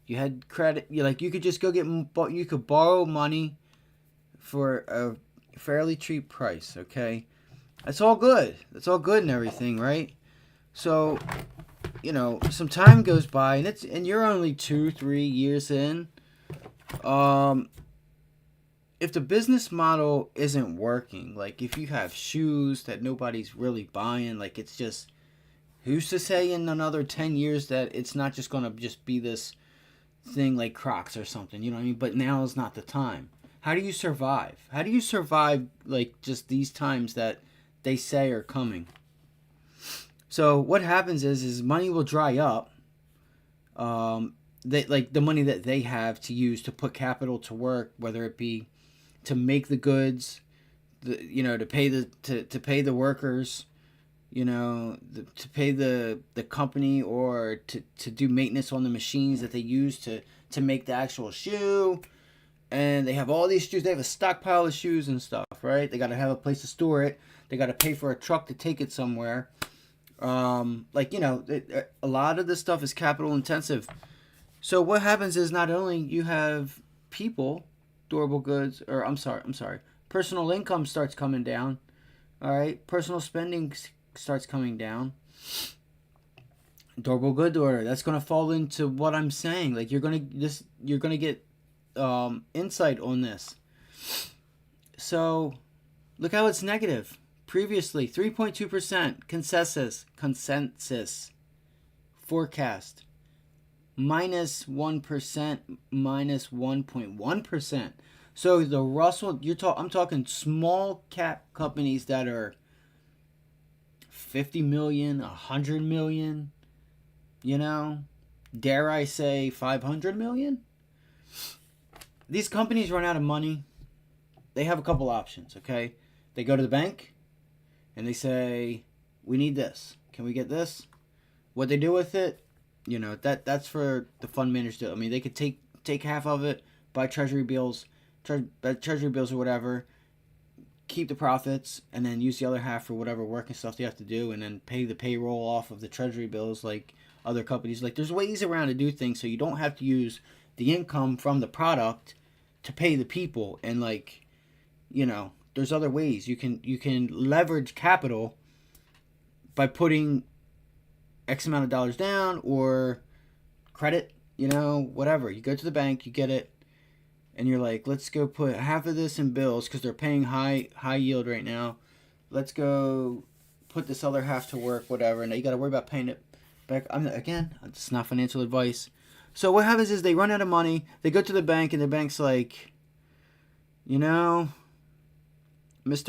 You had credit. You could just go you could borrow money for a fairly cheap price. Okay, that's all good. That's all good and everything, right? So, you know, some time goes by and you're only 2-3 years in. If the business model isn't working, like if you have shoes that nobody's really buying, like it's just, who's to say in another 10 years that it's not just going to just be this thing like Crocs or something, you know what I mean? But now is not the time. How do you survive? How do you survive like just these times that they say are coming? So what happens is money will dry up. Like the money that they have to use to put capital to work, whether it be to make the goods, to pay the workers, to pay the company, or to do maintenance on the machines that they use to make the actual shoe. And they have all these shoes. They have a stockpile of shoes and stuff, right? They got to have a place to store it. They got to pay for a truck to take it somewhere. A lot of this stuff is capital intensive. So what happens is not only you have people, durable goods, or I'm sorry, personal income starts coming down. All right, personal spending starts coming down. Durable good order, that's gonna fall into what I'm saying. Like you're gonna get insight on this. So look how it's negative. Previously 3.2% consensus forecast. Minus 1%, minus 1.1%. So the Russell, I'm talking small cap companies that are 50 million, 100 million, dare I say 500 million? These companies run out of money. They have a couple options, okay? They go to the bank and they say, we need this. Can we get this? What they do with it, that's for the fund managers to. I mean, they could take half of it, buy treasury bills or whatever, keep the profits and then use the other half for whatever work and stuff they have to do, and then pay the payroll off of the treasury bills like other companies. Like, there's ways around to do things so you don't have to use the income from the product to pay the people. And like, there's other ways you can leverage capital by putting X amount of dollars down or credit, whatever. You go to the bank, you get it, and you're like, let's go put half of this in bills because they're paying high yield right now. Let's go put this other half to work, whatever. Now you got to worry about paying it back. It's not financial advice. So what happens is they run out of money. They go to the bank, and the bank's like, Mr.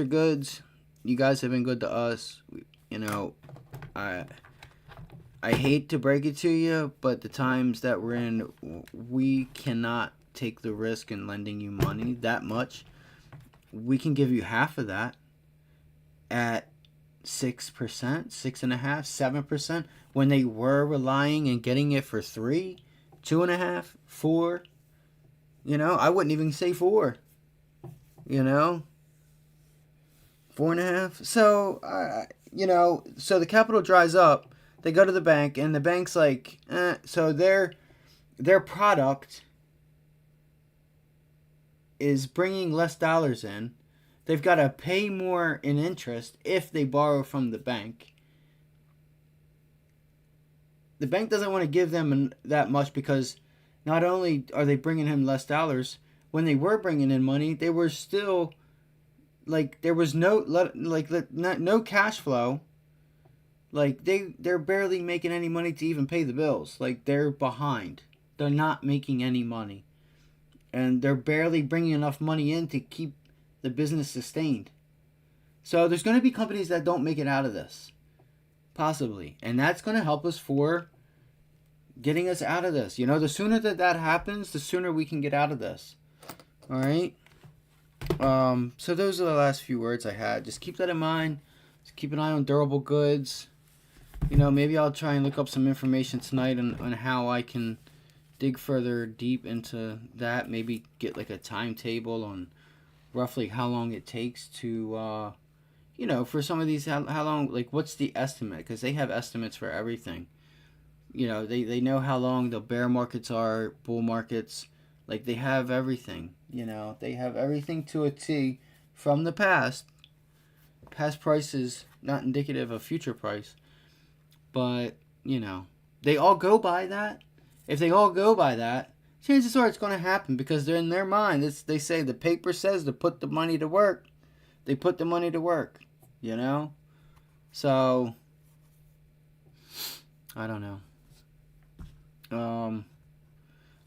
Goods, you guys have been good to us. I hate to break it to you, but the times that we're in, we cannot take the risk in lending you money that much. We can give you half of that at 6%, 6.5%, 7%, when they were relying and getting it for 3%, 2.5%, 4%. I wouldn't even say 4%. 4.5%. So, so the capital dries up. They go to the bank, and the bank's like, so their product is bringing less dollars in. They've got to pay more in interest if they borrow from the bank. The bank doesn't want to give them that much because not only are they bringing him less dollars, when they were bringing in money, they were still, like, there was no cash flow. Like, they're barely making any money to even pay the bills. Like, they're behind. They're not making any money. And they're barely bringing enough money in to keep the business sustained. So there's going to be companies that don't make it out of this. Possibly. And that's going to help us for getting us out of this. The sooner that happens, the sooner we can get out of this. All right? So those are the last few words I had. Just keep that in mind. Just keep an eye on durable goods. Maybe I'll try and look up some information tonight on how I can dig further deep into that. Maybe get like a timetable on roughly how long it takes to, for some of these, how long, like what's the estimate? Because they have estimates for everything. They know how long the bear markets are, bull markets. Like, they have everything. They have everything to a T from the past. Past prices not indicative of future price. But, they all go by that. If they all go by that, chances are it's going to happen because they're in their mind. They say the paper says to put the money to work. They put the money to work, So, I don't know.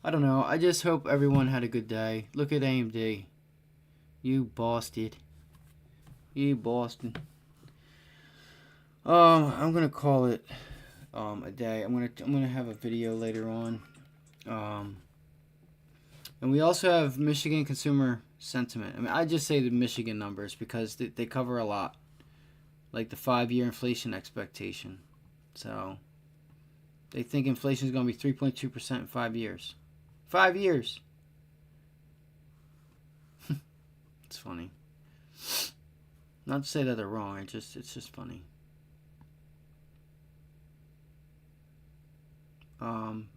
I don't know. I just hope everyone had a good day. Look at AMD. You bastard. You Boston. I'm gonna call it a day. I'm gonna have a video later on. And we also have Michigan consumer sentiment. I just say the Michigan numbers because they cover a lot, like the 5-year inflation expectation. So they think inflation is gonna be 3.2% in 5 years. 5 years. It's funny. Not to say that they're wrong. It's just funny.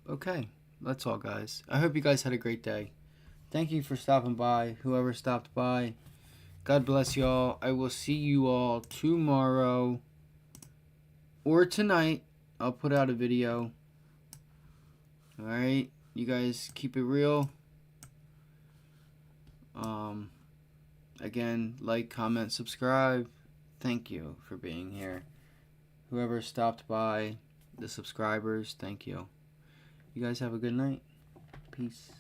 Okay. That's all, guys. I hope you guys had a great day. Thank you for stopping by. Whoever stopped by. God bless y'all. I will see you all tomorrow or tonight. I'll put out a video. Alright. You guys keep it real. Again, like, comment, subscribe. Thank you for being here. Whoever stopped by, the subscribers, thank you. You guys have a good night. Peace.